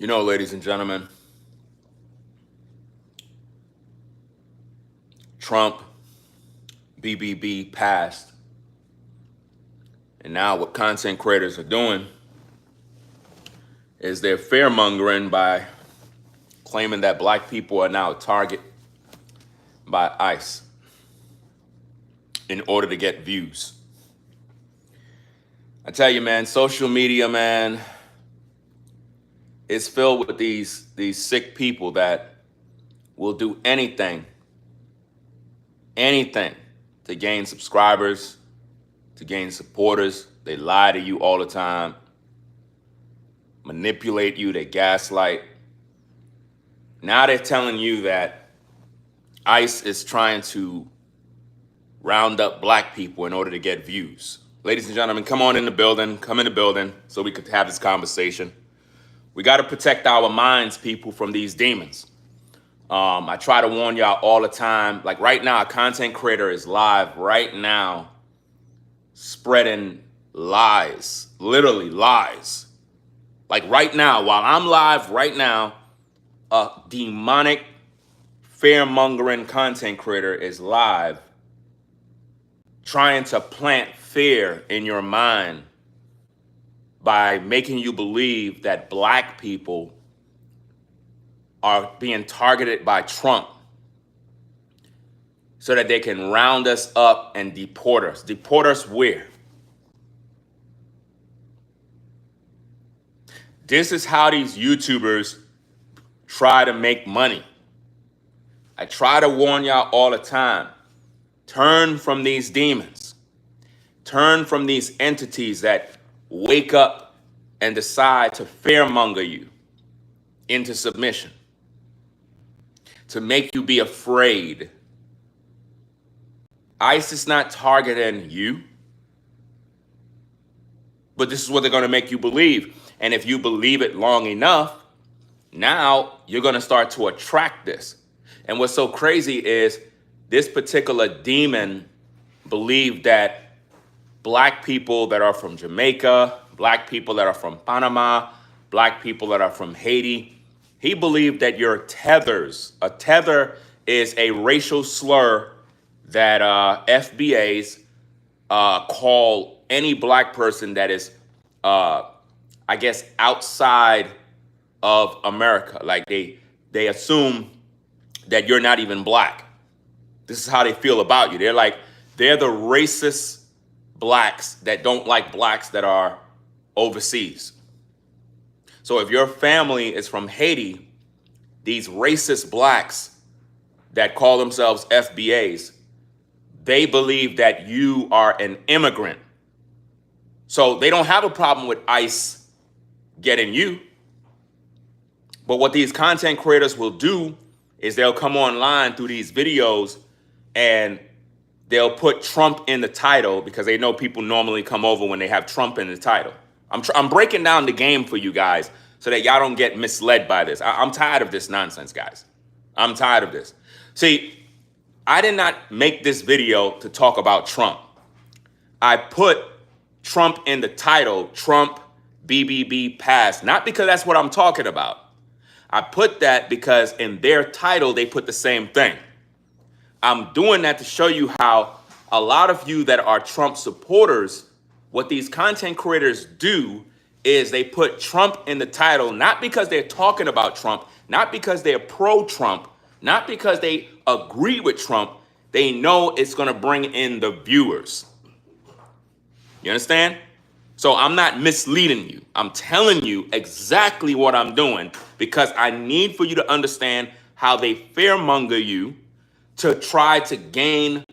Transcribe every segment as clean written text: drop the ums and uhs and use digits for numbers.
You know, ladies and gentlemen, Trump, BBB passed. And now what content creators are doing is they're fearmongering by claiming that black people are now a target by ICE in order to get views. I tell you, man, social media, man, is filled with these sick people that will do anything to gain subscribers, to gain supporters. They lie to you all the time, manipulate you, they gaslight. Now they're telling you that ICE is trying to round up black people in order to get views. Ladies and gentlemen, come on in the building, come in the building so we could have this conversation. We got to protect our minds, people, from these demons. I try to warn y'all all the time. Like right now, a content creator is live right now spreading lies, literally lies. Like right now, while I'm live right now, a demonic fear-mongering content creator is live trying to plant fear in your mind by making you believe that black people are being targeted by Trump so that they can round us up and deport us. Deport us where? This is how these YouTubers try to make money. I try to warn y'all all the time. Turn from these demons. Turn from these entities that wake up and decide to fearmonger you into submission, to make you be afraid. ICE is not targeting you, but this is what they're going to make you believe. And if you believe it long enough, now you're going to start to attract this. And what's so crazy is this particular demon believed that black people that are from Jamaica, black people that are from Panama, black people that are from Haiti, he believed that you're tethers. A tether is a racial slur that FBAs call any black person that is, I guess, outside of America. Like they assume that you're not even black. This is how they feel about you. They're the racist blacks that don't like blacks that are overseas. So if your family is from Haiti, these racist blacks that call themselves FBAs, they believe that you are an immigrant. So they don't have a problem with ICE getting you. But what these content creators will do is they'll come online through these videos and they'll put Trump in the title because they know people normally come over when they have Trump in the title. I'm breaking down the game for you guys so that y'all don't get misled by this. I'm tired of this nonsense, guys. I'm tired of this. See, I did not make this video to talk about Trump. I put Trump in the title, Trump BBB Passed, not because that's what I'm talking about. I put that because in their title, they put the same thing. I'm doing that to show you how a lot of you that are Trump supporters, what these content creators do is they put Trump in the title, not because they're talking about Trump, not because they're pro-Trump, not because they agree with Trump. They know it's going to bring in the viewers. You understand? So I'm not misleading you. I'm telling you exactly what I'm doing because I need for you to understand how they fearmonger you to try to gain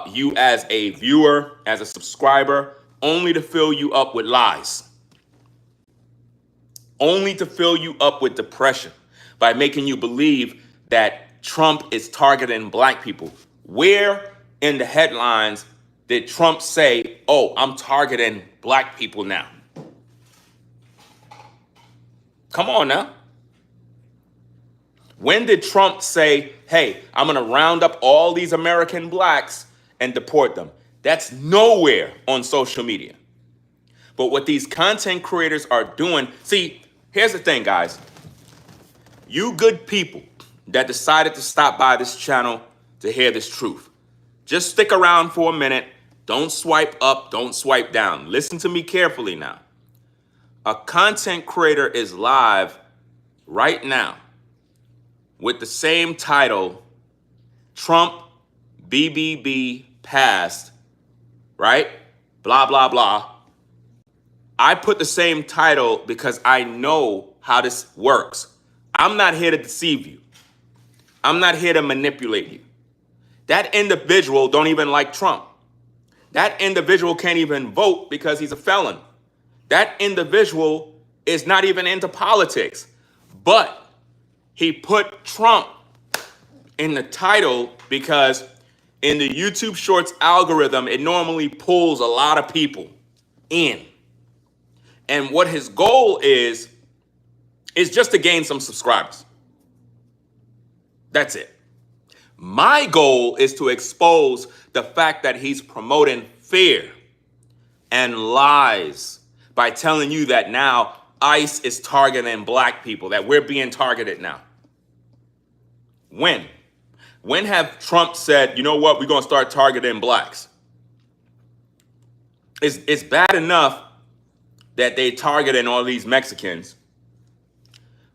you as a viewer, as a subscriber, only to fill you up with lies. Only to fill you up with depression by making you believe that Trump is targeting black people. Where in the headlines did Trump say, oh, I'm targeting black people now? Come on now. When did Trump say, hey, I'm going to round up all these American blacks and deport them? That's nowhere on social media. But what these content creators are doing, see, here's the thing, guys. you good people that decided to stop by this channel to hear this truth, just stick around for a minute. Don't swipe up, don't swipe down. Listen to me carefully now. A content creator is live right now with the same title, Trump BBB Passed, right? Blah, blah, blah. I put the same title because I know how this works. I'm not here to deceive you. I'm not here to manipulate you. That individual don't even like Trump. That individual can't even vote because he's a felon. That individual is not even into politics. But he put Trump in the title because in the YouTube Shorts algorithm, it normally pulls a lot of people in. And what his goal is just to gain some subscribers. That's it. My goal is to expose the fact that he's promoting fear and lies by telling you that now ICE is targeting black people, that we're being targeted now. When? When have Trump said, you know what, we're going to start targeting blacks? It's bad enough that they targeting all these Mexicans.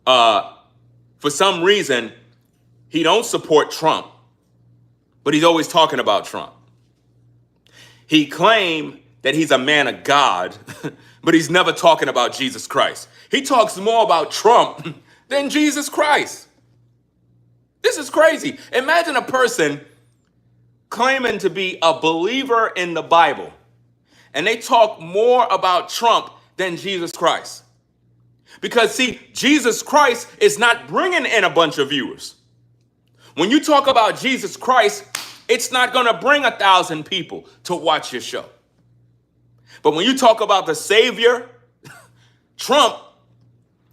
For some reason, he don't support Trump, but he's always talking about Trump. He claimed that he's a man of God, but he's never talking about Jesus Christ. He talks more about Trump than Jesus Christ. This is crazy. Imagine a person claiming to be a believer in the Bible, and they talk more about Trump than Jesus Christ. Because see, Jesus Christ is not bringing in a bunch of viewers. When you talk about Jesus Christ, it's not going to bring 1,000 people to watch your show. But when you talk about the Savior, Trump,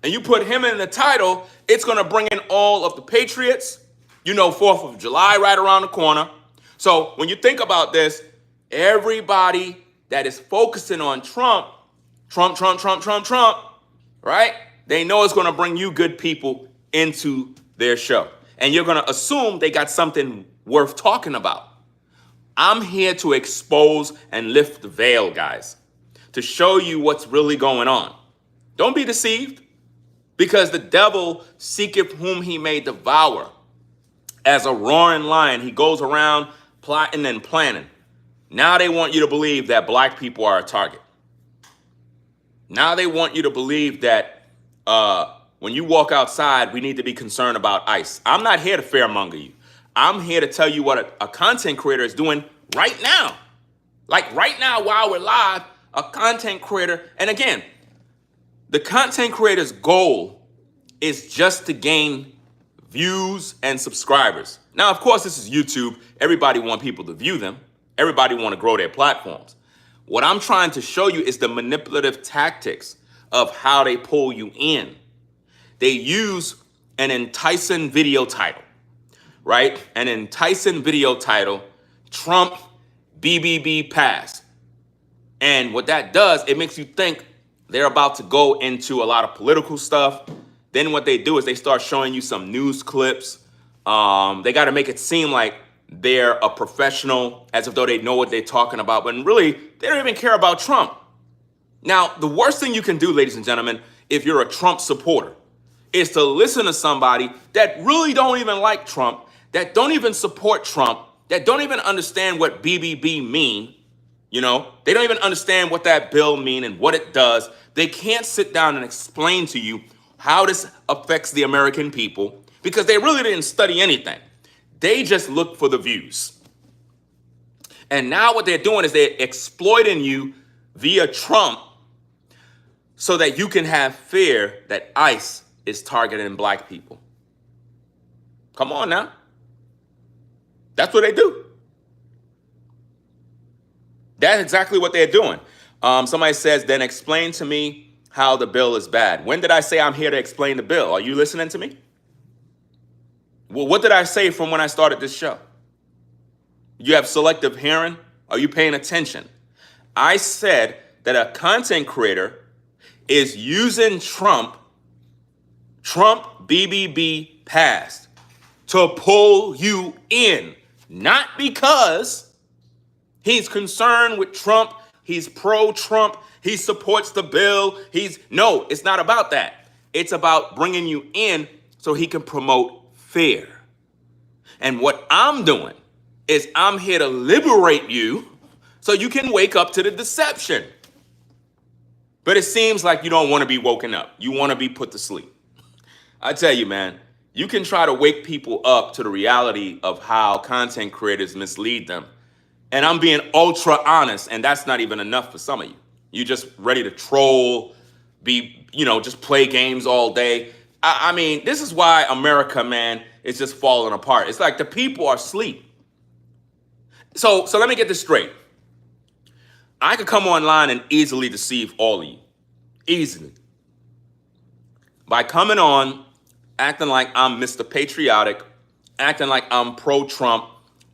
and you put him in the title, it's going to bring in all of the patriots. You know, 4th of July right around the corner. So when you think about this, everybody that is focusing on Trump, right? They know it's going to bring you good people into their show. And you're going to assume they got something worth talking about. I'm here to expose and lift the veil, guys, to show you what's really going on. Don't be deceived, because the devil seeketh whom he may devour. As a roaring lion, he goes around plotting and planning. Now they want you to believe that black people are a target. Now they want you to believe that when you walk outside, we need to be concerned about ICE. I'm not here to fearmonger you. I'm here to tell you what a content creator is doing right now. Like right now, while we're live, a content creator, and again, the content creator's goal is just to gain views and subscribers. Now, of course, this is YouTube. Everybody wants people to view them. Everybody want to grow their platforms. What I'm trying to show you is the manipulative tactics of how they pull you in. They use an enticing video title, right? An enticing video title, Trump BBB Passed. And what that does, it makes you think they're about to go into a lot of political stuff. Then what they do is they start showing you some news clips. They got to make it seem like they're a professional, as if though they know what they're talking about, but really, they don't even care about Trump. Now, the worst thing you can do, ladies and gentlemen, if you're a Trump supporter, is to listen to somebody that really don't even like Trump, that don't even support Trump, that don't even understand what BBB mean. You know, they don't even understand what that bill mean and what it does. They can't sit down and explain to you how this affects the American people, because they really didn't study anything. They just look for the views. And now what they're doing is they're exploiting you via Trump so that you can have fear that ICE is targeting black people. Come on now. That's what they do. That's exactly what they're doing. Somebody says, then explain to me how the bill is bad. When did I say I'm here to explain the bill? Are you listening to me? Well, what did I say from when I started this show? You have selective hearing? Are you paying attention? I said that a content creator is using Trump Trump BBB passed to pull you in, not because he's concerned with Trump, he's pro-Trump, he supports the bill, no, it's not about that. It's about bringing you in so he can promote fear. And what I'm doing is I'm here to liberate you so you can wake up to the deception. But it seems like you don't want to be woken up. You want to be put to sleep. I tell you, man, you can try to wake people up to the reality of how content creators mislead them. And I'm being ultra honest, and that's not even enough for some of you. You're just ready to troll, just play games all day. I mean, this is why America, man, is just falling apart. It's like the people are asleep. So let me get this straight. I could come online and easily deceive all of you. Easily. By coming on, acting like I'm Mr. Patriotic, acting like I'm pro-Trump,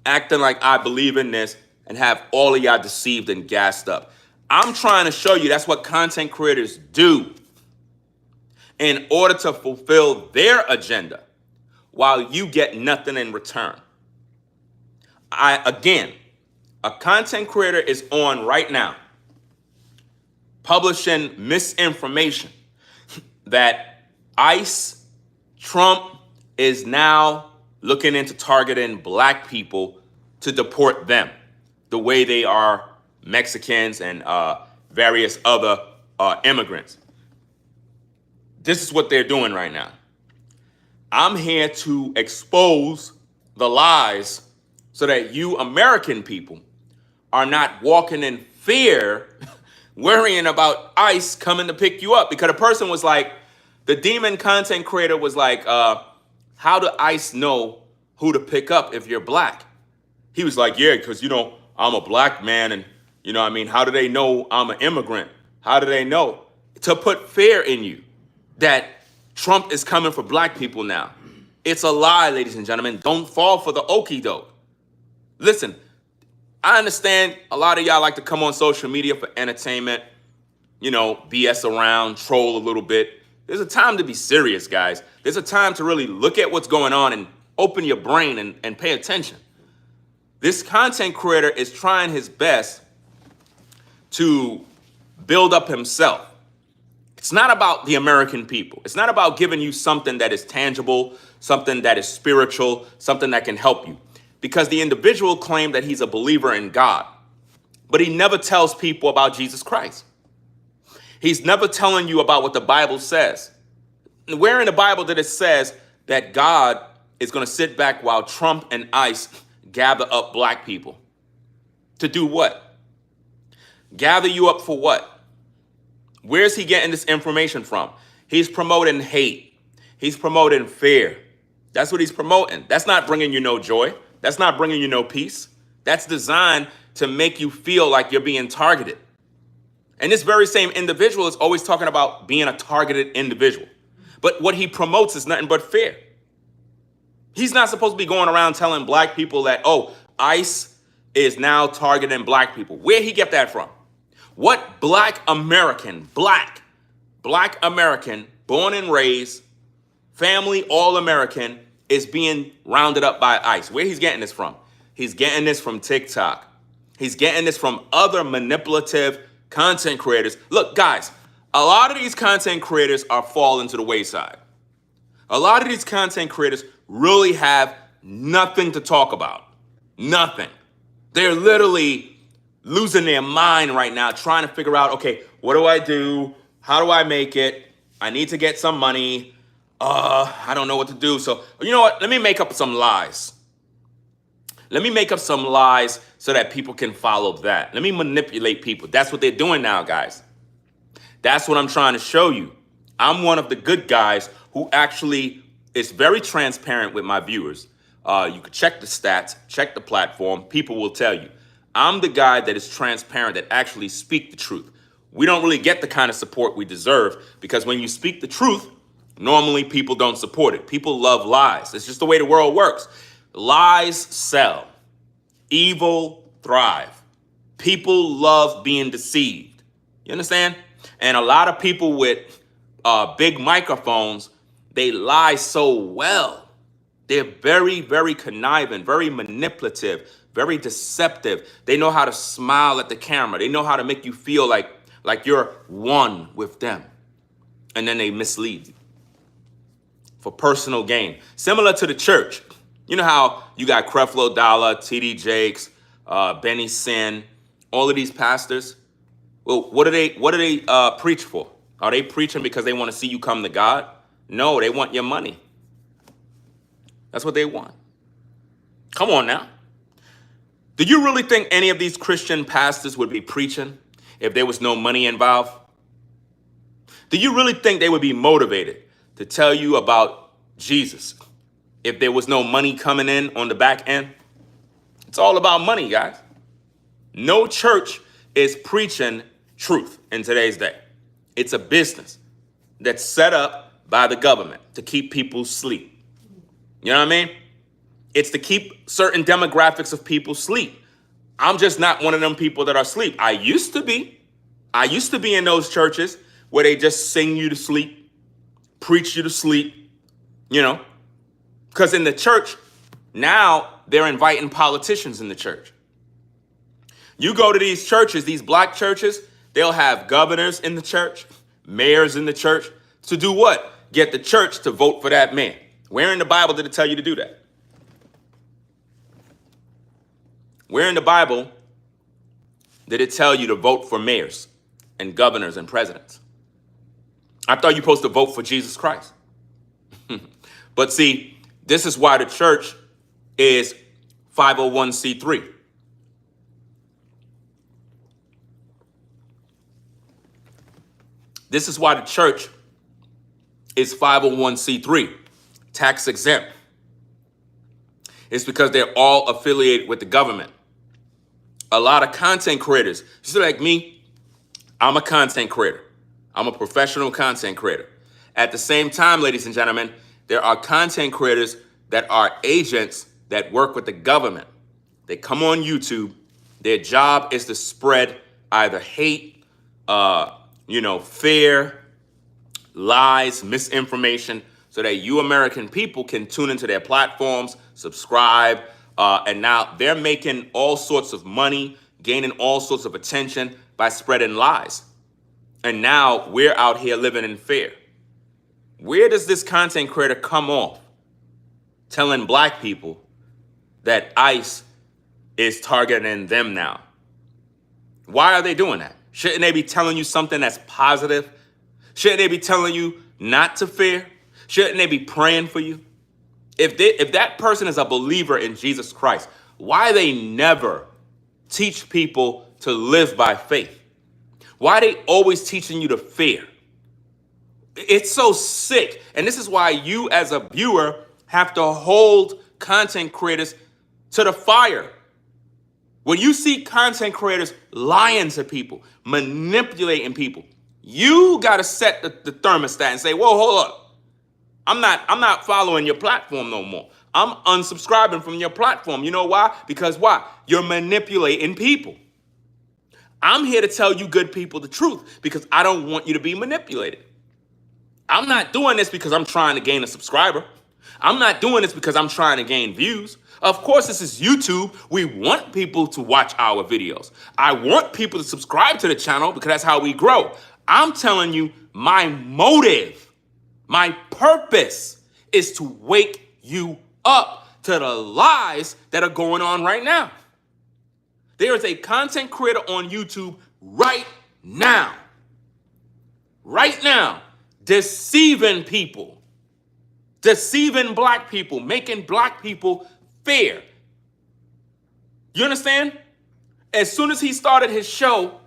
acting like I believe in this, and have all of y'all deceived and gassed up. I'm trying to show you that's what content creators do in order to fulfill their agenda while you get nothing in return. Again, a content creator is on right now publishing misinformation that ICE, Trump is now looking into targeting black people to deport them the way they are Mexicans and various other immigrants. This is what they're doing right now. I'm here to expose the lies so that you American people are not walking in fear, worrying about ICE coming to pick you up. Because a person was like, the demon content creator was like, how do ICE know who to pick up if you're black? He was like, yeah, because, I'm a black man and, how do they know I'm an immigrant? How do they know? To put fear in you that Trump is coming for black people now. It's a lie, ladies and gentlemen. Don't fall for the okie doke. Listen, I understand a lot of y'all like to come on social media for entertainment, BS around, troll a little bit. There's a time to be serious, guys. There's a time to really look at what's going on and open your brain and pay attention. This content creator is trying his best to build up himself. It's not about the American people. It's not about giving you something that is tangible, something that is spiritual, something that can help you. Because the individual claimed that he's a believer in God, but he never tells people about Jesus Christ. He's never telling you about what the Bible says. Where in the Bible that it says that God is going to sit back while Trump and ICE gather up black people? To do what? Gather you up for what? Where's he getting this information from? He's promoting hate. He's promoting fear. That's what he's promoting. That's not bringing you no joy. That's not bringing you no peace. That's designed to make you feel like you're being targeted. And this very same individual is always talking about being a targeted individual. But what he promotes is nothing but fear. He's not supposed to be going around telling black people that, ICE is now targeting black people. Where'd he get that from? What black American, born and raised, family, all American, is being rounded up by ICE? Where he's getting this from? He's getting this from TikTok. He's getting this from other manipulative content creators. Look, guys, a lot of these content creators are falling to the wayside. A lot of these content creators really have nothing to talk about. Nothing. They're literally losing their mind right now, trying to figure out, okay, what do I do? How do I make it? I need to get some money. I don't know what to do. So, you know what? Let me make up some lies. Let me make up some lies so that people can follow that. Let me manipulate people. That's what they're doing now, guys. That's what I'm trying to show you. I'm one of the good guys who actually is very transparent with my viewers. You can check the stats, check the platform. People will tell you. I'm the guy that is transparent, that actually speak the truth. We don't really get the kind of support we deserve because when you speak the truth, normally people don't support it. People love lies. It's just the way the world works. Lies sell. Evil thrive. People love being deceived. You understand? And a lot of people with big microphones They lie so well. They're very, very conniving, very manipulative, very deceptive. They know how to smile at the camera. They know how to make you feel like you're one with them. And then they mislead you for personal gain. Similar to the church. You know how you got Creflo Dollar, T.D. Jakes, Benny Sin, all of these pastors? Well, what do they preach for? Are they preaching because they want to see you come to God? No, they want your money. That's what they want. Come on now. Do you really think any of these Christian pastors would be preaching if there was no money involved? Do you really think they would be motivated to tell you about Jesus if there was no money coming in on the back end? It's all about money, guys. No church is preaching truth in today's day. It's a business that's set up by the government to keep people asleep. You know what I mean? It's to keep certain demographics of people asleep. I'm just not one of them people that are asleep. I used to be in those churches where they just sing you to sleep, preach you to sleep, you know, because in the church, now they're inviting politicians in the church. You go to these churches, these black churches, they'll have governors in the church, mayors in the church, to do what? Get the church to vote for that man. Where in the Bible did it tell you to do that? Where in the Bible did it tell you to vote for mayors and governors and presidents? I thought you were supposed to vote for Jesus Christ. But see, this is why the church is 501c3. This is why the church is 501c3, tax exempt. It's because they're all affiliated with the government. A lot of content creators, just like me, I'm a content creator. I'm a professional content creator. At the same time, ladies and gentlemen, there are content creators that are agents that work with the government. They come on YouTube. Their job is to spread either hate, fear, lies, misinformation, so that you American people can tune into their platforms, subscribe, and now they're making all sorts of money, gaining all sorts of attention by spreading lies. And now we're out here living in fear. Where does this content creator come off telling black people that ICE is targeting them now? Why are they doing that? Shouldn't they be telling you something that's positive? Shouldn't they be telling you not to fear? Shouldn't they be praying for you? If that person is a believer in Jesus Christ, why they never teach people to live by faith? Why are they always teaching you to fear? It's so sick. And this is why you as a viewer have to hold content creators to the fire. When you see content creators lying to people, manipulating people, you got to set the thermostat and say, whoa, hold up. I'm not following your platform no more. I'm unsubscribing from your platform. You know why? Because why? You're manipulating people. I'm here to tell you good people the truth because I don't want you to be manipulated. I'm not doing this because I'm trying to gain a subscriber. I'm not doing this because I'm trying to gain views. Of course, this is YouTube. We want people to watch our videos. I want people to subscribe to the channel because that's how we grow. I'm telling you, my motive, my purpose is to wake you up to the lies that are going on right now. There is a content creator on YouTube right now, deceiving people, deceiving black people, making black people fear. You understand? As soon as he started his show,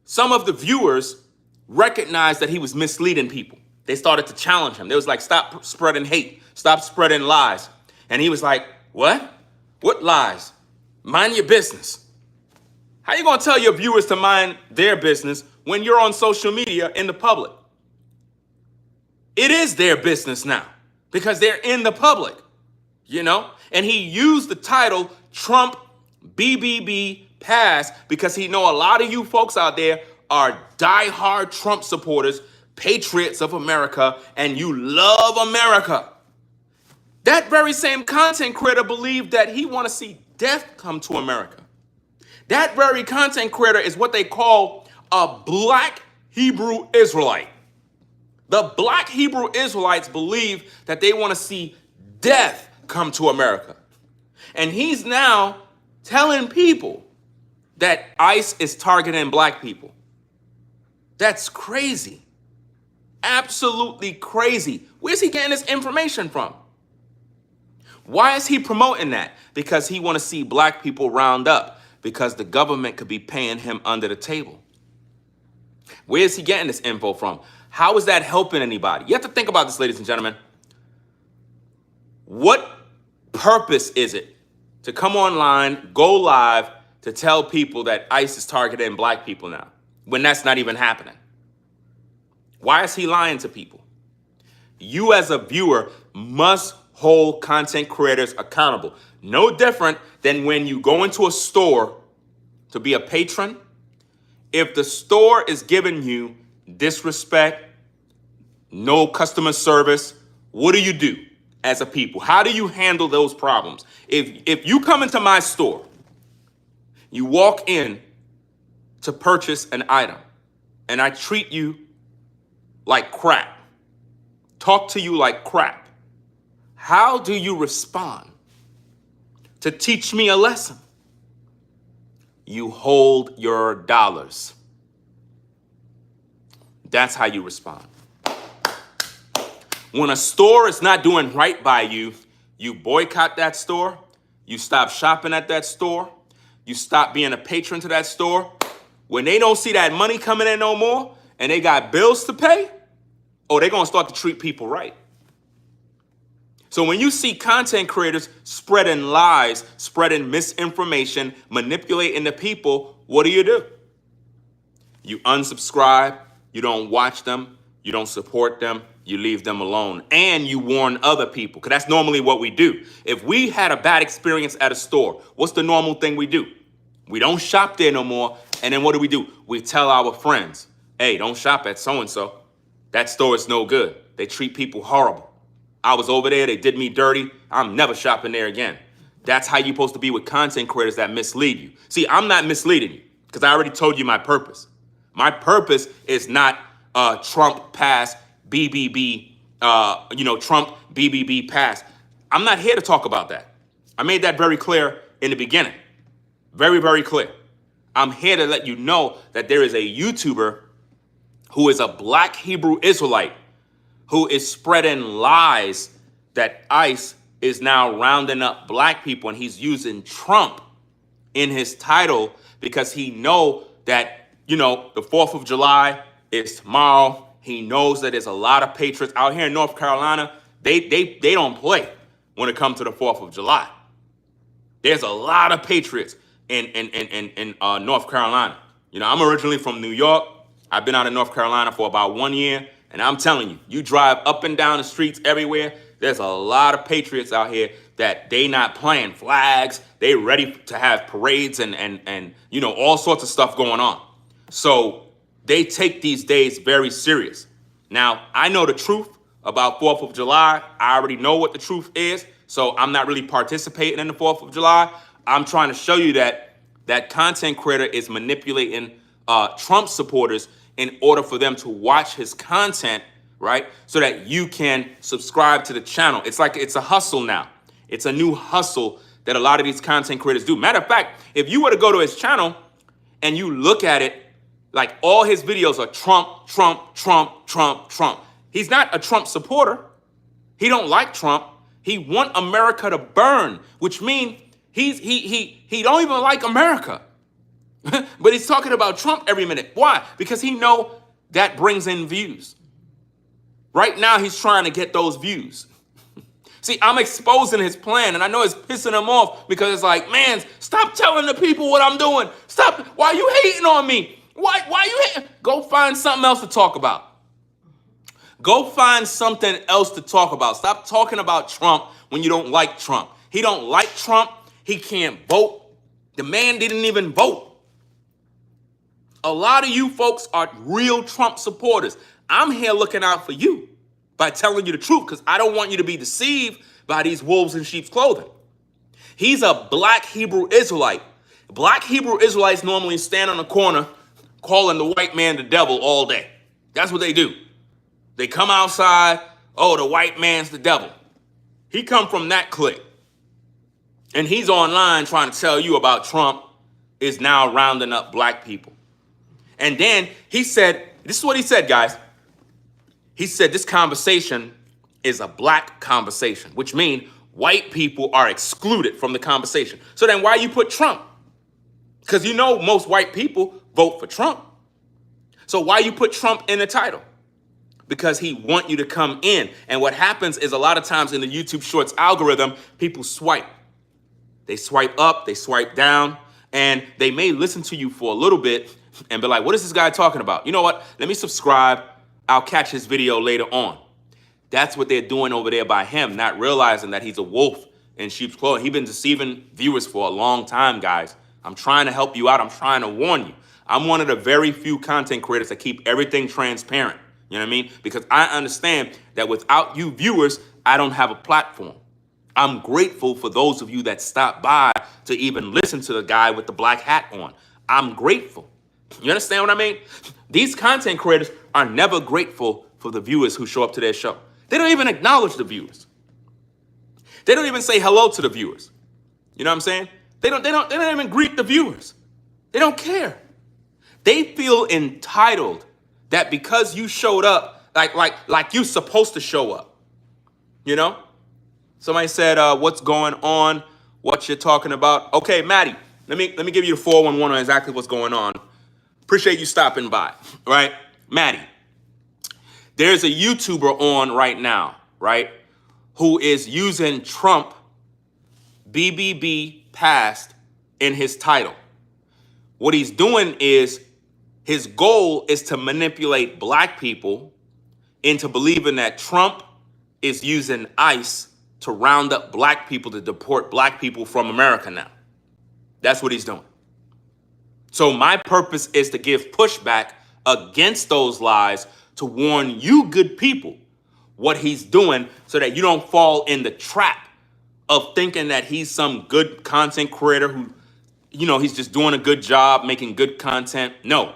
some of the viewers recognized that he was misleading people. They started to challenge him. They was like, stop spreading hate, stop spreading lies. And he was like, what? What lies? Mind your business. How you gonna tell your viewers to mind their business when you're on social media in the public? It is their business now because they're in the public, you know? And he used the title Trump BBB Passed because he know a lot of you folks out there are diehard Trump supporters patriots of America and you love America. That very same content creator believed that he want to see death come to America. That very content creator is what they call a black Hebrew Israelite. The black Hebrew Israelites believe that they want to see death come to America. And he's now telling people that ICE is targeting black people. That's crazy. Absolutely crazy. Where's he getting this information from? Why is he promoting that? Because he want to see black people round up, because the government could be paying him under the table. Where is he getting this info from? How is that helping anybody? You have to think about this, ladies and gentlemen. What purpose is it to come online, go live, to tell people that ICE is targeting black people now, when that's not even happening? Why is he lying to people? You as a viewer must hold content creators accountable. No different than when you go into a store to be a patron. If the store is giving you disrespect, no customer service, what do as a people? How do you handle those problems? If you come into my store, you walk in to purchase an item, and I treat you like crap, talk to you like crap, how do you respond? To teach me a lesson, you hold your dollars. That's how you respond. When a store is not doing right by you, you boycott that store, you stop shopping at that store, you stop being a patron to that store. When they don't see that money coming in no more and they got bills to pay, they're going to start to treat people right. So when you see content creators spreading lies, spreading misinformation, manipulating the people, what do? You unsubscribe, you don't watch them, you don't support them, you leave them alone, and you warn other people, because that's normally what we do. If we had a bad experience at a store, what's the normal thing we do? We don't shop there no more, and then what do? We tell our friends, hey, don't shop at so-and-so. That store is no good. They treat people horrible. I was over there, they did me dirty. I'm never shopping there again. That's how you're supposed to be with content creators that mislead you. See, I'm not misleading you, because I already told you my purpose. My purpose is not Trump passed BBB, Trump BBB passed. I'm not here to talk about that. I made that very clear in the beginning. Very, very clear. I'm here to let you know that there is a YouTuber who is a black Hebrew Israelite who is spreading lies that ICE is now rounding up black people, and he's using Trump in his title because he know that, the 4th of July is tomorrow. He knows that there's a lot of patriots out here in North Carolina. They don't play when it comes to the 4th of July. There's a lot of patriots in North Carolina. I'm originally from New York. I've been out of North Carolina for about 1 year. And I'm telling you, you drive up and down the streets everywhere, there's a lot of patriots out here that they not playing flags. They ready to have parades and all sorts of stuff going on. So they take these days very serious. Now, I know the truth about 4th of July. I already know what the truth is. So I'm not really participating in the 4th of July. I'm trying to show you that that content creator is manipulating Trump supporters in order for them to watch his content, right? So that you can subscribe to the channel. It's like it's a hustle now. It's a new hustle that a lot of these content creators do. Matter of fact, if you were to go to his channel and you look at it, like all his videos are Trump, Trump, Trump, Trump, Trump. He's not a Trump supporter. He don't like Trump. He want America to burn, which means he don't even like America. But he's talking about Trump every minute. Why? Because he know that brings in views. Right now, he's trying to get those views. See, I'm exposing his plan, and I know it's pissing him off because it's like, man, stop telling the people what I'm doing. Stop. Why are you hating on me? Why you hating? Go find something else to talk about. Go find something else to talk about. Stop talking about Trump when you don't like Trump. He don't like Trump. He can't vote. The man didn't even vote. A lot of you folks are real Trump supporters. I'm here looking out for you by telling you the truth because I don't want you to be deceived by these wolves in sheep's clothing. He's a black Hebrew Israelite. Black Hebrew Israelites normally stand on the corner calling the white man the devil all day. That's what they do. They come outside, oh, the white man's the devil. He come from that clique. And he's online trying to tell you about Trump is now rounding up black people. And then he said, this is what he said, guys. He said this conversation is a black conversation, which means white people are excluded from the conversation. So then why you put Trump? Because you know most white people vote for Trump. So why you put Trump in the title? Because he want you to come in. And what happens is a lot of times in the YouTube Shorts algorithm, people swipe. They swipe up, they swipe down, and they may listen to you for a little bit and be like, what is this guy talking about? You know what? Let me subscribe. I'll catch his video later on. That's what they're doing over there by him, not realizing that he's a wolf in sheep's clothing. He's been deceiving viewers for a long time, guys. I'm trying to help you out. I'm trying to warn you. I'm one of the very few content creators that keep everything transparent. You know what I mean? Because I understand that without you viewers, I don't have a platform. I'm grateful for those of you that stop by to even listen to the guy with the black hat on. I'm grateful. You understand what I mean? These content creators are never grateful for the viewers who show up to their show. They don't even acknowledge the viewers. They don't even say hello to the viewers. You know what I'm saying? They don't even greet the viewers. They don't care. They feel entitled that because you showed up, like you're supposed to show up. You know? Somebody said, what's going on? What you're talking about? Okay, Maddie, let me give you the 411 on exactly what's going on. Appreciate you stopping by, right? Maddie, there's a YouTuber on right now, right, who is using Trump BBB Passed in his title. What he's doing is his goal is to manipulate black people into believing that Trump is using ICE to round up black people, to deport black people from America now. That's what he's doing. So my purpose is to give pushback against those lies, to warn you good people what he's doing so that you don't fall in the trap of thinking that he's some good content creator who, you know, he's just doing a good job making good content. No,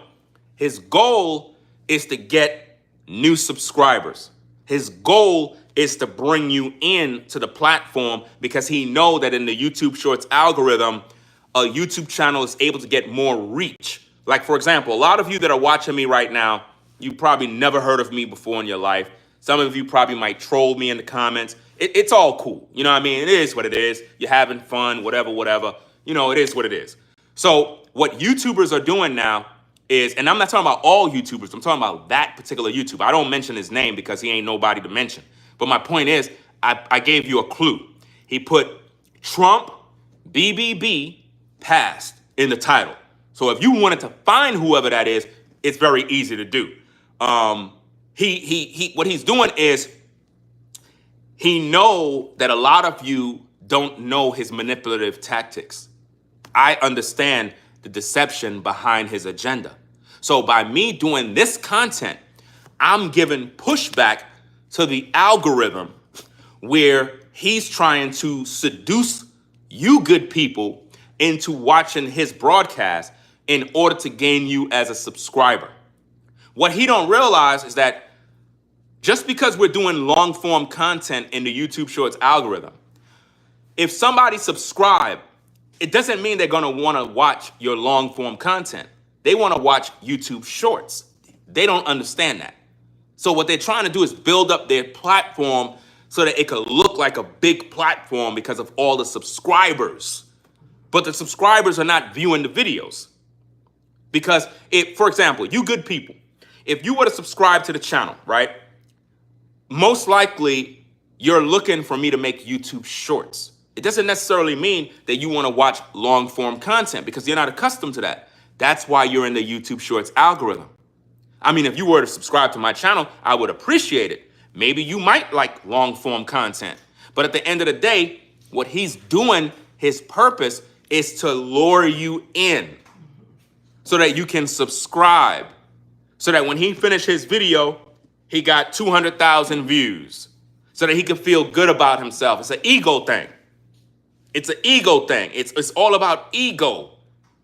his goal is to get new subscribers. His goal is to bring you in to the platform because he know that in the YouTube Shorts algorithm, a YouTube channel is able to get more reach. Like, for example, a lot of you that are watching me right now, you probably never heard of me before in your life. Some of you probably might troll me in the comments. It's all cool. You know what I mean? It is what it is. You're having fun, whatever. You know, it is what it is. So what YouTubers are doing now is, and I'm not talking about all YouTubers, I'm talking about that particular YouTuber. I don't mention his name because he ain't nobody to mention. But my point is, I gave you a clue. He put Trump BBB Passed in the title. So if you wanted to find whoever that is, it's very easy to do. What he's doing is he know that a lot of you don't know his manipulative tactics. I understand the deception behind his agenda. So by me doing this content, I'm giving pushback to the algorithm where he's trying to seduce you good people into watching his broadcast in order to gain you as a subscriber. What he don't realize is that just because we're doing long form content in the YouTube Shorts algorithm, if somebody subscribe, it doesn't mean they're gonna wanna watch your long form content. They wanna watch YouTube Shorts. They don't understand that. So what they're trying to do is build up their platform so that it could look like a big platform because of all the subscribers. But the subscribers are not viewing the videos. Because if, for example, you good people, if you were to subscribe to the channel, right? Most likely you're looking for me to make YouTube Shorts. It doesn't necessarily mean that you want to watch long form content because you're not accustomed to that. That's why you're in the YouTube Shorts algorithm. I mean, if you were to subscribe to my channel, I would appreciate it. Maybe you might like long form content. But at the end of the day, what he's doing, his purpose is to lure you in so that you can subscribe. So that when he finishes his video, he got 200,000 views so that he could feel good about himself. It's an ego thing. It's an ego thing. It's all about ego.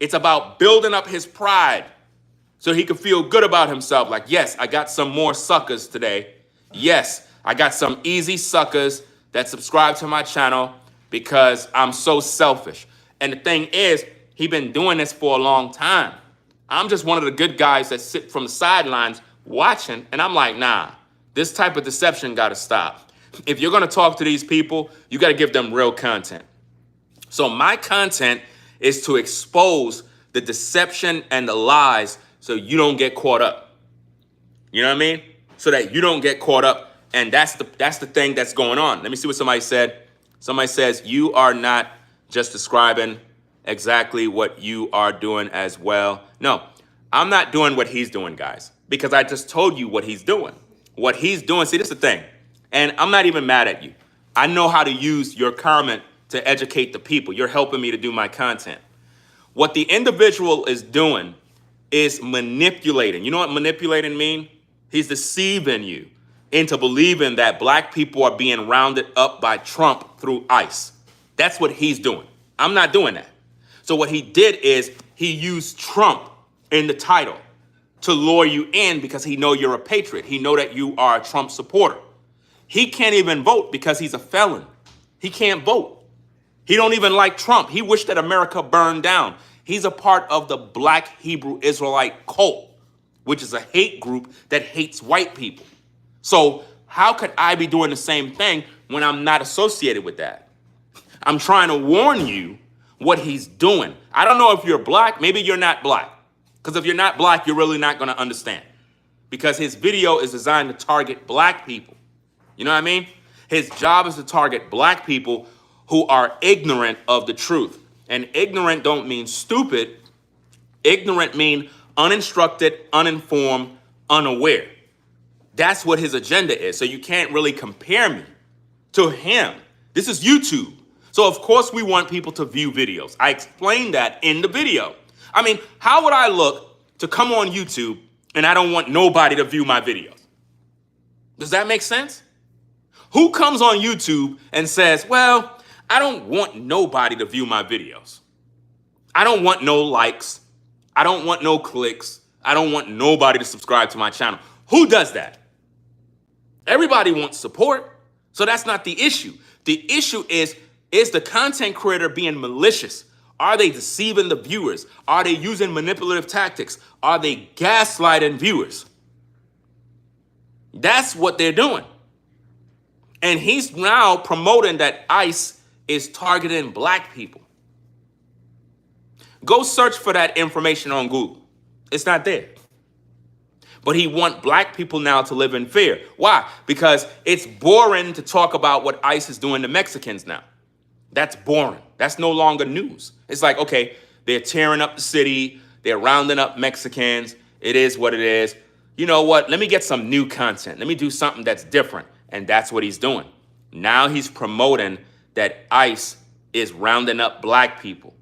It's about building up his pride so he could feel good about himself. Like, yes, I got some more suckers today. Yes, I got some easy suckers that subscribe to my channel because I'm so selfish. And the thing is, he's been doing this for a long time. I'm just one of the good guys that sit from the sidelines watching, and I'm like, nah, this type of deception got to stop. If you're going to talk to these people, you got to give them real content. So my content is to expose the deception and the lies so you don't get caught up. You know what I mean? So that you don't get caught up. And that's the thing that's going on. Let me see what somebody said. Somebody says, you are not just describing exactly what you are doing as well. No, I'm not doing what he's doing, guys, because I just told you what he's doing. What he's doing, see, this is the thing. And I'm not even mad at you. I know how to use your comment to educate the people. You're helping me to do my content. What the individual is doing is manipulating. You know what manipulating mean? He's deceiving you into believing that black people are being rounded up by Trump through ICE. That's what he's doing. I'm not doing that. So what he did is he used Trump in the title to lure you in because he know you're a patriot. He know that you are a Trump supporter. He can't even vote because he's a felon. He can't vote. He don't even like Trump. He wished that America burned down. He's a part of the Black Hebrew Israelite cult, which is a hate group that hates white people. So how could I be doing the same thing when I'm not associated with that? I'm trying to warn you what he's doing. I don't know if you're black. Maybe you're not black. Because if you're not black, you're really not going to understand. Because his video is designed to target black people. You know what I mean? His job is to target black people who are ignorant of the truth. And ignorant don't mean stupid. Ignorant mean uninstructed, uninformed, unaware. That's what his agenda is. So you can't really compare me to him. This is YouTube. So of course we want people to view videos. I explained that in the video. I mean, how would I look to come on YouTube and I don't want nobody to view my videos? Does that make sense? Who comes on YouTube and says, well, I don't want nobody to view my videos. I don't want no likes. I don't want no clicks. I don't want nobody to subscribe to my channel. Who does that? Everybody wants support. So that's not the issue. The issue is the content creator being malicious? Are they deceiving the viewers? Are they using manipulative tactics? Are they gaslighting viewers? That's what they're doing. And he's now promoting that ICE is targeting black people. Go search for that information on Google. It's not there. But he wants black people now to live in fear. Why? Because it's boring to talk about what ICE is doing to Mexicans now. That's boring. That's no longer news. It's like, okay, they're tearing up the city. They're rounding up Mexicans. It is what it is. You know what? Let me get some new content. Let me do something that's different. And that's what he's doing. Now he's promoting that ICE is rounding up black people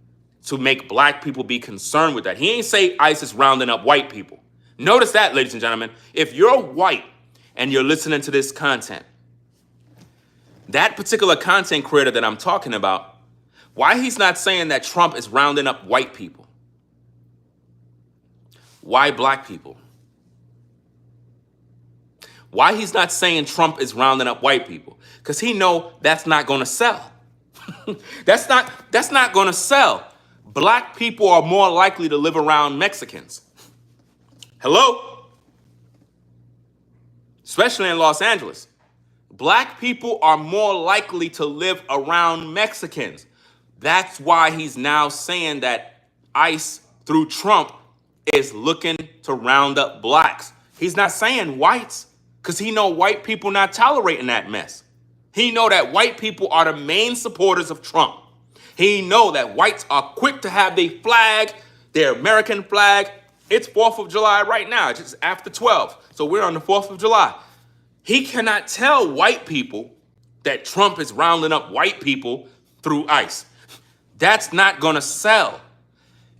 to make black people be concerned with that. He ain't say ICE is rounding up white people. Notice that, ladies and gentlemen. If you're white and you're listening to this content, that particular content creator that I'm talking about, why he's not saying that Trump is rounding up white people? Why black people? Why he's not saying Trump is rounding up white people? Because he know that's not going to sell. That's not going to sell. Black people are more likely to live around Mexicans. Hello? Especially in Los Angeles. Black people are more likely to live around Mexicans. That's why he's now saying that ICE through Trump is looking to round up blacks. He's not saying whites because he know white people not tolerating that mess. He know that white people are the main supporters of Trump. He know that whites are quick to have their flag, their American flag. It's 4th of July right now, just after 12. So we're on the 4th of July. He cannot tell white people that Trump is rounding up white people through ICE. That's not going to sell.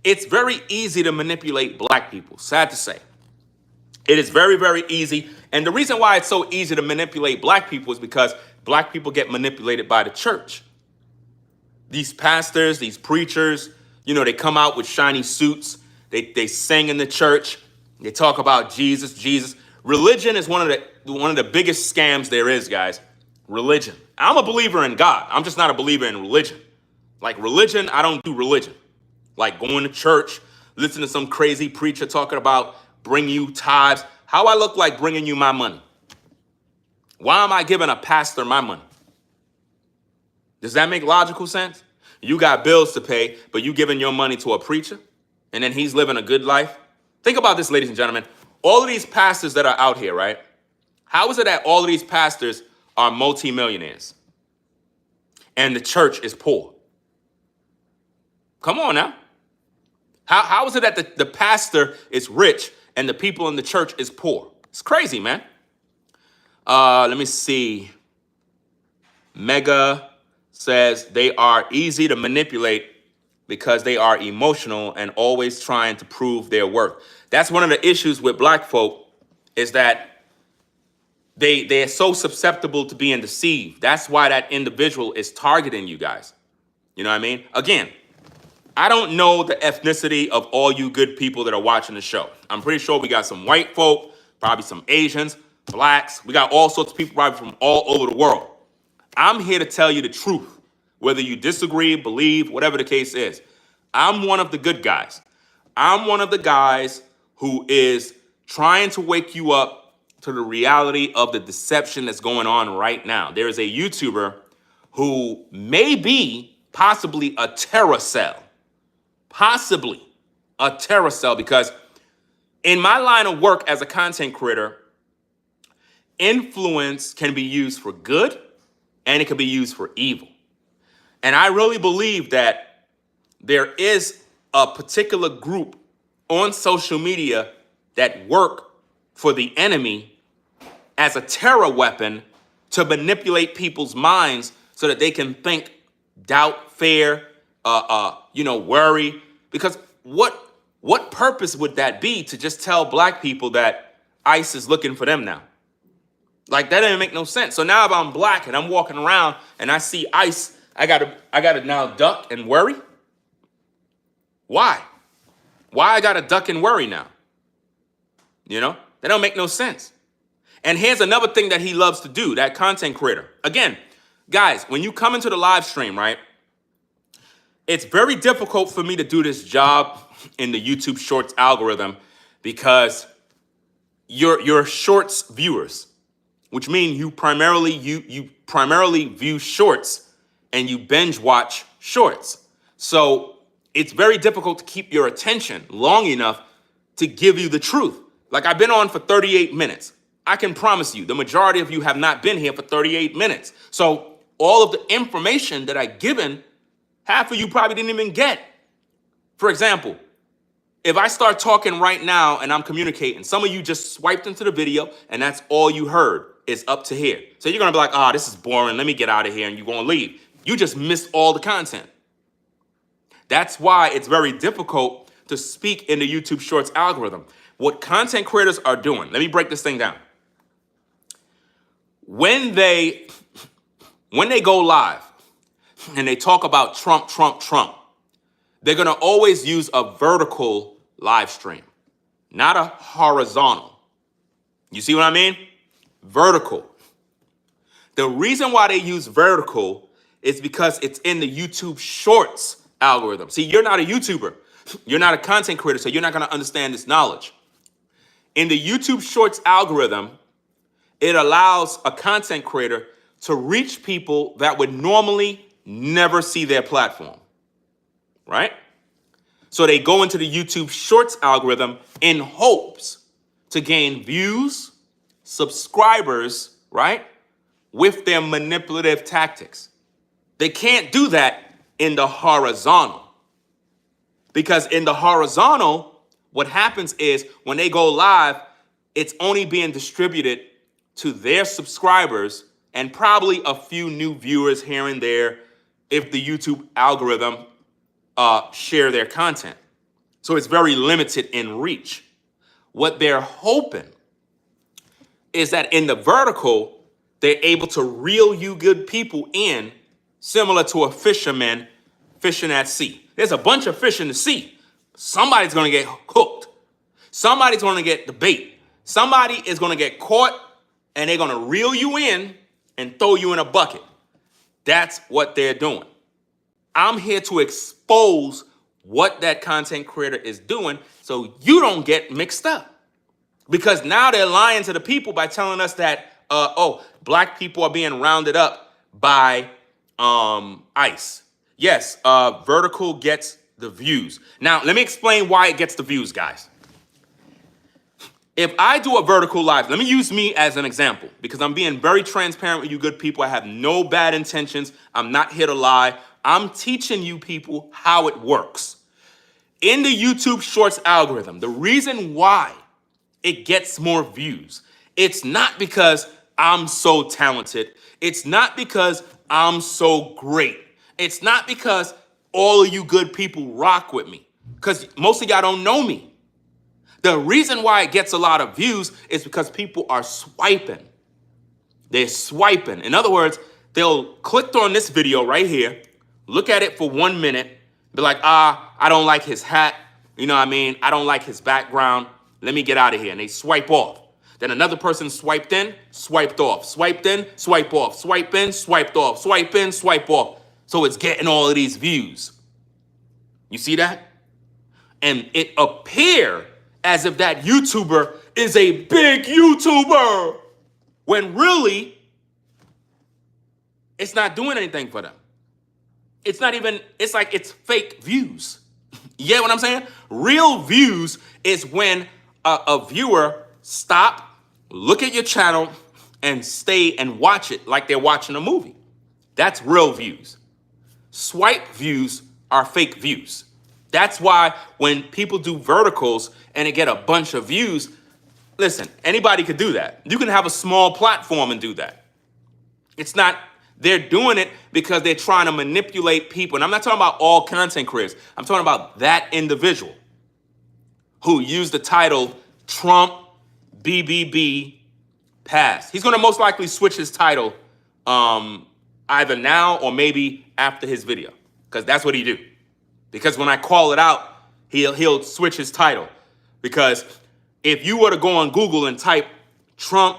It's very easy to manipulate black people, sad to say. It is very, very easy. And the reason why it's so easy to manipulate black people is because black people get manipulated by the church. These pastors, these preachers, you know, they come out with shiny suits. They sing in the church. They talk about Jesus, Jesus. Religion is one of the biggest scams there is, guys. Religion. I'm a believer in God. I'm just not a believer in religion. Like religion, I don't do religion. Like going to church, listen to some crazy preacher talking about bring you tithes. How I look like bringing you my money? Why am I giving a pastor my money? Does that make logical sense? You got bills to pay, but you giving your money to a preacher, and then he's living a good life? Think about this, ladies and gentlemen. All of these pastors that are out here, right? How is it that all of these pastors are multimillionaires and the church is poor? Come on now. How is it that the pastor is rich and the people in the church is poor? It's crazy, man. Let me see. Mega says they are easy to manipulate because they are emotional and always trying to prove their worth. That's one of the issues with black folk, is that they're so susceptible to being deceived. That's why that individual is targeting you guys. You know what I mean? Again, I don't know the ethnicity of all you good people that are watching the show. I'm pretty sure we got some white folk, probably some Asians, blacks. We got all sorts of people probably from all over the world. I'm here to tell you the truth, whether you disagree, believe, whatever the case is. I'm one of the good guys. I'm one of the guys who is trying to wake you up to the reality of the deception that's going on right now. There is a YouTuber who may be possibly a terror cell. Possibly a terror cell, because in my line of work as a content creator, influence can be used for good and it can be used for evil. And I really believe that there is a particular group on social media that work for the enemy as a terror weapon to manipulate people's minds so that they can think, doubt, fear, worry. Because what purpose would that be to just tell black people that ICE is looking for them now? Like, that didn't make no sense. So now if I'm black and I'm walking around and I see ICE, I gotta now duck and worry? Why? Why I gotta duck and worry now? You know, that don't make no sense. And here's another thing that he loves to do, that content creator. Again, guys, when you come into the live stream, right, it's very difficult for me to do this job in the YouTube Shorts algorithm because you're Shorts viewers, which means you primarily view Shorts and you binge watch Shorts. So it's very difficult to keep your attention long enough to give you the truth. Like, I've been on for 38 minutes. I can promise you, the majority of you have not been here for 38 minutes. So all of the information that I've given, half of you probably didn't even get. For example, if I start talking right now and I'm communicating, some of you just swiped into the video and that's all you heard is up to here. So you're gonna be like, this is boring, let me get out of here, and you're gonna leave. You just missed all the content. That's why it's very difficult to speak in the YouTube Shorts algorithm. What content creators are doing, let me break this thing down. When they go live and they talk about Trump, they're gonna always use a vertical live stream, not a horizontal. You see what I mean? Vertical. The reason why they use vertical is because it's in the YouTube Shorts algorithm. See, you're not a YouTuber. You're not a content creator, so you're not gonna understand this knowledge. In the YouTube Shorts algorithm, it allows a content creator to reach people that would normally never see their platform, right? So they go into the YouTube Shorts algorithm in hopes to gain views, subscribers, right? With their manipulative tactics. They can't do that in the horizontal. Because in the horizontal, what happens is when they go live, it's only being distributed to their subscribers and probably a few new viewers here and there if the YouTube algorithm share their content. So it's very limited in reach. What they're hoping is that in the vertical, they're able to reel you good people in, similar to a fisherman fishing at sea. There's a bunch of fish in the sea. Somebody's going to get hooked. Somebody's going to get the bait. Somebody is going to get caught, and they're going to reel you in and throw you in a bucket. That's what they're doing. I'm here to expose what that content creator is doing so you don't get mixed up. Because now they're lying to the people by telling us that, black people are being rounded up by ICE. Yes, vertical gets the views. Now, let me explain why it gets the views, guys. If I do a vertical live, let me use me as an example, because I'm being very transparent with you good people. I have no bad intentions. I'm not here to lie. I'm teaching you people how it works. In the YouTube Shorts algorithm, the reason why it gets more views, it's not because I'm so talented. It's not because I'm so great. It's not because all of you good people rock with me, because most of y'all don't know me. The reason why it gets a lot of views is because people are swiping. They're swiping. In other words, they'll click on this video right here, look at it for 1 minute, be like, I don't like his hat. You know what I mean? I don't like his background. Let me get out of here. And they swipe off. Then another person swiped in, swiped off, swiped in, swipe off, swipe in, swiped off, swipe in, swipe off. So it's getting all of these views. You see that? And it appears as if that YouTuber is a big YouTuber, when really, it's not doing anything for them. It's not even, it's like it's fake views. You get what I'm saying? Real views is when a viewer stop, look at your channel, and stay and watch it like they're watching a movie. That's real views. Swipe views are fake views. That's why when people do verticals and they get a bunch of views, listen, anybody could do that. You can have a small platform and do that. It's not, they're doing it because they're trying to manipulate people. And I'm not talking about all content creators. I'm talking about that individual who used the title Trump BBB Passed. He's going to most likely switch his title either now or maybe after his video, because that's what he do. Because when I call it out, he'll switch his title. Because if you were to go on Google and type Trump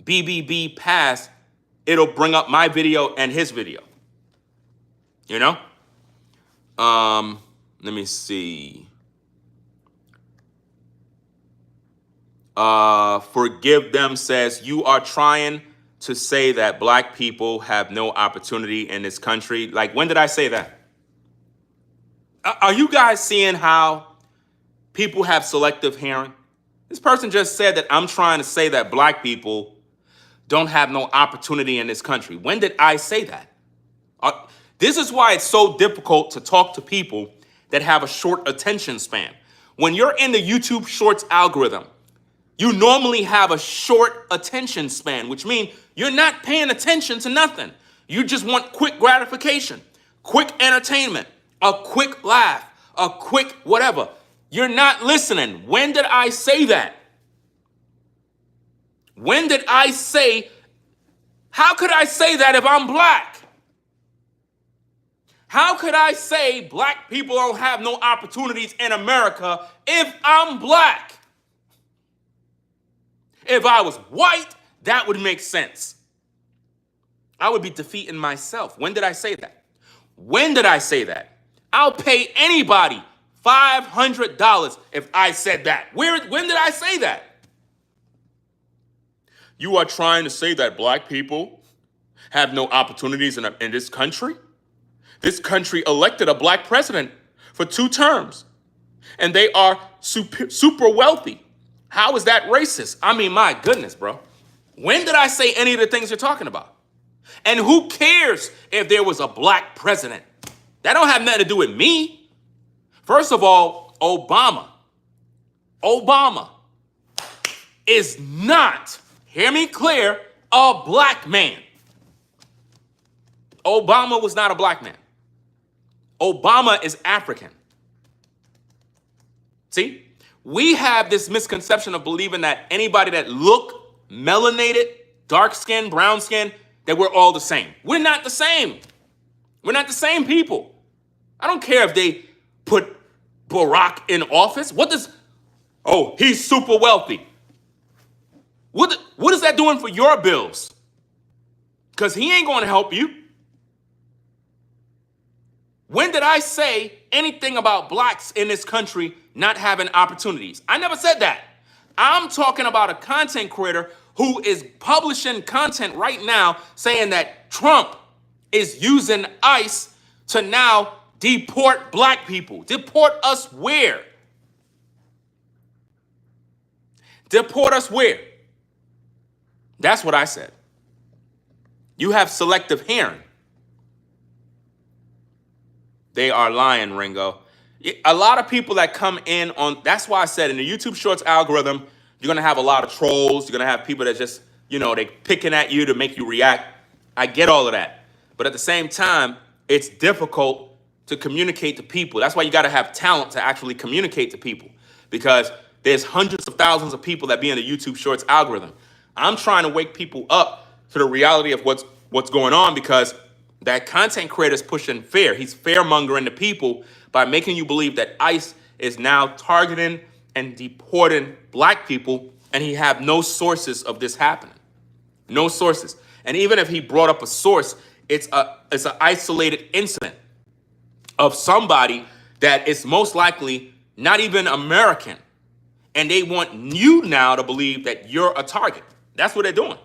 BBB Passed, it'll bring up my video and his video. You know? Let me see. Forgive Them says, you are trying to say that black people have no opportunity in this country. Like, when did I say that? Are you guys seeing how people have selective hearing? This person just said that I'm trying to say that black people don't have no opportunity in this country. When did I say that? This is why it's so difficult to talk to people that have a short attention span. When you're in the YouTube Shorts algorithm, you normally have a short attention span, which means you're not paying attention to nothing. You just want quick gratification, quick entertainment, a quick laugh, a quick whatever. You're not listening. When did I say that? When did I say, how could I say that if I'm black? How could I say black people don't have no opportunities in America if I'm black? If I was white, that would make sense. I would be defeating myself. When did I say that? When did I say that? I'll pay anybody $500 if I said that. When did I say that? You are trying to say that black people have no opportunities in this country? This country elected a black president for 2 terms, and they are super wealthy. How is that racist? I mean, my goodness, bro. When did I say any of the things you're talking about? And who cares if there was a black president? That don't have nothing to do with me. First of all, Obama is not, hear me clear, a black man. Obama was not a black man. Obama is African. See? We have this misconception of believing that anybody that look melanated, dark skin, brown skin, that we're all the same. We're not the same. We're not the same people. I don't care if they put Barack in office. Oh, he's super wealthy. What is that doing for your bills? Because he ain't going to help you. When did I say anything about blacks in this country not having opportunities? I never said that. I'm talking about a content creator who is publishing content right now saying that Trump is using ICE to now deport black people. Deport us where? Deport us where? That's what I said. You have selective hearing. They are lying, Ringo. A lot of people that come in on, that's why I said in the YouTube Shorts algorithm, you're going to have a lot of trolls. You're going to have people that just, they picking at you to make you react. I get all of that. But at the same time, it's difficult to communicate to people. That's why you got to have talent to actually communicate to people, because there's hundreds of thousands of people that be in the YouTube Shorts algorithm. I'm trying to wake people up to the reality of what's going on, because that content creator is pushing fear. He's fearmongering the people by making you believe that ICE is now targeting and deporting black people, and he have no sources of this happening. No sources. And even if he brought up a source, it's an isolated incident of somebody that is most likely not even American. And they want you now to believe that you're a target. That's what they're doing.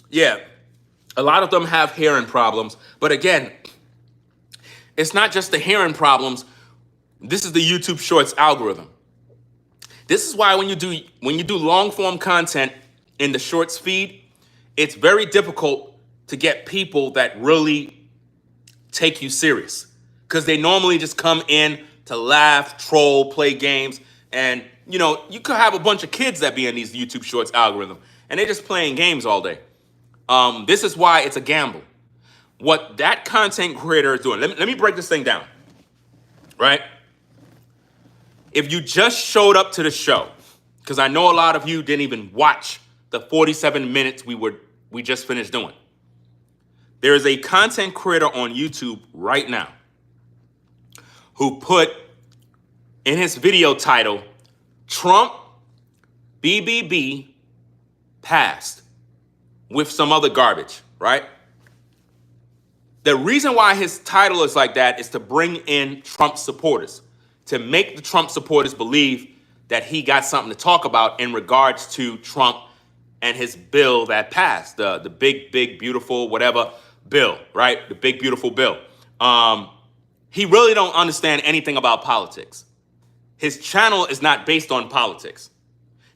Yeah, a lot of them have hearing problems. But again, it's not just the hearing problems. This is the YouTube Shorts algorithm. This is why when you do long form content in the Shorts feed, it's very difficult to get people that really take you serious, because they normally just come in to laugh, troll, play games. And, you could have a bunch of kids that be in these YouTube Shorts algorithm, and they're just playing games all day. This is why it's a gamble. What that content creator is doing, let me break this thing down, right? If you just showed up to the show, because I know a lot of you didn't even watch the 47 minutes we just finished doing. There is a content creator on YouTube right now who put in his video title, Trump BBB Passed, with some other garbage, right? The reason why his title is like that is to bring in Trump supporters, to make the Trump supporters believe that he got something to talk about in regards to Trump and his bill that passed, the big, beautiful, whatever bill, right? The big, beautiful bill. He really don't understand anything about politics. His channel is not based on politics.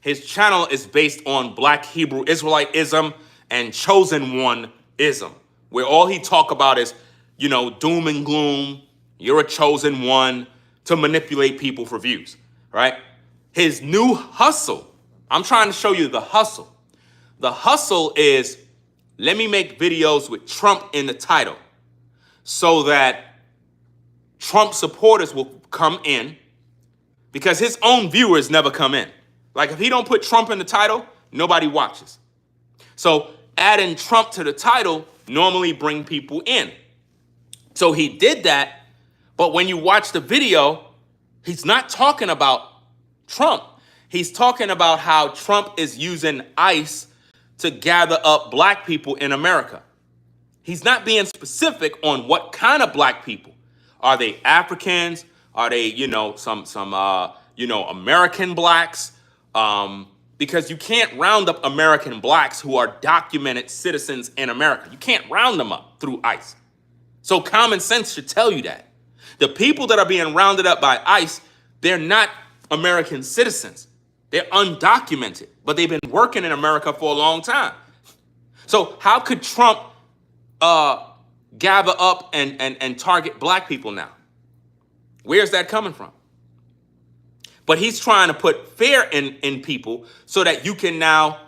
His channel is based on Black Hebrew Israelitism and Chosen One-ism, where all he talk about is, doom and gloom. You're a chosen one, to manipulate people for views, right? His new hustle, I'm trying to show you the hustle. The hustle is, let me make videos with Trump in the title so that Trump supporters will come in, because his own viewers never come in. Like, if he don't put Trump in the title, nobody watches. So adding Trump to the title normally bring people in. So he did that, but when you watch the video, he's not talking about Trump. He's talking about how Trump is using ICE to gather up black people in America. He's not being specific on what kind of black people. Are they Africans? Are they, some American blacks? Because you can't round up American blacks who are documented citizens in America. You can't round them up through ICE. So common sense should tell you that. The people that are being rounded up by ICE, they're not American citizens. They're undocumented, but they've been working in America for a long time. So how could Trump gather up and target black people now? Where's that coming from? But he's trying to put fear in people so that you can now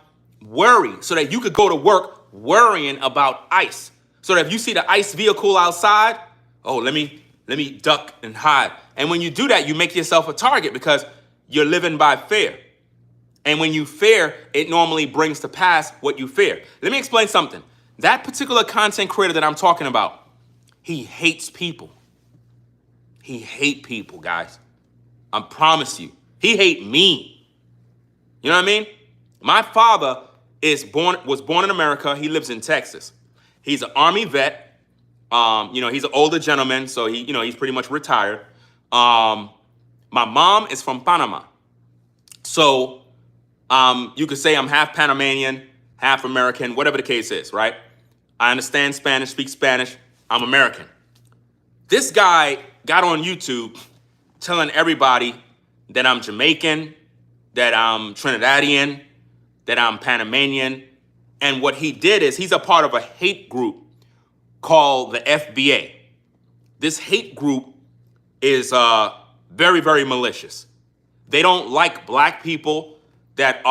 worry, so that you could go to work worrying about ICE. So that if you see the ICE vehicle outside Oh, let me duck and hide. And when you do that, you make yourself a target because you're living by fear. And when you fear, it normally brings to pass what you fear. Let me explain something. That particular content creator that I'm talking about, he hates people. He hates people, guys. I promise you. He hates me. You know what I mean? My father was born in America. He lives in Texas. He's an Army vet. He's an older gentleman, so he's pretty much retired. My mom is from Panama. So you could say I'm half Panamanian, half American, whatever the case is, right? I understand Spanish, speak Spanish. I'm American. This guy got on YouTube telling everybody that I'm Jamaican, that I'm Trinidadian, that I'm Panamanian. And what he did is he's a part of a hate group called the FBA. This hate group is very, very malicious. They don't like black people that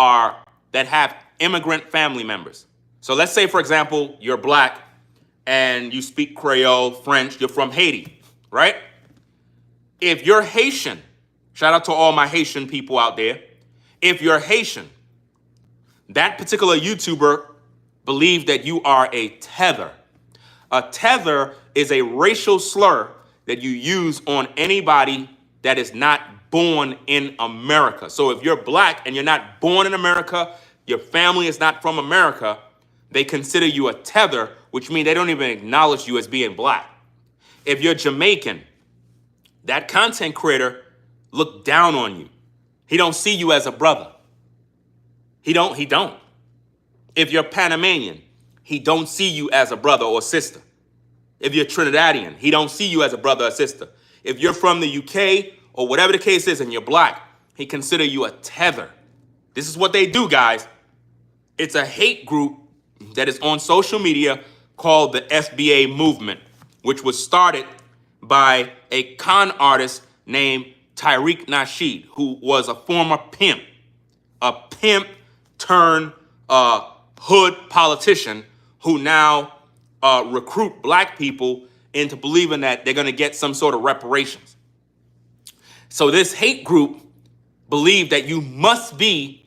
have immigrant family members. So let's say, for example, you're black and you speak Creole, French, you're from Haiti, right? If you're Haitian, shout out to all my Haitian people out there. If you're Haitian, that particular YouTuber believed that you are a tether. A tether is a racial slur that you use on anybody that is not born in America. So if you're black and you're not born in America, your family is not from America, they consider you a tether, which means they don't even acknowledge you as being black. If you're Jamaican, that content creator look down on you. He don't see you as a brother. He don't. If you're Panamanian, he don't see you as a brother or sister. If you're Trinidadian, he don't see you as a brother or sister. If you're from the UK or whatever the case is and you're black, he consider you a tether. This is what they do, guys. It's a hate group that is on social media called the FBA movement, which was started by a con artist named Tariq Nasheed, who was a former pimp turned hood politician who now recruit black people into believing that they're going to get some sort of reparations. So this hate group believed that you must be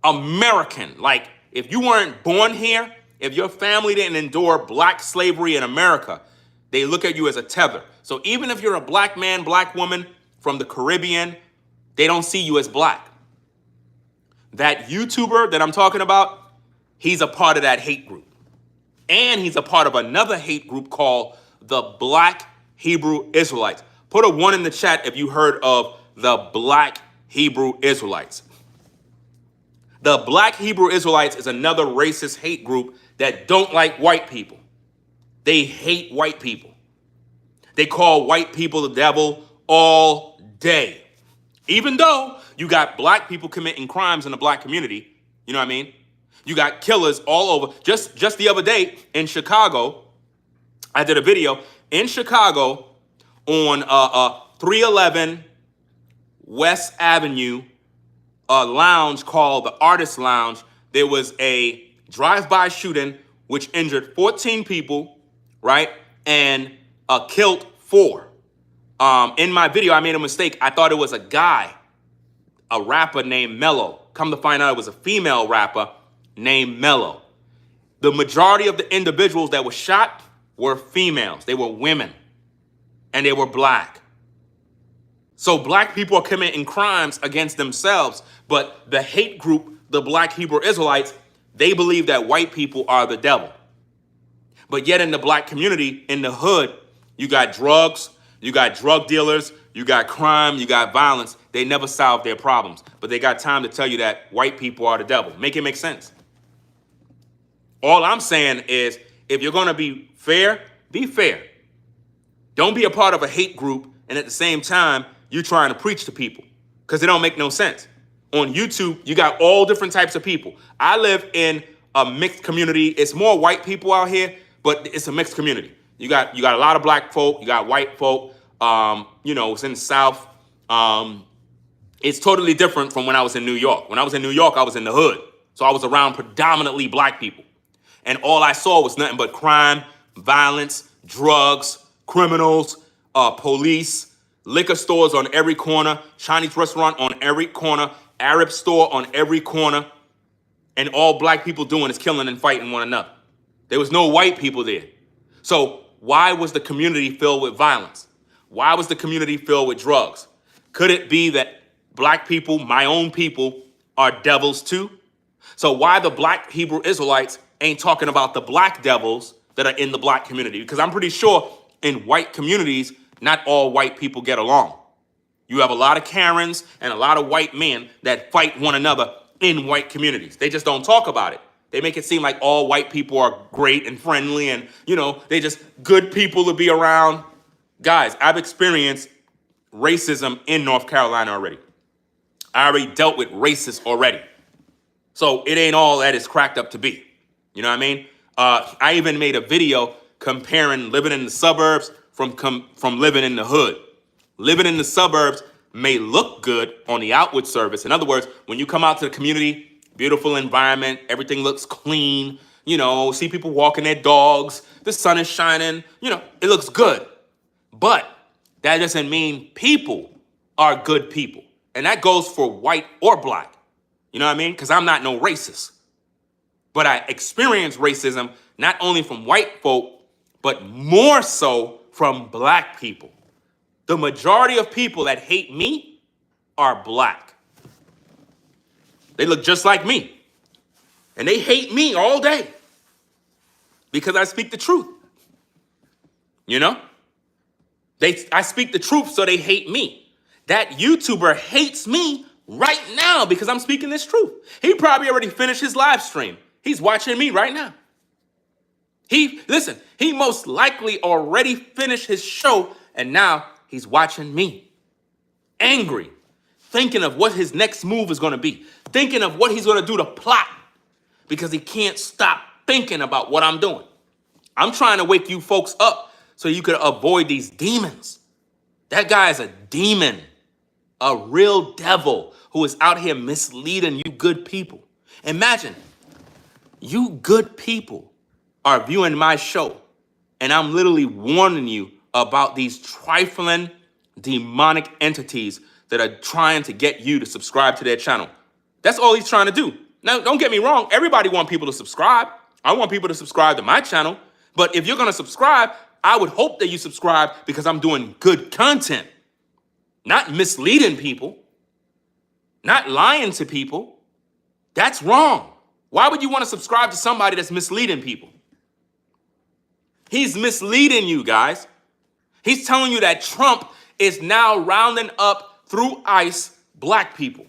American. Like, if you weren't born here, if your family didn't endure black slavery in America, they look at you as a tether. So even if you're a black man, black woman from the Caribbean, they don't see you as black. That YouTuber that I'm talking about, he's a part of that hate group. And he's a part of another hate group called the Black Hebrew Israelites. Put a 1 in the chat if you heard of the Black Hebrew Israelites. The Black Hebrew Israelites is another racist hate group that don't like white people. They hate white people. They call white people the devil all day. Even though you got black people committing crimes in the black community, you know what I mean? You got killers all over. Just the other day in Chicago, I did a video in Chicago on 311 West Avenue, a lounge called the Artist Lounge. There was a drive-by shooting which injured 14 people, right? And killed 4. In my video, I made a mistake. I thought it was a guy, a rapper named Mello. Come to find out it was a female rapper named Mello. The majority of the individuals that were shot were females. They were women. And they were black. So black people are committing crimes against themselves. But the hate group, the Black Hebrew Israelites, they believe that white people are the devil. But yet in the black community, in the hood, you got drugs, you got drug dealers, you got crime, you got violence. They never solve their problems. But they got time to tell you that white people are the devil. Make it make sense. All I'm saying is, if you're going to be fair, be fair. Don't be a part of a hate group and at the same time, you're trying to preach to people because it don't make no sense. On YouTube, you got all different types of people. I live in a mixed community. It's more white people out here, but it's a mixed community. You got a lot of black folk. You got white folk. It's in the South. It's totally different from when I was in New York. When I was in New York, I was in the hood. So I was around predominantly black people. And all I saw was nothing but crime, violence, drugs, criminals, police, liquor stores on every corner, Chinese restaurant on every corner, Arab store on every corner, and all black people doing is killing and fighting one another. There was no white people there. So why was the community filled with violence? Why was the community filled with drugs? Could it be that black people, my own people, are devils too? So why the black Hebrew Israelites ain't talking about the black devils that are in the black community? Because I'm pretty sure in white communities, not all white people get along. You have a lot of Karens and a lot of white men that fight one another in white communities. They just don't talk about it. They make it seem like all white people are great and friendly and, you know, they just good people to be around. Guys, I've experienced racism in North Carolina already. I already dealt with racists already. So it ain't all that it's cracked up to be. You know what I mean? I even made a video comparing living in the suburbs from living in the hood. Living in the suburbs may look good on the outward surface. In other words, when you come out to the community, beautiful environment, everything looks clean, you know, see people walking their dogs, the sun is shining, you know, it looks good. But that doesn't mean people are good people. And that goes for white or black. You know what I mean? Because I'm not no racist. But I experience racism not only from white folk, but more so from black people. The majority of people that hate me are black. They look just like me. And they hate me all day because I speak the truth. You know? I speak the truth, so they hate me. That YouTuber hates me right now because I'm speaking this truth. He probably already finished his live stream. He's watching me right now. He most likely already finished his show and now he's watching me. Angry, thinking of what his next move is going to be, thinking of what he's going to do to plot because he can't stop thinking about what I'm doing. I'm trying to wake you folks up so you could avoid these demons. That guy is a demon, a real devil who is out here misleading you good people. Imagine you good people are viewing my show and I'm literally warning you about these trifling demonic entities that are trying to get you to subscribe to their channel. That's all he's trying to do. Now, don't get me wrong. Everybody wants people to subscribe. I want people to subscribe to my channel. But if you're going to subscribe, I would hope that you subscribe because I'm doing good content, not misleading people, not lying to people. That's wrong. Why would you want to subscribe to somebody that's misleading people? He's misleading you, guys. He's telling you that Trump is now rounding up through ICE black people.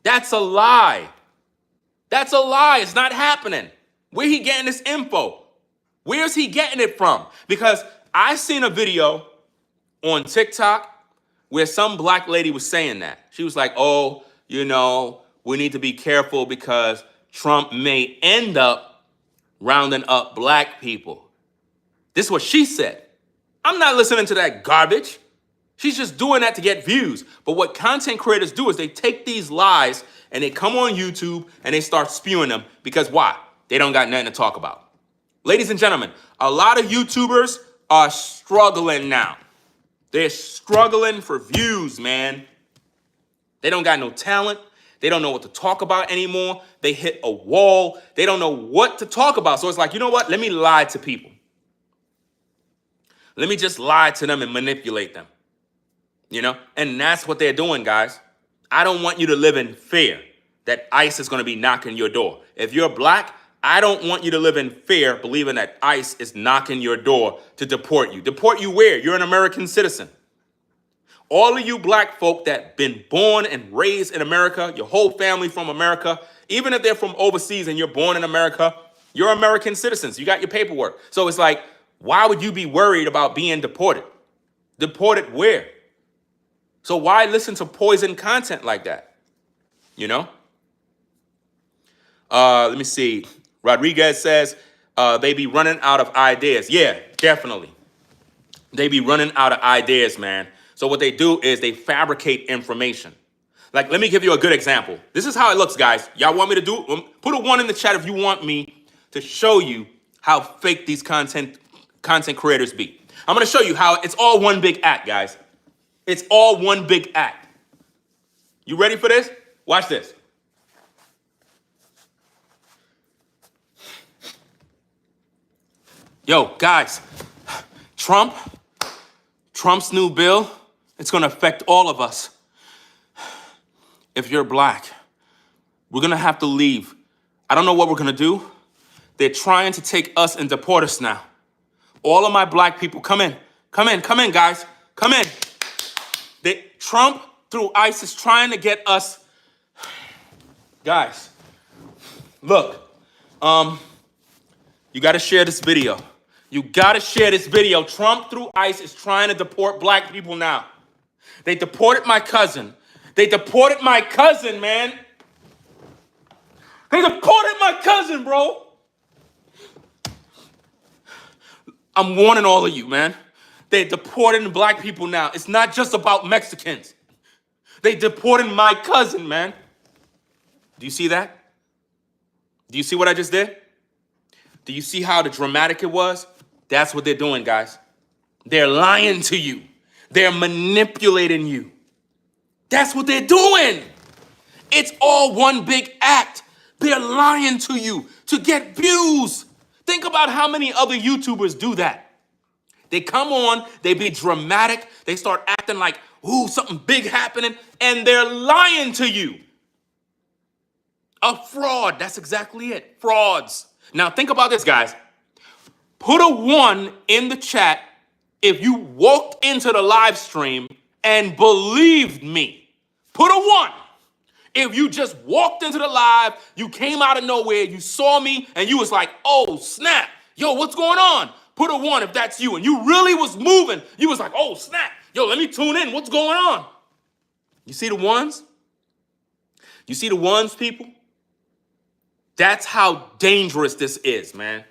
That's a lie. That's a lie. It's not happening. Where he getting this info? Where's he getting it from? Because I seen a video on TikTok where some black lady was saying that. She was like, oh, you know, we need to be careful because Trump may end up rounding up black people. This is what she said. I'm not listening to that garbage. She's just doing that to get views. But what content creators do is they take these lies and they come on YouTube and they start spewing them because why? They don't got nothing to talk about. Ladies and gentlemen, a lot of YouTubers are struggling now. They're struggling for views, man. They don't got no talent. They don't know what to talk about anymore. They hit a wall. They don't know what to talk about. So it's like, you know what? Let me lie to people. Let me just lie to them and manipulate them. You know? And that's what they're doing, guys. I don't want you to live in fear that ICE is going to be knocking your door. If you're black, I don't want you to live in fear believing that ICE is knocking your door to deport you. Deport you where? You're an American citizen. All of you black folk that been born and raised in America, your whole family from America, even if they're from overseas and you're born in America, you're American citizens. You got your paperwork. So it's like, why would you be worried about being deported? Deported where? So why listen to poison content like that? You know? Let me see. Rodriguez says they be running out of ideas. Yeah, definitely. They be running out of ideas, man. So what they do is they fabricate information. Like, let me give you a good example. This is how it looks, guys. Y'all want me to do? Put a 1 in the chat if you want me to show you how fake these content creators be. I'm going to show you how it's all one big act, guys. It's all one big act. You ready for this? Watch this. Yo, guys, Trump's new bill, it's going to affect all of us. If you're black, we're going to have to leave. I don't know what we're going to do. They're trying to take us and deport us now. All of my black people, come in, guys, come in. Trump, through ICE, is trying to get us. Guys, look, you got to share this video. You got to share this video. Trump, through ICE, is trying to deport black people now. They deported my cousin. They deported my cousin, man. They deported my cousin, bro. I'm warning all of you, man. They deporting black people now. It's not just about Mexicans. They deported my cousin, man. Do you see that? Do you see what I just did? Do you see how dramatic it was? That's what they're doing, guys. They're lying to you. They're manipulating you. That's what they're doing. It's all one big act. They're lying to you to get views. Think about how many other YouTubers do that. They come on, they be dramatic, they start acting like, ooh, something big happening, and they're lying to you. A fraud, that's exactly it, frauds. Now think about this, guys. Put a 1 in the chat if you walked into the live stream and believed me. Put a 1. If you just walked into the live, you came out of nowhere, you saw me, and you was like, oh, snap. Yo, what's going on? Put a 1 if that's you. And you really was moving. You was like, oh, snap. Yo, let me tune in. What's going on? You see the ones? You see the ones, people? That's how dangerous this is, man.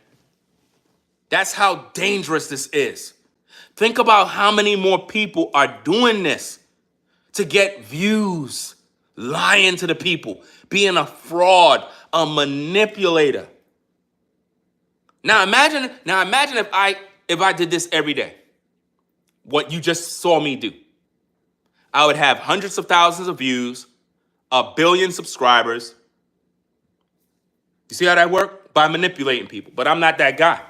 That's how dangerous this is. Think about how many more people are doing this to get views, lying to the people, being a fraud, a manipulator. Now imagine if I did this every day. What you just saw me do. I would have hundreds of thousands of views, 1 billion subscribers. You see how that works? By manipulating people. But I'm not that guy.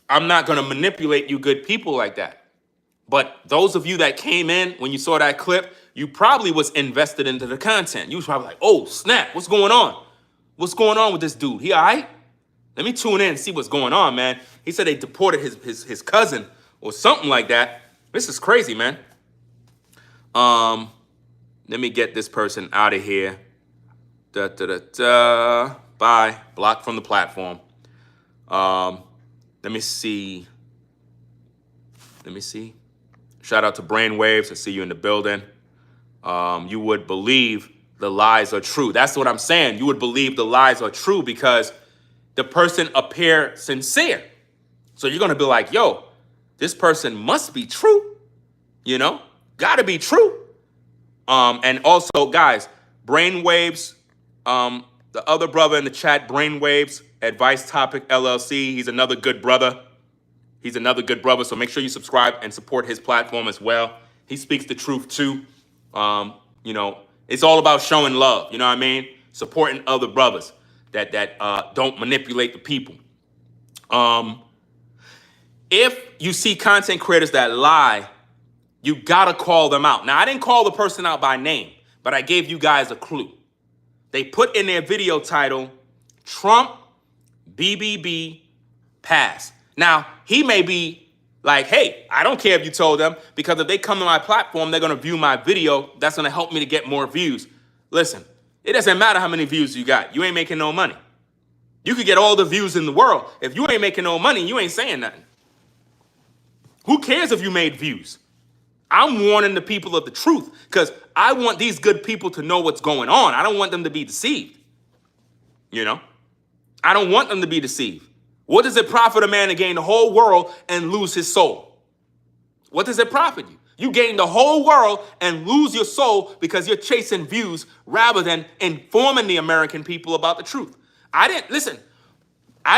I'm not going to manipulate you good people like that. But those of you that came in when you saw that clip, you probably was invested into the content. You was probably like, oh, snap, what's going on? What's going on with this dude? He all right? Let me tune in and see what's going on, man. He said they deported his cousin or something like that. This is crazy, man. Let me get this person out of here. Bye. Blocked from the platform. Let me see. Shout out to Brainwaves. I see you in the building. You would believe the lies are true. That's what I'm saying. You would believe the lies are true because the person appear sincere. So you're going to be like, yo, this person must be true. You know, got to be true. And also, guys, Brainwaves, the other brother in the chat, Brainwaves, Advice Topic LLC. He's another good brother. So make sure you subscribe and support his platform as well. He speaks the truth too. You know, it's all about showing love. You know what I mean? Supporting other brothers that don't manipulate the people. If you see content creators that lie, you gotta call them out. Now, I didn't call the person out by name, but I gave you guys a clue. They put in their video title, Trump BBB Passed. Now, he may be like, hey, I don't care if you told them, because if they come to my platform, they're going to view my video. That's going to help me to get more views. Listen, it doesn't matter how many views you got. You ain't making no money. You could get all the views in the world. If you ain't making no money, you ain't saying nothing. Who cares if you made views? I'm warning the people of the truth because I want these good people to know what's going on. I don't want them to be deceived. You know? I don't want them to be deceived. What does it profit a man to gain the whole world and lose his soul? What does it profit you? You gain the whole world and lose your soul because you're chasing views rather than informing the American people about the truth. I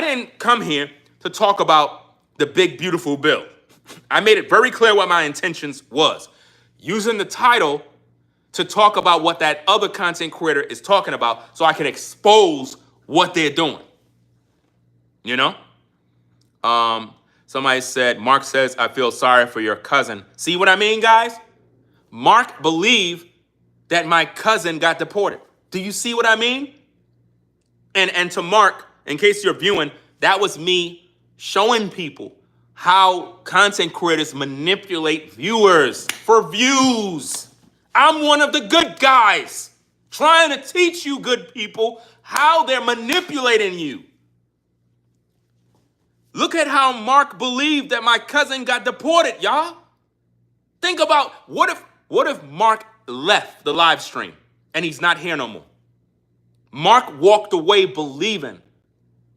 didn't come here to talk about the big, beautiful bill. I made it very clear what my intentions was. Using the title to talk about what that other content creator is talking about so I can expose what they're doing. You know? Somebody said, Mark says, I feel sorry for your cousin. See what I mean, guys? Mark believed that my cousin got deported. Do you see what I mean? And to Mark, in case you're viewing, that was me showing people how content creators manipulate viewers for views. I'm one of the good guys trying to teach you good people how they're manipulating you. Look at how Mark believed that my cousin got deported, y'all. Think about what if Mark left the live stream and he's not here no more? Mark walked away believing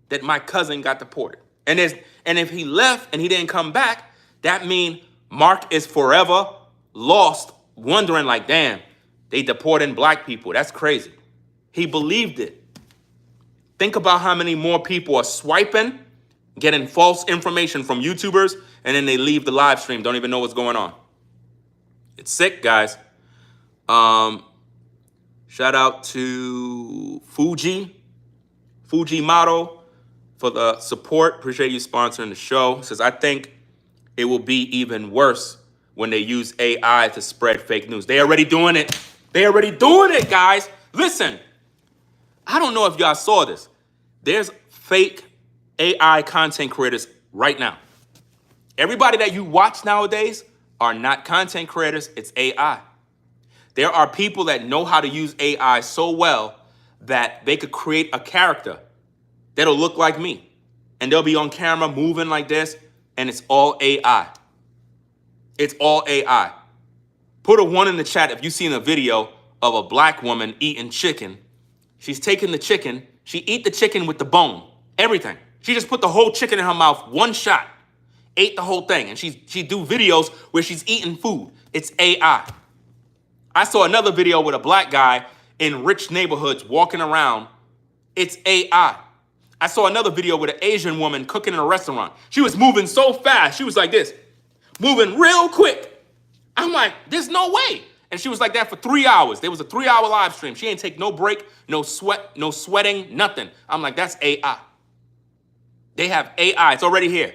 that my cousin got deported. And if he left and he didn't come back, that means Mark is forever lost, wondering like, damn, they deporting black people. That's crazy. He believed it. Think about how many more people are swiping, getting false information from YouTubers, and then they leave the live stream, don't even know what's going on. It's sick, guys. Shout out to Fuji Model for the support. Appreciate you sponsoring the show. Says, I think it will be even worse when they use AI to spread fake news. They already doing it. They already doing it, guys. Listen, I don't know if y'all saw this. There's fake AI content creators right now. Everybody that you watch nowadays are not content creators, it's AI. There are people that know how to use AI so well that they could create a character that'll look like me. And they'll be on camera moving like this, and it's all AI. It's all AI. Put a 1 in the chat if you've seen a video of a black woman eating chicken. She's taking the chicken. She eat the chicken with the bone, everything. She just put the whole chicken in her mouth, one shot, ate the whole thing. And she do videos where she's eating food. It's AI. I saw another video with a black guy in rich neighborhoods walking around. It's AI. I saw another video with an Asian woman cooking in a restaurant. She was moving so fast. She was like this, moving real quick. I'm like, there's no way. And she was like that for 3 hours. There was a 3-hour live stream. She ain't take no break, no sweat, no sweating, nothing. I'm like, that's AI. They have AI. It's already here.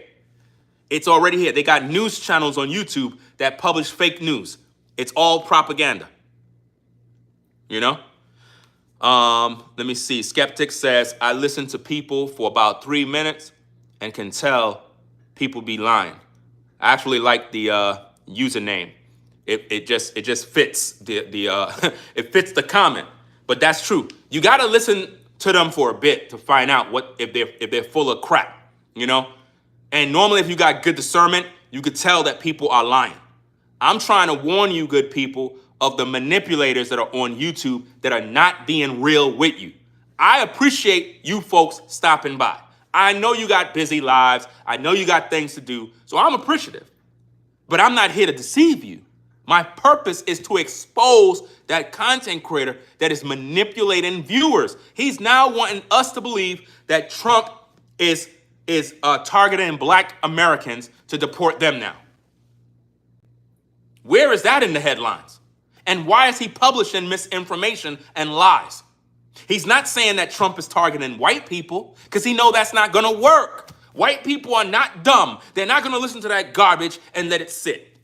It's already here. They got news channels on YouTube that publish fake news. It's all propaganda. You know? Let me see. Skeptic says, I listen to people for about 3 minutes and can tell people be lying. I actually like the username. It just fits the it fits the comment. But that's true. You gotta listen to them for a bit to find out what if they're full of crap, you know? And normally if you got good discernment, you could tell that people are lying. I'm trying to warn you, good people, of the manipulators that are on YouTube that are not being real with you. I appreciate you folks stopping by. I know you got busy lives. I know you got things to do. So I'm appreciative. But I'm not here to deceive you. My purpose is to expose that content creator that is manipulating viewers. He's now wanting us to believe that Trump is targeting black Americans to deport them now. Where is that in the headlines? And why is he publishing misinformation and lies? He's not saying that Trump is targeting white people because he knows that's not going to work. White people are not dumb. They're not going to listen to that garbage and let it sit.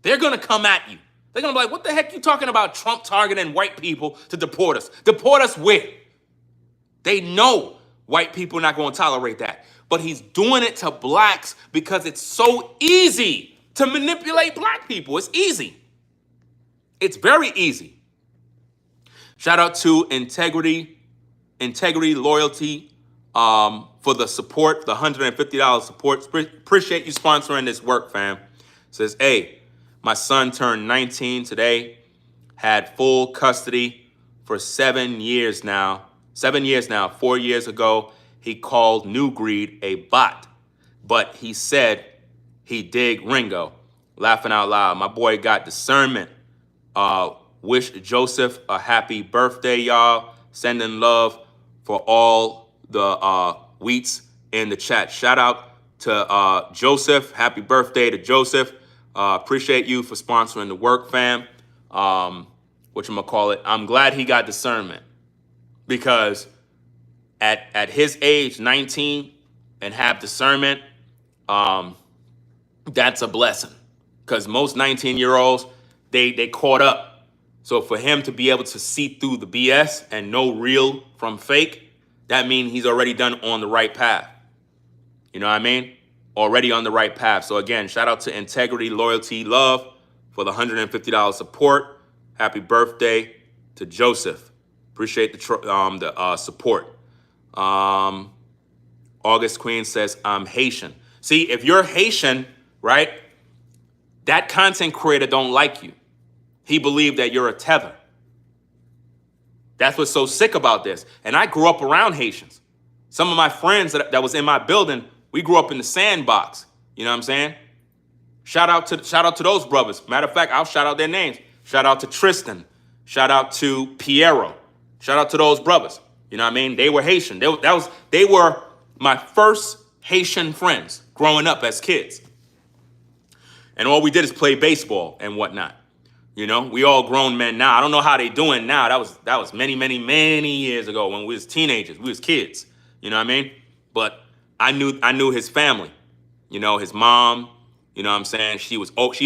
They're going to come at you. They're going to be like, what the heck you talking about Trump targeting white people to deport us? Deport us where? They know white people are not going to tolerate that. But he's doing it to blacks because it's so easy to manipulate black people. It's easy. It's very easy. Shout out to Integrity Loyalty for the support, the $150 support. Appreciate you sponsoring this work, fam. Says, hey, my son turned 19 today, had full custody for 7 years now. 7 years now. 4 years ago, he called New Greed a bot, but he said he dig Ringo. Laughing out loud. My boy got discernment. Wish Joseph a happy birthday, y'all. Sending love for all the wheats in the chat. Shout out to Joseph. Happy birthday to Joseph. Appreciate you for sponsoring the work, fam. Whatchamacallit. I'm glad he got discernment, because at his age, 19, and have discernment, that's a blessing. Because most 19-year-olds, they caught up. So for him to be able to see through the BS and know real from fake, that means he's already done on the right path. You know what I mean? Already on the right path. So again, shout out to Integrity, Loyalty, Love for the $150 support. Happy birthday to Joseph. Appreciate the support. August Queen says, I'm Haitian. See, if you're Haitian, right, that content creator don't like you. He believed that you're a tether. That's what's so sick about this. And I grew up around Haitians. Some of my friends that was in my building, we grew up in the sandbox. You know what I'm saying? Shout out to those brothers. Matter of fact, I'll shout out their names. Shout out to Tristan. Shout out to Piero. Shout out to those brothers. You know what I mean? They were Haitian. They were my first Haitian friends growing up as kids. And all we did is play baseball and whatnot. You know, we all grown men now. I don't know how they doing now. That was many, many, many years ago when we was teenagers. We was kids. You know what I mean? But I knew his family. You know, his mom. You know what I'm saying? She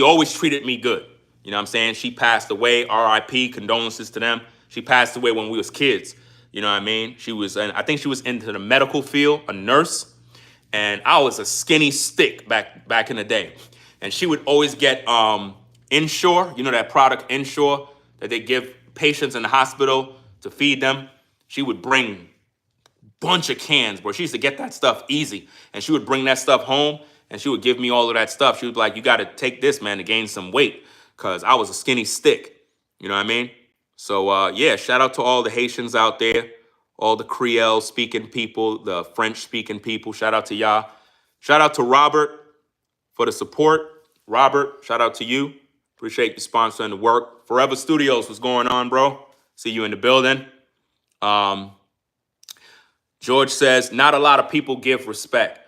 always treated me good. You know what I'm saying? She passed away. R.I.P. Condolences to them. She passed away when we was kids. You know what I mean? I think she was into the medical field, a nurse. And I was a skinny stick back in the day. And she would always get Ensure, you know that product Ensure that they give patients in the hospital to feed them. She would bring a bunch of cans, bro. She used to get that stuff easy. And she would bring that stuff home and she would give me all of that stuff. She was like, you got to take this, man, to gain some weight, because I was a skinny stick. You know what I mean? So, yeah, shout out to all the Haitians out there, all the Creole speaking people, the French speaking people. Shout out to y'all. Shout out to Robert for the support. Robert, shout out to you. Appreciate you sponsoring the work. Forever Studios, what's going on, bro? See you in the building. George says, not a lot of people give respect.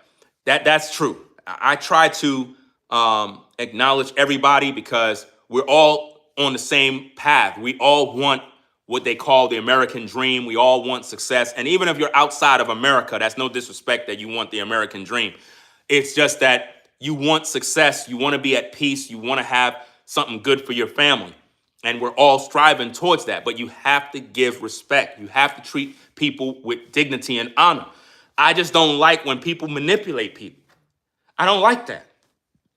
That's true. I try to acknowledge everybody because we're all on the same path. We all want what they call the American dream. We all want success. And even if you're outside of America, that's no disrespect that you want the American dream. It's just that you want success. You want to be at peace. You want to have something good for your family. And we're all striving towards that. But you have to give respect. You have to treat people with dignity and honor. I just don't like when people manipulate people. I don't like that.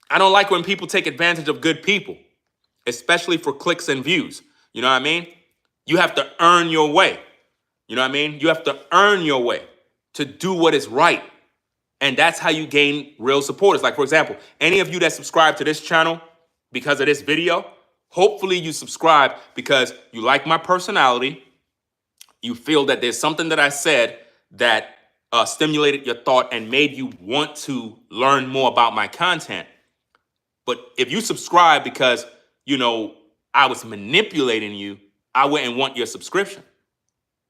I don't like when people take advantage of good people, especially for clicks and views. You know what I mean? You have to earn your way. You know what I mean? You have to earn your way to do what is right. And that's how you gain real supporters. Like, for example, any of you that subscribe to this channel because of this video, hopefully you subscribe because you like my personality. You feel that there's something that I said that stimulated your thought and made you want to learn more about my content. But if you subscribe because, you know, I was manipulating you, I wouldn't want your subscription.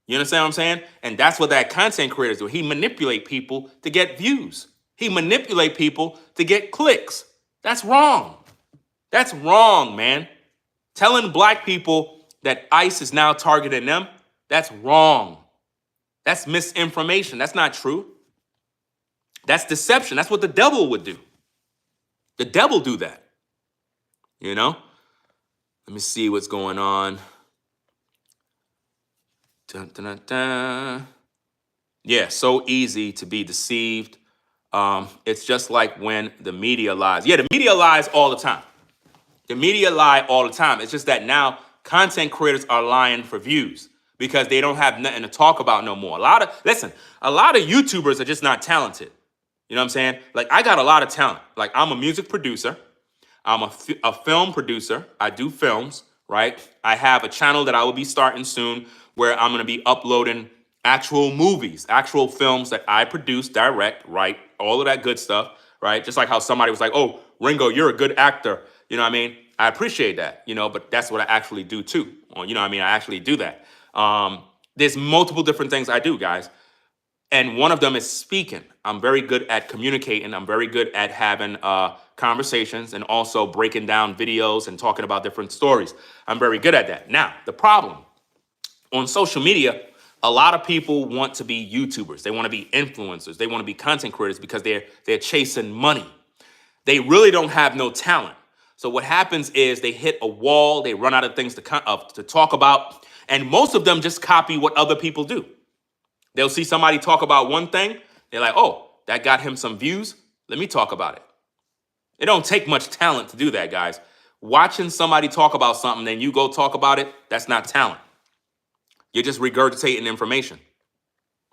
You understand what I'm saying? And that's what that content creators do. He manipulate people to get views. He manipulate people to get clicks. That's wrong. That's wrong, man. Telling black people that ICE is now targeting them, that's wrong. That's misinformation. That's not true. That's deception. That's what the devil would do. The devil do that. You know? Let me see what's going on. Dun, dun, dun, dun. Yeah, so easy to be deceived. It's just like when the media lies. Yeah, the media lies all the time. The media lie all the time. It's just that now content creators are lying for views because they don't have nothing to talk about no more. A lot of YouTubers are just not talented. You know what I'm saying? Like, I got a lot of talent. Like, I'm a music producer. I'm a film producer. I do films, right? I have a channel that I will be starting soon where I'm going to be uploading actual movies, actual films that I produce, direct, write, all of that good stuff, right? Just like how somebody was like, oh, Ringo, you're a good actor. You know what I mean? I appreciate that, you know, but that's what I actually do too. Or, you know what I mean? I actually do that. There's multiple different things I do, guys. And one of them is speaking. I'm very good at communicating. I'm very good at having conversations and also breaking down videos and talking about different stories. I'm very good at that. Now, the problem on social media, a lot of people want to be YouTubers. They want to be influencers. They want to be content creators because they're chasing money. They really don't have no talent. So what happens is they hit a wall. They run out of things to talk about, and most of them just copy what other people do. They'll see somebody talk about one thing. They're like, oh, that got him some views. Let me talk about it. It don't take much talent to do that, guys. Watching somebody talk about something, then you go talk about it, that's not talent. You're just regurgitating information,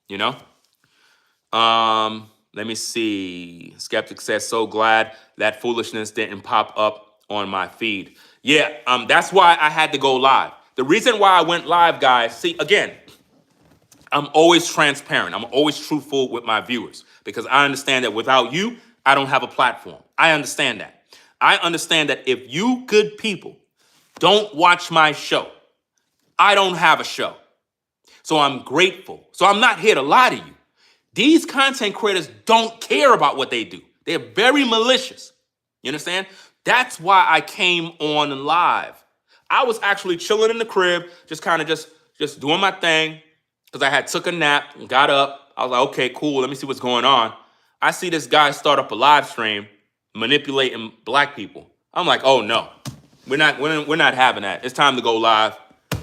you know? Let me see. Skeptic says, so glad that foolishness didn't pop up on my feed. Yeah, that's why I had to go live. The reason why I went live, guys, see, again, I'm always transparent. I'm always truthful with my viewers because I understand that without you, I don't have a platform. I understand that. I understand that if you good people don't watch my show, I don't have a show. So I'm grateful. So I'm not here to lie to you. These content creators don't care about what they do. They're very malicious. You understand? That's why I came on live. I was actually chilling in the crib, just kind of just doing my thing because I had took a nap and got up. I was like, okay, cool. Let me see what's going on. I see this guy start up a live stream manipulating black people. I'm like, oh no, we're not having that. It's time to go live.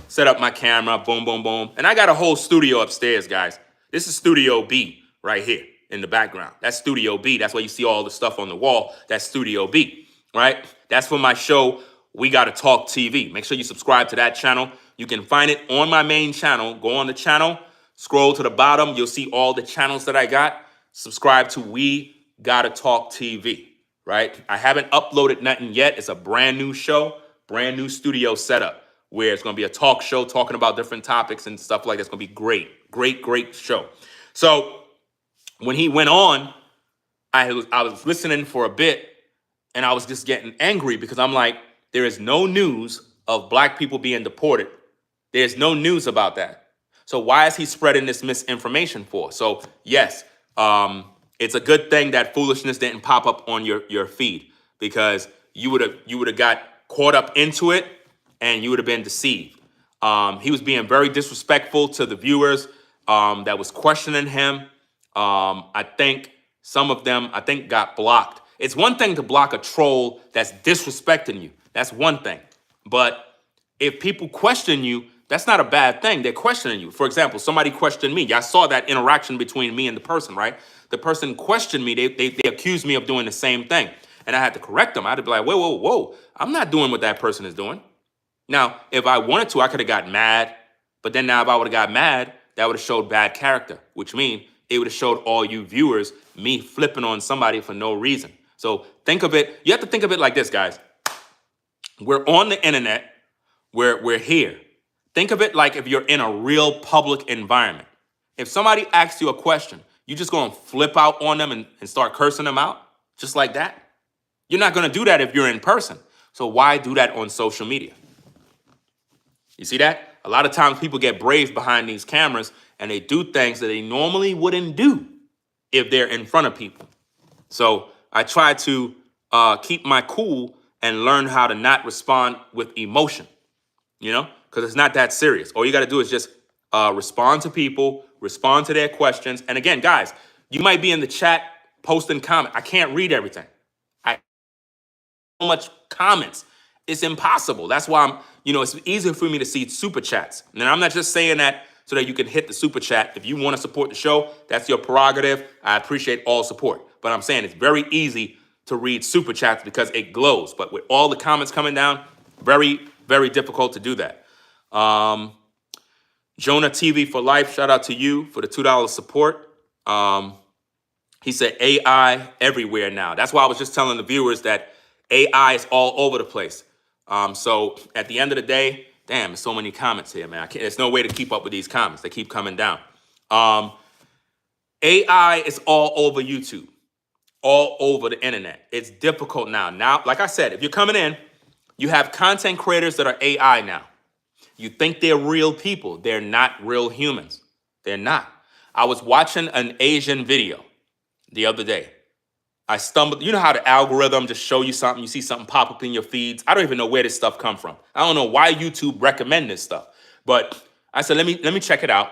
Set up my camera, boom, boom, boom. And I got a whole studio upstairs, guys. This is Studio B right here in the background. That's Studio B. That's why you see all the stuff on the wall. That's Studio B, right? That's for my show, We Gotta Talk TV. Make sure you subscribe to that channel. You can find it on my main channel. Go on the channel, scroll to the bottom. You'll see all the channels that I got. Subscribe to We Gotta Talk TV, right? I haven't uploaded nothing yet. It's a brand new show, brand new studio setup, where it's going to be a talk show talking about different topics and stuff like that. It's going to be great, great, great show. So when he went on, I was listening for a bit, and I was just getting angry because I'm like, there is no news of black people being deported. There's no news about that. So why is he spreading this misinformation for? So yes, it's a good thing that foolishness didn't pop up on your feed because you would have got caught up into it and you would have been deceived. He was being very disrespectful to the viewers that was questioning him. I think some of them, got blocked. It's one thing to block a troll that's disrespecting you. That's one thing. But if people question you, that's not a bad thing. They're questioning you. For example, somebody questioned me. Y'all saw that interaction between me and the person, right? The person questioned me. They accused me of doing the same thing. And I had to correct them. I had to be like, whoa, whoa, whoa. I'm not doing what that person is doing. Now, if I wanted to, I could have got mad. But then now if I would have got mad, that would have showed bad character, which means it would have showed all you viewers me flipping on somebody for no reason. So think of it. You have to think of it like this, guys. We're on the internet. We're here. Think of it like if you're in a real public environment. If somebody asks you a question, you just going to flip out on them and start cursing them out just like that? You're not going to do that if you're in person. So why do that on social media? You see that? A lot of times people get brave behind these cameras and they do things that they normally wouldn't do if they're in front of people. So I try to keep my cool and learn how to not respond with emotion, you know, because it's not that serious. All you got to do is just respond to people, respond to their questions. And again, guys, you might be in the chat posting comments. I can't read everything. So much comments. It's impossible. That's why it's easier for me to see super chats. And I'm not just saying that so that you can hit the super chat. If you want to support the show, that's your prerogative. I appreciate all support. But I'm saying it's very easy to read super chats because it glows. But with all the comments coming down, very, very difficult to do that. Jonah TV for life. Shout out to you for the $2 support. He said AI everywhere now. That's why I was just telling the viewers that AI is all over the place. So at the end of the day, damn, there's so many comments here, man. There's no way to keep up with these comments. They keep coming down. AI is all over YouTube, all over the internet. It's difficult now. Now, like I said, if you're coming in, you have content creators that are AI now. You think they're real people. They're not real humans. They're not. I was watching an Asian video the other day. I stumbled, you know how the algorithm just show you something, you see something pop up in your feeds. I don't even know where this stuff come from. I don't know why YouTube recommend this stuff. But I said, let me check it out.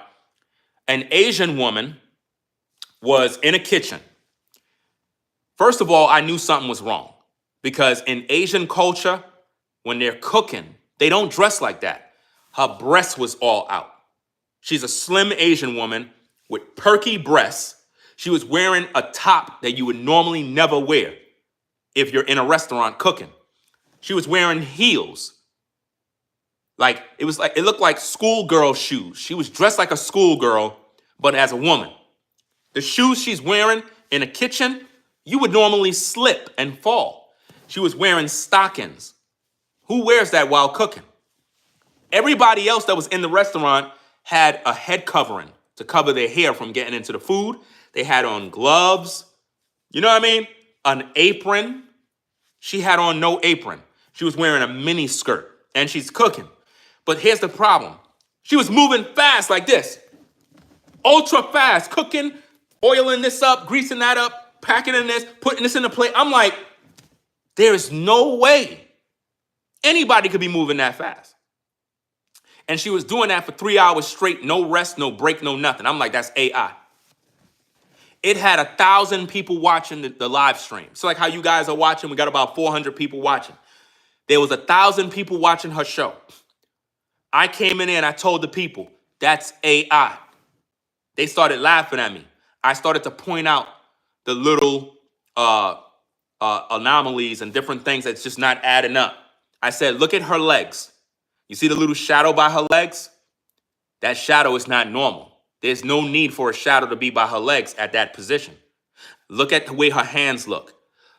An Asian woman was in a kitchen. First of all, I knew something was wrong because in Asian culture, when they're cooking, they don't dress like that. Her breast was all out. She's a slim Asian woman with perky breasts. She was wearing a top that you would normally never wear if you're in a restaurant cooking. She was wearing heels. It looked like schoolgirl shoes. She was dressed like a schoolgirl, but as a woman. The shoes she's wearing in a kitchen, you would normally slip and fall. She was wearing stockings. Who wears that while cooking? Everybody else that was in the restaurant had a head covering to cover their hair from getting into the food. They had on gloves. You know what I mean? An apron. She had on no apron. She was wearing a mini skirt and she's cooking. But here's the problem. She was moving fast like this. Ultra fast, cooking, oiling this up, greasing that up, packing in this, putting this in the plate. I'm like, there is no way anybody could be moving that fast. And she was doing that for 3 hours straight, no rest, no break, no nothing. I'm like, that's AI. It had 1,000 people watching the live stream. So like how you guys are watching, we got about 400 people watching. There was 1,000 people watching her show. I came in there and I told the people, that's AI. They started laughing at me. I started to point out the little anomalies and different things that's just not adding up. I said, look at her legs. You see the little shadow by her legs? That shadow is not normal. There's no need for a shadow to be by her legs at that position. Look at the way her hands look.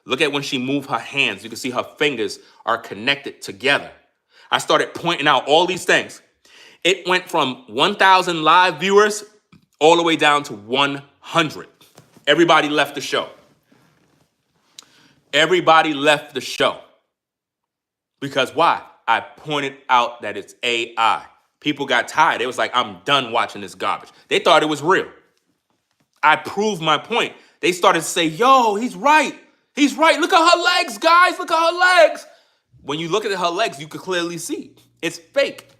Look at when she moves her hands. You can see her fingers are connected together. I started pointing out all these things. It went from 1,000 live viewers all the way down to 100. Everybody left the show. Everybody left the show. Because why? I pointed out that it's AI. People got tired. It was like, I'm done watching this garbage. They thought it was real. I proved my point. They started to say, yo, he's right. He's right. Look at her legs, guys. Look at her legs. When you look at her legs, you can clearly see it's fake.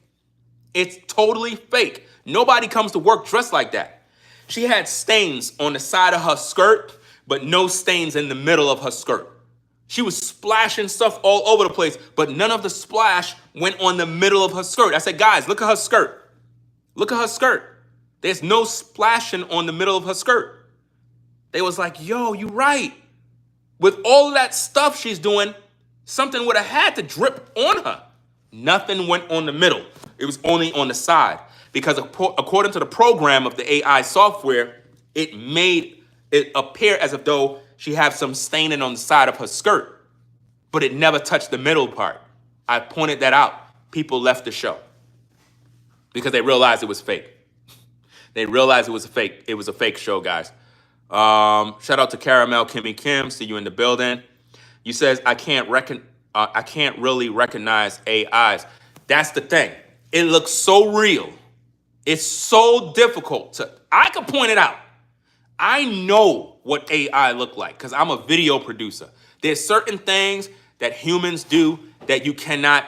It's totally fake. Nobody comes to work dressed like that. She had stains on the side of her skirt, but no stains in the middle of her skirt. She was splashing stuff all over the place, but none of the splash went on the middle of her skirt. I said, guys, look at her skirt. Look at her skirt. There's no splashing on the middle of her skirt. They was like, yo, you right. With all of that stuff she's doing, something would have had to drip on her. Nothing went on the middle. It was only on the side. Because according to the program of the AI software, it made it appear as if though she had some staining on the side of her skirt. But it never touched the middle part. I pointed that out. People left the show. Because they realized it was fake. They realized it was a fake. It was a fake show, guys. Shout out to Caramel Kimmy Kim. See you in the building. You says I can't really recognize AIs. That's the thing. It looks so real. It's so difficult to. I can point it out. I know what AI look like because I'm a video producer. There's certain things that humans do that you cannot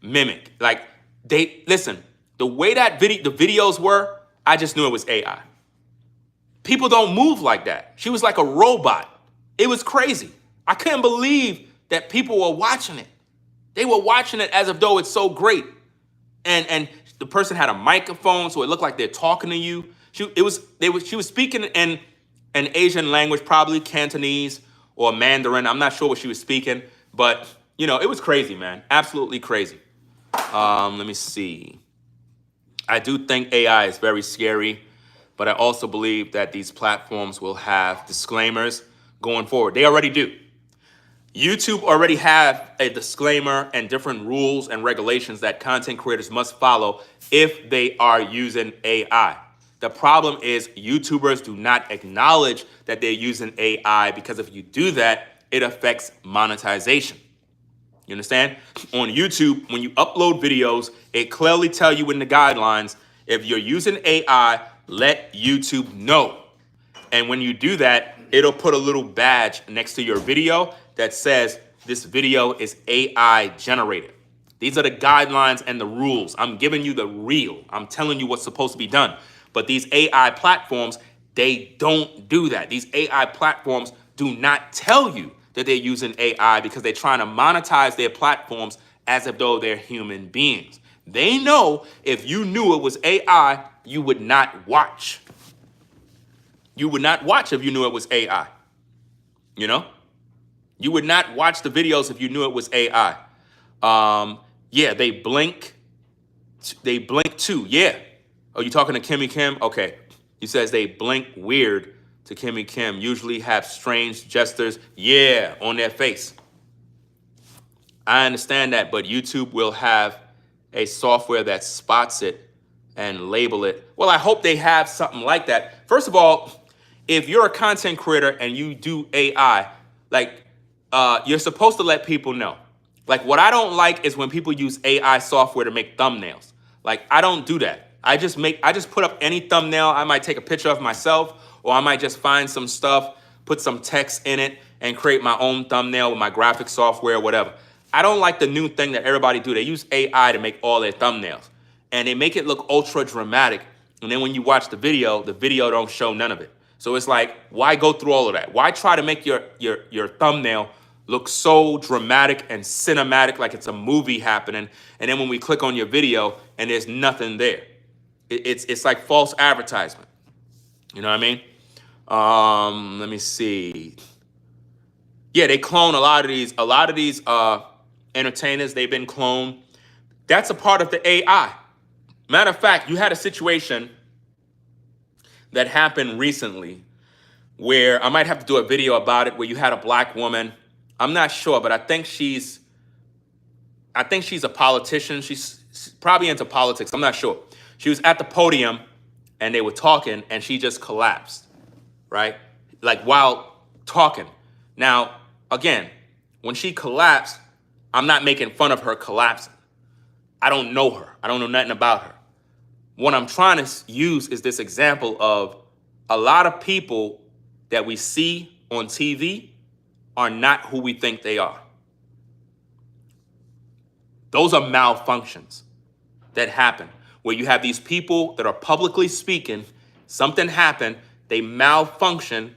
mimic. Like listen. The way that the videos were, I just knew it was AI. People don't move like that. She was like a robot. It was crazy. I couldn't believe that people were watching it. They were watching it as if though it's so great. And the person had a microphone, so it looked like they're talking to you. She was speaking in an Asian language, probably Cantonese or Mandarin. I'm not sure what she was speaking, but you know, it was crazy, man. Absolutely crazy. Let me see. I do think AI is very scary, but I also believe that these platforms will have disclaimers going forward. They already do. YouTube already have a disclaimer and different rules and regulations that content creators must follow if they are using AI. The problem is YouTubers do not acknowledge that they're using AI because if you do that, it affects monetization. You understand? On YouTube, when you upload videos, it clearly tells you in the guidelines, if you're using AI, let YouTube know. And when you do that, it'll put a little badge next to your video that says this video is AI generated. These are the guidelines and the rules. I'm giving you the real. I'm telling you what's supposed to be done. But these AI platforms, they don't do that. These AI platforms do not tell you that they're using AI because they're trying to monetize their platforms as if though they're human beings. They know if you knew it was AI, you would not watch. You would not watch if you knew it was AI. You know? You would not watch the videos if you knew it was AI. Yeah, they blink. They blink too. Yeah. Oh, you talking to Kimmy Kim? Okay. He says they blink weird to Kimmy Kim. Usually have strange gestures. Yeah, on their face. I understand that, but YouTube will have a software that spots it and label it. Well, I hope they have something like that. First of all, if you're a content creator and you do AI, like you're supposed to let people know. Like what I don't like is when people use AI software to make thumbnails. Like I don't do that. I just put up any thumbnail. I might take a picture of myself, or I might just find some stuff, put some text in it, and create my own thumbnail with my graphic software or whatever. I don't like the new thing that everybody do. They use AI to make all their thumbnails. And they make it look ultra dramatic. And then when you watch the video don't show none of it. So it's like, why go through all of that? Why try to make your thumbnail look so dramatic and cinematic, like it's a movie happening, and then when we click on your video and there's nothing there? It's like false advertisement. You know what I mean? Let me see. Yeah, they clone a lot of these entertainers. They've been cloned. That's a part of the AI. Matter of fact, you had a situation that happened recently where I might have to do a video about it, where you had a black woman. I'm not sure, but I think she's a politician. She's probably into politics. I'm not sure. She was at the podium and they were talking and she just collapsed, right? Like while talking. Now, again, when she collapsed, I'm not making fun of her collapsing. I don't know her. I don't know nothing about her. What I'm trying to use is this example of a lot of people that we see on TV are not who we think they are. Those are malfunctions that happen, where you have these people that are publicly speaking, something happened, they malfunction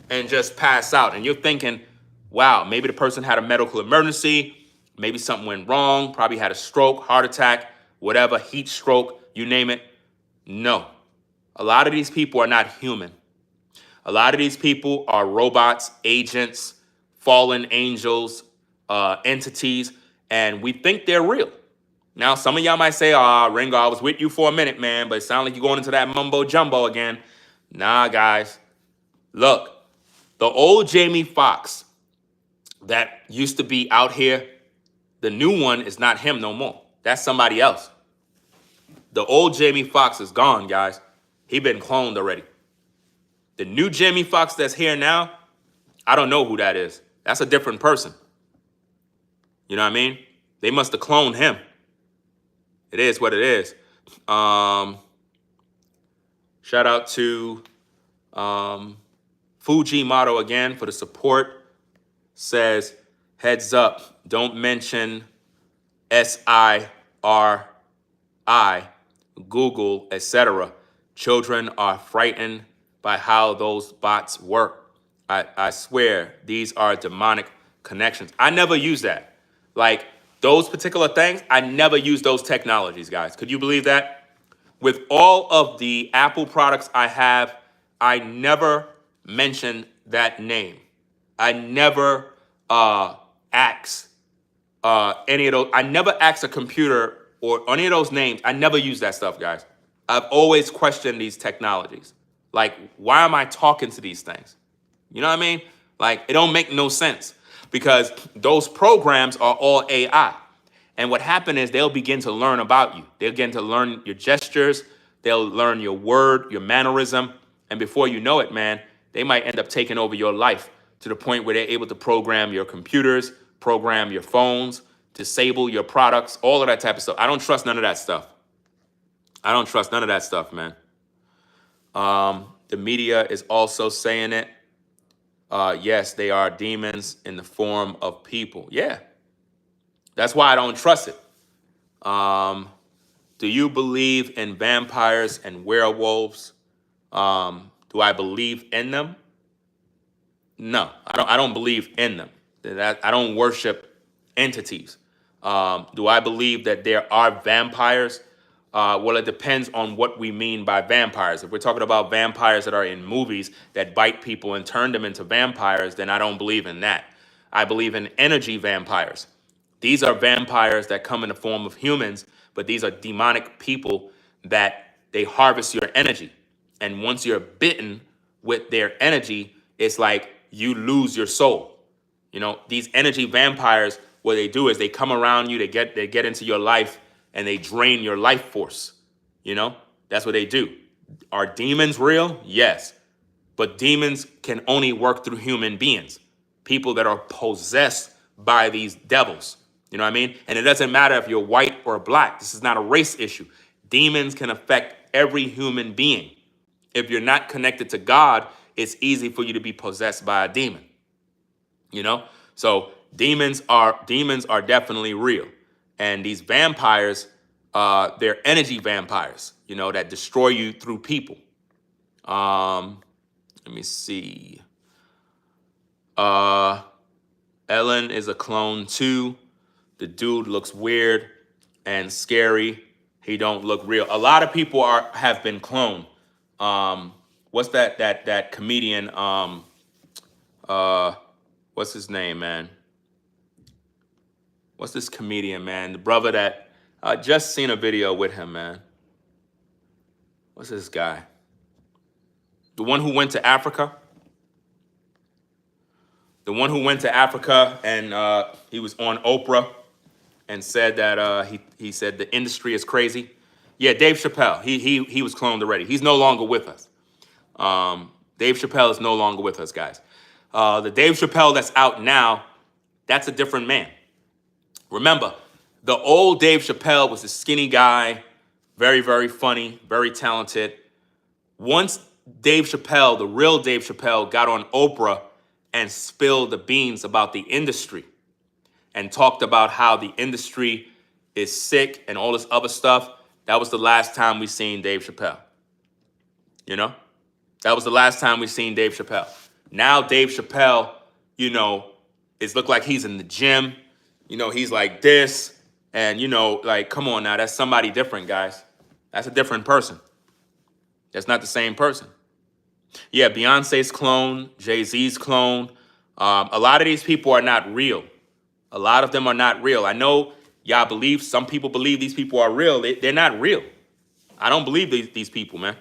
and just pass out. And you're thinking, wow, maybe the person had a medical emergency, maybe something went wrong, probably had a stroke, heart attack, whatever, heat stroke, you name it. No, a lot of these people are not human. A lot of these people are robots, agents, fallen angels, entities, and we think they're real. Now, some of y'all might say, Ringo, I was with you for a minute, man, but it sounds like you're going into that mumbo jumbo again. Nah, guys. Look, the old Jamie Foxx that used to be out here, the new one is not him no more. That's somebody else. The old Jamie Foxx is gone, guys. He been cloned already. The new Jamie Foxx that's here now, I don't know who that is. That's a different person. You know what I mean? They must have cloned him. It is what it is. Shout out to Fuji Motto again for the support. Says, heads up, don't mention SIRI, Google, etc. Children are frightened by how those bots work. I swear, these are demonic connections. I never use that. Like, those particular things, I never use those technologies, guys. Could you believe that? With all of the Apple products I have, I never mention that name. I never ask any of those. I never ask a computer or any of those names. I never use that stuff, guys. I've always questioned these technologies. Like, why am I talking to these things? You know what I mean? Like, it don't make no sense because those programs are all AI. And what happened is they'll begin to learn about you. They'll begin to learn your gestures. They'll learn your word, your mannerism. And before you know it, man, they might end up taking over your life to the point where they're able to program your computers, program your phones, disable your products, all of that type of stuff. I don't trust none of that stuff. I don't trust none of that stuff, man. The media is also saying it. Yes, they are demons in the form of people. Yeah, that's why I don't trust it. Do you believe in vampires and werewolves? Do I believe in them? No, I don't believe in them. I don't worship entities. Do I believe that there are vampires? Well, it depends on what we mean by vampires. If we're talking about vampires that are in movies that bite people and turn them into vampires, then I don't believe in that. I believe in energy vampires. These are vampires that come in the form of humans, but these are demonic people that they harvest your energy. And once you're bitten with their energy, it's like you lose your soul. You know, these energy vampires, what they do is they come around you, they get into your life and they drain your life force. You know, that's what they do. Are demons real? Yes. But demons can only work through human beings, people that are possessed by these devils. You know what I mean? And it doesn't matter if you're white or black. This is not a race issue. Demons can affect every human being. If you're not connected to God, it's easy for you to be possessed by a demon. You know? So demons are definitely real. And these vampires, they're energy vampires, you know, that destroy you through people. Let me see. Ellen is a clone too. The dude looks weird and scary. He don't look real. A lot of people have been cloned. What's that comedian? What's his name, man? What's this comedian, man? The brother that I just seen a video with him, man. What's this guy? The one who went to Africa. The one who went to Africa and he was on Oprah and said that he said the industry is crazy. Yeah, Dave Chappelle. He was cloned already. He's no longer with us. Dave Chappelle is no longer with us, guys. The Dave Chappelle that's out now, that's a different man. Remember, the old Dave Chappelle was a skinny guy, very, very funny, very talented. Once Dave Chappelle, the real Dave Chappelle, got on Oprah and spilled the beans about the industry and talked about how the industry is sick and all this other stuff, that was the last time we seen Dave Chappelle. You know? That was the last time we seen Dave Chappelle. Now Dave Chappelle, you know, it's look like he's in the gym. You know, he's like this. And, you know, like, come on now, that's somebody different, guys. That's a different person. That's not the same person. Yeah, Beyonce's clone, Jay-Z's clone. A lot of these people are not real. A lot of them are not real. I know y'all believe, some people believe these people are real. They're not real. I don't believe these people, man.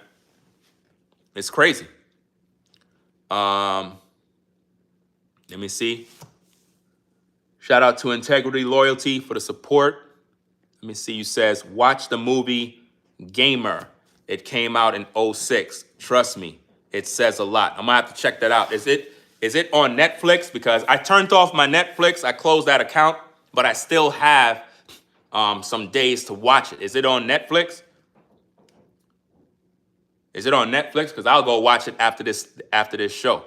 It's crazy. Let me see. Shout out to Integrity Loyalty for the support. Let me see. You says, watch the movie Gamer. It came out in 2006. Trust me, it says a lot. I'm gonna have to check that out. Is it on Netflix? Because I turned off my Netflix. I closed that account, but I still have some days to watch it. Is it on Netflix? Is it on Netflix? Because I'll go watch it after this show.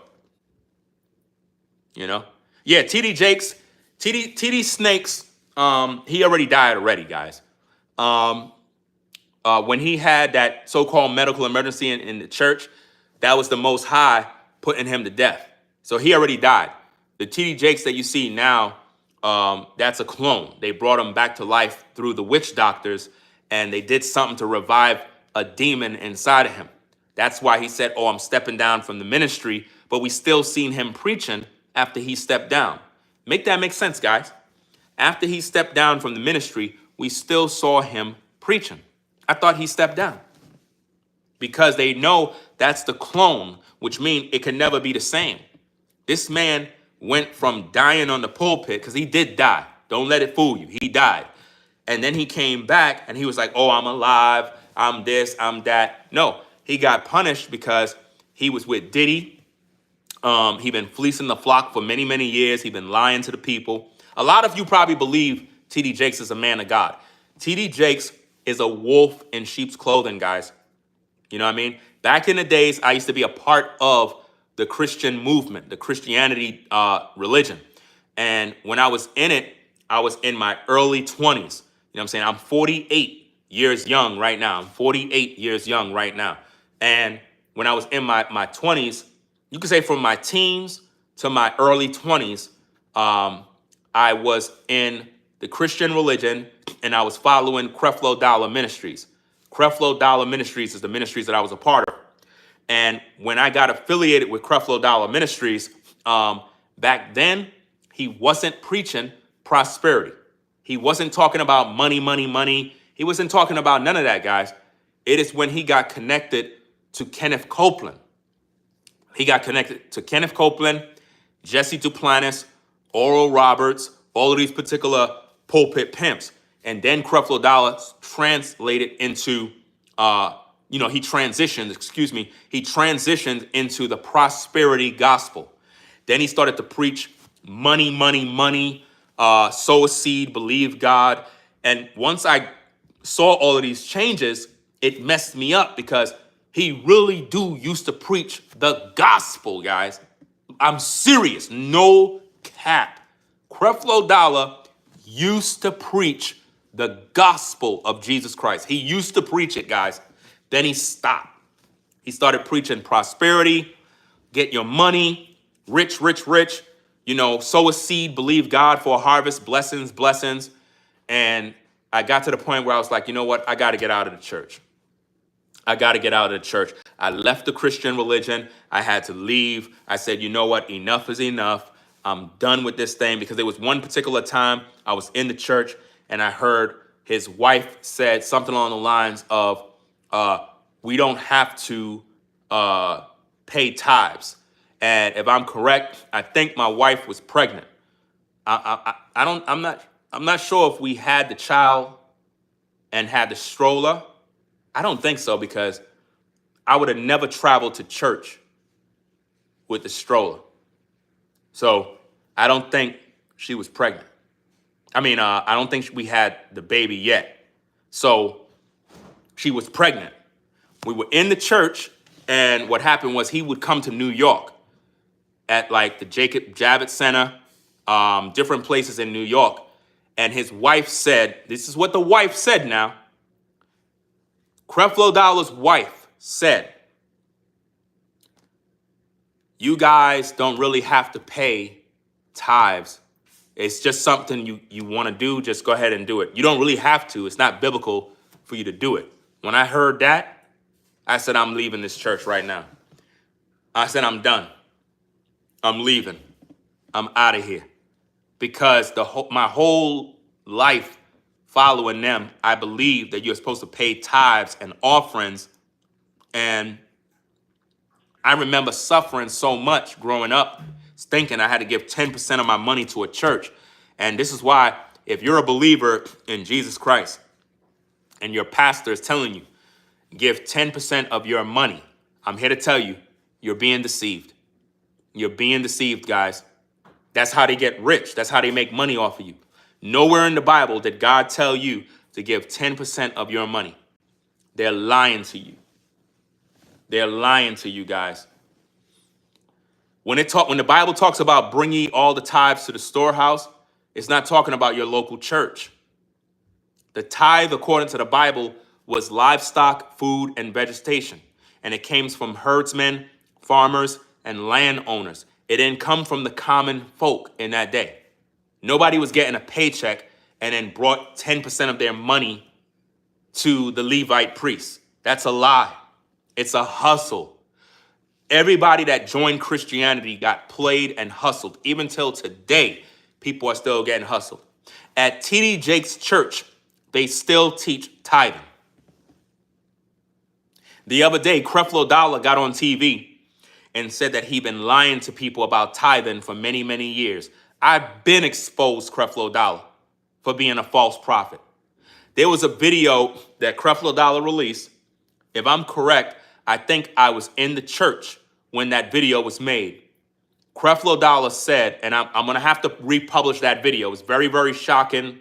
You know? Yeah, TD Snakes, he already died already, guys. When he had that so-called medical emergency in the church, that was the Most High putting him to death. So he already died. The TD Jakes that you see now, that's a clone. They brought him back to life through the witch doctors, and they did something to revive a demon inside of him. That's why he said, oh, I'm stepping down from the ministry, but we still seen him preaching after he stepped down. Make that make sense, guys. After he stepped down from the ministry, we still saw him preaching. I thought he stepped down because they know that's the clone, which means it can never be the same. This man went from dying on the pulpit, because he did die. Don't let it fool you. He died. And then he came back and he was like, oh, I'm alive. I'm this, I'm that. No, he got punished because he was with Diddy. He been fleecing the flock for many, many years. He been lying to the people. A lot of you probably believe TD Jakes is a man of God. TD Jakes is a wolf in sheep's clothing, guys. You know what I mean? Back in the days, I used to be a part of the Christian movement, the Christianity religion. And when I was in it, I was in my early 20s. You know what I'm saying? I'm 48 years young right now. I'm 48 years young right now. And when I was in my 20s, you could say from my teens to my early 20s, I was in the Christian religion, and I was following Creflo Dollar Ministries. Creflo Dollar Ministries is the ministries that I was a part of. And when I got affiliated with Creflo Dollar Ministries, back then, he wasn't preaching prosperity. He wasn't talking about money, money, money. He wasn't talking about none of that, guys. It is when he got connected to Kenneth Copeland. He got connected to Kenneth Copeland, Jesse Duplantis, Oral Roberts, all of these particular pulpit pimps. And then Creflo Dollar translated into, he transitioned into the prosperity gospel. Then he started to preach money, money, money, sow a seed, believe God. And once I saw all of these changes, it messed me up because he really used to preach the gospel, guys. I'm serious, no cap. Creflo Dollar used to preach the gospel of Jesus Christ. He used to preach it, guys. Then he stopped. He started preaching prosperity, get your money, rich, rich, rich, sow a seed, believe God for a harvest, blessings, blessings. And I got to the point where I was like, you know what? I got to get out of the church. I got to get out of the church. I left the Christian religion. I had to leave. I said, you know what? Enough is enough. I'm done with this thing, because there was one particular time I was in the church and I heard his wife said something along the lines of, we don't have to pay tithes. And if I'm correct, I think my wife was pregnant. I'm not sure if we had the child and had the stroller. I don't think so, because I would have never traveled to church with the stroller. So I don't think she was pregnant. I don't think we had the baby yet. So she was pregnant. We were in the church, and what happened was he would come to New York at like the Jacob Javits Center, different places in New York. And his wife said, this is what the wife said now. Creflo Dollar's wife said, you guys don't really have to pay tithes. It's just something you want to do. Just go ahead and do it. You don't really have to. It's not biblical for you to do it. When I heard that, I said, I'm leaving this church right now. I said, I'm done. I'm leaving. I'm out of here. Because my whole life following them, I believe that you're supposed to pay tithes and offerings. And I remember suffering so much growing up, thinking I had to give 10% of my money to a church. And this is why, if you're a believer in Jesus Christ and your pastor is telling you, give 10% of your money, I'm here to tell you, you're being deceived. You're being deceived, guys. That's how they get rich. That's how they make money off of you. Nowhere in the Bible did God tell you to give 10% of your money. They're lying to you. They're lying to you, guys. When the Bible talks about bring ye all the tithes to the storehouse, it's not talking about your local church. The tithe, according to the Bible, was livestock, food, and vegetation. And it came from herdsmen, farmers, and landowners. It didn't come from the common folk in that day. Nobody was getting a paycheck and then brought 10% of their money to the Levite priests. That's a lie. It's a hustle. Everybody that joined Christianity got played and hustled. Even till today, people are still getting hustled. At T.D. Jakes' church, they still teach tithing. The other day, Creflo Dollar got on TV and said that he'd been lying to people about tithing for many, many years. I've been exposed, Creflo Dollar, for being a false prophet. There was a video that Creflo Dollar released. If I'm correct, I think I was in the church when that video was made. Creflo Dollar said, and I'm going to have to republish that video. It's very, very shocking,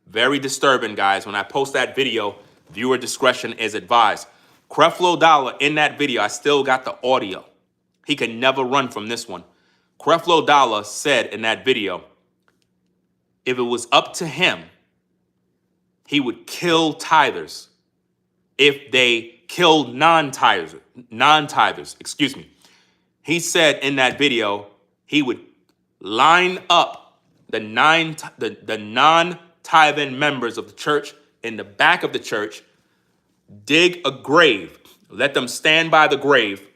very disturbing, guys. When I post that video, viewer discretion is advised. Creflo Dollar in that video, I still got the audio. He can never run from this one. Creflo Dollar said in that video, if it was up to him, he would kill tithers if they killed non-tithers, excuse me. He said in that video, he would line up the non-tithing members of the church in the back of the church, dig a grave, let them stand by the grave,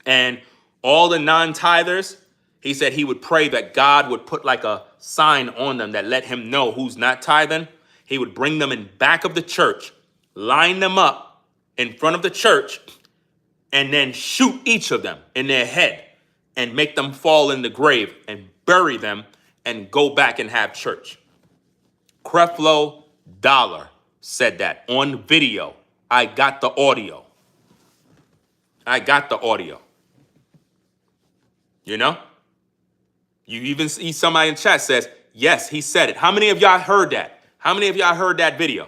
and all the non-tithers, he said he would pray that God would put like a sign on them that let him know who's not tithing. He would bring them in back of the church, line them up in front of the church, and then shoot each of them in their head and make them fall in the grave and bury them and go back and have church. Creflo Dollar said that on video. I got the audio. I got the audio. You know? You even see somebody in chat says, yes, he said it. How many of y'all heard that? How many of y'all heard that video?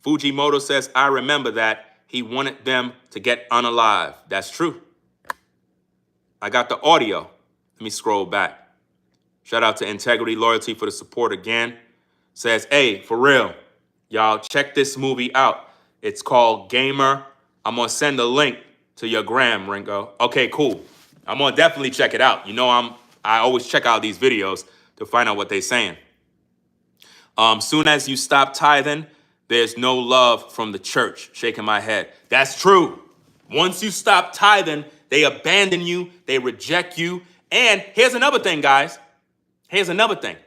Fujimoto says, I remember that. He wanted them to get unalive. That's true. I got the audio. Let me scroll back. Shout out to Integrity Loyalty for the support again. Says, hey, for real, y'all check this movie out. It's called Gamer. I'm going to send a link to your gram, Ringo. Okay, cool. I'm going to definitely check it out. You know, I always check out these videos to find out what they're saying. Soon as you stop tithing, there's no love from the church. Shaking my head. That's true. Once you stop tithing, they abandon you, they reject you. And here's another thing, guys. Here's another thing.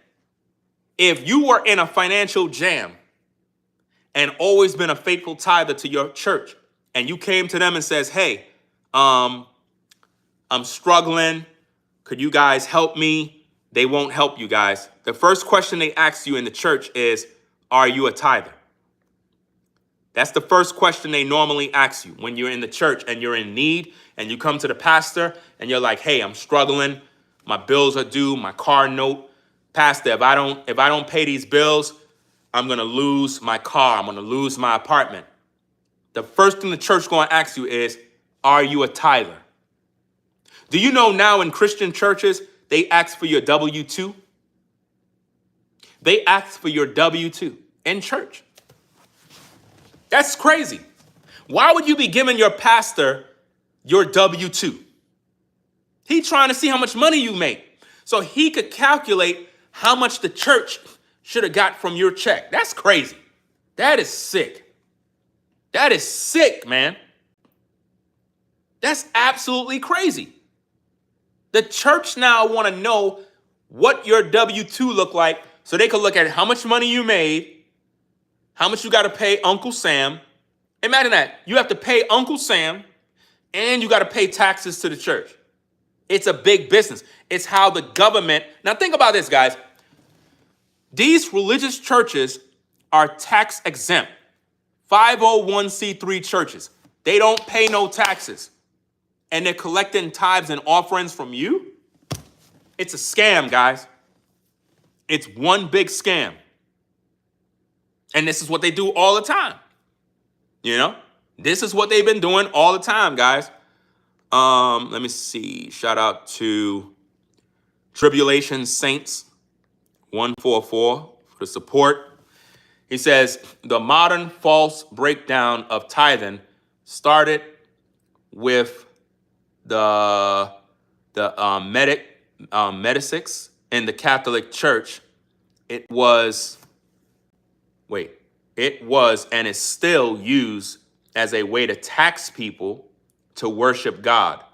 If you were in a financial jam and always been a faithful tither to your church, and you came to them and says, hey, I'm struggling. Could you guys help me? They won't help you guys. The first question they ask you in the church is, are you a tither? That's the first question they normally ask you when you're in the church and you're in need and you come to the pastor and you're like, hey, I'm struggling. My bills are due, my car note. Pastor, if I don't pay these bills, I'm going to lose my car. I'm going to lose my apartment. The first thing the church is going to ask you is, are you a tither? Do you know now in Christian churches, they ask for your W-2? They ask for your W-2 in church. That's crazy. Why would you be giving your pastor your W-2? He's trying to see how much money you make so he could calculate how much the church should have got from your check. That's crazy. That is sick. That is sick, man. That's absolutely crazy. The church now want to know what your W-2 look like so they can look at how much money you made, how much you got to pay Uncle Sam. Imagine that. You have to pay Uncle Sam and you got to pay taxes to the church. It's a big business. It's how the government. Now think about this, guys. These religious churches are tax exempt. 501c3 churches. They don't pay no taxes. And they're collecting tithes and offerings from you. It's a scam, guys. It's one big scam. And this is what they do all the time. You know, this is what they've been doing all the time, guys. Let me see. Shout out to Tribulation Saints 144 for the support. He says, the modern false breakdown of tithing started with the metaphysics in the Catholic Church. It was and is still used as a way to tax people to worship God.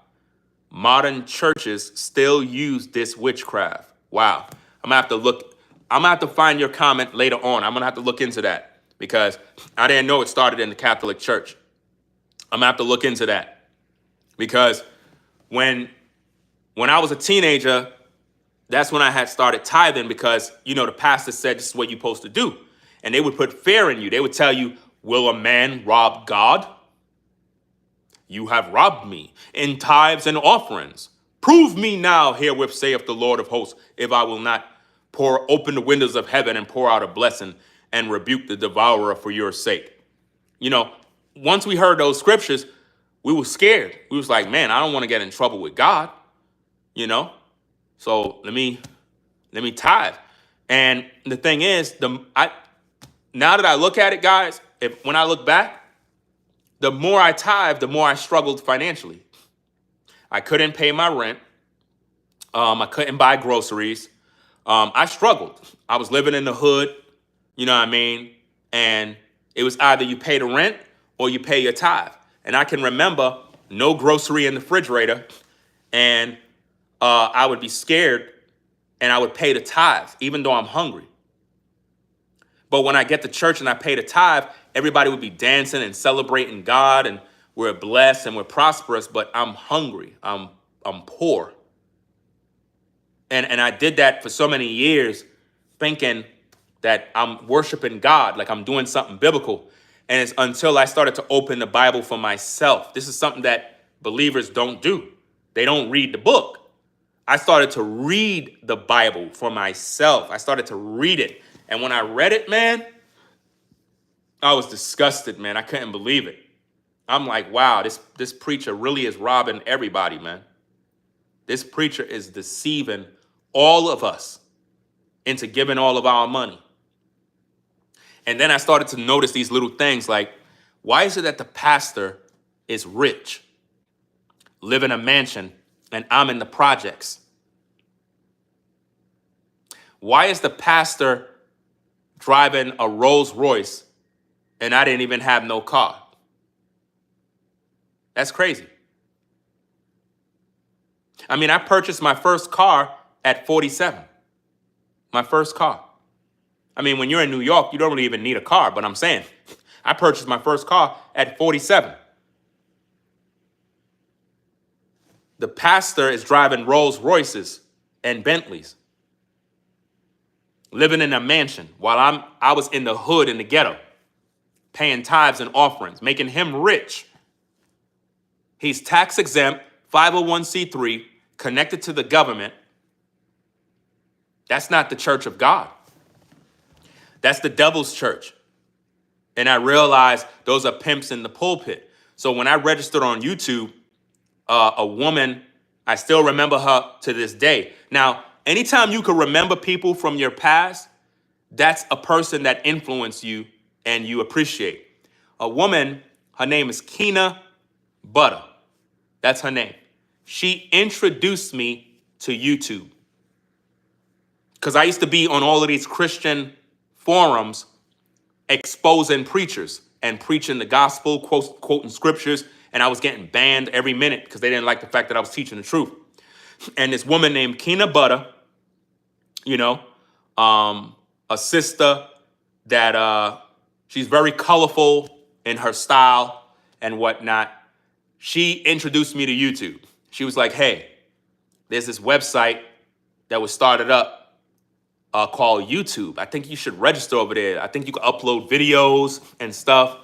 Modern churches still use this witchcraft. Wow. I'm gonna have to find your comment later on. I'm gonna have to look into that because I didn't know it started in the Catholic Church. I'm gonna have to look into that because when I was a teenager, that's when I had started tithing because, you know, the pastor said this is what you're supposed to do. And they would put fear in you. They would tell you, will a man rob God? You have robbed me in tithes and offerings. Prove me now herewith, saith the Lord of hosts, if I will not open the windows of heaven and pour out a blessing and rebuke the devourer for your sake. You know, once we heard those scriptures, we were scared. We was like, man, I don't want to get in trouble with God, you know? So let me tithe. And the thing is, now that I look at it, guys, when I look back, the more I tithe, the more I struggled financially. I couldn't pay my rent. I couldn't buy groceries. I struggled. I was living in the hood, you know what I mean? And it was either you pay the rent or you pay your tithe. And I can remember no grocery in the refrigerator, and I would be scared, and I would pay the tithe, even though I'm hungry. But when I get to church and I pay the tithe, everybody would be dancing and celebrating God, and we're blessed and we're prosperous, but I'm hungry. I'm poor. And I did that for so many years, thinking that I'm worshiping God, like I'm doing something biblical. And it's until I started to open the Bible for myself. This is something that believers don't do. They don't read the book. I started to read the Bible for myself. I started to read it. And when I read it, man, I was disgusted, man. I couldn't believe it. I'm like, wow, this preacher really is robbing everybody, man. This preacher is deceiving all of us into giving all of our money. And then I started to notice these little things like, why is it that the pastor is rich, live in a mansion, and I'm in the projects? Why is the pastor driving a Rolls Royce and I didn't even have no car? That's crazy. I mean, I purchased my first car at 47. My first car. I mean, when you're in New York, you don't really even need a car, but I'm saying, I purchased my first car at 47. The pastor is driving Rolls Royces and Bentleys, living in a mansion while I was in the hood in the ghetto, paying tithes and offerings, making him rich. He's tax exempt, 501c3, connected to the government. That's not the church of God. That's the devil's church. And I realized those are pimps in the pulpit. So when I registered on YouTube, a woman, I still remember her to this day. Now, anytime you can remember people from your past, that's a person that influenced you and you appreciate. A woman, her name is Kina Butter. That's her name. She introduced me to YouTube. Because I used to be on all of these Christian forums exposing preachers and preaching the gospel, quoting scriptures, and I was getting banned every minute because they didn't like the fact that I was teaching the truth. And this woman named Kina Butter, you know, a sister that she's very colorful in her style and whatnot. She introduced me to YouTube. She was like, hey, there's this website that was started up called YouTube. I think you should register over there. I think you can upload videos and stuff.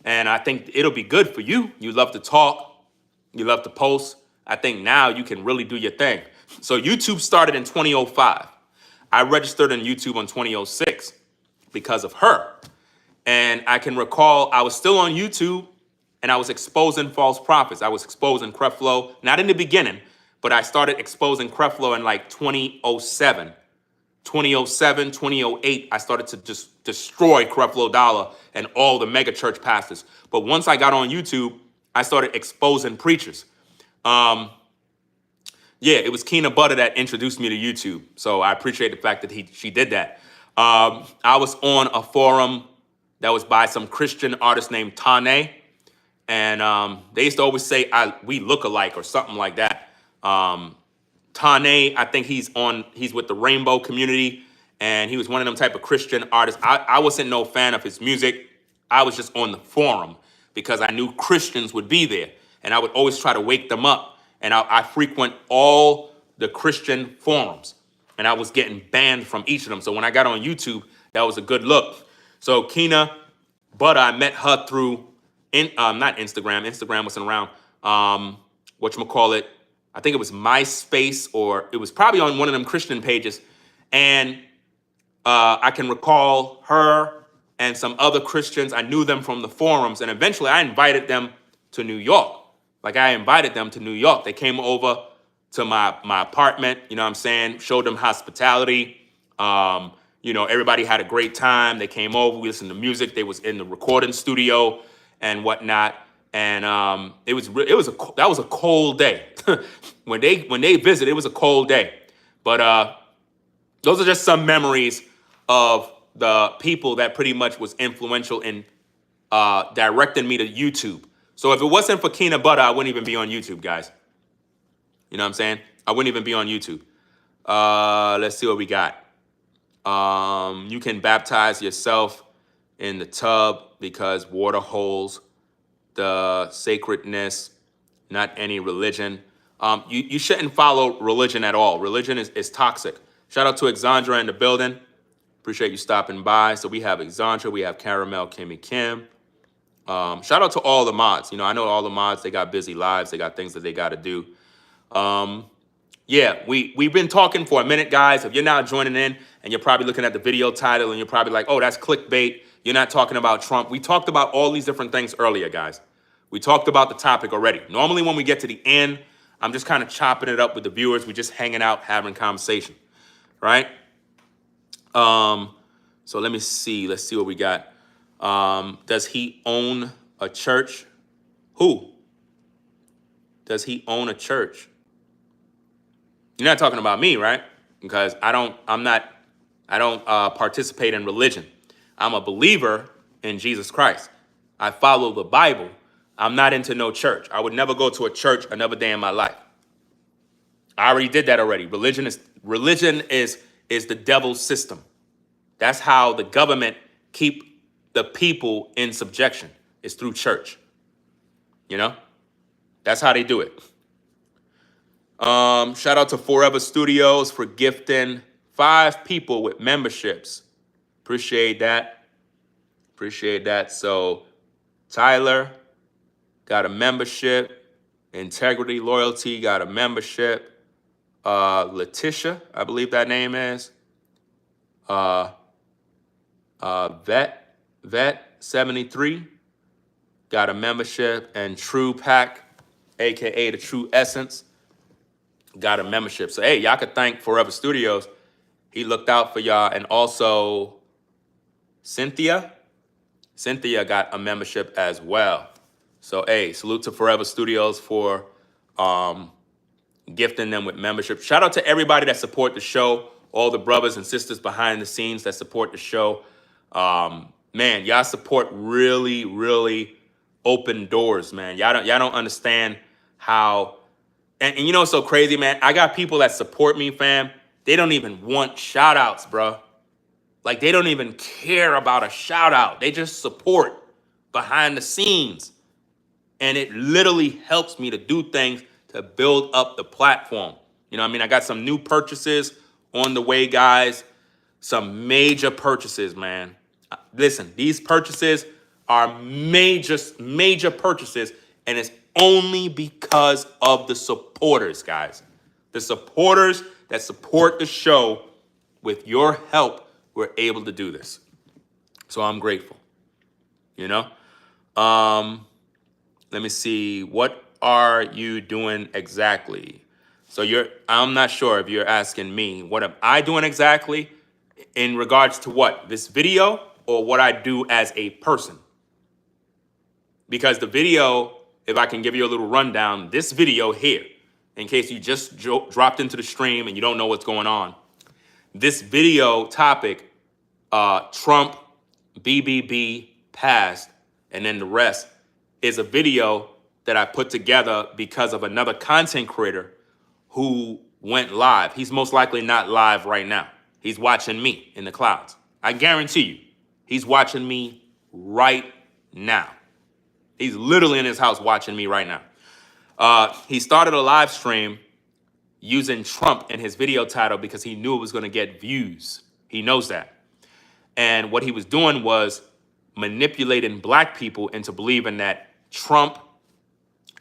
And I think it'll be good for you. You love to talk. You love to post. I think now you can really do your thing. So YouTube started in 2005. I registered on YouTube in 2006 because of her. And I can recall I was still on YouTube and I was exposing false prophets. I was exposing Creflo, not in the beginning, but I started exposing Creflo in like 2007. 2007, 2008, I started to just destroy Creflo Dollar and all the mega church pastors. But once I got on YouTube, I started exposing preachers. Yeah, it was Kina Butter that introduced me to YouTube. So I appreciate the fact that she did that. I was on a forum that was by some Christian artist named Kanai. And they used to always say, we look alike or something like that. Kanai, I think he's with the Rainbow community, and he was one of them type of Christian artists. I wasn't no fan of his music. I was just on the forum because I knew Christians would be there, and I would always try to wake them up. And I frequent all the Christian forums, and I was getting banned from each of them. So when I got on YouTube, that was a good look. So Kina Butter, I met her through, not Instagram. Instagram wasn't around. Whatchamacallit, I think it was MySpace, or it was probably on one of them Christian pages. And I can recall her and some other Christians. I knew them from the forums, and eventually I invited them to New York. Like, I invited them to New York. They came over to my apartment, you know what I'm saying? Showed them hospitality. You know, everybody had a great time. They came over, we listened to music. They was in the recording studio and whatnot. And that was a cold day. when they visited, it was a cold day. But those are just some memories of the people that pretty much was influential in directing me to YouTube. So if it wasn't for Keena Butter, I wouldn't even be on YouTube, guys. You know what I'm saying? I wouldn't even be on YouTube. Let's see what we got. You can baptize yourself in the tub because water holds the sacredness, not any religion. You shouldn't follow religion at all. Religion is toxic. Shout out to Exandra in the building. Appreciate you stopping by. So we have Exandra, we have Caramel, Kimmy Kim. Shout out to all the mods. You know, I know all the mods, they got busy lives. They got things that they got to do. Yeah, we've been talking for a minute, guys. If you're now joining in and you're probably looking at the video title and you're probably like, oh, that's clickbait. You're not talking about Trump. We talked about all these different things earlier, guys. We talked about the topic already. Normally when we get to the end, I'm just kind of chopping it up with the viewers. We're just hanging out, having conversation, right? So let me see. Let's see what we got. Does he own a church? Who? Does he own a church? You're not talking about me, right? Because I don't participate in religion. I'm a believer in Jesus Christ. I follow the Bible. I'm not into no church. I would never go to a church another day in my life. I already did that already. Religion is the devil's system. That's how the government keep the people in subjection. It's through church. You know? That's how they do it. Shout out to Forever Studios for gifting 5 people with memberships. Appreciate that. Appreciate that. So Tyler got a membership. Integrity Loyalty got a membership. Letitia, I believe that name is. Vet 73 got a membership, and True Pack, aka the True Essence, got a membership. So hey, y'all could thank Forever Studios. He looked out for y'all. And also Cynthia got a membership as well. So hey, salute to Forever Studios for gifting them with membership. Shout out to everybody that support the show, all the brothers and sisters behind the scenes that support the show. Man, y'all support really, really open doors, man. Y'all don't understand how. And you know what's so crazy, man? I got people that support me, fam. They don't even want shout outs, bro. Like, they don't even care about a shout out. They just support behind the scenes. And it literally helps me to do things to build up the platform. You know what I mean? I got some new purchases on the way, guys. Some major purchases, man. Listen, these purchases are major purchases, and it's only because of the supporters, guys. The supporters that support the show. With your help, we're able to do this. So I'm grateful, you know? Let me see. What are you doing exactly? So I'm not sure if you're asking me, what am I doing exactly in regards to what? This video, or what I do as a person? Because the video, if I can give you a little rundown, this video here, in case you just dropped into the stream and you don't know what's going on, this video topic, Trump, BBB Passed, and then the rest, is a video that I put together because of another content creator who went live. He's most likely not live right now. He's watching me in the clouds. I guarantee you, he's watching me right now. He's literally in his house watching me right now. He started a live stream using Trump in his video title because he knew it was going to get views. He knows that. And what he was doing was manipulating black people into believing that Trump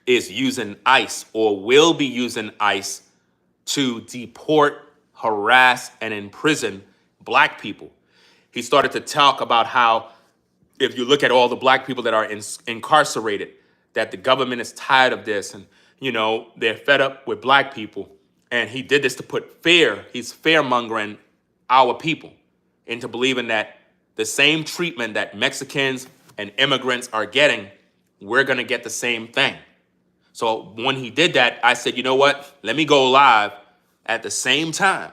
is using ICE or will be using ICE to deport, harass, and imprison black people. He started to talk about how if you look at all the black people that are incarcerated, that the government is tired of this, and they're fed up with black people, and he did this to put fear. He's fear-mongering our people into believing that the same treatment that Mexicans and immigrants are getting, we're gonna get the same thing. So when he did that, I said, you know what? Let me go live at the same time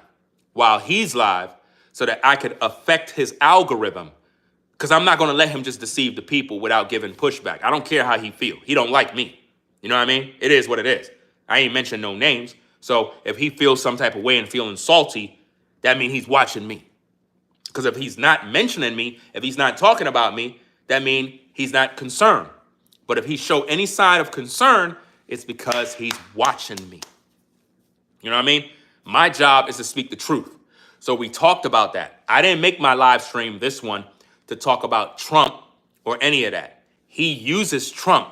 while he's live so that I could affect his algorithm. Because I'm not going to let him just deceive the people without giving pushback. I don't care how he feel. He don't like me. You know what I mean? It is what it is. I ain't mentioned no names. So if he feels some type of way and feeling salty, that means he's watching me. Because if he's not mentioning me, if he's not talking about me, that means he's not concerned. But if he show any side of concern, it's because he's watching me. You know what I mean? My job is to speak the truth. So we talked about that. I didn't make my live stream, this one, to talk about Trump or any of that. He uses Trump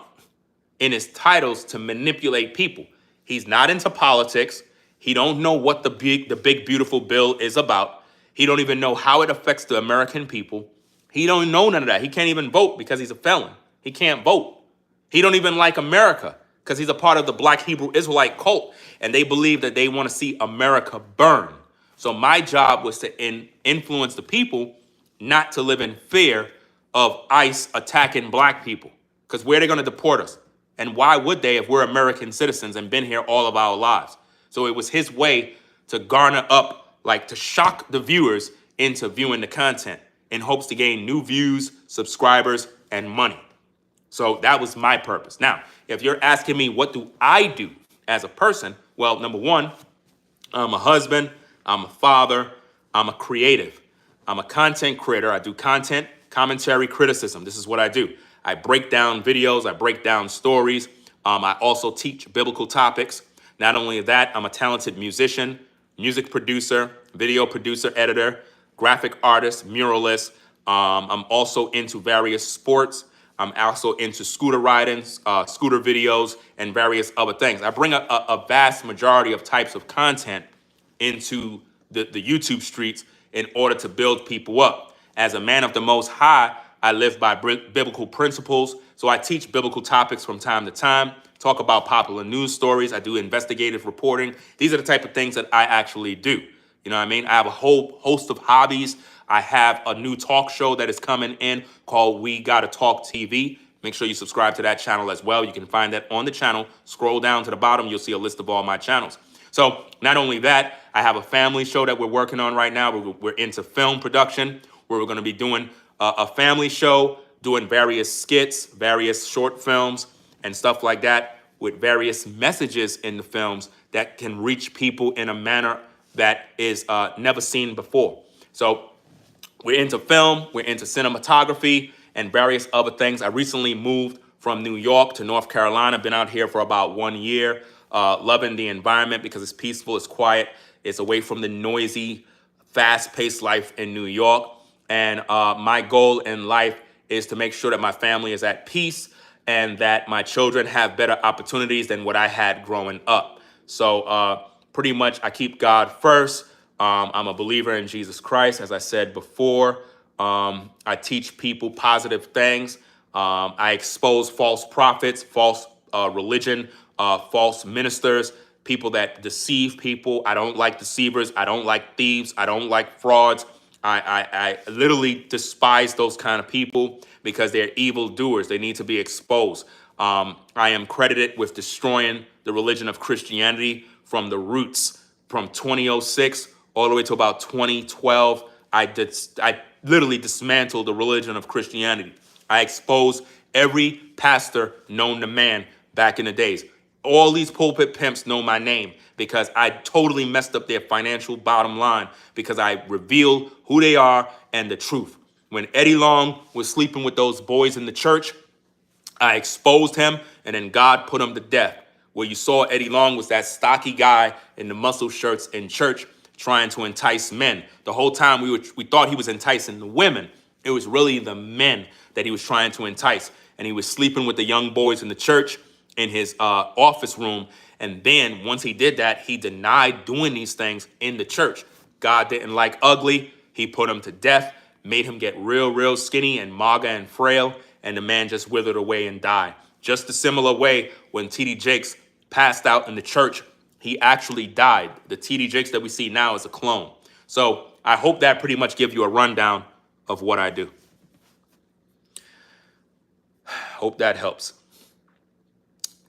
in his titles to manipulate people. He's not into politics. He don't know what the big beautiful bill is about. He don't even know how it affects the American people. He don't know none of that. He can't even vote because he's a felon. He can't vote. He don't even like America because he's a part of the Black Hebrew Israelite cult, and they believe that they want to see America burn. So my job was to influence the people not to live in fear of ICE attacking black people, because where are they going to deport us? And why would they if we're American citizens and been here all of our lives? So it was his way to garner up, like to shock the viewers into viewing the content in hopes to gain new views, subscribers, and money. So that was my purpose. Now, if you're asking me what do I do as a person, well, number one, I'm a husband, I'm a father, I'm a creative. I'm a content creator. I do content, commentary, criticism. This is what I do. I break down videos. I break down stories. I also teach biblical topics. Not only that, I'm a talented musician, music producer, video producer, editor, graphic artist, muralist. I'm also into various sports. I'm also into scooter riding, scooter videos, and various other things. I bring a vast majority of types of content into the YouTube streets in order to build people up. As a man of the Most High, I live by biblical principles. So I teach biblical topics from time to time, talk about popular news stories. I do investigative reporting. These are the type of things that I actually do. You know what I mean? I have a whole host of hobbies. I have a new talk show that is coming in called We Gotta Talk TV. Make sure you subscribe to that channel as well. You can find that on the channel. Scroll down to the bottom. You'll see a list of all my channels. So not only that, I have a family show that we're working on right now. We're into film production, where we're going to be doing a family show, doing various skits, various short films, and stuff like that, with various messages in the films that can reach people in a manner that is never seen before. So we're into film, we're into cinematography, and various other things. I recently moved from New York to North Carolina. Been out here for about 1 year. Loving the environment because it's peaceful, it's quiet, it's away from the noisy, fast-paced life in New York. And my goal in life is to make sure that my family is at peace and that my children have better opportunities than what I had growing up. So pretty much I keep God first. I'm a believer in Jesus Christ, as I said before. I teach people positive things. I expose false prophets, false religion, false ministers, people that deceive people. I don't like deceivers. I don't like thieves. I don't like frauds. I literally despise those kind of people because they're evil doers. They need to be exposed. I am credited with destroying the religion of Christianity from the roots, from 2006 all the way to about 2012. I literally dismantled the religion of Christianity. I exposed every pastor known to man back in the days. All these pulpit pimps know my name because I totally messed up their financial bottom line because I revealed who they are and the truth. When Eddie Long was sleeping with those boys in the church, I exposed him, and then God put him to death. Where you saw Eddie Long was that stocky guy in the muscle shirts in church trying to entice men. The whole time we thought he was enticing the women. It was really the men that he was trying to entice. And he was sleeping with the young boys in the church in his office room. And then once he did that, he denied doing these things in the church. God didn't like ugly. He put him to death. made him get real skinny and maga and frail, and the man just withered away and died. Just a similar way when T.D. Jakes passed out in the church, he actually died. The T.D. Jakes that we see now is a clone. So I hope that pretty much gives you a rundown of what I do. Hope that helps.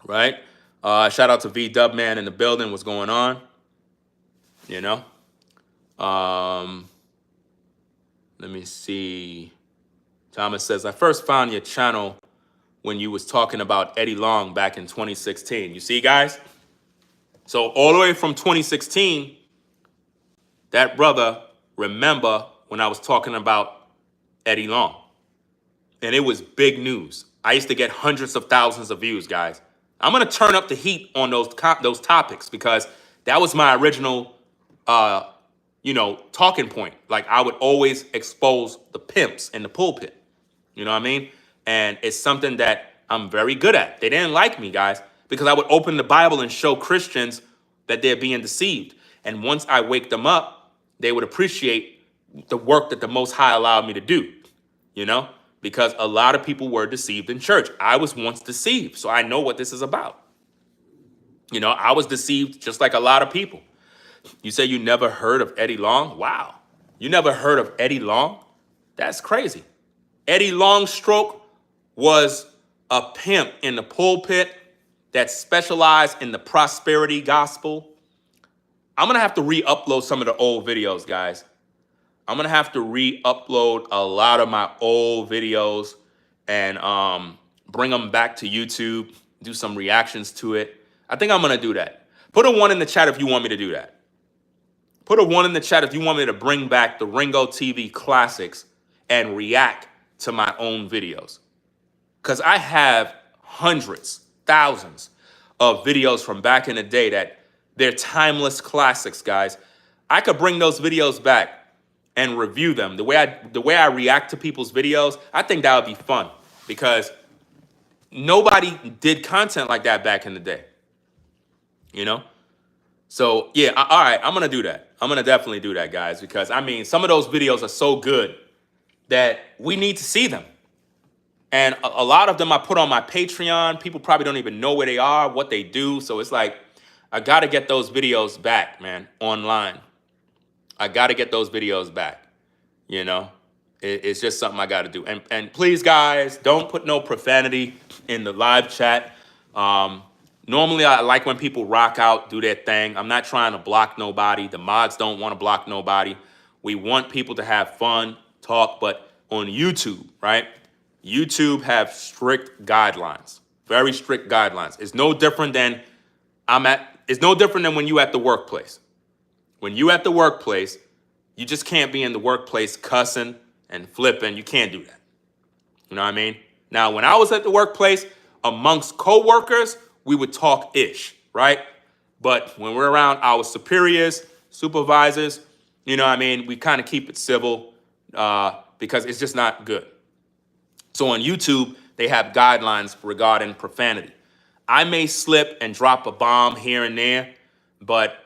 Right? Shout out to V-Dub Man in the building. What's going on? You know? Let me see. Thomas says, I first found your channel when you was talking about Eddie Long back in 2016. You see, guys? So all the way from 2016, that brother remember when I was talking about Eddie Long. And it was big news. I used to get hundreds of thousands of views, guys. I'm going to turn up the heat on those topics because that was my original, talking point. Like, I would always expose the pimps in the pulpit. You know what I mean? And it's something that I'm very good at. They didn't like me, guys, because I would open the Bible and show Christians that they're being deceived. And once I wake them up, they would appreciate the work that the Most High allowed me to do, you know, because a lot of people were deceived in church. I was once deceived, so I know what this is about. You know, I was deceived just like a lot of people. You say you never heard of Eddie Long? Wow. You never heard of Eddie Long? That's crazy. Eddie Longstroke was a pimp in the pulpit that specialized in the prosperity gospel. I'm going to have to re-upload some of the old videos, guys. I'm going to have to re-upload a lot of my old videos and bring them back to YouTube, do some reactions to it. I think I'm going to do that. Put a 1 in the chat if you want me to do that. Put a 1 in the chat if you want me to bring back the Ringo TV classics and react to my own videos. Because I have hundreds, thousands of videos from back in the day that they're timeless classics, guys. I could bring those videos back and review them. The way I react to people's videos, I think that would be fun because nobody did content like that back in the day, you know? So yeah, all right, I'm gonna do that. I'm gonna definitely do that, guys, because I mean, some of those videos are so good that we need to see them. And a lot of them I put on my Patreon. People probably don't even know where they are, what they do. So it's like, I gotta get those videos back, man, online. I gotta get those videos back, you know? It's just something I gotta do. And please, guys, don't put no profanity in the live chat. Normally, I like when people rock out, do their thing. I'm not trying to block nobody. The mods don't want to block nobody. We want people to have fun, talk, but on YouTube, right? YouTube have strict guidelines, very strict guidelines. It's no different than it's no different than when you at the workplace. When you at the workplace, you just can't be in the workplace cussing and flipping. You can't do that. You know what I mean? Now, when I was at the workplace, amongst coworkers, we would talk ish, right? But when we're around our superiors, supervisors, you know what I mean? We kind of keep it civil because it's just not good. So on YouTube, they have guidelines regarding profanity. I may slip and drop a bomb here and there, but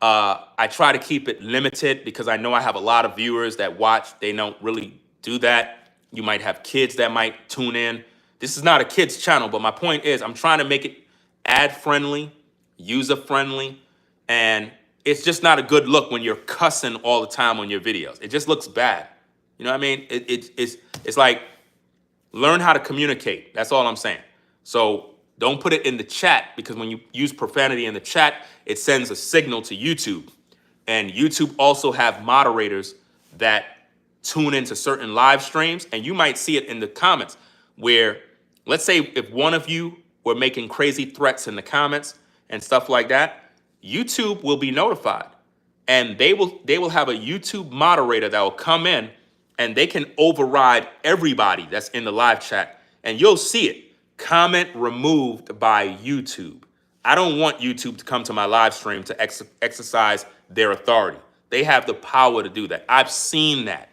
I try to keep it limited because I know I have a lot of viewers that watch. They don't really do that. You might have kids that might tune in. This is not a kids channel, but my point is I'm trying to make it ad-friendly, user-friendly, and it's just not a good look when you're cussing all the time on your videos. It just looks bad. You know what I mean? It's like, learn how to communicate. That's all I'm saying. So don't put it in the chat because when you use profanity in the chat, it sends a signal to YouTube. And YouTube also have moderators that tune into certain live streams, and you might see it in the comments where, let's say if one of you were making crazy threats in the comments and stuff like that, YouTube will be notified. And they will have a YouTube moderator that will come in and they can override everybody that's in the live chat. And you'll see it. Comment removed by YouTube. I don't want YouTube to come to my live stream to exercise their authority. They have the power to do that. I've seen that.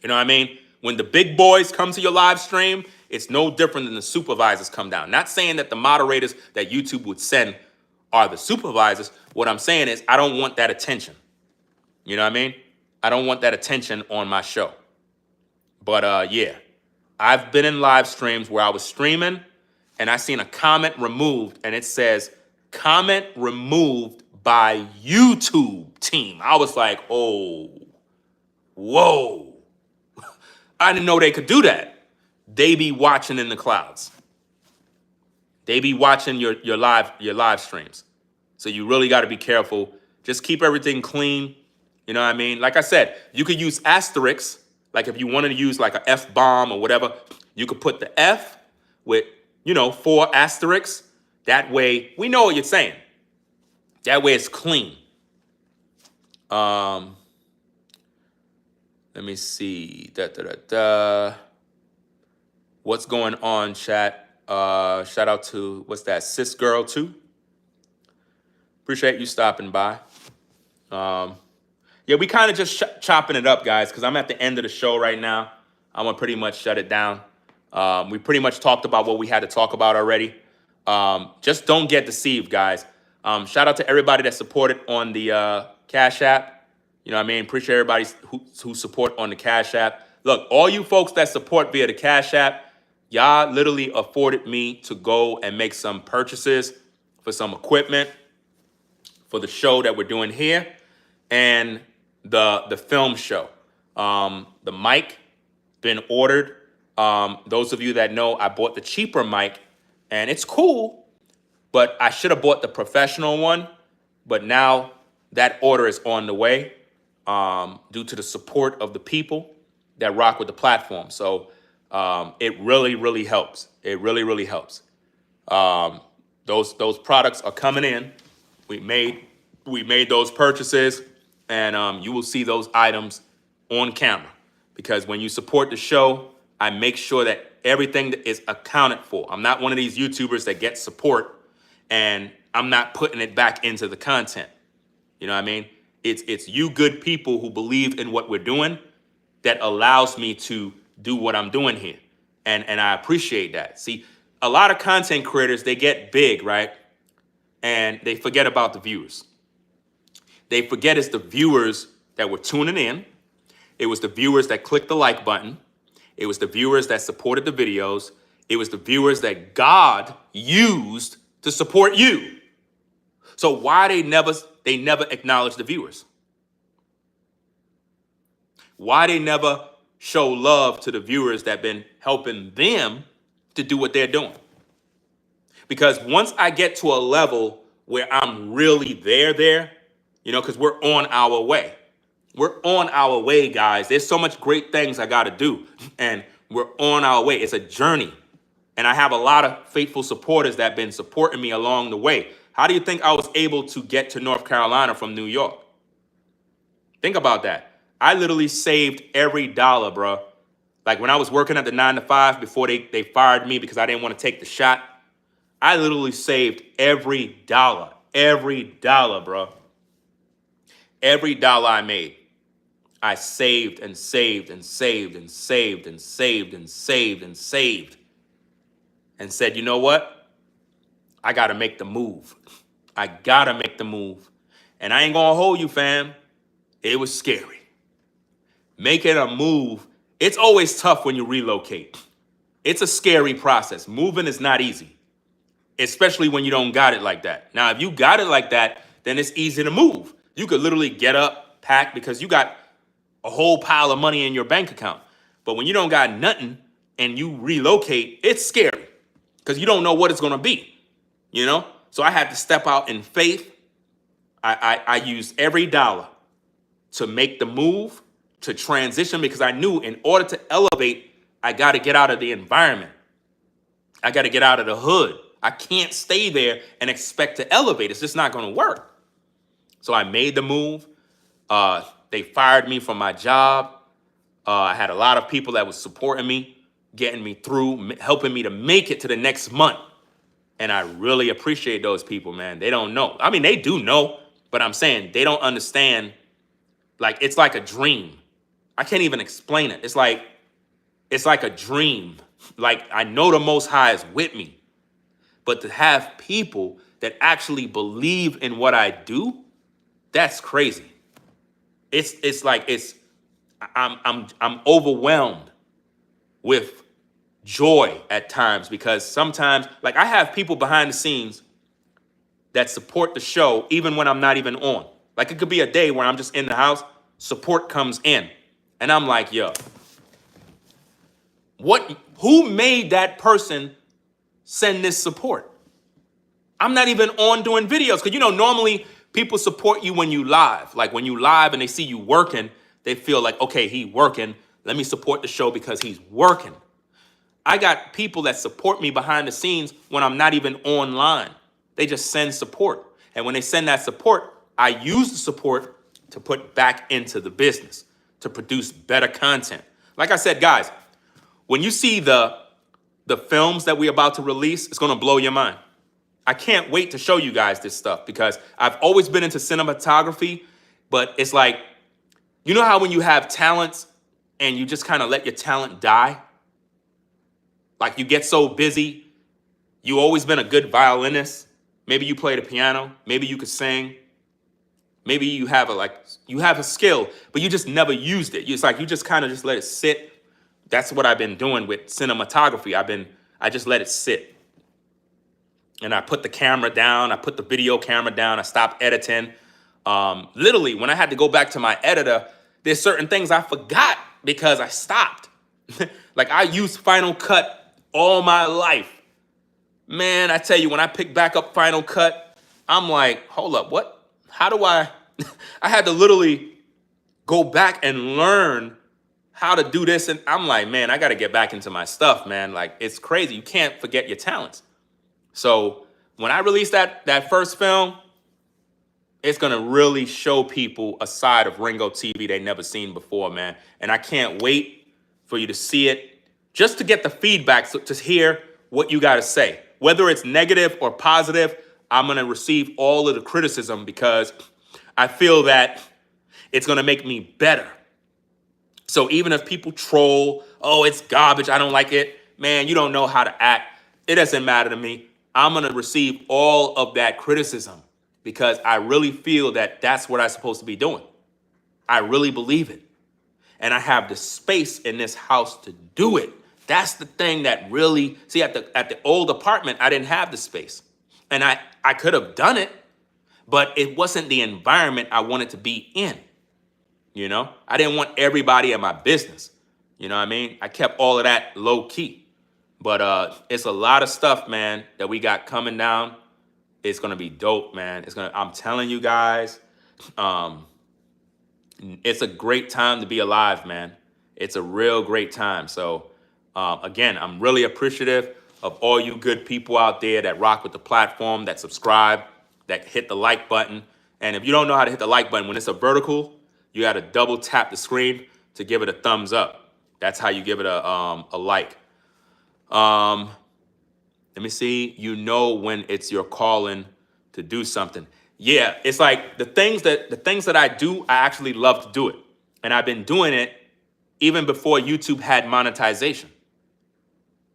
You know what I mean? When the big boys come to your live stream, it's no different than the supervisors come down. Not saying that the moderators that YouTube would send are the supervisors. What I'm saying is I don't want that attention. You know what I mean? I don't want that attention on my show. But yeah, I've been in live streams where I was streaming and I seen a comment removed and it says comment removed by YouTube team. I was like, oh, whoa. I didn't know they could do that. They be watching in the clouds. They be watching your live streams. So you really got to be careful. Just keep everything clean. You know what I mean? Like I said, you could use asterisks. Like if you wanted to use like a F bomb or whatever, you could put the F with, 4 asterisks. That way we know what you're saying. That way it's clean. Let me see. What's going on, chat? Shout out to, what's that, Sis Girl too? Appreciate you stopping by. Yeah, we kind of just chopping it up, guys, because I'm at the end of the show right now. I'm going to pretty much shut it down. We pretty much talked about what we had to talk about already. Just don't get deceived, guys. Shout out to everybody that supported on the Cash App. You know what I mean? Appreciate everybody who support on the Cash App. Look, all you folks that support via the Cash App, y'all literally afforded me to go and make some purchases for some equipment for the show that we're doing here and the film show. The mic been ordered. Those of you that know, I bought the cheaper mic and it's cool, but I should have bought the professional one. But now that order is on the way due to the support of the people that rock with the platform. So it really, really helps. It really, really helps. Those products are coming in. We made those purchases, and you will see those items on camera. Because when you support the show, I make sure that everything is accounted for. I'm not one of these YouTubers that get support and I'm not putting it back into the content. You know what I mean? It's you good people who believe in what we're doing that allows me to do what I'm doing here. And I appreciate that. See, a lot of content creators, they get big, right? And they forget about the viewers. They forget it's the viewers that were tuning in. It was the viewers that clicked the like button. It was the viewers that supported the videos. It was the viewers that God used to support you. So why they never acknowledge the viewers? Why they never show love to the viewers that been helping them to do what they're doing? Because once I get to a level where I'm really there, because we're on our way. We're on our way, guys. There's so much great things I got to do, and we're on our way. It's a journey, and I have a lot of faithful supporters that have been supporting me along the way. How do you think I was able to get to North Carolina from New York? Think about that. I literally saved every dollar, bro. Like when I was working at the 9 to 5 before they fired me because I didn't want to take the shot, I literally saved every dollar, bro. Every dollar I made, I saved and saved and saved and saved and saved and saved and saved and said, you know what? I got to make the move. I got to make the move. And I ain't going to hold you, fam. It was scary. Making a move, it's always tough when you relocate. It's a scary process. Moving is not easy, especially when you don't got it like that. Now, if you got it like that, then it's easy to move. You could literally get up, pack, because you got a whole pile of money in your bank account. But when you don't got nothing and you relocate, it's scary because you don't know what it's going to be, So I had to step out in faith. I used every dollar to make the move, to transition, because I knew in order to elevate, I got to get out of the environment. I got to get out of the hood. I can't stay there and expect to elevate. It's just not going to work. So I made the move. They fired me from my job. I had a lot of people that was supporting me, getting me through, helping me to make it to the next month. And I really appreciate those people, man. They don't know. I mean, they do know, but I'm saying they don't understand. Like, it's like a dream. I can't even explain it. It's like a dream. Like, I know the Most High is with me. But to have people that actually believe in what I do, that's crazy. I'm overwhelmed with joy at times, because sometimes, like, I have people behind the scenes that support the show even when I'm not even on. Like, it could be a day where I'm just in the house, support comes in, and I'm like, yo, who made that person send this support? I'm not even on doing videos, because normally people support you when you live. Like, when you live and they see you working, they feel like, okay, he working, let me support the show because he's working. I got people that support me behind the scenes when I'm not even online. They just send support. And when they send that support, I use the support to put back into the business, to produce better content. Like I said, guys, when you see the films that we're about to release, it's going to blow your mind. I can't wait to show you guys this stuff, because I've always been into cinematography, but it's like, you know how when you have talents and you just kind of let your talent die? Like, you get so busy. You always been a good violinist. Maybe you play the piano. Maybe you could sing. Maybe you have a skill, but you just never used it. It's like you just kind of just let it sit. That's what I've been doing with cinematography. I just let it sit. And I put the camera down. I put the video camera down. I stopped editing. Literally, when I had to go back to my editor, there's certain things I forgot because I stopped. Like, I used Final Cut all my life. Man, I tell you, when I pick back up Final Cut, I'm like, hold up, what? How do I had to literally go back and learn how to do this. And I'm like, man, I got to get back into my stuff, man. Like, it's crazy. You can't forget your talents. So when I release that first film, it's going to really show people a side of Ringo TV they never seen before, man. And I can't wait for you to see it, just to get the feedback, so to hear what you got to say. Whether it's negative or positive, I'm going to receive all of the criticism, because I feel that it's going to make me better. So even if people troll, oh, it's garbage, I don't like it, man, you don't know how to act, it doesn't matter to me. I'm going to receive all of that criticism, because I really feel that that's what I'm supposed to be doing. I really believe it. And I have the space in this house to do it. That's the thing that really, see, at the old apartment, I didn't have the space. And I could have done it, but it wasn't the environment I wanted to be in. I didn't want everybody in my business. You know what I mean? I kept all of that low key. But it's a lot of stuff, man, that we got coming down. It's gonna be dope, man. I'm telling you guys, it's a great time to be alive, man. It's a real great time. So again, I'm really appreciative of all you good people out there that rock with the platform, that subscribe, that hit the like button. And if you don't know how to hit the like button, when it's a vertical, you got to double tap the screen to give it a thumbs up. That's how you give it a like. Let me see. When it's your calling to do something. Yeah, it's like the things that I do, I actually love to do it. And I've been doing it even before YouTube had monetization.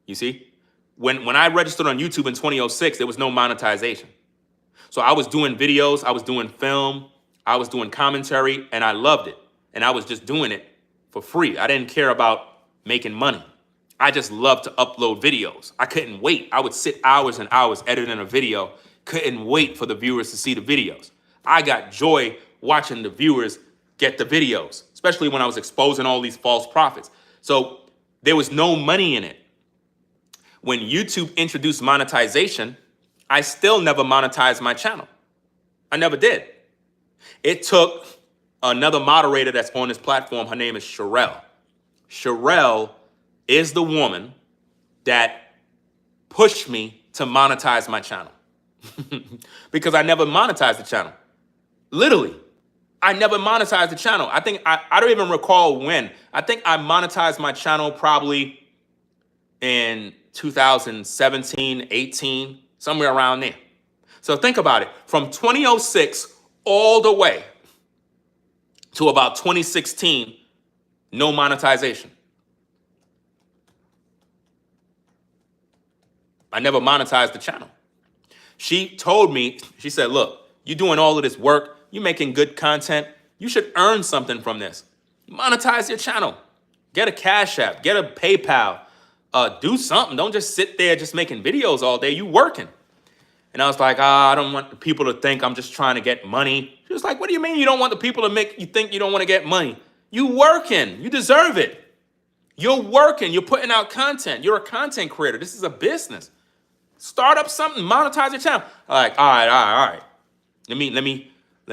You see? When I registered on YouTube in 2006, there was no monetization. So I was doing videos, I was doing film, I was doing commentary, and I loved it. And I was just doing it for free. I didn't care about making money. I just loved to upload videos. I couldn't wait. I would sit hours and hours editing a video, couldn't wait for the viewers to see the videos. I got joy watching the viewers get the videos, especially when I was exposing all these false prophets. So there was no money in it. When YouTube introduced monetization, I still never monetized my channel. I never did. It took another moderator that's on this platform. Her name is Sherelle. Sherelle is the woman that pushed me to monetize my channel. Because I never monetized the channel. Literally, I never monetized the channel. I think, I don't even recall when. I think I monetized my channel probably in 2017, 18, somewhere around there. So think about it. From 2006 all the way to about 2016, no monetization. I never monetized the channel. She told me, she said, look, you're doing all of this work, you're making good content, you should earn something from this. Monetize your channel. Get a Cash App, get a PayPal, do something. Don't just sit there just making videos all day. You working. And I was like, I don't want the people to think I'm just trying to get money. She was like, what do you mean you don't want the people to make you think you don't want to get money? You working. You deserve it. You're working. You're putting out content. You're a content creator. This is a business. Start up something. Monetize your channel. I'm like, all right. Let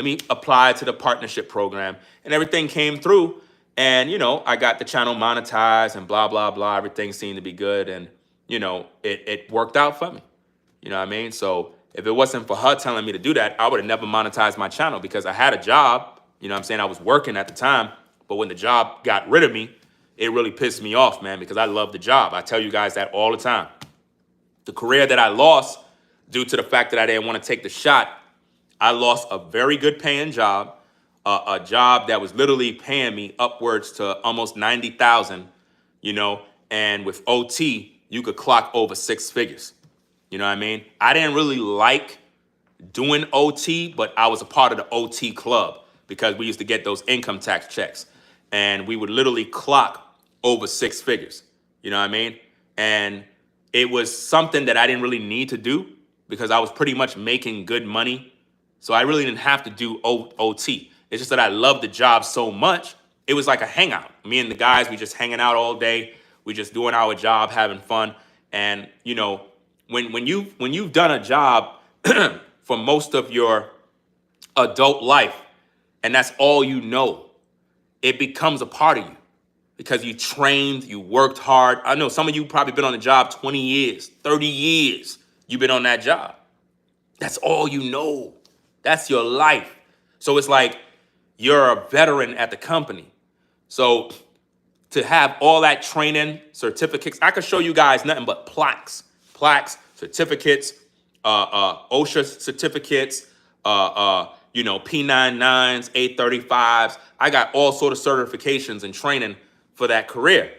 me apply to the partnership program. And everything came through. And, you know, I got the channel monetized and blah, blah, blah. Everything seemed to be good. And, you know, it worked out for me. You know what I mean? So if it wasn't for her telling me to do that, I would have never monetized my channel because I had a job. You know what I'm saying? I was working at the time. But when the job got rid of me, it really pissed me off, man, because I love the job. I tell you guys that all the time. The career that I lost due to the fact that I didn't want to take the shot, I lost a very good paying job, a job that was literally paying me upwards to almost 90,000, you know, and with OT, you could clock over 6 figures. You know what I mean? I didn't really like doing OT, but I was a part of the OT club because we used to get those income tax checks and we would literally clock over 6 figures. You know what I mean? And it was something that I didn't really need to do because I was pretty much making good money. So I really didn't have to do OT. It's just that I loved the job so much. It was like a hangout. Me and the guys, we just hanging out all day. We just doing our job, having fun. And, you know, when you've done a job for most of your adult life, and that's all you know, it becomes a part of you because you trained, you worked hard. I know some of you probably been on the job 20 years, 30 years. You've been on that job. That's all you know. That's your life. So it's like you're a veteran at the company. So to have all that training, certificates, I could show you guys nothing but plaques, certificates, OSHA certificates, you know, P99s, 835s. I got all sort of certifications and training for that career.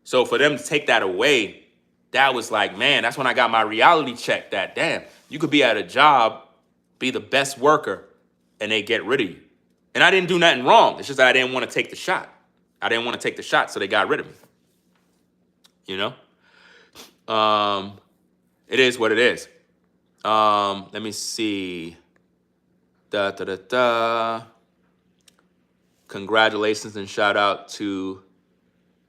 So for them to take that away, that was like, man, that's when I got my reality check that, damn, you could be at a job, be the best worker, and they get rid of you. And I didn't do nothing wrong. It's just that I didn't want to take the shot. I didn't want to take the shot, so they got rid of me. You know? It is what it is. Let me see. Congratulations and shout out to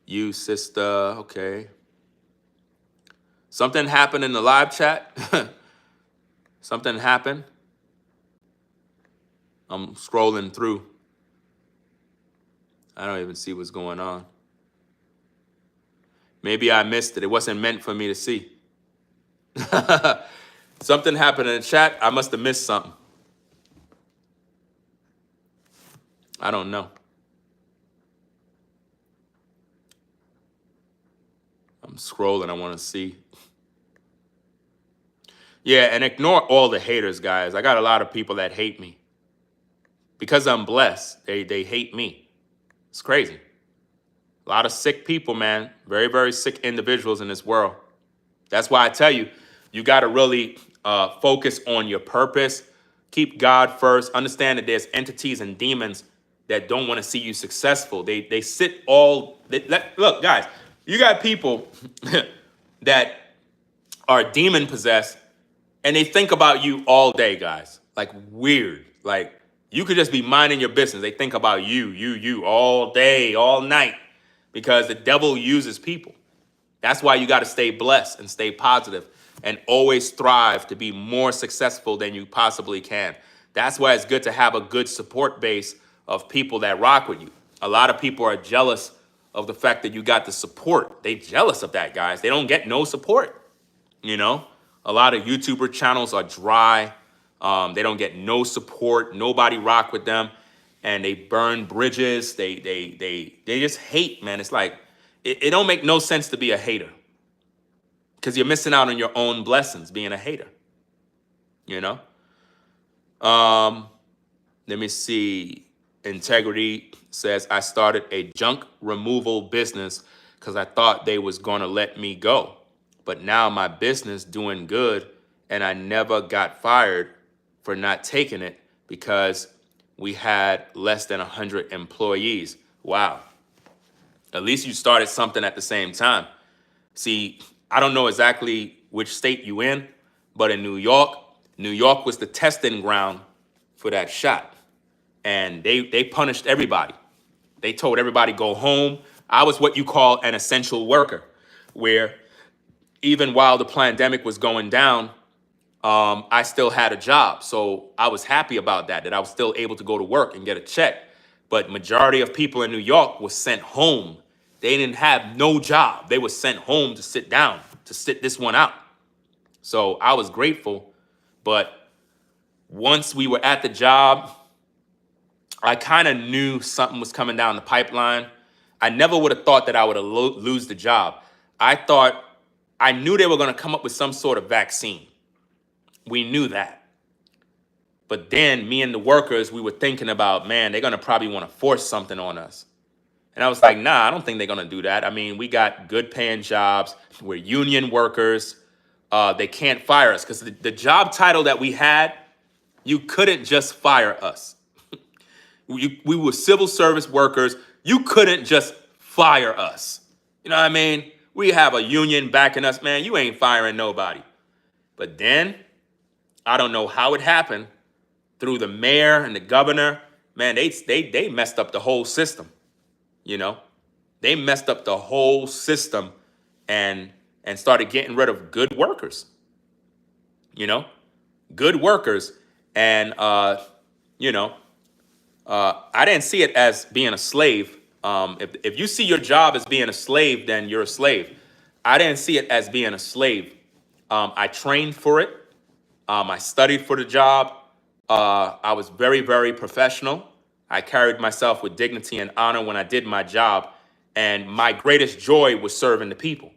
you, sister. Okay. Something happened in the live chat. Something happened. I'm scrolling through. I don't even see what's going on. Maybe I missed it. It wasn't meant for me to see. Something happened in the chat. I must have missed something. I don't know. I'm scrolling. I want to see. Yeah, and ignore all the haters, guys. I got a lot of people that hate me. Because I'm blessed, they hate me. It's crazy. A lot of sick people, man. Very, very sick individuals in this world. That's why I tell you, you got to really focus on your purpose. Keep God first. Understand that there's entities and demons that don't want to see you successful. They sit all... look, guys, you got people that are demon-possessed, and they think about you all day, guys. Like, weird. Like, you could just be minding your business. They think about you all day, all night, because the devil uses people. That's why you got to stay blessed and stay positive and always strive to be more successful than you possibly can. That's why it's good to have a good support base of people that rock with you. A lot of people are jealous of the fact that you got the support. They jealous of that, guys. They don't get no support. You know, a lot of YouTuber channels are dry. They don't get no support. Nobody rock with them, and they burn bridges. They just hate, man. It's like it don't make no sense to be a hater because you're missing out on your own blessings being a hater. You know. Let me see. Integrity says I started a junk removal business because I thought they was gonna let me go, but now my business doing good, and I never got fired for not taking it because we had less than 100 employees. Wow. At least you started something at the same time. See, I don't know exactly which state you in, but in New York was the testing ground for that shot. And they punished everybody. They told everybody go home. I was what you call an essential worker, where even while the pandemic was going down, I still had a job. So I was happy about that I was still able to go to work and get a check. But majority of people in New York was sent home. They didn't have no job. They were sent home to sit down, to sit this one out. So I was grateful. But once we were at the job, I kind of knew something was coming down the pipeline. I never would have thought that I would lose the job. I knew they were going to come up with some sort of vaccine. We knew that. But then me and the workers, we were thinking about, man, they're going to probably want to force something on us. And I was like, nah, I don't think they're going to do that. I mean, we got good paying jobs. We're union workers. They can't fire us because the job title that we had, you couldn't just fire us. We were civil service workers. You couldn't just fire us. You know what I mean? We have a union backing us, man. You ain't firing nobody. But then, I don't know how it happened, through the mayor and the governor, man, they messed up the whole system. You know, they messed up the whole system and started getting rid of good workers. You know, good workers. And you know, I didn't see it as being a slave. If you see your job as being a slave, then you're a slave. I didn't see it as being a slave. I trained for it. I studied for the job. I was very, very professional. I carried myself with dignity and honor when I did my job. And my greatest joy was serving the people.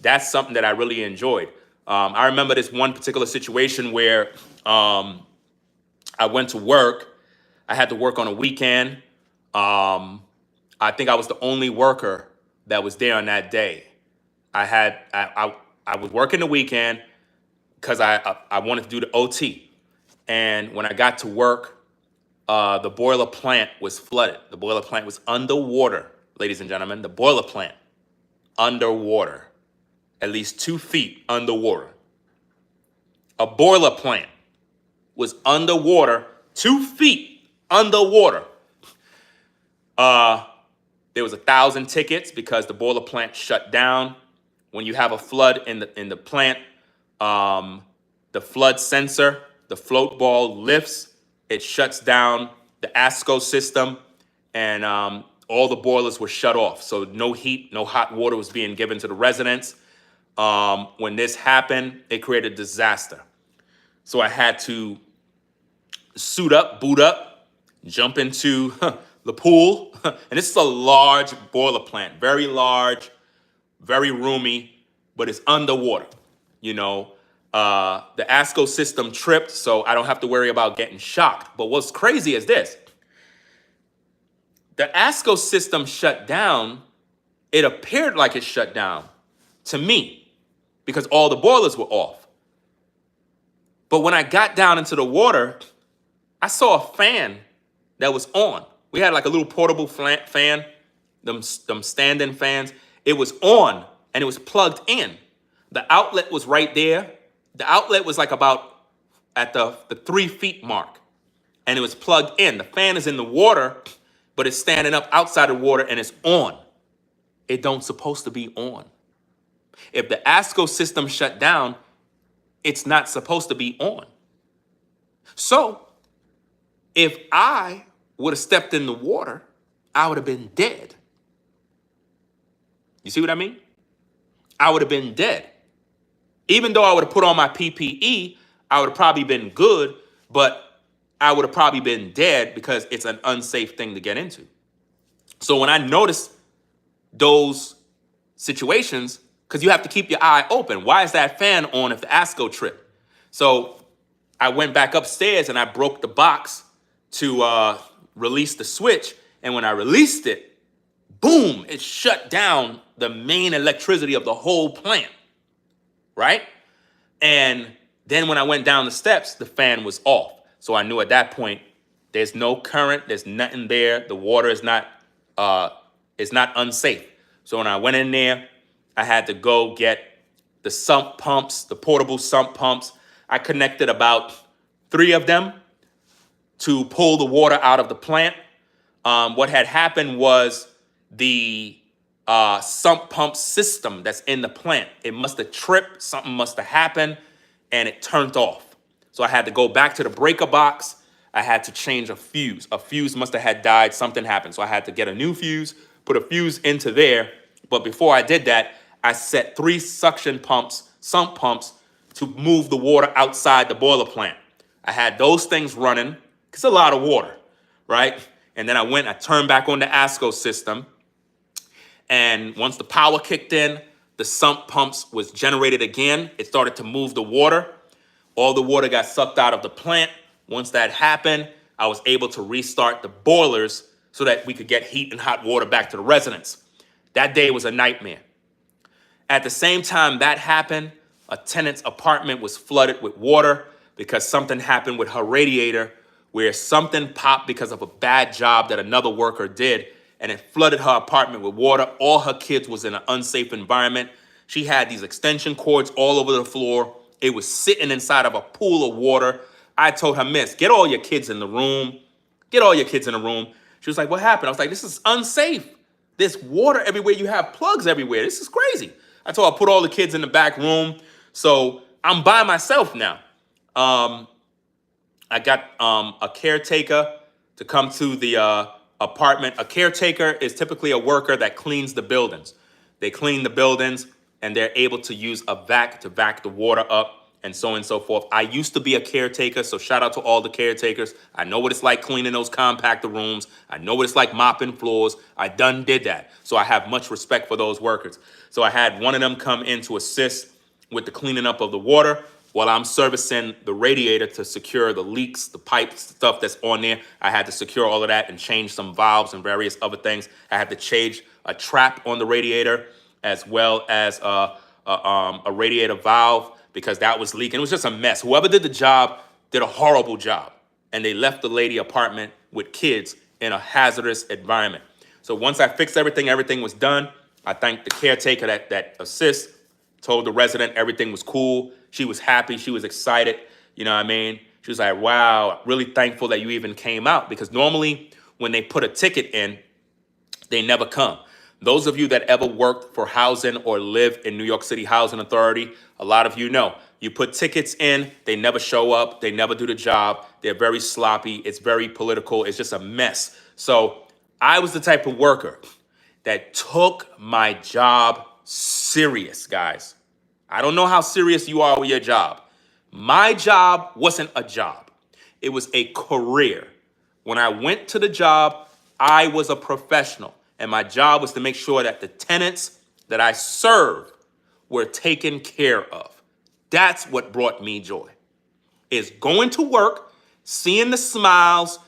That's something that I really enjoyed. I remember this one particular situation where I went to work. I had to work on a weekend. I think I was the only worker that was there on that day. I was working the weekend because I wanted to do the OT. And when I got to work, the boiler plant was flooded. The boiler plant was underwater, ladies and gentlemen. The boiler plant, underwater, at least 2 feet underwater. A boiler plant was underwater, 2 feet underwater. There was 1,000 tickets because the boiler plant shut down. When you have a flood in the plant, the flood sensor, the float ball lifts, it shuts down the ASCO system, and all the boilers were shut off. So no heat, no hot water was being given to the residents. When this happened, it created a disaster. So I had to suit up, boot up, jump into the pool. And this is a large boiler plant, very large, very roomy, but it's underwater. You know, the ASCO system tripped, so I don't have to worry about getting shocked. But what's crazy is this. The ASCO system shut down. It appeared like it shut down to me because all the boilers were off. But when I got down into the water, I saw a fan that was on. We had like a little portable fan, them stand-in fans. It was on and it was plugged in. The outlet was right there. The outlet was like about at the 3 feet mark, and it was plugged in. The fan is in the water, but it's standing up outside the water and it's on. It don't supposed to be on. If the ASCO system shut down, it's not supposed to be on. So if I would have stepped in the water, I would have been dead. You see what I mean? I would have been dead. Even though I would have put on my PPE, I would have probably been good, but I would have probably been dead because it's an unsafe thing to get into. So when I noticed those situations, because you have to keep your eye open. Why is that fan on if the ASCO tripped? So I went back upstairs and I broke the box to release the switch. And when I released it, boom, it shut down the main electricity of the whole plant. Right? And then when I went down the steps, the fan was off. So I knew at that point, there's no current, there's nothing there. The water is not It's not unsafe. So when I went in there, I had to go get the sump pumps, the portable sump pumps. I connected about 3 of them to pull the water out of the plant. What had happened was the sump pump system that's in the plant, it must have tripped, something must have happened, and it turned off. So I had to go back to the breaker box. I had to change a fuse. A fuse must have had died, something happened. So I had to get a new fuse, put a fuse into there. But before I did that, I set 3 suction pumps, sump pumps, to move the water outside the boiler plant. I had those things running. It's a lot of water, right? And then I turned back on the ASCO system. And once the power kicked in, the sump pumps was generated again. It started to move the water. All the water got sucked out of the plant. Once that happened, I was able to restart the boilers so that we could get heat and hot water back to the residents. That day was a nightmare. At the same time that happened, a tenant's apartment was flooded with water because something happened with her radiator, where something popped because of a bad job that another worker did, and it flooded her apartment with water. All her kids was in an unsafe environment. She had these extension cords all over the floor. It was sitting inside of a pool of water. I told her, Miss, get all your kids in the room. Get all your kids in the room. She was like, what happened? I was like, this is unsafe. There's water everywhere. You have plugs everywhere. This is crazy. I told her, put all the kids in the back room. So I'm by myself now. I got a caretaker to come to the apartment. A caretaker is typically a worker that cleans the buildings. They clean the buildings and they're able to use a vac to vac the water up and so on and so forth. I used to be a caretaker, so shout out to all the caretakers. I know what it's like cleaning those compactor rooms. I know what it's like mopping floors. I done did that. So I have much respect for those workers. So I had one of them come in to assist with the cleaning up of the water while I'm servicing the radiator to secure the leaks, the pipes, stuff that's on there. I had to secure all of that and change some valves and various other things. I had to change a trap on the radiator as well as a radiator valve because that was leaking. It was just a mess. Whoever did the job did a horrible job. And they left the lady apartment with kids in a hazardous environment. So once I fixed everything, everything was done. I thanked the caretaker that assists, told the resident everything was cool. She was happy. She was excited. You know what I mean? She was like, wow, really thankful that you even came out, because normally when they put a ticket in, they never come. Those of you that ever worked for housing or live in New York City Housing Authority, a lot of you know, you put tickets in, they never show up, they never do the job, they're very sloppy, it's very political, it's just a mess. So I was the type of worker that took my job serious, guys. I don't know how serious you are with your job. My job wasn't a job. It was a career. When I went to the job, I was a professional. And my job was to make sure that the tenants that I served were taken care of. That's what brought me joy. Is going to work, seeing the smiles,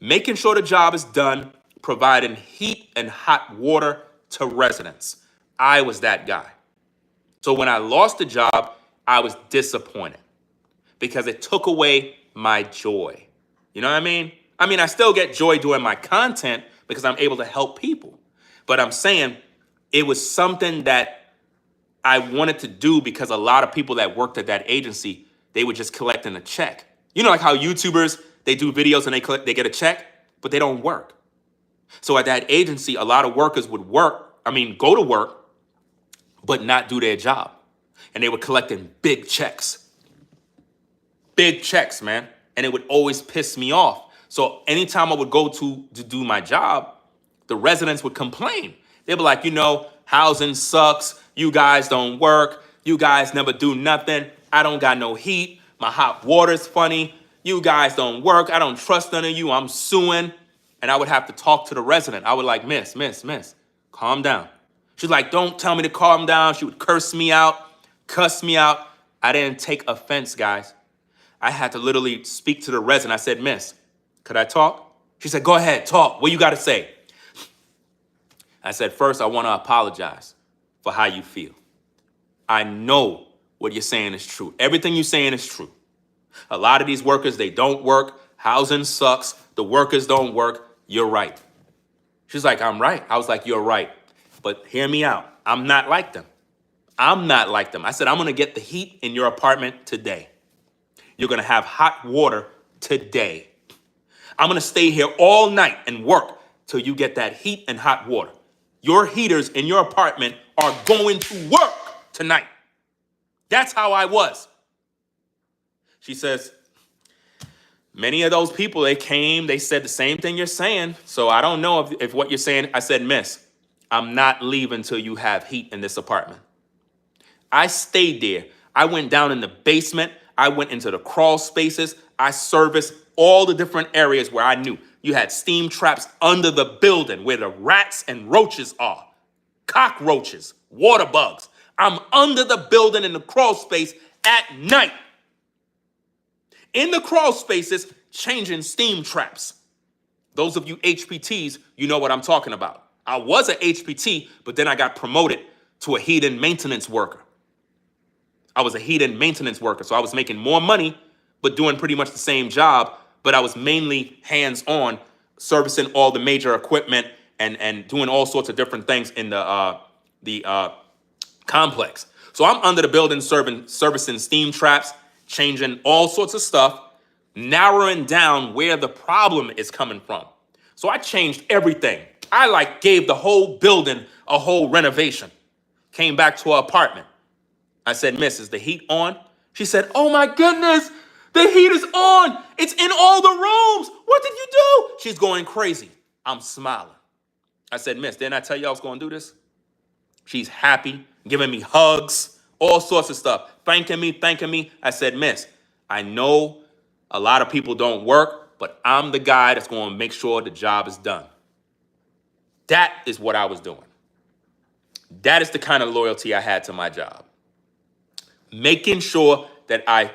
making sure the job is done, providing heat and hot water to residents. I was that guy. So when I lost the job, I was disappointed because it took away my joy. You know what I mean? I mean, I still get joy doing my content because I'm able to help people. But I'm saying it was something that I wanted to do because a lot of people that worked at that agency, they were just collecting a check. You know, like how YouTubers, they do videos and they get a check, but they don't work. So at that agency, a lot of workers would go to work, but not do their job. And they were collecting big checks. Big checks, man. And it would always piss me off. So anytime I would go to do my job, the residents would complain. They'd be like, you know, housing sucks. You guys don't work. You guys never do nothing. I don't got no heat. My hot water's funny. You guys don't work. I don't trust none of you. I'm suing. And I would have to talk to the resident. I would like, miss, calm down. She's like, don't tell me to calm down. She would curse me out, cuss me out. I didn't take offense, guys. I had to literally speak to the resident. I said, miss, could I talk? She said, go ahead, talk. What you got to say? I said, first, I want to apologize for how you feel. I know what you're saying is true. Everything you're saying is true. A lot of these workers, they don't work. Housing sucks. The workers don't work. You're right. She's like, I'm right. I was like, you're right. But hear me out. I'm not like them. I'm not like them. I said, I'm going to get the heat in your apartment today. You're going to have hot water today. I'm going to stay here all night and work till you get that heat and hot water. Your heaters in your apartment are going to work tonight. That's how I was. She says, many of those people, they came, they said the same thing you're saying. So I don't know if what you're saying. I said, miss, I'm not leaving till you have heat in this apartment. I stayed there. I went down in the basement. I went into the crawl spaces. I serviced all the different areas where I knew you had steam traps under the building where the rats and roaches are. Cockroaches, water bugs. I'm under the building in the crawl space at night. In the crawl spaces, changing steam traps. Those of you HPTs, you know what I'm talking about. I was an HPT, but then I got promoted to a heat and maintenance worker. I was a heat and maintenance worker, so I was making more money, but doing pretty much the same job, but I was mainly hands-on, servicing all the major equipment and doing all sorts of different things in the complex. So I'm under the building servicing steam traps, changing all sorts of stuff, narrowing down where the problem is coming from. So I changed everything. I gave the whole building a whole renovation. Came back to her apartment. I said, miss, is the heat on? She said, oh my goodness, the heat is on. It's in all the rooms. What did you do? She's going crazy. I'm smiling. I said, miss, didn't I tell you I was going to do this? She's happy, giving me hugs, all sorts of stuff, thanking me. I said, miss, I know a lot of people don't work, but I'm the guy that's going to make sure the job is done. That is what I was doing. That is the kind of loyalty I had to my job. Making sure that I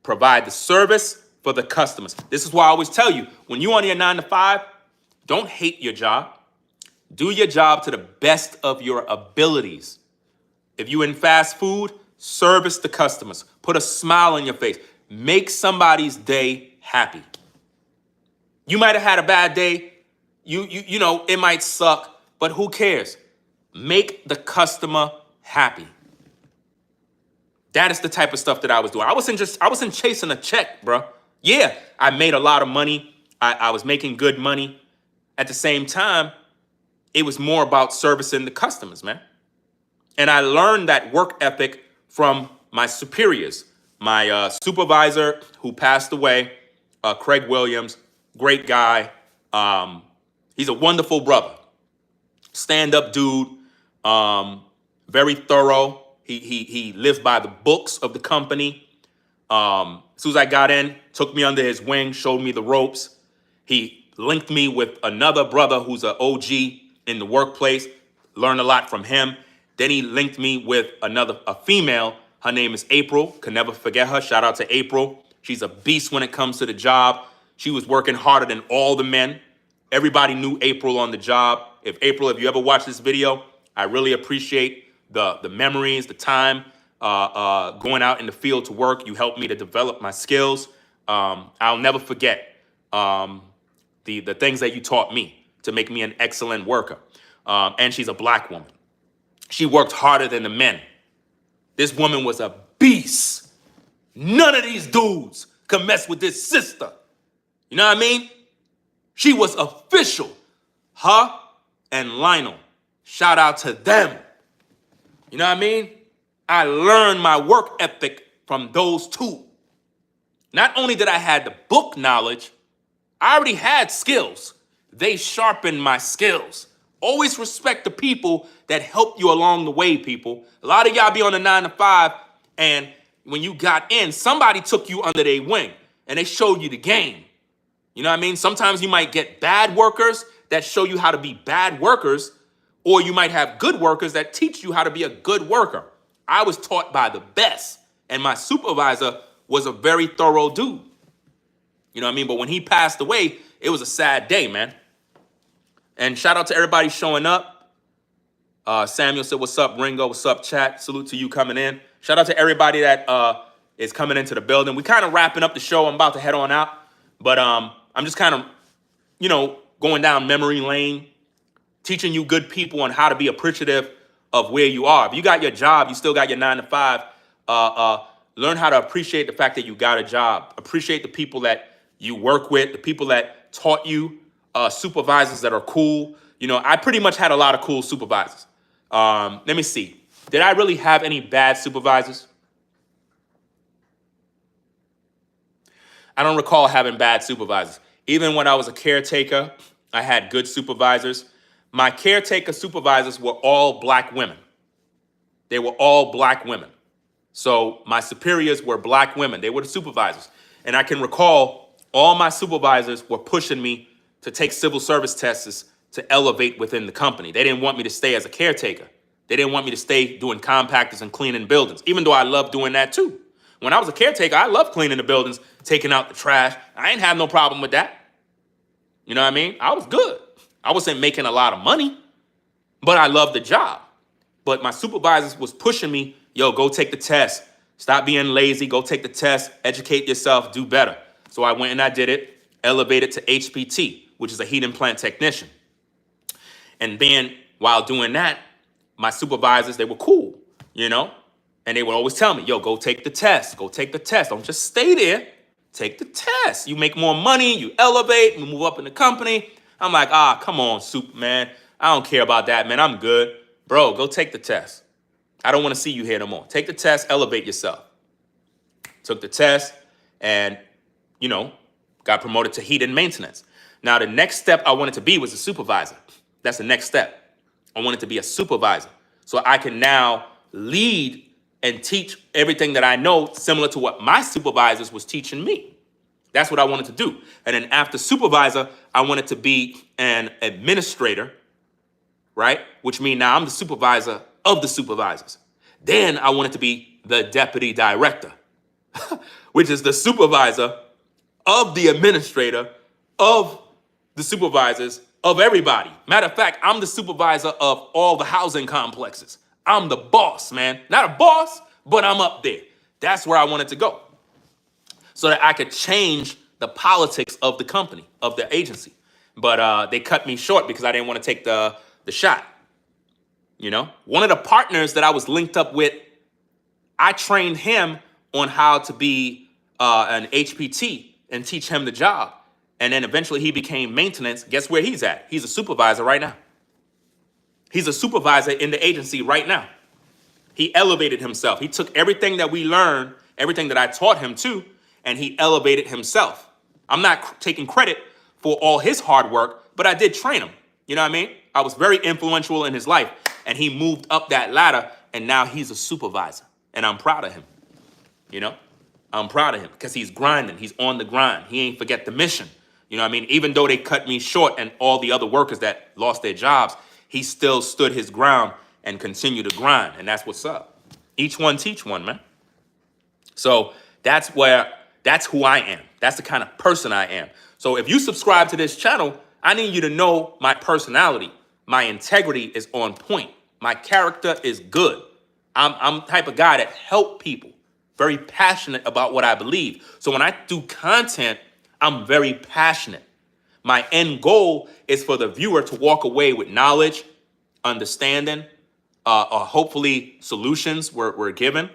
provide the service for the customers. This is why I always tell you, when you're on your 9 to 5, don't hate your job. Do your job to the best of your abilities. If you're in fast food, service the customers. Put a smile on your face. Make somebody's day happy. You might have had a bad day. You know, it might suck, but who cares? Make the customer happy. That is the type of stuff that I was doing. I wasn't chasing a check, bro. Yeah, I made a lot of money. I was making good money. At the same time, it was more about servicing the customers, man. And I learned that work ethic from my superiors. My supervisor who passed away, Craig Williams, great guy. He's a wonderful brother. Stand-up dude, very thorough. He lived by the books of the company. As soon as I got in, took me under his wing, showed me the ropes. He linked me with another brother who's an OG in the workplace. Learned a lot from him. Then he linked me with a female. Her name is April. Can never forget her. Shout out to April. She's a beast when it comes to the job. She was working harder than all the men. Everybody knew April on the job. If you ever watch this video, I really appreciate the memories, the time, going out in the field to work. You helped me to develop my skills. I'll never forget the things that you taught me to make me an excellent worker. And she's a black woman. She worked harder than the men. This woman was a beast. None of these dudes could mess with this sister. You know what I mean? She was official. Her and Lionel. Shout out to them. You know what I mean? I learned my work ethic from those two. Not only did I have the book knowledge, I already had skills. They sharpened my skills. Always respect the people that help you along the way, people. A lot of y'all be on the 9 to 5, and when you got in, somebody took you under their wing, and they showed you the game. You know what I mean? Sometimes you might get bad workers that show you how to be bad workers, or you might have good workers that teach you how to be a good worker. I was taught by the best, and my supervisor was a very thorough dude. You know what I mean? But when he passed away, it was a sad day, man. And shout out to everybody showing up. Samuel said, what's up, Ringo? What's up, chat? Salute to you coming in. Shout out to everybody that is coming into the building. We kind of wrapping up the show. I'm about to head on out. But I'm just kind of, going down memory lane. teaching you good people on how to be appreciative of where you are. If you got your job, you still got your 9 to 5. Learn how to appreciate the fact that you got a job. Appreciate the people that you work with, the people that taught you, supervisors that are cool. You know, I pretty much had a lot of cool supervisors. Let me see. Did I really have any bad supervisors? I don't recall having bad supervisors. Even when I was a caretaker, I had good supervisors. My caretaker supervisors were all black women. They were all black women. So my superiors were black women. They were the supervisors. And I can recall all my supervisors were pushing me to take civil service tests to elevate within the company. They didn't want me to stay as a caretaker. They didn't want me to stay doing compactors and cleaning buildings, even though I loved doing that too. When I was a caretaker, I loved cleaning the buildings, taking out the trash. I ain't have no problem with that. You know what I mean? I was good. I wasn't making a lot of money, but I loved the job. But my supervisors was pushing me, yo, go take the test. Stop being lazy. Go take the test. Educate yourself. Do better. So I went and I did it. Elevated to HPT, which is a heat and plant technician. And then while doing that, my supervisors, they were cool, you know? And they would always tell me, yo, go take the test. Go take the test. Don't just stay there. Take the test. You make more money. You elevate. You move up in the company. I'm like, come on, Superman. I don't care about that, man. I'm good. Bro, go take the test. I don't want to see you here no more. Take the test. Elevate yourself. Took the test and, you know, got promoted to heat and maintenance. Now, the next step I wanted to be was a supervisor. That's the next step. I wanted to be a supervisor. So I can now lead and teach everything that I know, similar to what my supervisors was teaching me. That's what I wanted to do. And then after supervisor, I wanted to be an administrator, right? Which means now I'm the supervisor of the supervisors. Then I wanted to be the deputy director, which is the supervisor of the administrator of the supervisors of everybody. Matter of fact, I'm the supervisor of all the housing complexes. I'm the boss, man. Not a boss, but I'm up there. That's where I wanted to go, so that I could change the politics of the company, of the agency. But they cut me short because I didn't want to take the shot. You know, one of the partners that I was linked up with, I trained him on how to be an HPT and teach him the job. And then eventually he became maintenance. Guess where he's at? He's a supervisor right now. He's a supervisor in the agency right now. He elevated himself. He took everything that we learned, everything that I taught him to, and he elevated himself. I'm not taking credit for all his hard work, but I did train him. You know what I mean? I was very influential in his life, and he moved up that ladder, and now he's a supervisor. And I'm proud of him. You know? I'm proud of him because he's grinding. He's on the grind. He ain't forget the mission. You know what I mean? Even though they cut me short and all the other workers that lost their jobs, he still stood his ground and continued to grind. And that's what's up. Each one teach one, man. So that's who I am. That's the kind of person I am. So if you subscribe to this channel, I need you to know my personality. My integrity is on point. My character is good. I'm the type of guy that help people. Very passionate about what I believe. So when I do content, I'm very passionate. My end goal is for the viewer to walk away with knowledge, understanding, or hopefully solutions were given,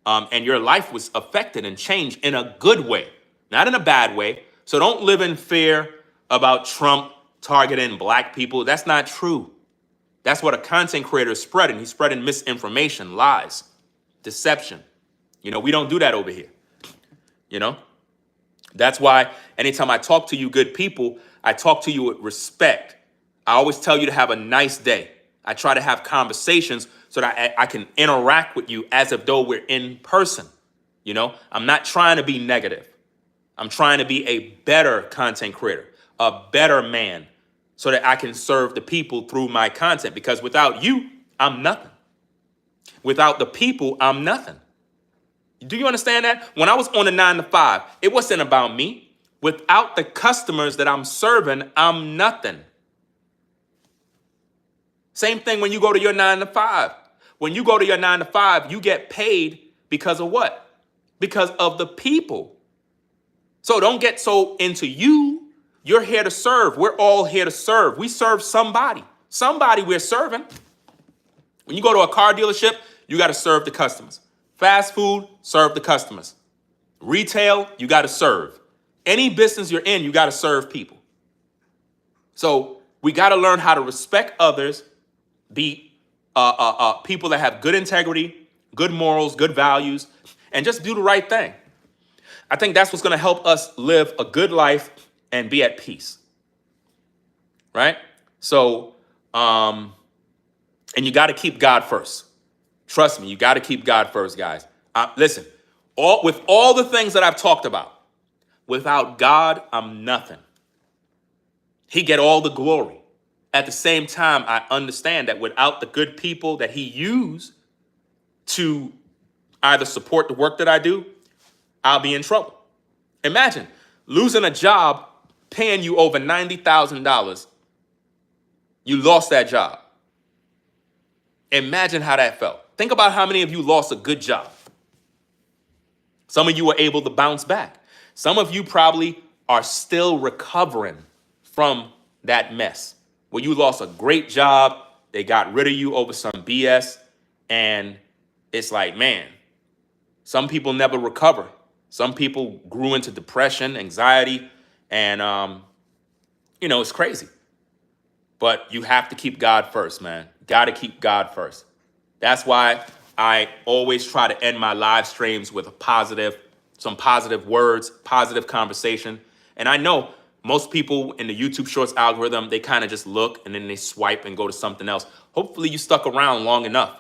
and your life was affected and changed in a good way, not in a bad way. So don't live in fear about Trump targeting black people. That's not true. That's what a content creator is spreading. He's spreading misinformation, lies, deception. You know, we don't do that over here. You know, that's why anytime I talk to you good people, I talk to you with respect. I always tell you to have a nice day. I try to have conversations so that I can interact with you as if though we're in person. You know, I'm not trying to be negative. I'm trying to be a better content creator, a better man, so that I can serve the people through my content. Because without you, I'm nothing. Without the people, I'm nothing. Do you understand that? When I was on the 9 to 5, it wasn't about me. Without the customers that I'm serving, I'm nothing. Same thing when you go to your 9 to 5. When you go to your 9 to 5, you get paid because of what? Because of the people. So don't get so into you. You're here to serve. We're all here to serve. We serve somebody. Somebody we're serving. When you go to a car dealership, you got to serve the customers. Fast food, serve the customers. Retail, you got to serve. Any business you're in, you got to serve people. So we got to learn how to respect others, be people that have good integrity, good morals, good values, and just do the right thing. I think that's what's going to help us live a good life and be at peace. Right? So, and you got to keep God first. Trust me, you got to keep God first, guys. Listen, with all the things that I've talked about, without God, I'm nothing. He get all the glory. At the same time, I understand that without the good people that he used to either support the work that I do, I'll be in trouble. Imagine losing a job paying you over $90,000. You lost that job. Imagine how that felt. Think about how many of you lost a good job. Some of you were able to bounce back. Some of you probably are still recovering from that mess where you lost a great job. They got rid of you over some BS. And it's like, man, some people never recover. Some people grew into depression, anxiety, and, it's crazy. But you have to keep God first, man. Got to keep God first. That's why I always try to end my live streams with some positive words, positive conversation. And I know most people in the YouTube Shorts algorithm, they kind of just look and then they swipe and go to something else. Hopefully you stuck around long enough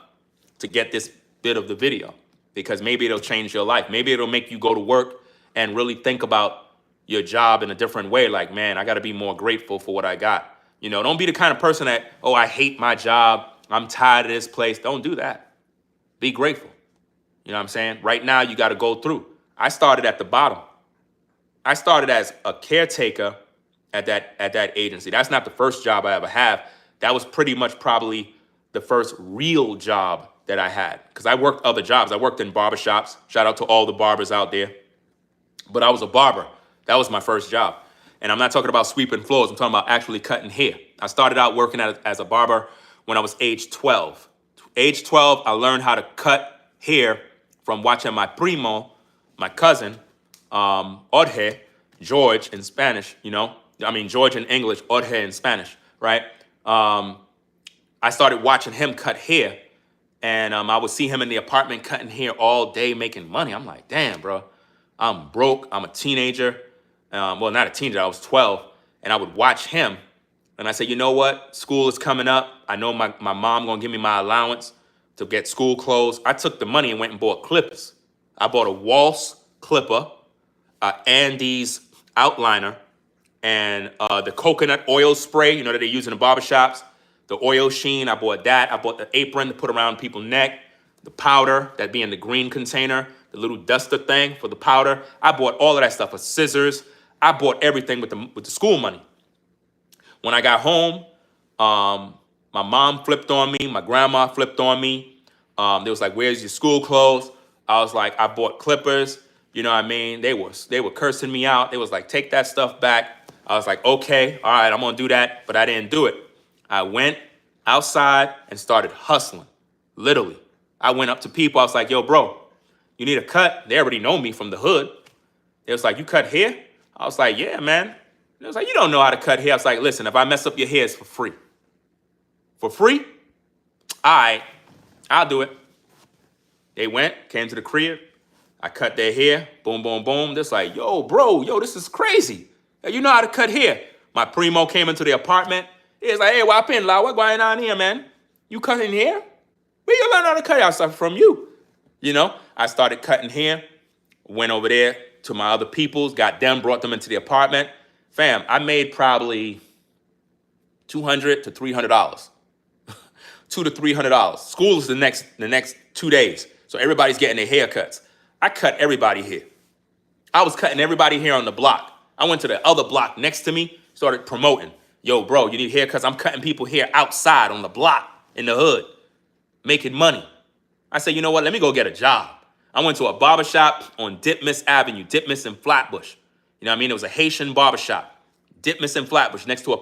to get this bit of the video, because maybe it'll change your life. Maybe it'll make you go to work and really think about your job in a different way. Like, man, I got to be more grateful for what I got. Don't be the kind of person that, oh, I hate my job. I'm tired of this place. Don't do that. Be grateful. You know what I'm saying? Right now, you got to go through. I started at the bottom. I started as a caretaker at that agency. That's not the first job I ever had. That was pretty much probably the first real job that I had, because I worked other jobs. I worked in barbershops. Shout out to all the barbers out there. But I was a barber. That was my first job. And I'm not talking about sweeping floors. I'm talking about actually cutting hair. I started out working as a barber when I was age 12. Age 12, I learned how to cut hair from watching my primo, my cousin, Jorge, George in Spanish, George in English, Jorge in Spanish, right? I started watching him cut hair, and I would see him in the apartment cutting hair all day, making money. I'm like, damn, bro, I'm broke. I'm a teenager. Well, not a teenager, I was 12, and I would watch him, and I said, you know what? School is coming up. I know my mom gonna give me my allowance to get school clothes. I took the money and went and bought clippers. I bought a Waltz clipper, Andes outliner, and the coconut oil spray, that they use in the barbershops, the oil sheen. I bought that. I bought the apron to put around people's neck, the powder that be in the green container, the little duster thing for the powder. I bought all of that stuff, scissors. I bought everything with the school money. When I got home, my mom flipped on me. My grandma flipped on me. They was like, where's your school clothes? I was like, I bought clippers. You know what I mean? They were cursing me out. They was like, take that stuff back. I was like, okay, all right, I'm going to do that. But I didn't do it. I went outside and started hustling, literally. I went up to people. I was like, yo, bro, you need a cut? They already know me from the hood. They was like, you cut hair? I was like, yeah, man. They was like, you don't know how to cut hair. I was like, listen, if I mess up your hair, it's for free. For free? All right, I'll do it. They went, came to the crib. I cut their hair. Boom, boom, boom. They're like, yo, bro, this is crazy. You know how to cut hair. My primo came into the apartment. He was like, hey, what happened, La? What's going on here, man? You cutting hair? Where you learn how to cut hair? Stuff from you. I started cutting hair. Went over there to my other peoples, got them, brought them into the apartment. Fam, I made probably $200 to $300. $200 to $300. School is the next 2 days. So everybody's getting their haircuts. I cut everybody hair. I was cutting everybody hair on the block. I went to the other block next to me, started promoting. Yo, bro, you need haircuts? I'm cutting people hair outside on the block in the hood, making money. I said, you know what? Let me go get a job. I went to a barbershop on Dipmiss Avenue, Dipmiss and Flatbush. You know what I mean? It was a Haitian barbershop, Dipmiss and Flatbush, next to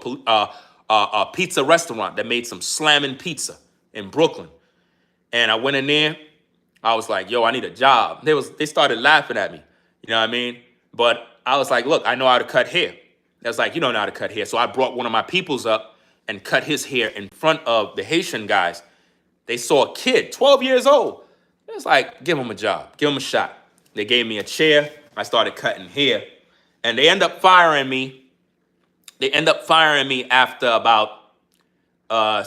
a pizza restaurant that made some slamming pizza in Brooklyn. And I went in there. I was like, yo, I need a job. They started laughing at me. You know what I mean? But I was like, look, I know how to cut hair. They was like, you don't know how to cut hair. So I brought one of my peoples up and cut his hair in front of the Haitian guys. They saw a kid, 12 years old. It was like, give him a job, give him a shot. They gave me a chair. I started cutting hair. And they end up firing me. They end up firing me after about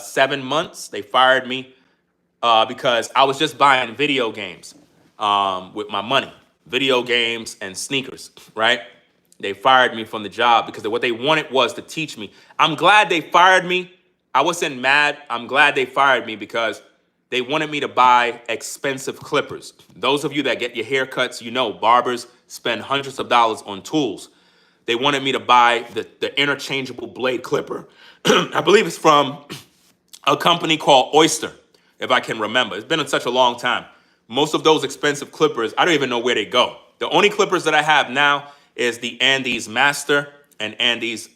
7 months. They fired me because I was just buying video games with my money. Video games and sneakers, right? They fired me from the job because what they wanted was to teach me. I'm glad they fired me. I wasn't mad. I'm glad they fired me because they wanted me to buy expensive clippers. Those of you that get your haircuts, you know, barbers spend hundreds of dollars on tools. They wanted me to buy the interchangeable blade clipper. I believe it's from a company called Oyster, if I can remember. It's been in such a long time. Most of those expensive clippers, I don't even know where they go. The only clippers that I have now is the Andes Master and Andes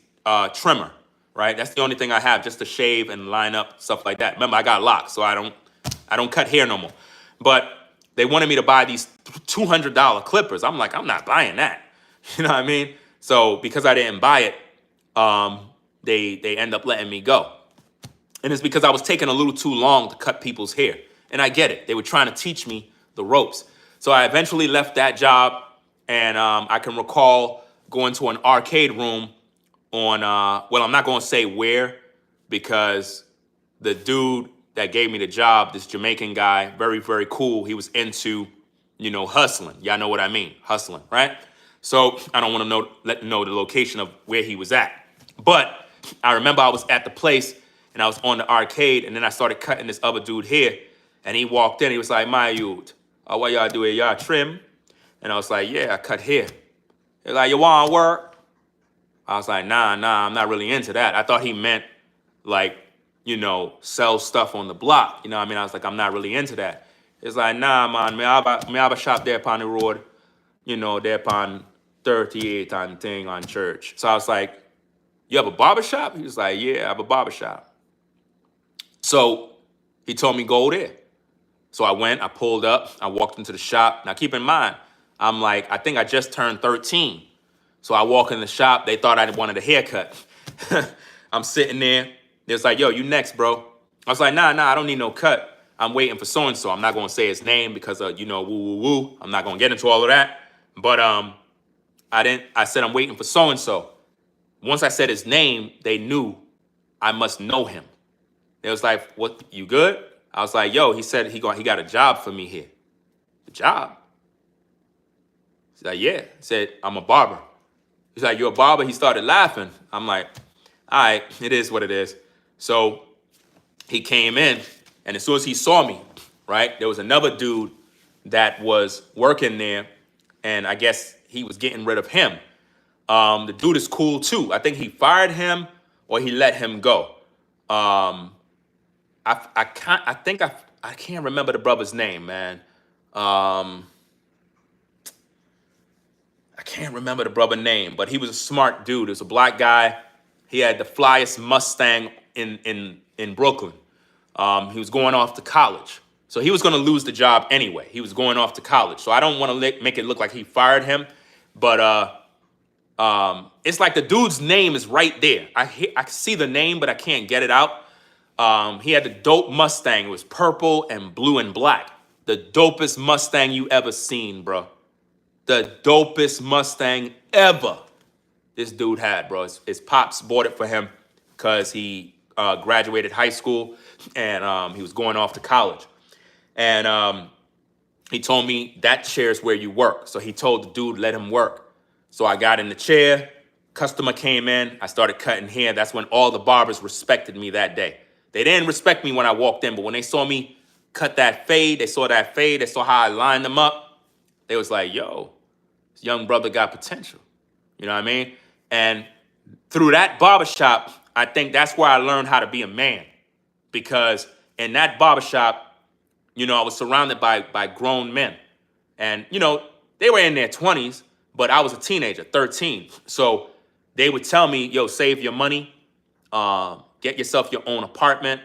Trimmer, right? That's the only thing I have just to shave and line up, stuff like that. Remember, I got locks, so I don't cut hair no more. But they wanted me to buy these $200 clippers. I'm like, I'm not buying that. You know what I mean? So because I didn't buy it, they end up letting me go. And it's because I was taking a little too long to cut people's hair. And I get it. They were trying to teach me the ropes. So I eventually left that job. And I can recall going to an arcade room on, well, I'm not going to say where, because the dude that gave me the job, this Jamaican guy, very, very cool. He was into, you know, hustling. Y'all know what I mean, hustling, right? So I don't want to let know the location of where he was at. But I remember I was at the place and I was on the arcade, and then I started cutting this other dude hair. And he walked in, he was like, my youth, what y'all do here? Y'all trim? And I was like, yeah, I cut hair. They're like, you want work? I was like, nah, I'm not really into that. I thought he meant like, you know, sell stuff on the block. You know what I mean? I was like, I'm not really into that. It's like, nah, man, me have a shop there upon the road, you know, there upon 38 on thing on church. So I was like, you have a barber shop? He was like, yeah, I have a barber shop. So he told me go there. So I went, I pulled up, I walked into the shop. Now keep in mind, I'm like, I think I just turned 13. So I walk in the shop, they thought I wanted a haircut. I'm sitting there, they're like, yo, you next, bro. I was like, nah, I don't need no cut. I'm waiting for so-and-so. I'm not gonna say his name because you know, woo. I'm not gonna get into all of that. But I said I'm waiting for so-and-so. Once I said his name, they knew I must know him. They was like, what, you good? I was like, yo, he said he got a job for me here. A job? He's like, yeah. He said, I'm a barber. He's like, you're a barber? He started laughing. I'm like, all right, it is what it is. So he came in, and as soon as he saw me, right, there was another dude that was working there, and I guess he was getting rid of him. The dude is cool too. I think he fired him or he let him go. I can't remember the brother's name, man. I can't remember the brother's name, but he was a smart dude. He was a black guy. He had the flyest Mustang in Brooklyn. He was going off to college. So he was going to lose the job anyway. He was going off to college. So I don't want to make it look like he fired him, but it's like the dude's name is right there. I see the name, but I can't get it out. He had the dope Mustang. It was purple and blue and black. The dopest Mustang you ever seen, bro. The dopest Mustang ever this dude had, bro. His pops bought it for him because he graduated high school and he was going off to college. And he told me that chair's where you work. So he told the dude, let him work. So I got in the chair. Customer came in. I started cutting hair. That's when all the barbers respected me that day. They didn't respect me when I walked in, but when they saw me cut that fade, they saw how I lined them up. They was like, yo, this young brother got potential. You know what I mean? And through that barbershop, I think that's where I learned how to be a man. Because in that barbershop, you know, I was surrounded by grown men. And, you know, they were in their 20s, but I was a teenager, 13. So they would tell me, yo, save your money. Get yourself your own apartment.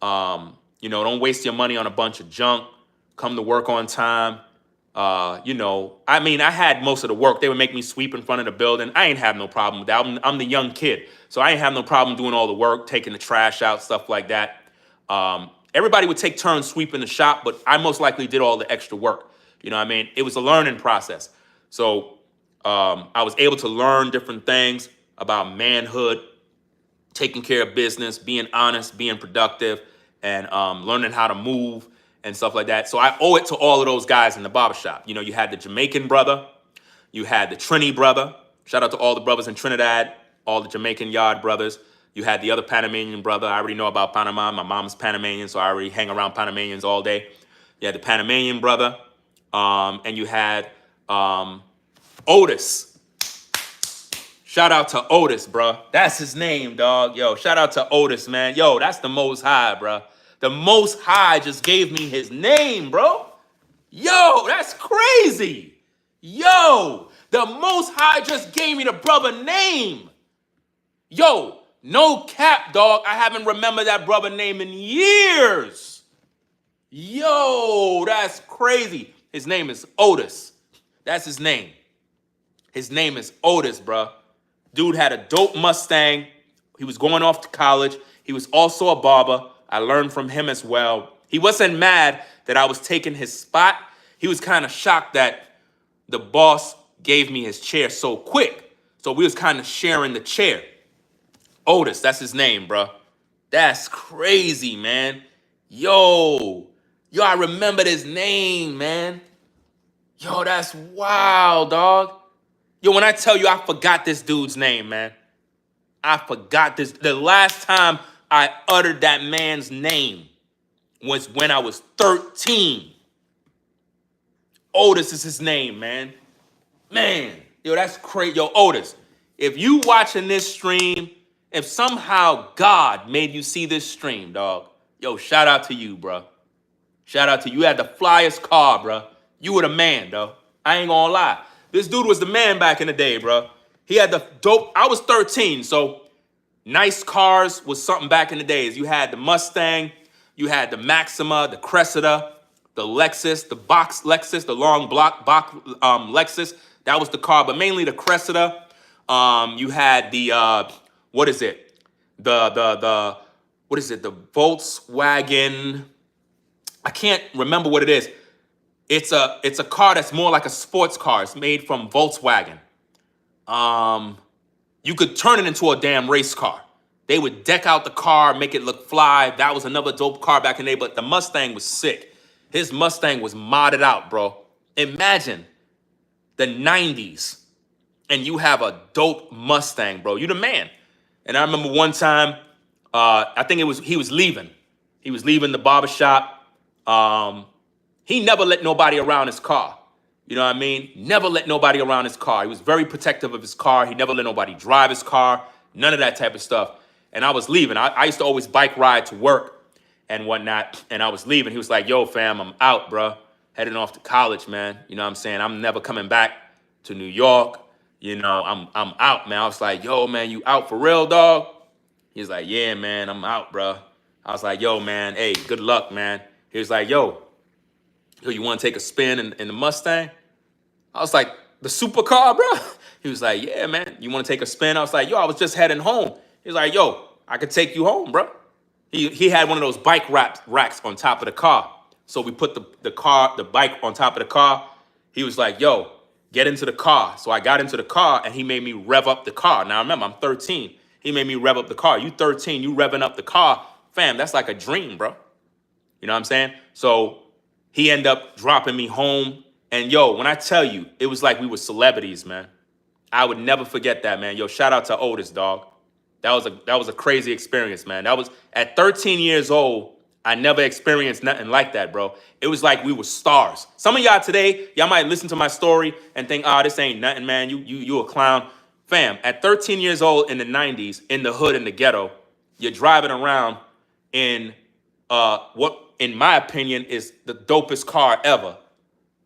You know, don't waste your money on a bunch of junk. Come to work on time. You know, I mean, I had most of the work. They would make me sweep in front of the building. I ain't have no problem with that. I'm the young kid, so I ain't have no problem doing all the work, taking the trash out, stuff like that. Everybody would take turns sweeping the shop, but I most likely did all the extra work. You know what I mean? It was a learning process. So I was able to learn different things about manhood, taking care of business, being honest, being productive, and learning how to move and stuff like that. So I owe it to all of those guys in the barbershop. You know, you had the Jamaican brother, you had the Trini brother. Shout out to all the brothers in Trinidad, all the Jamaican yard brothers. You had the other Panamanian brother. I already know about Panama. My mom's Panamanian, so I already hang around Panamanians all day. You had the Panamanian brother, and you had Otis. Shout out to Otis, bro. That's his name, dog. Yo, shout out to Otis, man. Yo, that's the Most High, bro. The Most High just gave me his name, bro. Yo, that's crazy. Yo, the Most High just gave me the brother name. Yo, no cap, dog. I haven't remembered that brother name in years. Yo, that's crazy. His name is Otis. That's his name. His name is Otis, bro. Dude had a dope Mustang. He was going off to college. He was also a barber. I learned from him as well. He wasn't mad that I was taking his spot. He was kind of shocked that the boss gave me his chair so quick. So we was kind of sharing the chair. Otis, that's his name, bro. That's crazy, man. Yo, I remembered his name, man. Yo, that's wild, dog. Yo, when I tell you I forgot this dude's name, man. I forgot this. The last time I uttered that man's name was when I was 13. Otis is his name, man. Man, yo, that's crazy. Yo, Otis, if you watching this stream, if somehow God made you see this stream, dog, yo, shout out to you, bro. Shout out to you. You had the flyest car, bro. You were the man, though. I ain't gonna lie. This dude was the man back in the day, bro. He had the dope. I was 13, so nice cars was something back in the days. You had the Mustang, you had the Maxima, the Cressida, the Lexus, the box Lexus, the long block box Lexus. That was the car, but mainly the Cressida. You had the what is it? The what is it? The Volkswagen. I can't remember what it is. It's a car that's more like a sports car. It's made from Volkswagen. You could turn it into a damn race car. They would deck out the car, make it look fly. That was another dope car back in the day, but the Mustang was sick. His Mustang was modded out, bro. Imagine the 90s and you have a dope Mustang, bro. You the man. And I remember one time, I think he was leaving. He was leaving the barbershop. He never let nobody around his car. You know what I mean? Never let nobody around his car. He was very protective of his car. He never let nobody drive his car. None of that type of stuff. And I was leaving. I used to always bike ride to work and whatnot. And I was leaving. He was like, yo, fam, I'm out, bro. Heading off to college, man. You know what I'm saying? I'm never coming back to New York. You know, I'm out, man. I was like, yo, man, you out for real, dog? He's like, yeah, man, I'm out, bro. I was like, yo, man, hey, good luck, man. He was like, yo, you want to take a spin in the Mustang? I was like, the supercar, bro? He was like, yeah, man, you want to take a spin? I was like, yo, I was just heading home. He was like, yo, I could take you home, bro. He had one of those bike racks on top of the car. So we put the bike on top of the car. He was like, yo, get into the car. So I got into the car and he made me rev up the car. Now remember, I'm 13. He made me rev up the car. You 13, you revving up the car. Fam, that's like a dream, bro. You know what I'm saying? So he ended up dropping me home. And yo, when I tell you, it was like we were celebrities, man. I would never forget that, man. Yo, shout out to Otis, dog. That was a crazy experience, man. That was at 13 years old. I never experienced nothing like that, bro. It was like we were stars. Some of y'all today, y'all might listen to my story and think, oh, this ain't nothing, man. You a clown. Fam, at 13 years old in the 90s, in the hood, in the ghetto, you're driving around in what, in my opinion, is the dopest car ever.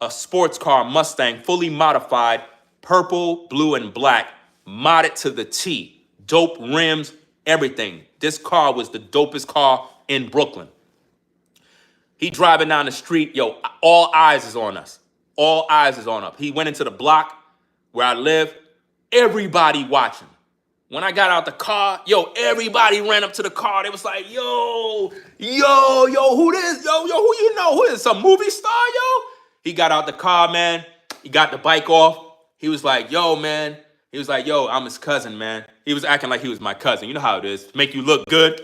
A sports car, Mustang, fully modified, purple, blue, and black, modded to the T. Dope rims, everything. This car was the dopest car in Brooklyn. He driving down the street, yo, all eyes is on us. All eyes is on us. He went into the block where I live, everybody watching. When I got out the car, yo, everybody ran up to the car. They was like, yo, who this? Yo, who you know? Who is some movie star, yo? He got out the car, man. He got the bike off. He was like, yo, man. He was like, yo, I'm his cousin, man. He was acting like he was my cousin. You know how it is. Make you look good.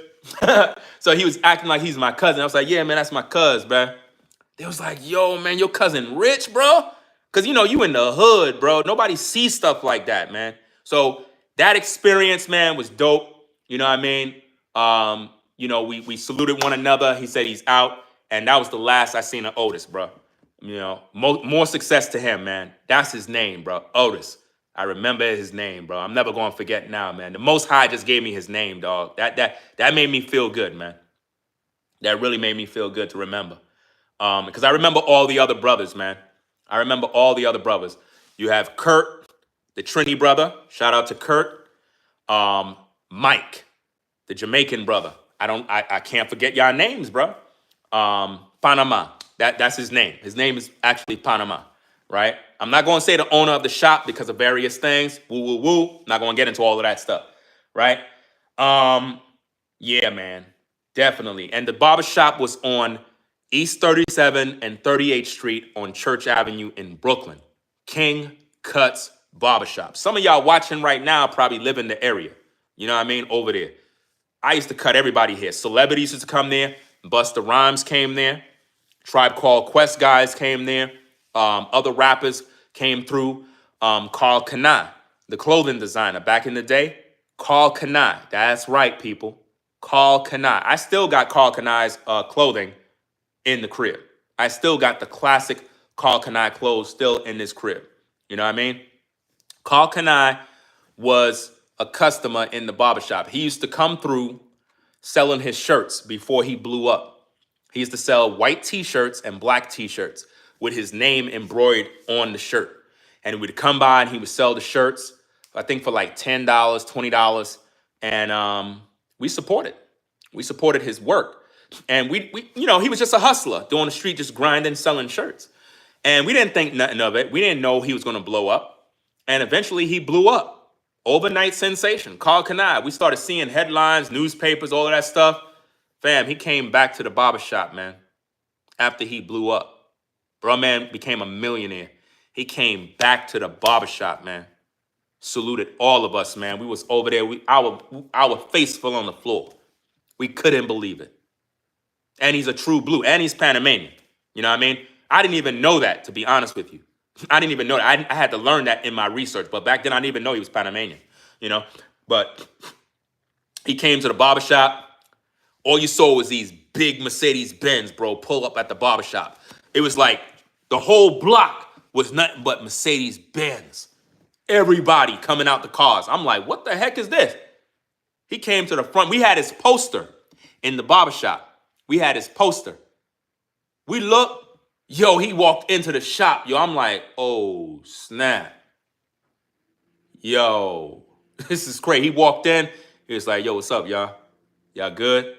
So he was acting like he's my cousin. I was like, yeah, man, that's my cuz, bro. They was like, yo, man, your cousin rich, bro? Because, you know, you in the hood, bro. Nobody sees stuff like that, man. So that experience, man, was dope. You know what I mean? You know, we saluted one another. He said he's out. And that was the last I seen of Otis, bro. You know, more success to him, man. That's his name, bro. Otis. I remember his name, bro. I'm never going to forget now, man. The Most High just gave me his name, dog. That made me feel good, man. That really made me feel good to remember. Because I remember all the other brothers, man. I remember all the other brothers. You have Kurt, the Trini brother. Shout out to Kurt. Mike, the Jamaican brother. I can't forget y'all names, bro. Panama. That's his name. His name is actually Panama, right? I'm not going to say the owner of the shop because of various things. Woo. Not going to get into all of that stuff, right? Yeah, man. Definitely. And the barbershop was on East 37 and 38th Street on Church Avenue in Brooklyn. King Cuts Barbershop. Some of y'all watching right now probably live in the area. You know what I mean? Over there. I used to cut everybody here. Celebrities used to come there. Busta Rhymes came there. Tribe Called Quest guys came there. Other rappers came through. Carl Kanai, the clothing designer back in the day. Carl Kanai. That's right, people. Carl Kanai. I still got Carl Kanai's clothing in the crib. I still got the classic Carl Kanai clothes still in this crib. You know what I mean? Carl Kanai was a customer in the barbershop. He used to come through selling his shirts before he blew up. He used to sell white t-shirts and black t-shirts with his name embroidered on the shirt. And he would come by and he would sell the shirts, I think for like $10, $20. And we supported. We supported his work. And we you know, he was just a hustler doing the street, just grinding, selling shirts. And we didn't think nothing of it. We didn't know he was going to blow up. And eventually he blew up. Overnight sensation. Carl Kanai. We started seeing headlines, newspapers, all of that stuff. Fam, he came back to the barbershop, man, after he blew up. Bro, man, became a millionaire. He came back to the barbershop, man. Saluted all of us, man. We was over there. Our face fell on the floor. We couldn't believe it. And he's a true blue. And he's Panamanian. You know what I mean? I didn't even know that, to be honest with you. I didn't even know that. I had to learn that in my research. But back then, I didn't even know he was Panamanian, you know? But he came to the barbershop. All you saw was these big Mercedes Benz, bro, pull up at the barbershop. It was like the whole block was nothing but Mercedes Benz. Everybody coming out the cars. I'm like, what the heck is this? He came to the front. We had his poster in the barbershop. We had his poster. We looked. Yo, he walked into the shop. Yo, I'm like, oh, snap. Yo, this is crazy. He walked in. He was like, yo, what's up, y'all? Y'all good?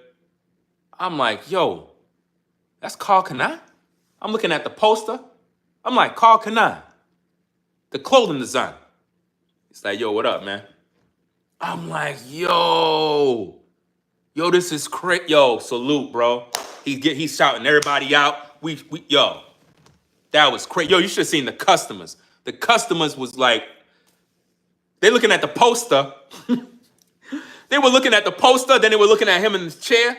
I'm like, yo, that's Carl Kanai? I'm looking at the poster. I'm like, Carl Kanai, the clothing designer. He's like, yo, what up, man? I'm like, yo, this is crazy. Yo, salute, bro. He's shouting everybody out. Yo, that was crazy. Yo, you should have seen the customers. The customers was like, they looking at the poster. They were looking at the poster, then they were looking at him in the chair.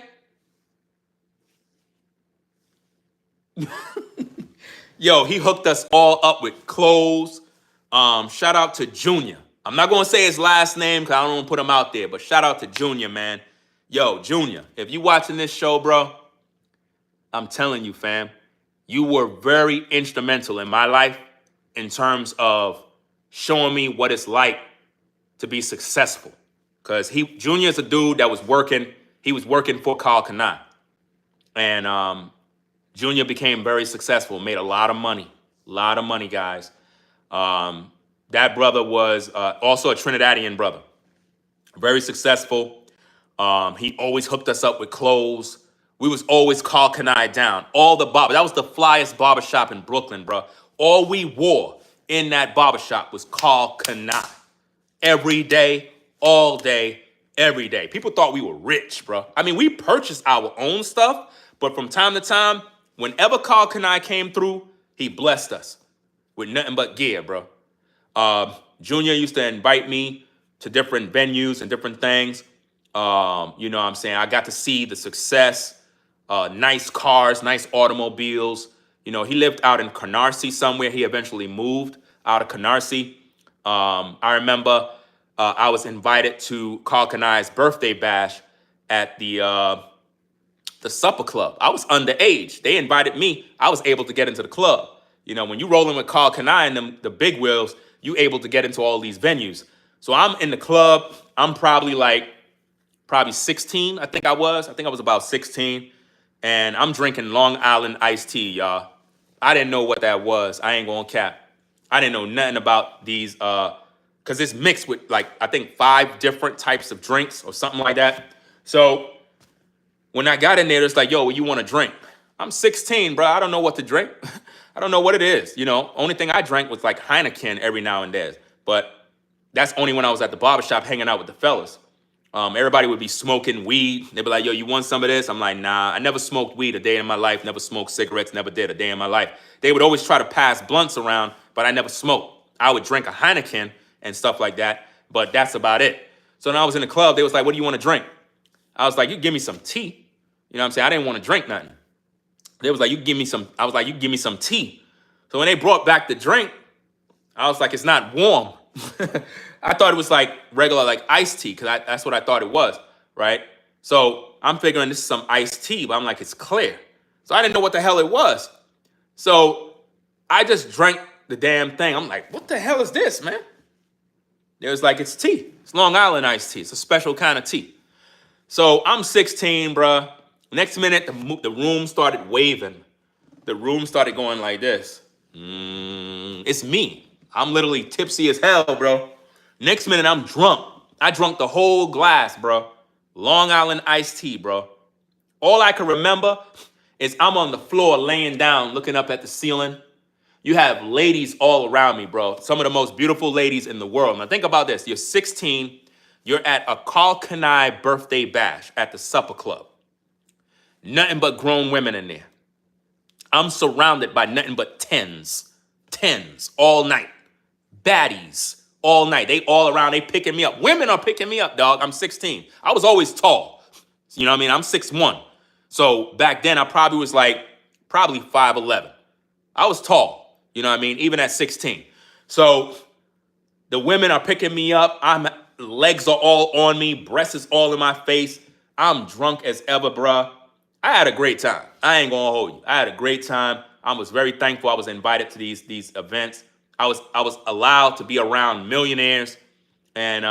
Yo, he hooked us all up with clothes. Shout out to Junior. I'm not going to say his last name because I don't want to put him out there, but shout out to Junior, man. Yo, Junior, if you watching this show, bro, I'm telling you, fam, you were very instrumental in my life in terms of showing me what it's like to be successful. Because Junior is a dude that was working. He was working for Carl Kanai. And Junior became very successful, made a lot of money. A lot of money, guys. That brother was also a Trinidadian brother. Very successful. He always hooked us up with clothes. We was always call Kanai down. All the barber. That was the flyest barbershop in Brooklyn, bro. All we wore in that barbershop was call Kanai. Every day, all day, every day. People thought we were rich, bro. I mean, we purchased our own stuff, but from time to time, whenever Carl Kanai came through, he blessed us with nothing but gear, bro. Junior used to invite me to different venues and different things. You know what I'm saying? I got to see the success, nice cars, nice automobiles. You know, he lived out in Canarsie somewhere. He eventually moved out of Canarsie. I remember I was invited to Carl Kanai's birthday bash at the supper club. I was underage. They invited me. I was able to get into the club. You know, when you rolling with Carl Kanai and the big wheels, you able to get into all these venues. So I'm in the club. I'm probably 16, I think I was. I think I was about 16. And I'm drinking Long Island iced tea, y'all. I didn't know what that was. I ain't gonna cap. I didn't know nothing about these, because it's mixed with, like, I think 5 different types of drinks or something like that. So when I got in there, it's like, yo, what you want to drink? I'm 16, bro. I don't know what to drink. I don't know what it is. You know, only thing I drank was like Heineken every now and then. But that's only when I was at the barbershop hanging out with the fellas. Everybody would be smoking weed. They'd be like, yo, you want some of this? I'm like, nah, I never smoked weed a day in my life, never smoked cigarettes, never did a day in my life. They would always try to pass blunts around, but I never smoked. I would drink a Heineken and stuff like that, but that's about it. So when I was in the club, they was like, what do you want to drink? I was like, you give me some tea. You know what I'm saying? I didn't want to drink nothing. They was like, you give me some, I was like, you give me some tea. So when they brought back the drink, I was like, it's not warm. I thought it was like regular, like iced tea, because that's what I thought it was, right? So I'm figuring this is some iced tea, but I'm like, it's clear. So I didn't know what the hell it was. So I just drank the damn thing. I'm like, what the hell is this, man? It was like, it's tea. It's Long Island iced tea. It's a special kind of tea. So I'm 16, bruh. Next minute, the room started waving. The room started going like this. It's me. I'm literally tipsy as hell, bro. Next minute, I'm drunk. I drunk the whole glass, bro. Long Island iced tea, bro. All I can remember is I'm on the floor laying down, looking up at the ceiling. You have ladies all around me, bro. Some of the most beautiful ladies in the world. Now think about this. You're 16. You're at a Carl Kanai birthday bash at the supper club. Nothing but grown women in there. I'm surrounded by nothing but tens all night. Baddies all night. They all around. They picking me up. Women are picking me up, dog. I'm 16. I was always tall. You know what I mean? I'm 6'1". So back then I probably was probably 5'11". I was tall. You know what I mean? Even at 16. So the women are picking me up. Legs are all on me. Breasts is all in my face. I'm drunk as ever, bruh. I had a great time. I ain't gonna hold you. I had a great time. I was very thankful I was invited to these events. I was allowed to be around millionaires, and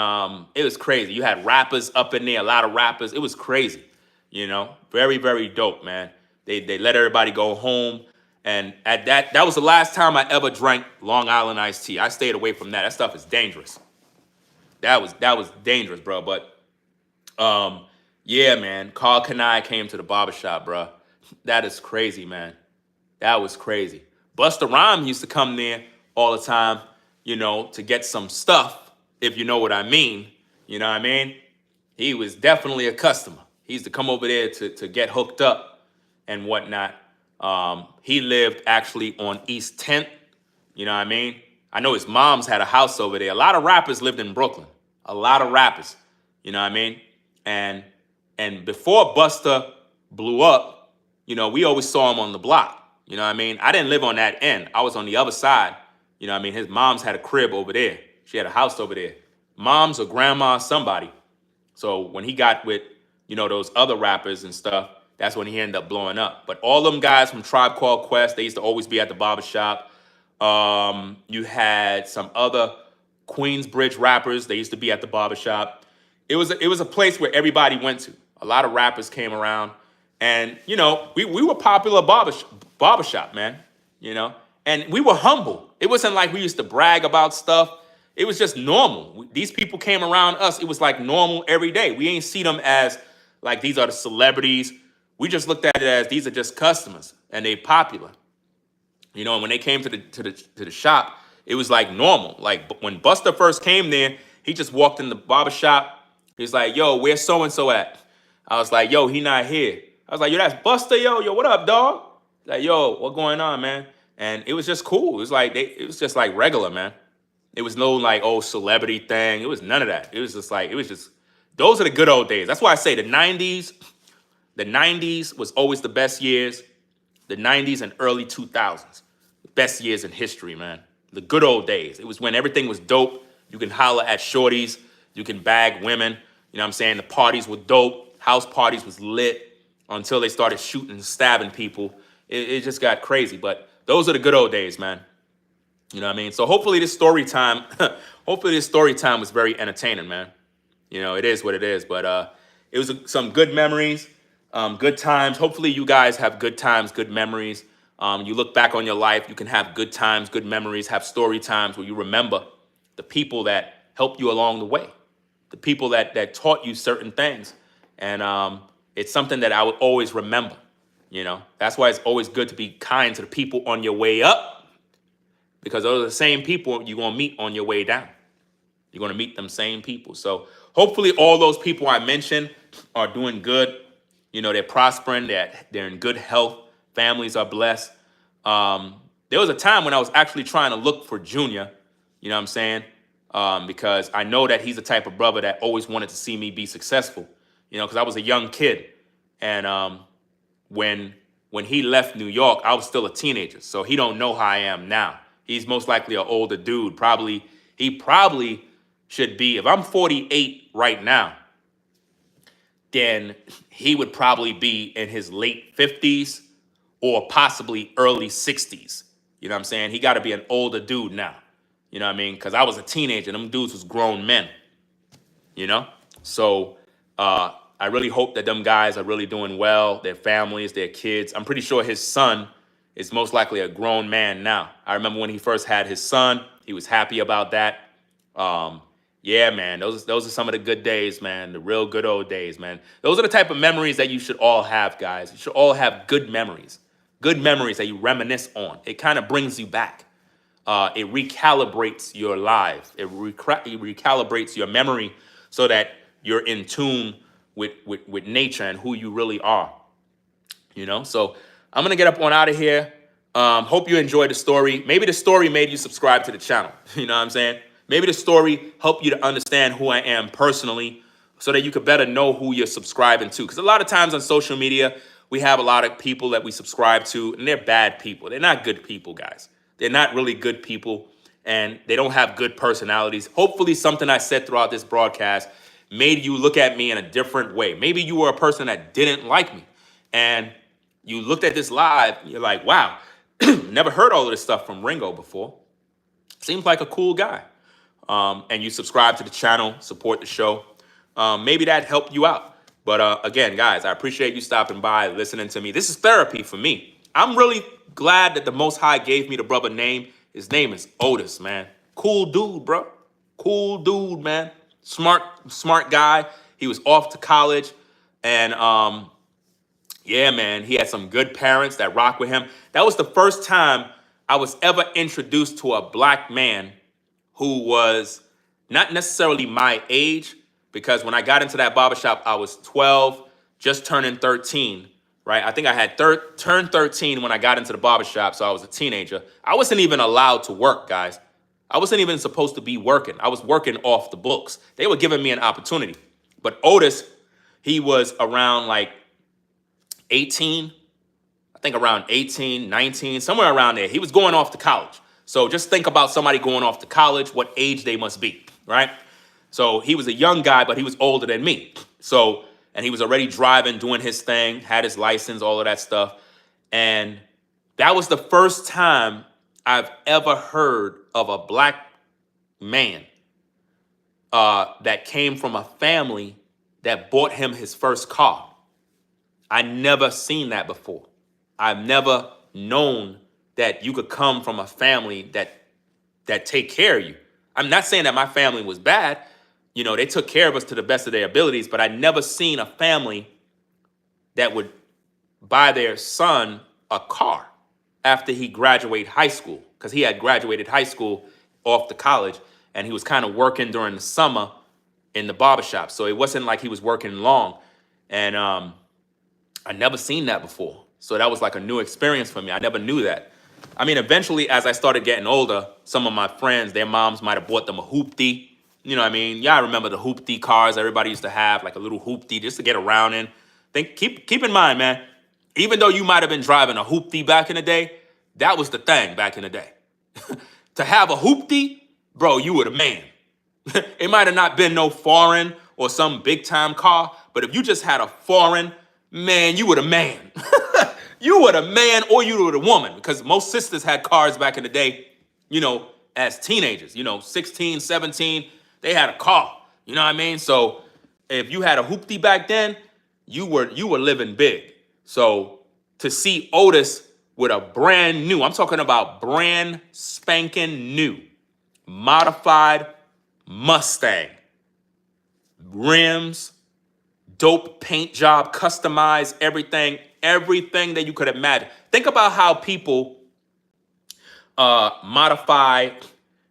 it was crazy. You had rappers up in there, a lot of rappers. It was crazy, you know. Very, very dope, man. They let everybody go home, and at that was the last time I ever drank Long Island iced tea. I stayed away from that. That stuff is dangerous. That was dangerous, bro. But yeah, man. Carl Kanai came to the barbershop, bro. That is crazy, man. That was crazy. Busta Rhymes used to come there all the time, you know, to get some stuff, if you know what I mean. You know what I mean? He was definitely a customer. He used to come over there to get hooked up and whatnot. He lived actually on East 10th. You know what I mean? I know his mom's had a house over there. A lot of rappers lived in Brooklyn. A lot of rappers. You know what I mean? And before Busta blew up, you know, we always saw him on the block. You know what I mean? I didn't live on that end. I was on the other side. You know what I mean? His mom's had a crib over there. She had a house over there. Mom's or grandma, somebody. So when he got with, you know, those other rappers and stuff, that's when he ended up blowing up. But all them guys from Tribe Called Quest, they used to always be at the barbershop. You had some other Queensbridge rappers. They used to be at the barbershop. It was a place where everybody went to. A lot of rappers came around. And, you know, we were popular barbershop, man, you know. And we were humble. It wasn't like we used to brag about stuff. It was just normal. These people came around us. It was like normal every day. We ain't see them as like these are the celebrities. We just looked at it as these are just customers and they popular. You know, and when they came to the shop, it was like normal. Like when Buster first came there, he just walked in the barber shop. He's like, "Yo, where's so and so at?" I was like, "Yo, he not here." I was like, "Yo, that's Buster, yo, what up, dog?" Like, "Yo, what going on, man?" And it was just cool. It was like it was just like regular, man. It was no like celebrity thing. It was none of that. It was just like those are the good old days. That's why I say the 90s was always the best years. The 90s and early 2000s, the best years in history, man. The good old days. It was when everything was dope. You can holler at shorties. You can bag women. You know what I'm saying? The parties were dope. House parties was lit until they started shooting and stabbing people. It just got crazy. But those are the good old days, man. You know what I mean? So hopefully this story time, was very entertaining, man. You know, it is what it is. But it was some good memories. Good times. Hopefully you guys have good times, good memories. You look back on your life, you can have good times, good memories, have story times where you remember the people that helped you along the way, the people that taught you certain things. And it's something that I would always remember. You know, that's why it's always good to be kind to the people on your way up, because those are the same people you're going to meet on your way down. You're going to meet them same people. So hopefully all those people I mentioned are doing good. You know, they're prospering, they're in good health, families are blessed. There was a time when I was actually trying to look for Junior, you know what I'm saying? Because I know that he's the type of brother that always wanted to see me be successful, you know, because I was a young kid. And when he left New York, I was still a teenager. So he don't know how I am now. He's most likely an older dude. He probably should be, if I'm 48 right now, then he would probably be in his late 50s or possibly early 60s. You know what I'm saying? He got to be an older dude now. You know what I mean? Because I was a teenager. Them dudes was grown men. You know? So I really hope that them guys are really doing well. Their families, their kids. I'm pretty sure his son is most likely a grown man now. I remember when he first had his son. He was happy about that. Yeah, man, those are some of the good days, man. The real good old days, man. Those are the type of memories that you should all have, guys. You should all have good memories that you reminisce on. It kind of brings you back. It recalibrates your life. It recalibrates your memory so that you're in tune with nature and who you really are. You know, so I'm gonna get up on out of here. Hope you enjoyed the story. Maybe the story made you subscribe to the channel. You know what I'm saying? Maybe the story helped you to understand who I am personally so that you could better know who you're subscribing to. Because a lot of times on social media, we have a lot of people that we subscribe to, and they're bad people. They're not good people, guys. They're not really good people, and they don't have good personalities. Hopefully something I said throughout this broadcast made you look at me in a different way. Maybe you were a person that didn't like me, and you looked at this live, and you're like, wow, never heard all of this stuff from Ringo before. Seems like a cool guy. And you subscribe to the channel, support the show. Maybe that helped you out. But again, guys, I appreciate you stopping by, listening to me. This is therapy for me. I'm really glad that the Most High gave me the brother name. His name is Otis, man. Cool dude, bro. Cool dude, man. Smart guy. He was off to college. And yeah, man, he had some good parents that rock with him. That was the first time I was ever introduced to a black man who was not necessarily my age, because when I got into that barbershop, I was 12, just turning 13, right? I think I had turned 13 when I got into the barbershop, so I was a teenager. I wasn't even allowed to work, guys. I wasn't even supposed to be working. I was working off the books. They were giving me an opportunity. But Otis, he was around like 18, I think around 18, 19, somewhere around there. He was going off to college. So just think about somebody going off to college, what age they must be, right? So he was a young guy, but he was older than me. So, and he was already driving, doing his thing, had his license, all of that stuff. And that was the first time I've ever heard of a black man that came from a family that bought him his first car. I never seen that before. I've never known that you could come from a family that take care of you. I'm not saying that my family was bad. You know, they took care of us to the best of their abilities, but I never seen a family that would buy their son a car after he graduated high school, because he had graduated high school off to college, and he was kind of working during the summer in the barbershop. So it wasn't like he was working long. And I never seen that before. So that was like a new experience for me. I never knew that. I mean, eventually, as I started getting older, some of my friends, their moms might have bought them a hoopty. You know what I mean? Y'all remember the hoopty cars everybody used to have, like a little hoopty just to get around in. Keep in mind, man, even though you might have been driving a hoopty back in the day, that was the thing back in the day. To have a hoopty, bro, you were the man. It might have not been no foreign or some big time car, but if you just had a foreign, man, you were the man. You were the man or you were the woman, because most sisters had cars back in the day, you know, as teenagers, you know, 16, 17, they had a car, you know what I mean? So if you had a hoopty back then, you were living big. So to see Otis with a brand new, I'm talking about brand spanking new, modified Mustang, rims, dope paint job, customized everything that you could imagine. Think about how people modify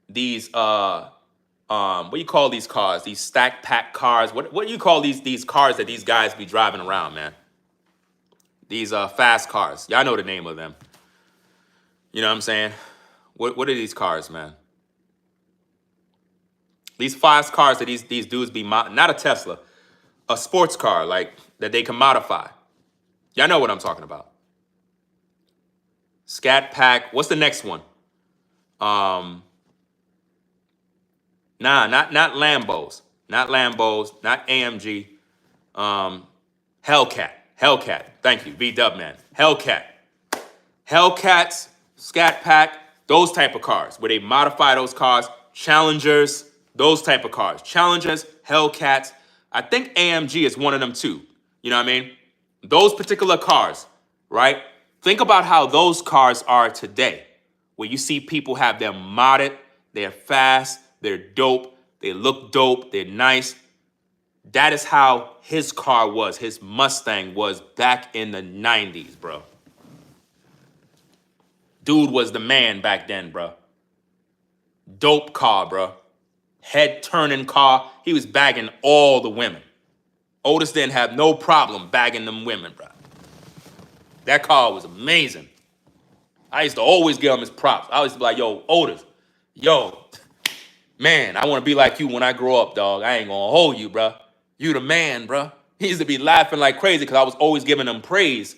these what do you call these cars? These stack pack cars. What do you call these cars that these guys be driving around, man? These fast cars. Y'all know the name of them. You know what I'm saying? What are these cars, man? These fast cars that these dudes be not a Tesla, a sports car like that they can modify. Y'all know what I'm talking about. Scat Pack. What's the next one? Nah, not Lambos. Not Lambos. Not AMG. Hellcat. Thank you, V-Dub man. Hellcats, Scat Pack, those type of cars where they modify those cars. Challengers, those type of cars. Challengers, Hellcats. I think AMG is one of them too. You know what I mean? Those particular cars, right? Think about how those cars are today, where you see people have them modded, they're fast, they're dope, they look dope, they're nice. That is how his car was, his Mustang was back in the 90s, bro. Dude was the man back then, bro. Dope car, bro. Head-turning car. He was bagging all the women. Otis didn't have no problem bagging them women, bro. That car was amazing. I used to always give him his props. I used to be like, yo, Otis, yo, man, I want to be like you when I grow up, dog. I ain't going to hold you, bro. You the man, bro. He used to be laughing like crazy because I was always giving him praise.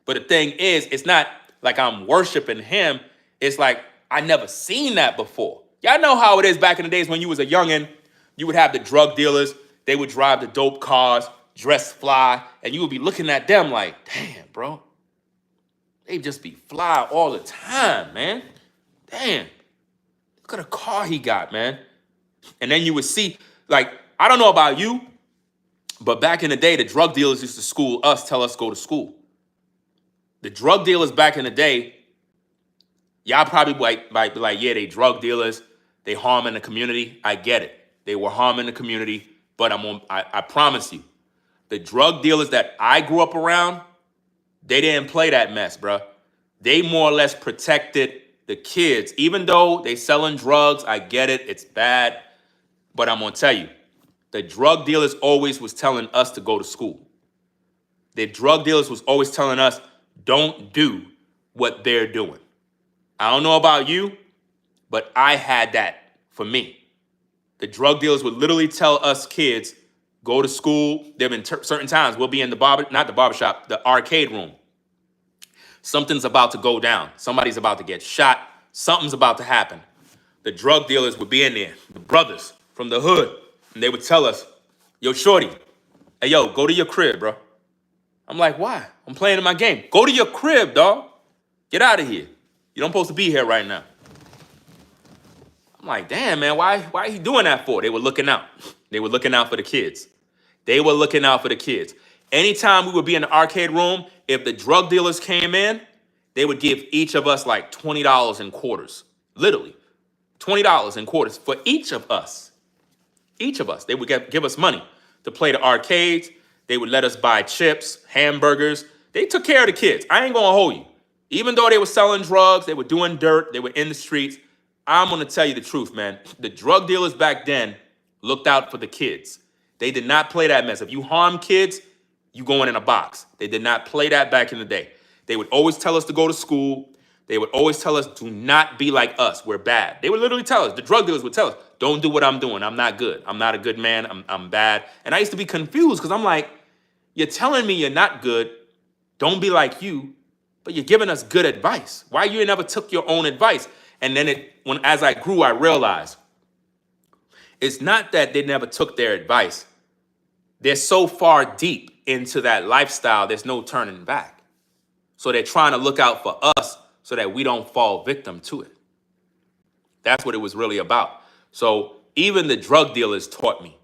But the thing is, it's not like I'm worshiping him. It's like I never seen that before. Y'all know how it is back in the days when you was a youngin'. You would have the drug dealers. They would drive the dope cars, dress fly, and you would be looking at them like, damn, bro. They just be fly all the time, man. Damn. Look at the car he got, man. And then you would see, like, I don't know about you, but back in the day, the drug dealers used to school us, tell us go to school. The drug dealers back in the day, y'all probably might be like, yeah, they drug dealers, they harming the community. I get it. They were harming the community, but I promise you, the drug dealers that I grew up around, they didn't play that mess, bro. They more or less protected the kids. Even though they selling drugs, I get it, it's bad. But I'm gonna tell you, the drug dealers always was telling us to go to school. The drug dealers was always telling us, don't do what they're doing. I don't know about you, but I had that for me. The drug dealers would literally tell us kids, go to school. There have been certain times we'll be in the arcade room. Something's about to go down. Somebody's about to get shot. Something's about to happen. The drug dealers would be in there, the brothers from the hood, and they would tell us, yo, shorty, hey, yo, go to your crib, bro. I'm like, why? I'm playing in my game. Go to your crib, dog. Get out of here. You don't supposed to be here right now. I'm like, damn, man, why are you doing that for? They were looking out. They were looking out for the kids. They were looking out for the kids. Anytime we would be in the arcade room, if the drug dealers came in, they would give each of us like $20 in quarters. Literally. $20 in quarters for each of us. Each of us. They would give us money to play the arcades. They would let us buy chips, hamburgers. They took care of the kids. I ain't gonna hold you. Even though they were selling drugs, they were doing dirt, they were in the streets. I'm gonna tell you the truth, man. The drug dealers back then looked out for the kids. They did not play that mess. If you harm kids, you going in a box. They did not play that back in the day. They would always tell us to go to school. They would always tell us, do not be like us. We're bad. They would literally tell us, the drug dealers would tell us, don't do what I'm doing. I'm not good. I'm not a good man. I'm bad. And I used to be confused because I'm like, you're telling me you're not good. Don't be like you, but you're giving us good advice. Why you never took your own advice? And then as I grew, I realized it's not that they never took their advice. They're so far deep into that lifestyle, there's no turning back. So they're trying to look out for us so that we don't fall victim to it. That's what it was really about. So even the drug dealers taught me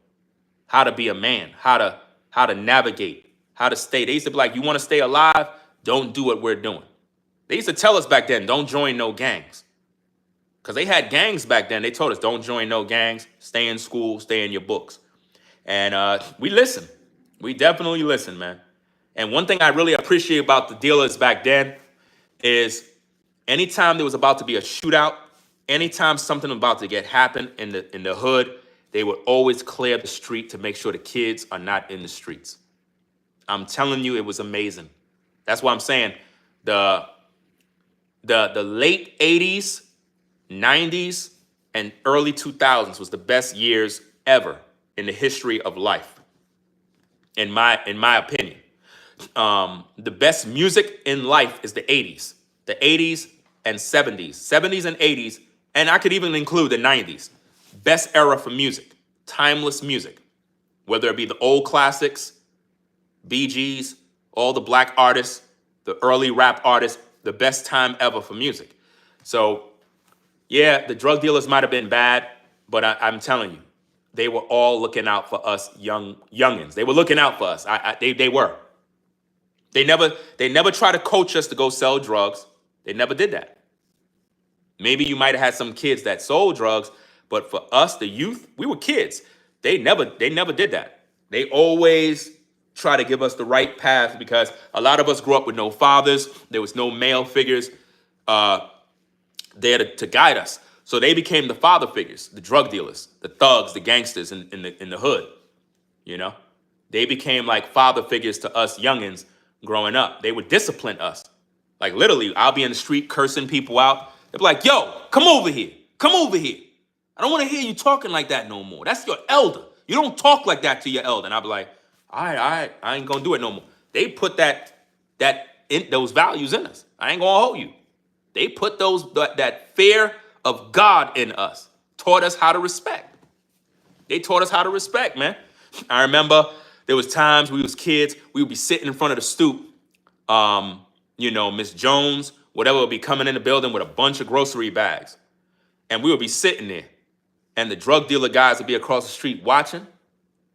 how to be a man, how to navigate, how to stay. They used to be like, you want to stay alive? Don't do what we're doing. They used to tell us back then, don't join no gangs. Because they had gangs back then. They told us, don't join no gangs, stay in school, stay in your books. And we listen. We definitely listen, man. And one thing I really appreciate about the dealers back then is anytime there was about to be a shootout, anytime something about to happen in the hood, they would always clear the street to make sure the kids are not in the streets. I'm telling you, it was amazing. That's why I'm saying the late 80s, 90s, and early 2000s was the best years ever in the history of life, in my opinion. The best music in life is the 80s. The 80s and 70s. 70s and 80s, and I could even include the 90s. Best era for music. Timeless music. Whether it be the old classics, Bee Gees, all the black artists, the early rap artists, the best time ever for music. So, yeah, the drug dealers might have been bad, but I'm telling you, they were all looking out for us youngins. They were looking out for us. They were. They never tried to coach us to go sell drugs. They never did that. Maybe you might have had some kids that sold drugs, but for us, the youth, we were kids. They never did that. They always try to give us the right path because a lot of us grew up with no fathers. There was no male figures there to guide us. So they became the father figures, the drug dealers, the thugs, the gangsters in the hood. You know, they became like father figures to us youngins growing up. They would discipline us. Like literally, I'll be in the street cursing people out. They'd be like, yo, come over here. Come over here. I don't want to hear you talking like that no more. That's your elder. You don't talk like that to your elder. And I'll be like, all right, I ain't going to do it no more. They put those values in us. I ain't going to hold you. They put that fear of God in us, taught us how to respect. They taught us how to respect, man. I remember there was times we was kids, we would be sitting in front of the stoop. Miss Jones, whatever, would be coming in the building with a bunch of grocery bags. And we would be sitting there. And the drug dealer guys would be across the street watching.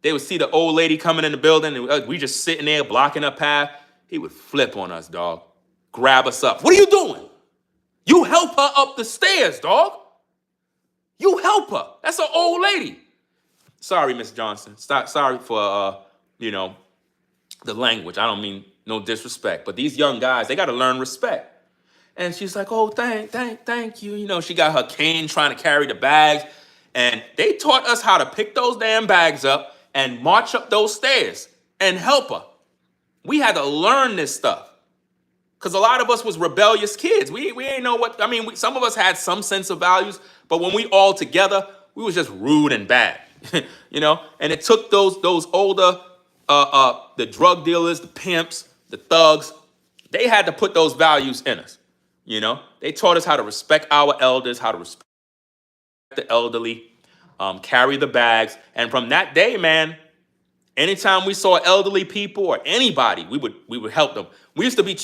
They would see the old lady coming in the building, and we just sitting there blocking her path. He would flip on us, dog. Grab us up. What are you doing? You help her up the stairs, dog. You help her. That's an old lady. Sorry, Miss Johnson. Sorry for, the language. I don't mean no disrespect. But these young guys, they got to learn respect. And she's like, oh, thank you. You know, she got her cane trying to carry the bags. And they taught us how to pick those damn bags up and march up those stairs and help her. We had to learn this stuff. Because a lot of us was rebellious kids. We ain't know what, some of us had some sense of values, but when we all together, we was just rude and bad, And it took those older, the drug dealers, the pimps, the thugs, they had to put those values in us, They taught us how to respect our elders, how to respect the elderly, carry the bags. And from that day, man, anytime we saw elderly people or anybody, we would help them. We used to be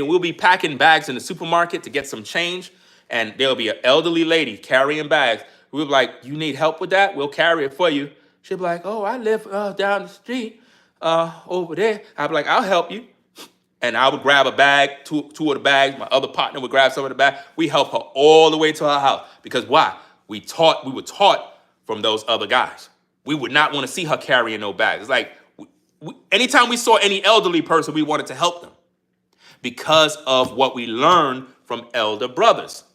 we'll be packing bags in the supermarket to get some change, and there'll be an elderly lady carrying bags. We'll be like, you need help with that? We'll carry it for you. She'll be like, oh, I live down the street over there. I'll be like, I'll help you. And I would grab a bag, two of the bags. My other partner would grab some of the bag. We help her all the way to her house. Because why? We were taught from those other guys. We would not want to see her carrying no bags. It's like, anytime we saw any elderly person, we wanted to help them because of what we learned from elder brothers.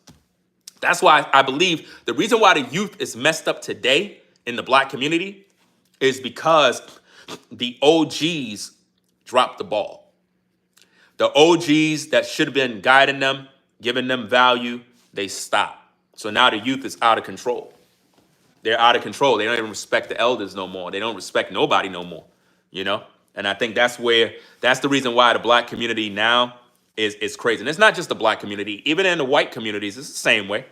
That's why I believe the reason why the youth is messed up today in the black community is because the OGs dropped the ball. The OGs that should have been guiding them, giving them value, they stopped. So now the youth is out of control. They're out of control. They don't even respect the elders no more. They don't respect nobody no more, you know? And I think that's the reason why the black community now is crazy. And it's not just the black community. Even in the white communities, it's the same way.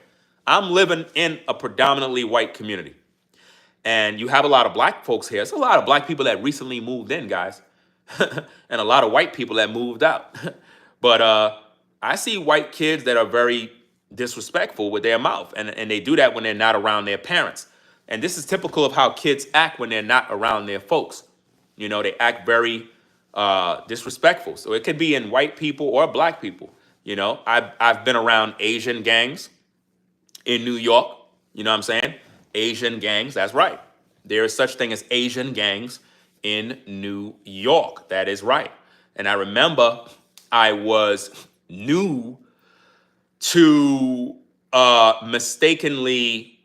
I'm living in a predominantly white community. And you have a lot of black folks here. There's a lot of black people that recently moved in, guys. And a lot of white people that moved out. But I see white kids that are very disrespectful with their mouth. And they do that when they're not around their parents. And this is typical of how kids act when they're not around their folks. You know, they act very disrespectful. So it could be in white people or black people. You know, I've been around Asian gangs in New York. You know what I'm saying? Asian gangs, that's right. There is such thing as Asian gangs in New York. That is right. And I remember I was new to mistakenly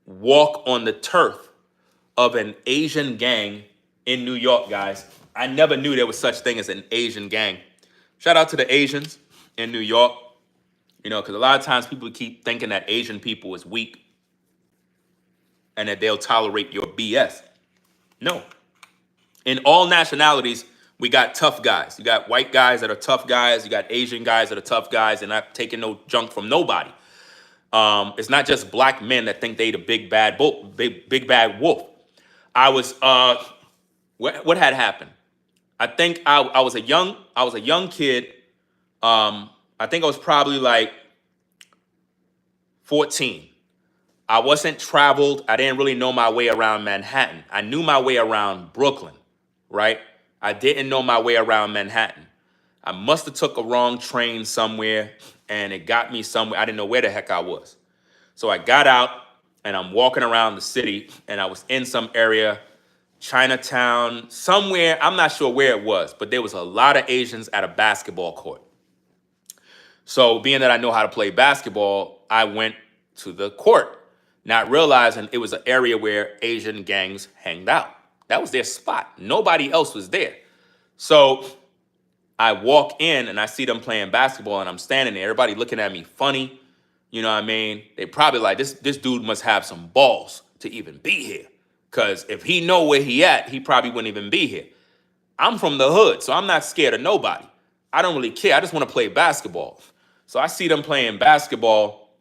walk on the turf of an Asian gang in New York, guys. I never knew there was such thing as an Asian gang. Shout out to the Asians in New York, you know, because a lot of times people keep thinking that Asian people is weak and that they'll tolerate your BS. No. In all nationalities, we got tough guys. You got white guys that are tough guys. You got Asian guys that are tough guys and not taking no junk from nobody. It's not just black men that think they the big bad wolf. I was what had happened? I think I was a young kid. I think I was probably like 14. I wasn't traveled. I didn't really know my way around Manhattan. I knew my way around Brooklyn, right? I didn't know my way around Manhattan. I must have took a wrong train somewhere and it got me somewhere. I didn't know where the heck I was. So I got out and I'm walking around the city and I was in some area, Chinatown, somewhere. I'm not sure where it was, but there was a lot of Asians at a basketball court. So being that I know how to play basketball, I went to the court, not realizing it was an area where Asian gangs hanged out. That was their spot. Nobody else was there. So I walk in and I see them playing basketball and I'm standing there. Everybody looking at me funny. You know what I mean? They probably like, this dude must have some balls to even be here. Because if he know where he at, he probably wouldn't even be here. I'm from the hood, so I'm not scared of nobody. I don't really care. I just want to play basketball. So I see them playing basketball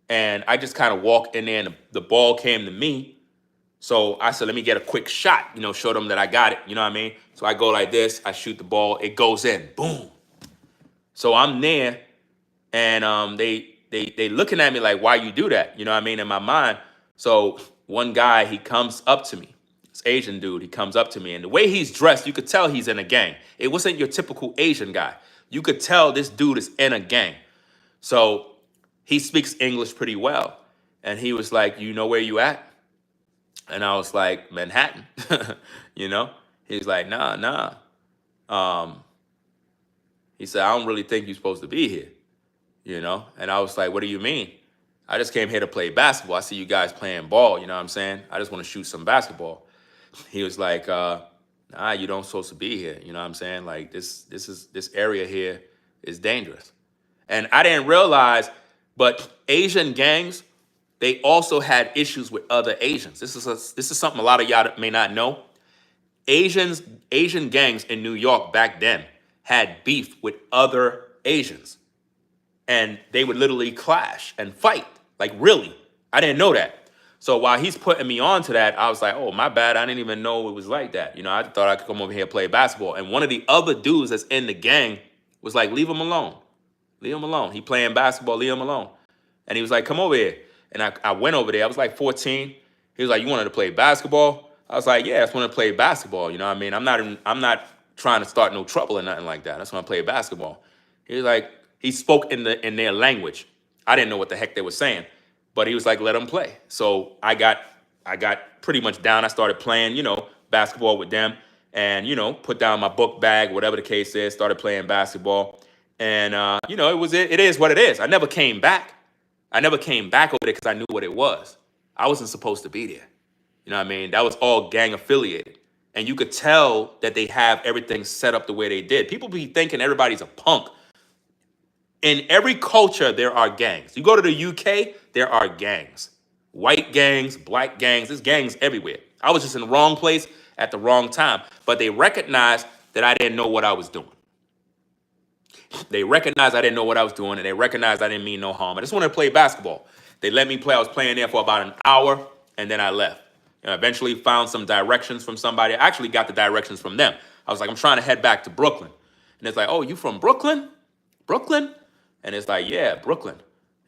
and I just kind of walk in there and the ball came to me. So I said, let me get a quick shot, you know, show them that I got it. You know what I mean? So I go like this, I shoot the ball, it goes in, boom. So I'm there and they looking at me like, why you do that? You know what I mean? In my mind. So one guy, he comes up to me. This Asian dude, he comes up to me. And the way he's dressed, you could tell he's in a gang. It wasn't your typical Asian guy. You could tell this dude is in a gang. So he speaks English pretty well. And he was like, you know where you at? And I was like, Manhattan, you know? He was like, nah. He said, I don't really think you're supposed to be here, you know? And I was like, what do you mean? I just came here to play basketball. I see you guys playing ball, you know what I'm saying? I just want to shoot some basketball. He was like, nah, you don't supposed to be here, you know what I'm saying? Like, this area here is dangerous. And I didn't realize, but Asian gangs, they also had issues with other Asians. This is something a lot of y'all may not know. Asian gangs in New York back then had beef with other Asians. And they would literally clash and fight. Like, really. I didn't know that. So while he's putting me on to that, I was like, oh, my bad. I didn't even know it was like that. You know, I thought I could come over here and play basketball. And one of the other dudes that's in the gang was like, leave him alone. Leave him alone. He playing basketball. Leave him alone. And he was like, come over here. And I went over there. I was like 14. He was like, you wanted to play basketball? I was like, yeah, I just wanted to play basketball. You know what I mean? I'm not trying to start no trouble or nothing like that. That's when I played basketball. He was like, he spoke in their language. I didn't know what the heck they were saying, but he was like, let them play. So I got pretty much down. I started playing, basketball with them, and put down my book bag, whatever the case is. Started playing basketball, and it is what it is. I never came back. I never came back over there because I knew what it was. I wasn't supposed to be there. You know what I mean? That was all gang affiliated. And you could tell that they have everything set up the way they did. People be thinking everybody's a punk. In every culture, there are gangs. You go to the UK, there are gangs. White gangs, black gangs, there's gangs everywhere. I was just in the wrong place at the wrong time. But they recognized that I didn't know what I was doing. They recognized I didn't know what I was doing, and they recognized I didn't mean no harm. I just wanted to play basketball. They let me play. I was playing there for about an hour, and then I left. Eventually found some directions from somebody. I actually got the directions from them. I was like, I'm trying to head back to Brooklyn. And it's like, oh, you from Brooklyn? Brooklyn? And it's like, yeah, Brooklyn.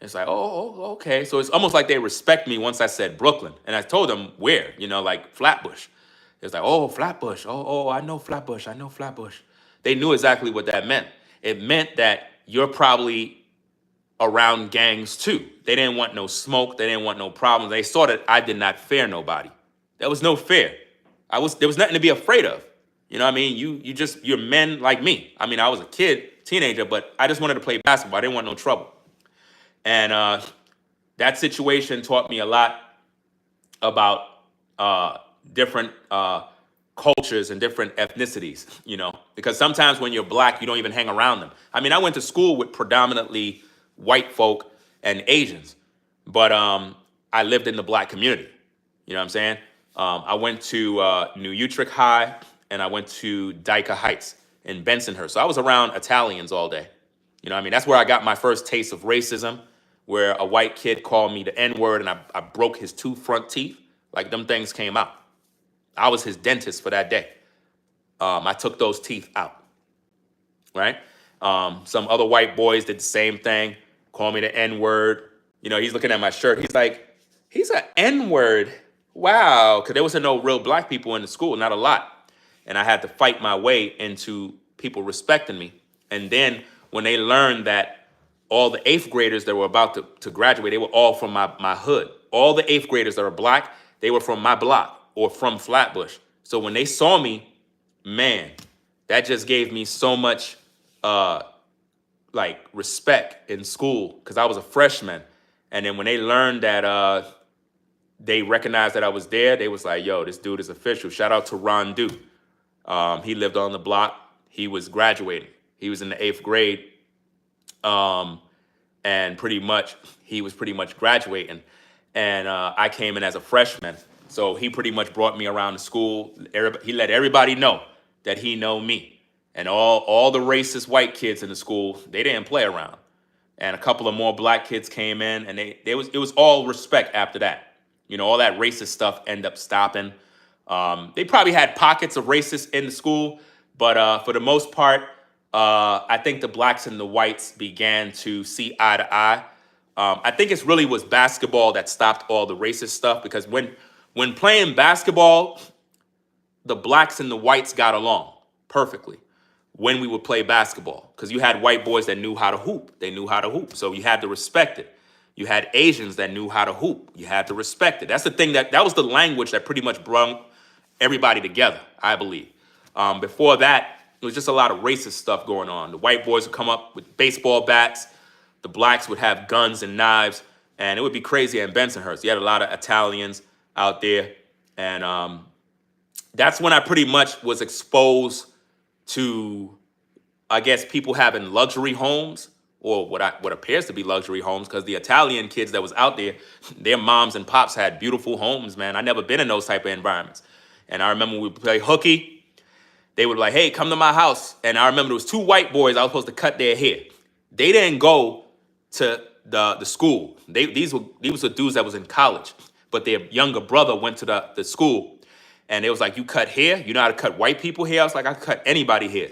It's like, oh, okay. So it's almost like they respect me once I said Brooklyn. And I told them where, like Flatbush. It's like, oh, Flatbush. Oh, I know Flatbush. I know Flatbush. They knew exactly what that meant. It meant that you're probably around gangs too. They didn't want no smoke. They didn't want no problems. They saw that I did not fear nobody. There was no fear. There was nothing to be afraid of. You know what I mean? You're men like me. I mean, I was a teenager, but I just wanted to play basketball. I didn't want no trouble. And that situation taught me a lot about different cultures and different ethnicities, because sometimes when you're black, you don't even hang around them. I mean, I went to school with predominantly white folk and Asians, but I lived in the black community. You know what I'm saying? I went to New Utrecht High, and I went to Dyker Heights in Bensonhurst. So I was around Italians all day. You know what I mean? That's where I got my first taste of racism, where a white kid called me the N-word, and I broke his 2 front teeth. Like, them things came out. I was his dentist for that day. I took those teeth out, right? Some other white boys did the same thing, called me the N-word. He's looking at my shirt. He's like, he's an N-word. Wow. Because there wasn't no real black people in the school, not a lot. And I had to fight my way into people respecting me. And then when they learned that all the 8th graders that were about to graduate, they were all from my hood. All the 8th graders that are black, they were from my block or from Flatbush. So when they saw me, man, that just gave me so much respect in school, because I was a freshman. And then when they learned that they recognized that I was there, they was like, yo, this dude is official. Shout out to Ron Duke. He lived on the block. He was graduating. He was in the 8th grade. And he was pretty much graduating. And I came in as a freshman. So he pretty much brought me around the school. He let everybody know that he know me. And all the racist white kids in the school, they didn't play around. And a couple of more black kids came in, and it was all respect after that. All that racist stuff ended up stopping. They probably had pockets of racists in the school, but for the most part, I think the blacks and the whites began to see eye to eye. I think it really was basketball that stopped all the racist stuff, because when playing basketball, the blacks and the whites got along perfectly when we would play basketball, because you had white boys that knew how to hoop. They knew how to hoop, so you had to respect it. You had Asians that knew how to hoop. You had to respect it. That's the thing that was the language that pretty much brought everybody together, I believe. Before that, it was just a lot of racist stuff going on. The white boys would come up with baseball bats. The blacks would have guns and knives, and it would be crazy in Bensonhurst. You had a lot of Italians out there, and that's when I pretty much was exposed to, I guess, people having luxury homes, or what appears to be luxury homes, because the Italian kids that was out there, their moms and pops had beautiful homes, man. I never been in those type of environments. And I remember when we play hooky, they would be like, hey, come to my house. And I remember there was 2 white boys, I was supposed to cut their hair. They didn't go to the school. These were the dudes that was in college, but their younger brother went to the school, and it was like, you cut hair? You know how to cut white people hair? I was like, I cut anybody hair.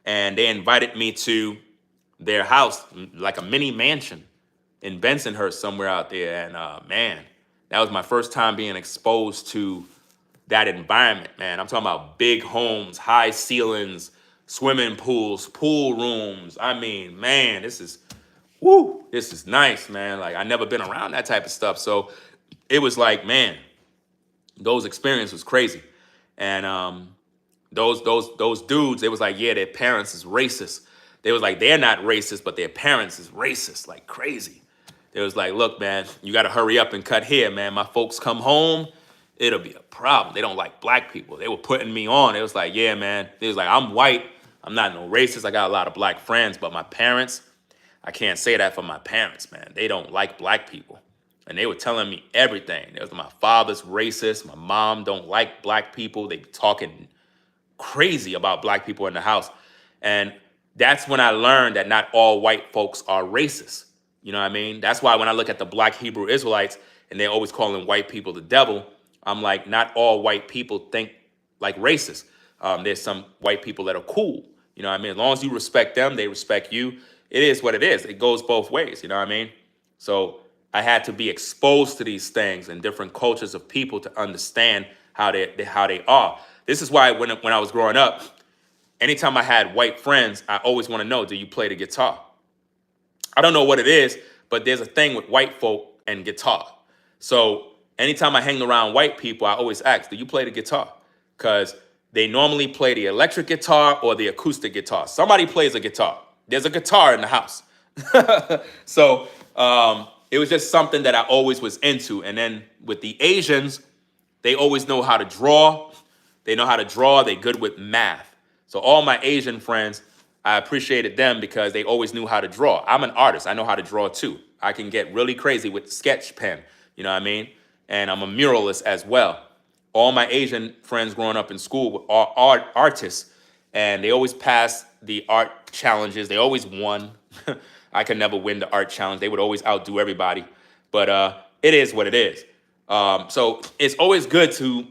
And they invited me to their house, like a mini mansion in Bensonhurst somewhere out there. And man, that was my first time being exposed to that environment, man. I'm talking about big homes, high ceilings, swimming pools, pool rooms. I mean, man, this is nice, man. Like, I never been around that type of stuff. So it was like, man, those experiences was crazy. And those dudes, they was like, yeah, their parents is racist. They was like, they're not racist, but their parents is racist, like crazy. They was like, look, man, you got to hurry up and cut here, man. My folks come home, it'll be a problem. They don't like black people. They were putting me on. It was like, yeah, man. They was like, I'm white. I'm not no racist. I got a lot of black friends, but my parents, I can't say that for my parents, man. They don't like black people. And they were telling me everything. It was my father's racist. My mom don't like black people. They be talking crazy about black people in the house. And that's when I learned that not all white folks are racist. You know what I mean? That's why when I look at the black Hebrew Israelites and they're always calling white people the devil, I'm like, not all white people think like racist. There's some white people that are cool. You know what I mean? As long as you respect them, they respect you. It is what it is. It goes both ways. You know what I mean? So I had to be exposed to these things and different cultures of people to understand how they are. This is why when I was growing up, anytime I had white friends, I always want to know, do you play the guitar? I don't know what it is, but there's a thing with white folk and guitar. So anytime I hang around white people, I always ask, do you play the guitar? Because they normally play the electric guitar or the acoustic guitar. Somebody plays a guitar. There's a guitar in the house. So it was just something that I always was into. And then with the Asians, they always know how to draw. They know how to draw. They're good with math. So all my Asian friends, I appreciated them because they always knew how to draw. I'm an artist. I know how to draw too. I can get really crazy with sketch pen. You know what I mean? And I'm a muralist as well. All my Asian friends growing up in school were all artists, and they always passed the art challenges. They always won. I could never win the art challenge. They would always outdo everybody. But it is what it is. So it's always good to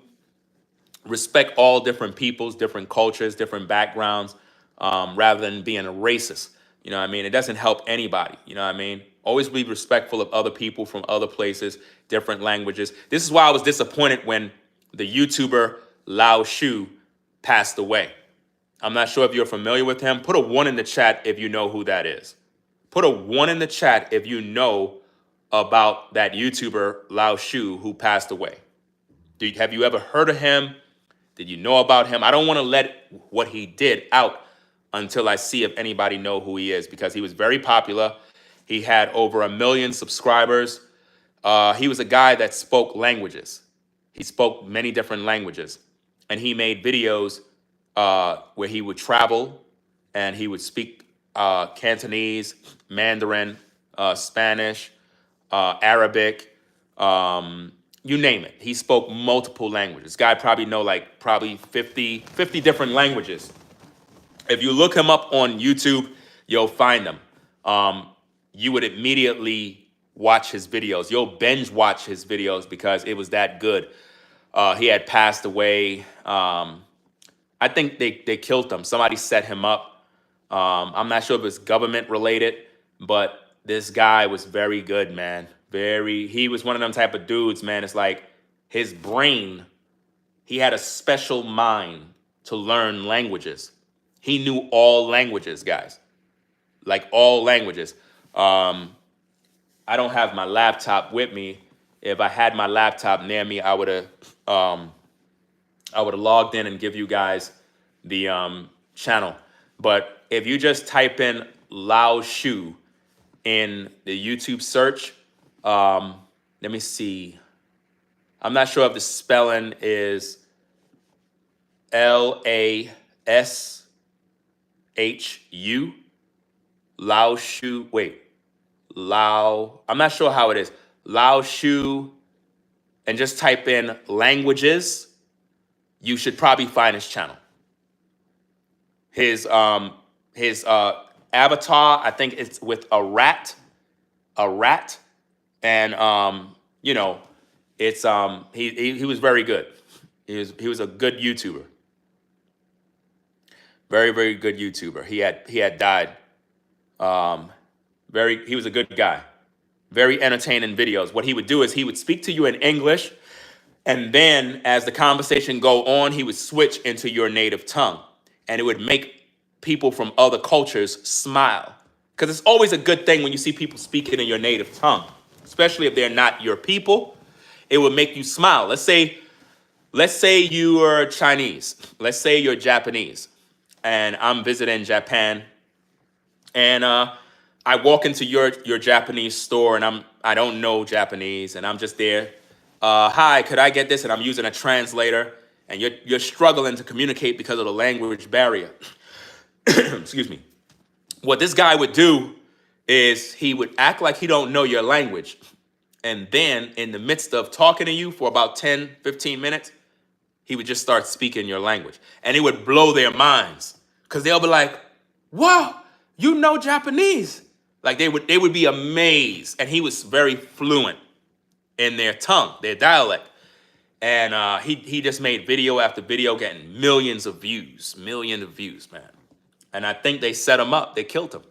respect all different peoples, different cultures, different backgrounds, rather than being a racist. You know what I mean? It doesn't help anybody. You know what I mean? Always be respectful of other people from other places, different languages. This is why I was disappointed when the YouTuber Lao Shu passed away. I'm not sure if you're familiar with him. Put a 1 in the chat if you know who that is. Put a 1 in the chat if you know about that YouTuber Lao Shu who passed away. Have you ever heard of him? Did you know about him? I don't want to let what he did out until I see if anybody know who he is, because he was very popular. He had over 1 million subscribers. He was a guy that spoke languages. He spoke many different languages. And he made videos where he would travel and he would speak Cantonese, Mandarin, Spanish, Arabic, you name it. He spoke multiple languages. This guy probably know like 50 different languages. If you look him up on YouTube, you'll find him. You would immediately watch his videos. You'll binge watch his videos because it was that good. He had passed away. I think they killed him. Somebody set him up. I'm not sure if it's government related, but this guy was very good, man. He was one of them type of dudes, man. It's like his brain, he had a special mind to learn languages. He knew all languages, guys. Like all languages. I don't have my laptop with me. If I had my laptop near me, I would have logged in and give you guys the channel. But if you just type in Lao Shu in the YouTube search, let me see. I'm not sure if the spelling is LASHU. Lao Shu. Wait. Lao. I'm not sure how it is. Lao Shu. And just type in languages. You should probably find his channel. His avatar, I think it's with a rat, and you know, it's he was very good. He was a good YouTuber, very very good YouTuber. He had died. He was a good guy, very entertaining videos. What he would do is he would speak to you in English, And then as the conversation go on, he would switch into your native tongue, and it would make people from other cultures smile. Because it's always a good thing when you see people speaking in your native tongue, especially if they're not your people. It would make you smile. Let's say you are Chinese. Let's say you're Japanese, and I'm visiting Japan, and I walk into your Japanese store, and I don't know Japanese, and I'm just there. Hi, could I get this? And I'm using a translator, and you're struggling to communicate because of the language barrier. Excuse me. What this guy would do is he would act like he don't know your language, and then in the midst of talking to you for about 10, 15 minutes, he would just start speaking your language, and it would blow their minds because they'll be like, "Wow, you know Japanese!" Like they would be amazed, and he was very fluent in their tongue, their dialect, and he just made video after video, getting millions of views, man. And I think they set him up. They killed him.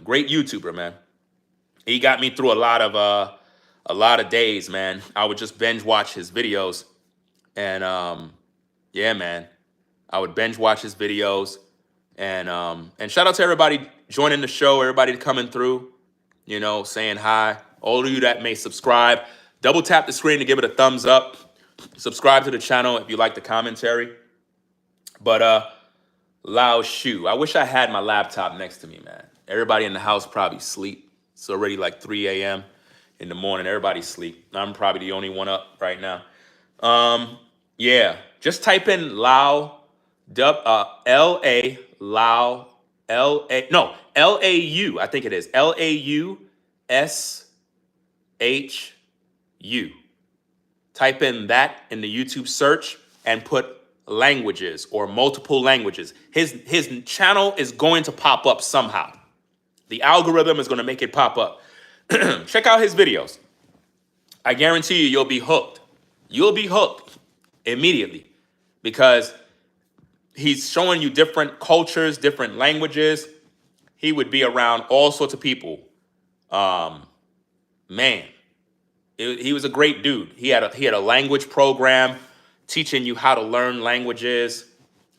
Great YouTuber, man. He got me through a lot of days, man. I would just binge watch his videos. And yeah, man, I would binge watch his videos, and shout out to everybody joining the show, everybody coming through, saying hi. All of you that may subscribe, double tap the screen to give it a thumbs up. Subscribe to the channel if you like the commentary. But Lao Shu, I wish I had my laptop next to me, man. Everybody in the house probably sleep. It's already like 3 a.m. in the morning. Everybody's sleep. I'm probably the only one up right now. Yeah, just type in Lao, L-A, Lao, L-A, no, L-A-U, I think it is, L-A-U-S-H-U. Type in that in the YouTube search and put languages or multiple languages. His channel is going to pop up somehow. The algorithm is going to make it pop up. Check out his videos. I guarantee you, you'll be hooked. You'll be hooked immediately because he's showing you different cultures, different languages. He would be around all sorts of people. Man, he was a great dude. He had a language program teaching you how to learn languages.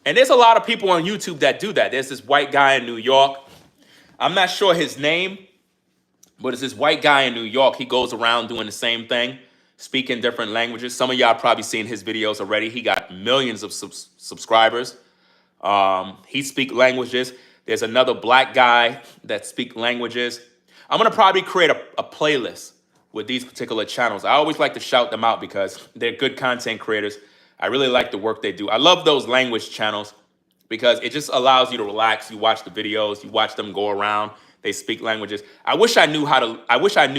And there's a lot of people on YouTube that do that. There's this white guy in New York. I'm not sure his name, but it's this white guy in New York. He goes around doing the same thing, speaking different languages. Some of y'all probably seen his videos already. He got millions of subscribers. He speaks languages. There's another black guy that speaks languages. I'm going to probably create a playlist with these particular channels. I always like to shout them out because they're good content creators. I really like the work they do. I love those language channels because it just allows you to relax. You watch the videos, you watch them go around. They speak languages. I wish I knew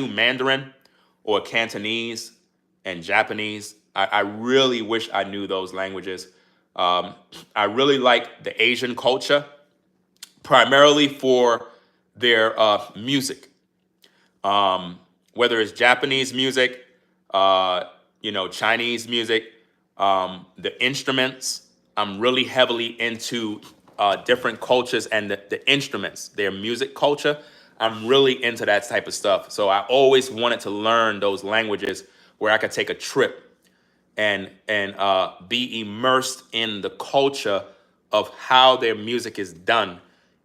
Mandarin or Cantonese and Japanese. I really wish I knew those languages. I really like the Asian culture, primarily for their music. Whether it's Japanese music, Chinese music, the instruments. I'm really heavily into different cultures and the instruments, their music culture. I'm really into that type of stuff. So I always wanted to learn those languages where I could take a trip and be immersed in the culture of how their music is done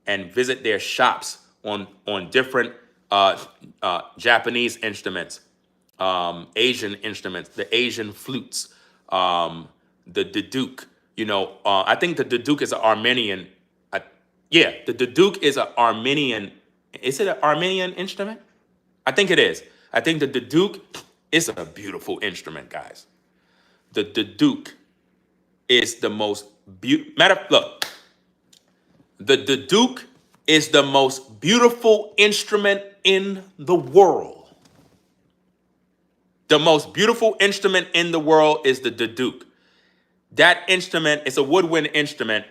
and visit their shops on different Japanese instruments, Asian instruments, the Asian flutes, the duduk. I think the duduk is an Armenian. The duduk is an Armenian. Is it an Armenian instrument? I think it is. I think the duduk is a beautiful instrument, guys. The duduk is the most look. The duduk is the most beautiful instrument in the world. The most beautiful instrument in the world is the duduk. That instrument is a woodwind instrument,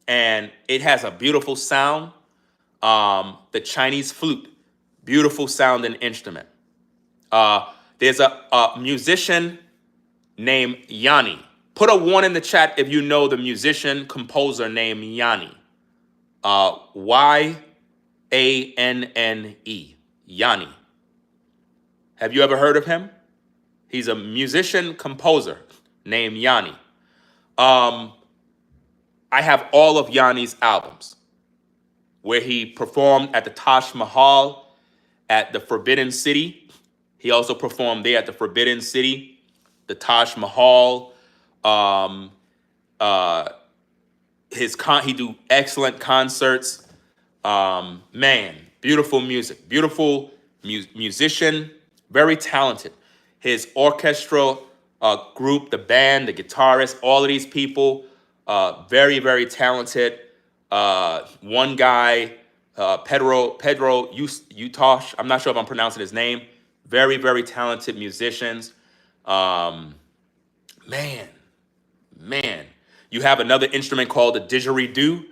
and it has a beautiful sound. The Chinese flute, beautiful sounding instrument. There's a musician named Yanni. Put a 1 in the chat if you know the musician composer named Yanni. Y-A-N-N-E. Yanni. Have you ever heard of him? He's a musician composer named Yanni. I have all of Yanni's albums where he performed at the Taj Mahal at the Forbidden City. He also performed there at the Forbidden City, the Taj Mahal. He do excellent concerts. Man, beautiful music, beautiful musician, very talented. His orchestral group, the band, the guitarist, all of these people, very, very talented. One guy, Pedro Utosh, I'm not sure if I'm pronouncing his name. Very, very talented musicians. Man. You have another instrument called the didgeridoo,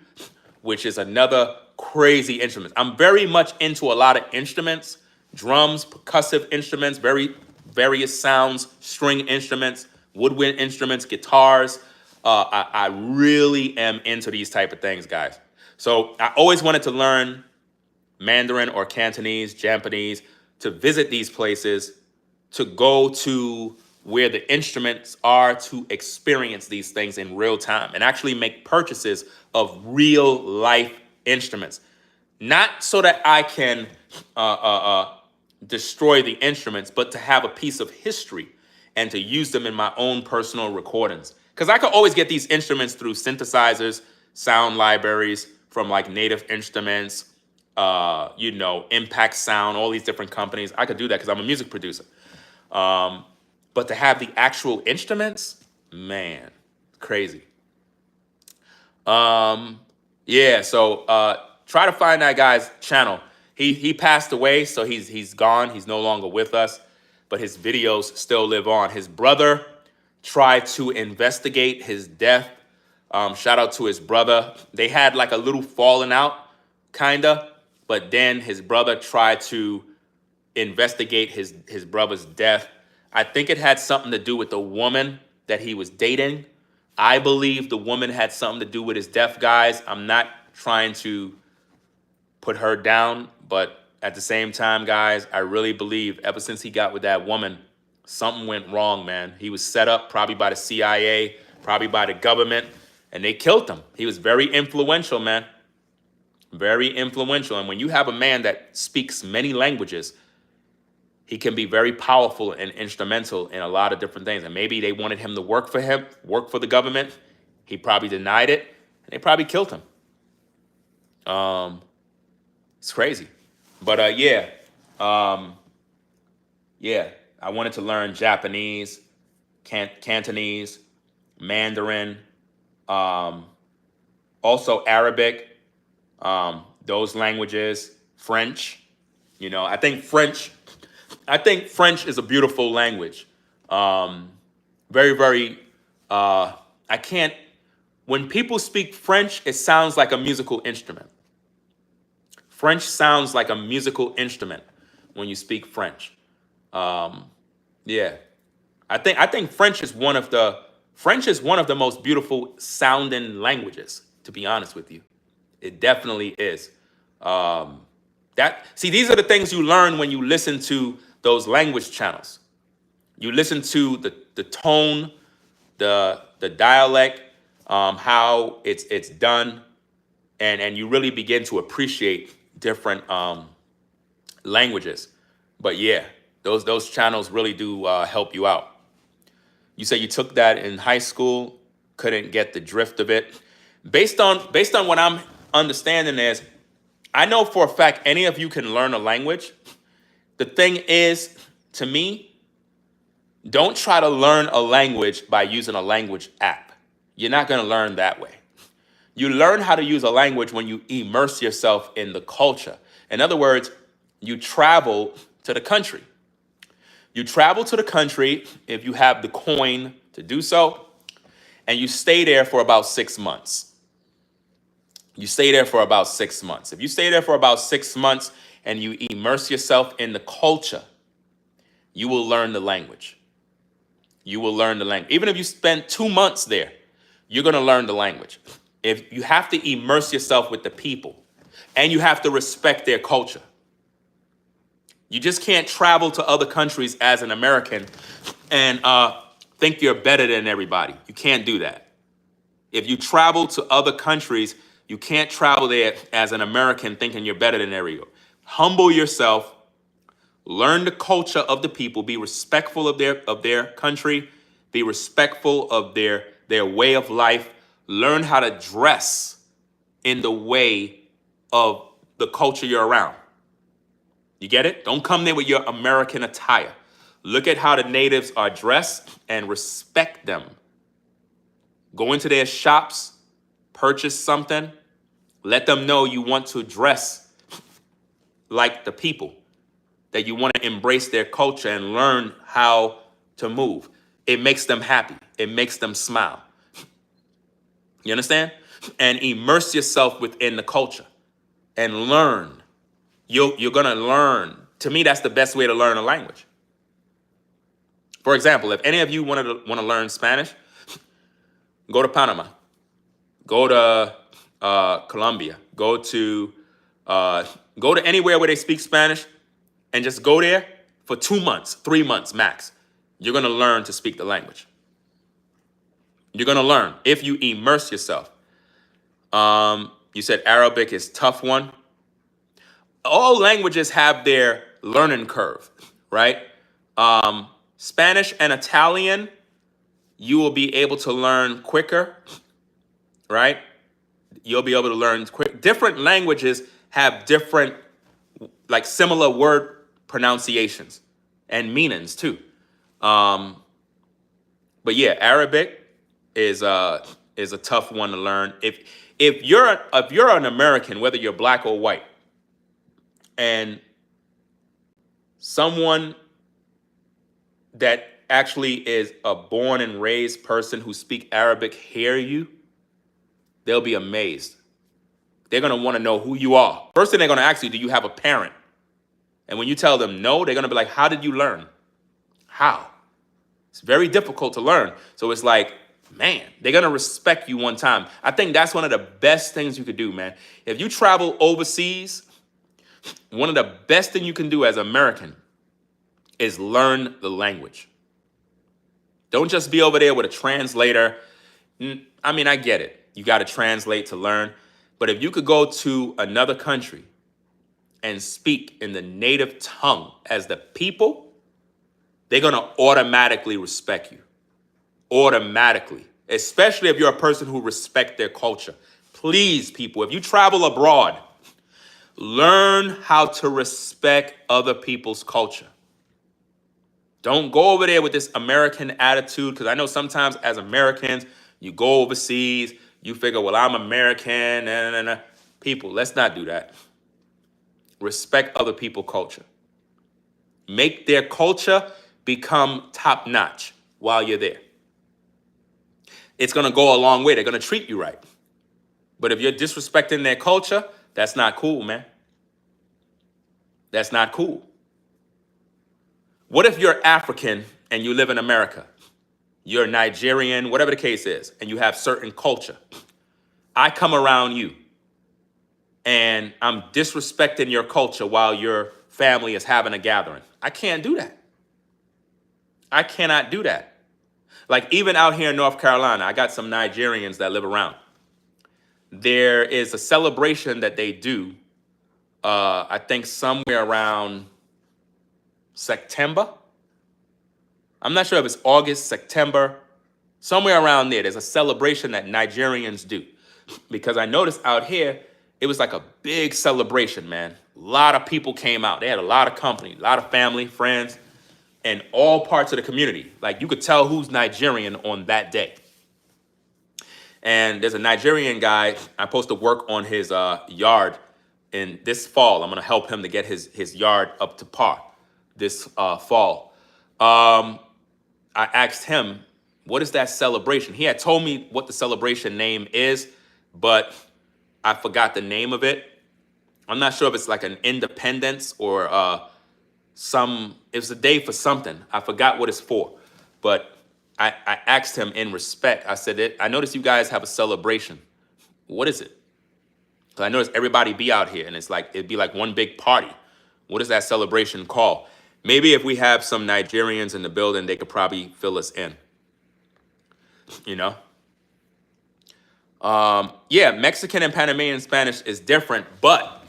which is another crazy instrument. I'm very much into a lot of instruments, drums, percussive instruments, various sounds, string instruments, woodwind instruments, guitars. I really am into these type of things, guys. So I always wanted to learn Mandarin or Cantonese, Japanese, to visit these places, to go to where the instruments are, to experience these things in real time and actually make purchases of real life instruments. Not so that I can destroy the instruments, but to have a piece of history and to use them in my own personal recordings. Because I could always get these instruments through synthesizers, sound libraries from like Native Instruments, Impact Sound, all these different companies. I could do that because I'm a music producer. But to have the actual instruments, man, crazy. So try to find that guy's channel. He passed away, so he's gone. He's no longer with us, but his videos still live on. His brother tried to investigate his death. Shout out to his brother. They had like a little falling out, kinda, but then his brother tried to investigate his brother's death. I think it had something to do with the woman that he was dating. I believe the woman had something to do with his death, guys. I'm not trying to put her down, but at the same time, guys, I really believe ever since he got with that woman, something went wrong, man. He was set up probably by the CIA, probably by the government, and they killed him. He was very influential, man. Very influential. And when you have a man that speaks many languages, he can be very powerful and instrumental in a lot of different things. And maybe they wanted him to work for the government. He probably denied it, and they probably killed him. It's crazy. But I wanted to learn Japanese, Cantonese, Mandarin, also Arabic, those languages, French. I think French is a beautiful language. Very, very, when people speak French, it sounds like a musical instrument. French sounds like a musical instrument when you speak French. I think French is one of the most beautiful sounding languages, to be honest with you. It definitely is. These are the things you learn when you listen to those language channels. You listen to the tone, the dialect, how it's done, and you really begin to appreciate different languages. But yeah, those channels really do help you out. You say you took that in high school, couldn't get the drift of it. Based on what I'm understanding is, I know for a fact any of you can learn a language. The thing is, to me, don't try to learn a language by using a language app. You're not going to learn that way. You learn how to use a language when you immerse yourself in the culture. In other words, you travel to the country. You travel to the country if you have the coin to do so, and you stay there for about 6 months. You stay there for about 6 months. If you stay there for about 6 months and you immerse yourself in the culture, you will learn the language. You will learn the language. Even if you spend 2 months there, you're going to learn the language. If you have to immerse yourself with the people, and you have to respect their culture. You just can't travel to other countries as an American and think you're better than everybody. You can't do that. If you travel to other countries, you can't travel there as an American thinking you're better than everyone. Humble yourself, learn the culture of the people, be respectful of their country, be respectful of their way of life, learn how to dress in the way of the culture you're around. You get it? Don't come there with your American attire. Look at how the natives are dressed and respect them. Go into their shops, purchase something, let them know you want to dress like the people, that you want to embrace their culture and learn how to move. It makes them happy. It makes them smile. You understand? And immerse yourself within the culture and learn. You're going to learn. To me, that's the best way to learn a language. For example, if any of you want to learn Spanish, go to Panama, go to Colombia, go to anywhere where they speak Spanish, and just go there for 2 months, 3 months max. You're going to learn to speak the language. You're going to learn if you immerse yourself. You said Arabic is a tough one. All languages have their learning curve, right? Spanish and Italian, you will be able to learn quicker, right? You'll be able to learn quick. Different languages have different, like similar word pronunciations and meanings too. But yeah, Arabic is a tough one to learn. If you're an American, whether you're black or white, and someone that actually is a born and raised person who speak Arabic hear you, they'll be amazed. They're going to want to know who you are. First thing they're going to ask you, do you have a parent? And when you tell them no, they're going to be like, how did you learn? How? It's very difficult to learn. So it's like, man, they're going to respect you one time. I think that's one of the best things you could do, man. If you travel overseas, one of the best things you can do as an American is learn the language. Don't just be over there with a translator. I mean, I get it. You got to translate to learn. But if you could go to another country and speak in the native tongue as the people, they're going to automatically respect you. Automatically. Especially if you're a person who respects their culture. Please, people, if you travel abroad, learn how to respect other people's culture. Don't go over there with this American attitude, because I know sometimes as Americans, you go overseas, you figure, well, I'm American, nah. People, let's not do that. Respect other people's culture. Make their culture become top-notch while you're there. It's going to go a long way. They're going to treat you right. But if you're disrespecting their culture, that's not cool, man. That's not cool. What if you're African and you live in America? You're Nigerian, whatever the case is, and you have certain culture. I come around you and I'm disrespecting your culture while your family is having a gathering. I can't do that. I cannot do that. Like even out here in North Carolina, I got some Nigerians that live around. There is a celebration that they do, I think somewhere around September. I'm not sure if it's August, September, somewhere around there. There's a celebration that Nigerians do. Because I noticed out here, it was like a big celebration, man. A lot of people came out. They had a lot of company, a lot of family, friends, and all parts of the community. Like you could tell who's Nigerian on that day. And there's a Nigerian guy, I'm supposed to work on his yard in this fall. I'm going to help him to get his yard up to par this fall. I asked him, what is that celebration? He had told me what the celebration name is, but I forgot the name of it. I'm not sure if it's like an independence or it's a day for something. I forgot what it's for, but I asked him in respect. I said, I noticed you guys have a celebration. What is it? Because I noticed everybody be out here and it's like, it'd be like one big party. What is that celebration called? Maybe if we have some Nigerians in the building, they could probably fill us in. You know? Yeah, Mexican and Panamanian Spanish is different, but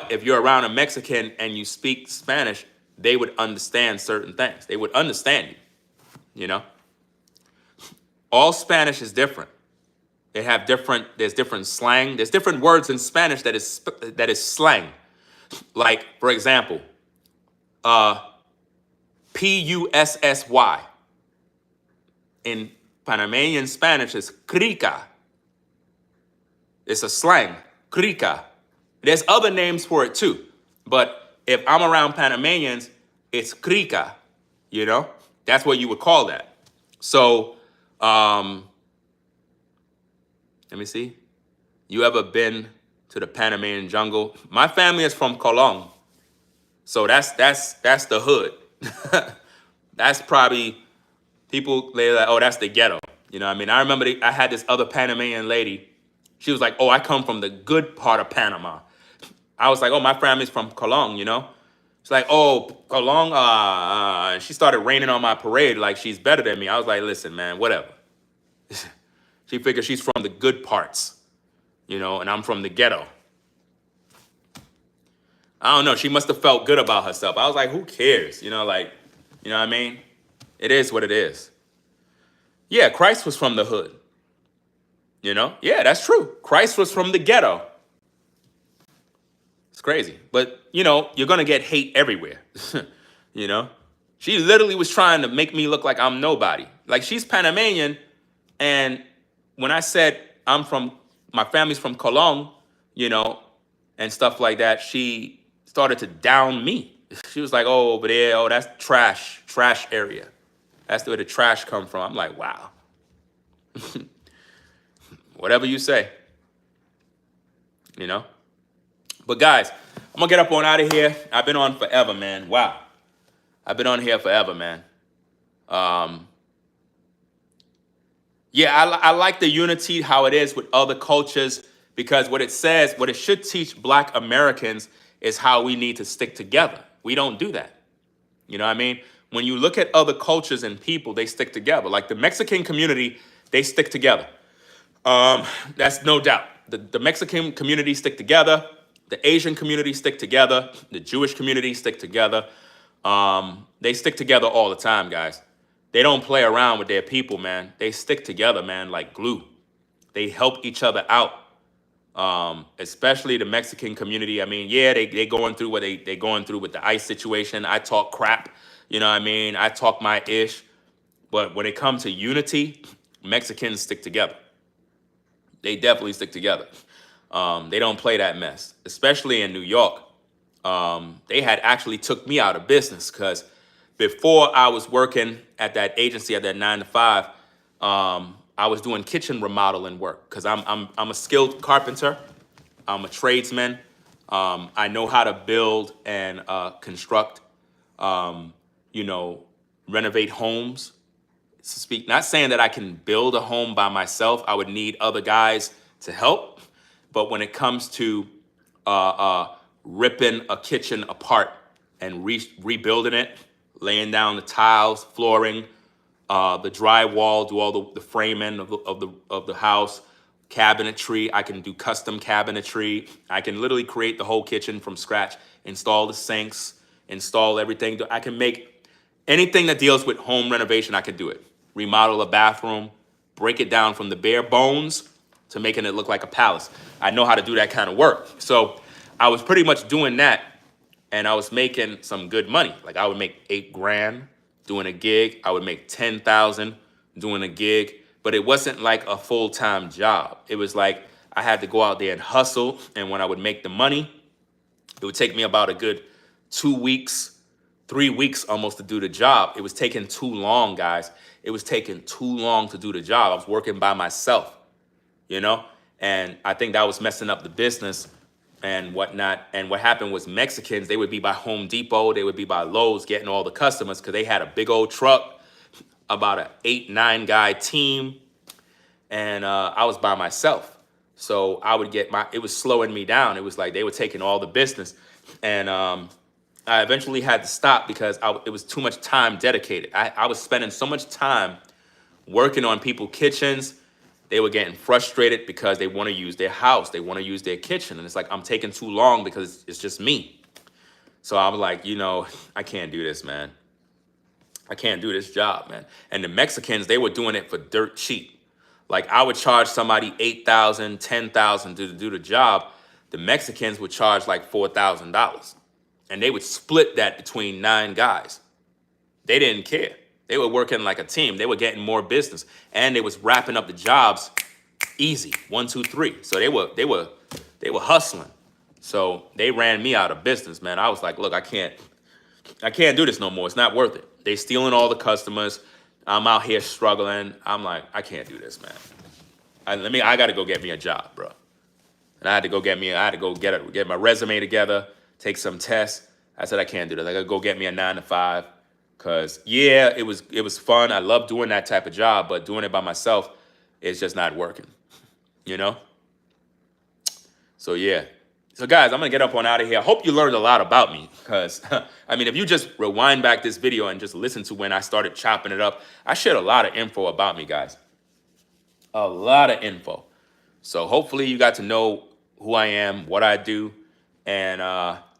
if you're around a Mexican and you speak Spanish, they would understand certain things. They would understand you, you know? All Spanish is different. They have there's different slang. There's different words in Spanish that is slang. Like, for example, Pussy. In Panamanian Spanish is crica. It's a slang, crica. There's other names for it too. But if I'm around Panamanians, it's crica, you know? That's what you would call that. So, let me see. You ever been to the Panamanian jungle? My family is from Colón. So that's the hood. That's probably, people, they're like, oh, that's the ghetto. You know what I mean? I remember I had this other Panamanian lady. She was like, oh, I come from the good part of Panama. I was like, oh, my family's from Colón, you know? She's like, oh, Colón, and she started raining on my parade like she's better than me. I was like, listen, man, whatever. She figures she's from the good parts, you know, and I'm from the ghetto. I don't know. She must have felt good about herself. I was like, who cares? You know, like, you know what I mean? It is what it is. Yeah, Christ was from the hood. You know? Yeah, that's true. Christ was from the ghetto. It's crazy. But, you know, you're going to get hate everywhere. You know? She literally was trying to make me look like I'm nobody. Like, she's Panamanian, and when I said my family's from Colón, you know, and stuff like that, she started to down me. She was like, oh, over there, oh, that's trash area. That's where the trash come from. I'm like, wow. Whatever you say, you know? But guys, I'm gonna get up on out of here. I've been on forever, man. Wow. I've been on here forever, man. Yeah, I like the unity, how it is with other cultures, because what it should teach Black Americans is how we need to stick together. We don't do that. You know what I mean? When you look at other cultures and people, they stick together. Like the Mexican community, they stick together. That's no doubt. The Mexican community stick together. The Asian community stick together. The Jewish community stick together. They stick together all the time, guys. They don't play around with their people, man. They stick together, man, like glue. They help each other out. Especially the Mexican community. I mean, yeah, they going through what they going through with the ICE situation. I talk crap, you know what I mean? I talk my ish. But when it comes to unity, Mexicans stick together. They definitely stick together. They don't play that mess, especially in New York. They had actually took me out of business because before I was working at that agency at that 9 to 5, I was doing kitchen remodeling work because I'm a skilled carpenter. I'm a tradesman. I know how to build and construct, you know, renovate homes. To speak, not saying that I can build a home by myself. I would need other guys to help. But when it comes to ripping a kitchen apart and rebuilding it, laying down the tiles, flooring, the drywall, do all the framing of the house, cabinetry. I can do custom cabinetry. I can literally create the whole kitchen from scratch, install the sinks, install everything. I can make anything that deals with home renovation. I can do it. Remodel a bathroom, break it down from the bare bones to making it look like a palace. I know how to do that kind of work. So I was pretty much doing that, and I was making some good money. Like I would make $8,000 doing a gig. I would make $10,000 doing a gig, but it wasn't like a full-time job. It was like I had to go out there and hustle, and when I would make the money, it would take me about a good 2 weeks, 3 weeks almost to do the job. It was taking too long, guys. It was taking too long to do the job. I was working by myself, you know? And I think that was messing up the business and whatnot. And what happened was Mexicans, they would be by Home Depot, they would be by Lowe's getting all the customers because they had a big old truck, about an 8-9 guy team. And I was by myself. So I would get it was slowing me down. It was like they were taking all the business. And I eventually had to stop because it was too much time dedicated. I was spending so much time working on people's kitchens. They were getting frustrated because they want to use their house. They want to use their kitchen. And it's like, I'm taking too long because it's just me. So I was like, I can't do this, man. I can't do this job, man. And the Mexicans, they were doing it for dirt cheap. Like I would charge somebody $8,000, $10,000 to do the job. The Mexicans would charge like $4,000. And they would split that between 9 guys. They didn't care. They were working like a team. They were getting more business. And they was wrapping up the jobs easy. 1, 2, 3. So they were hustling. So they ran me out of business, man. I was like, look, I can't do this no more. It's not worth it. They stealing all the customers. I'm out here struggling. I'm like, I can't do this, man. I got to go get me a job, bro. And I had to go get my resume together, take some tests. I said, I can't do this. I got to go get me a 9 to 5. Cause yeah, it was fun. I love doing that type of job, but doing it by myself, it's just not working, So yeah. So guys, I'm gonna get up on out of here. I hope you learned a lot about me, because I mean, if you just rewind back this video and just listen to when I started chopping it up, I shared a lot of info about me, guys. A lot of info. So hopefully you got to know who I am, what I do, and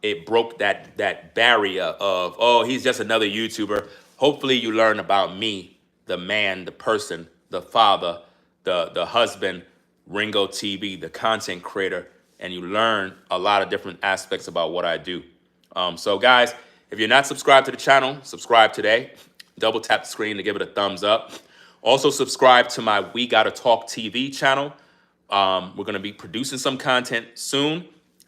it broke that barrier of, oh, he's just another YouTuber. Hopefully you learn about me, the man, the person, the father, the husband, Ringo TV, the content creator, and you learn a lot of different aspects about what I do. So guys, if you're not subscribed to the channel, subscribe today. Double tap the screen to give it a thumbs up. Also subscribe to my We Gotta Talk TV channel. We're gonna be producing some content soon.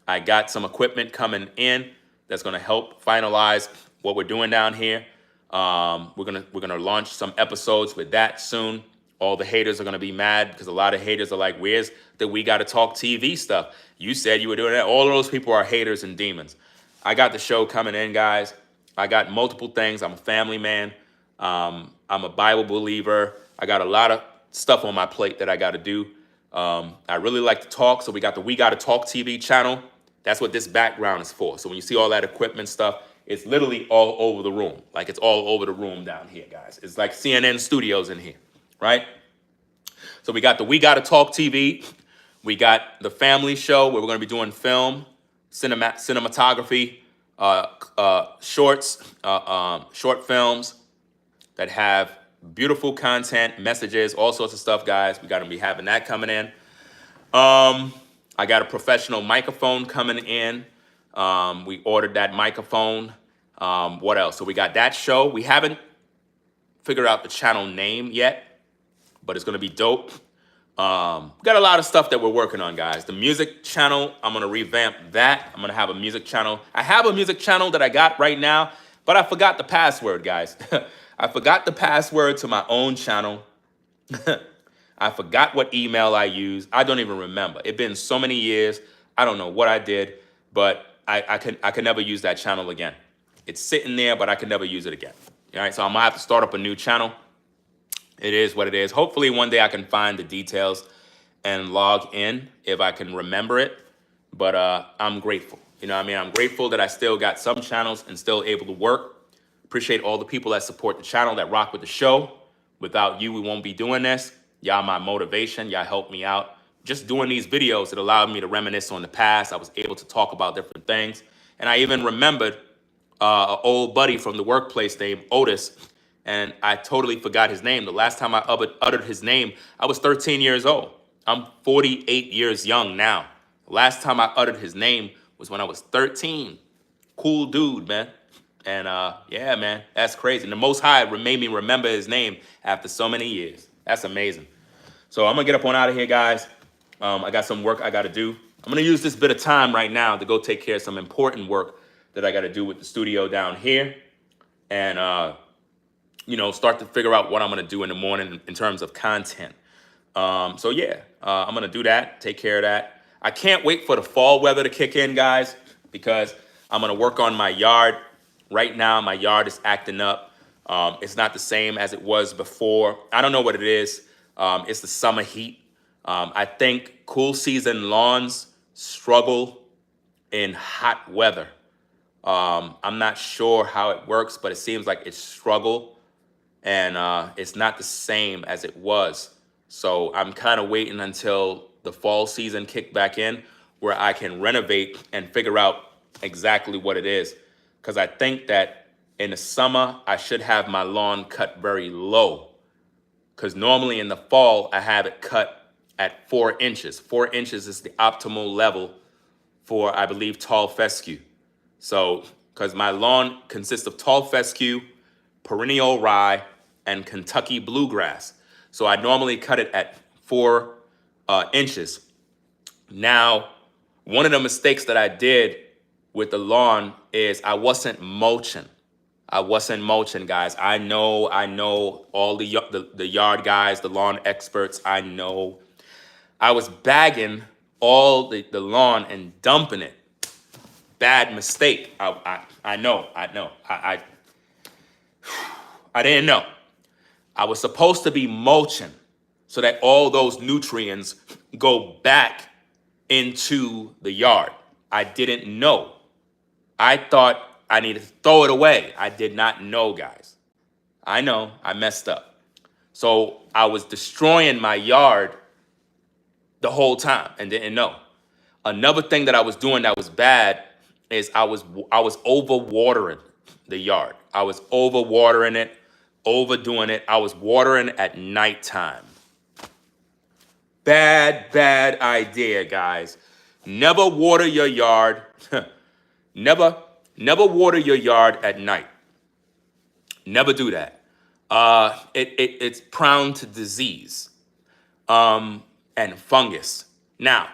I got some equipment coming in that's gonna help finalize what we're doing down here. We're gonna launch some episodes with that soon. All the haters are gonna be mad because a lot of haters are like, where's the We Gotta Talk TV stuff? You said you were doing that. All of those people are haters and demons. I got the show coming in, guys. I got multiple things. I'm a family man. I'm a Bible believer. I got a lot of stuff on my plate that I gotta do. I really like to talk, so we got the We Gotta Talk TV channel. That's what this background is for. So when you see all that equipment stuff, it's literally all over the room. Like it's all over the room down here, guys. It's like CNN studios in here, right? So we got the We Gotta Talk TV. We got the family show where we're gonna be doing film, cinematography, shorts, short films that have beautiful content, messages, all sorts of stuff, guys. We gotta be having that coming in. I got a professional microphone coming in. We ordered that microphone. What else? So we got that show. We haven't figured out the channel name yet, but it's gonna be dope. We got a lot of stuff that we're working on, guys. The music channel, I'm gonna revamp that. I'm gonna have a music channel. I have a music channel that I got right now, but I forgot the password, guys. I forgot the password to my own channel. I forgot what email I used. I don't even remember. It's been so many years. I don't know what I did, but I can never use that channel again. It's sitting there, but I can never use it again. All right, so I'm gonna have to start up a new channel. It is what it is. Hopefully one day I can find the details and log in if I can remember it. But I'm grateful. You know what I mean? I'm grateful that I still got some channels and still able to work. Appreciate all the people that support the channel, that rock with the show. Without you, we won't be doing this. Y'all my motivation. Y'all help me out. Just doing these videos, it allowed me to reminisce on the past. I was able to talk about different things. And I even remembered an old buddy from the workplace named Otis. And I totally forgot his name. The last time I uttered his name, I was 13 years old. I'm 48 years young now. The last time I uttered his name was when I was 13. Cool dude, man. And yeah, man, that's crazy. And the Most High made me remember his name after so many years. That's amazing. So I'm gonna get up on out of here, guys. I got some work I gotta do. I'm gonna use this bit of time right now to go take care of some important work that I gotta do with the studio down here. And start to figure out what I'm gonna do in the morning in terms of content. So yeah, I'm gonna do that, take care of that. I can't wait for the fall weather to kick in, guys, because I'm gonna work on my yard. Right now, my yard is acting up. It's not the same as it was before. I don't know what it is. It's the summer heat. I think cool season lawns struggle in hot weather. I'm not sure how it works, but it seems like it's struggle, and it's not the same as it was. So I'm kind of waiting until the fall season kick back in, where I can renovate and figure out exactly what it is. Because I think that in the summer, I should have my lawn cut very low. Because normally in the fall, I have it cut at 4 inches. 4 inches is the optimal level for, I believe, tall fescue. So, because my lawn consists of tall fescue, perennial rye, and Kentucky bluegrass. So I normally cut it at 4 inches. Now, one of the mistakes that I did with the lawn is I wasn't mulching. I wasn't mulching, guys. I know all the yard guys, the lawn experts. I know. I was bagging all the lawn and dumping it. Bad mistake. I know. I didn't know. I was supposed to be mulching so that all those nutrients go back into the yard. I didn't know. I thought I needed to throw it away. I did not know, guys. I know, I messed up. So I was destroying my yard the whole time and didn't know. Another thing that I was doing that was bad is I was overwatering the yard. I was overwatering it, overdoing it. I was watering at nighttime. Bad idea, guys. Never water your yard. Never water your yard at night. Never do that. It's prone to disease and fungus. Now,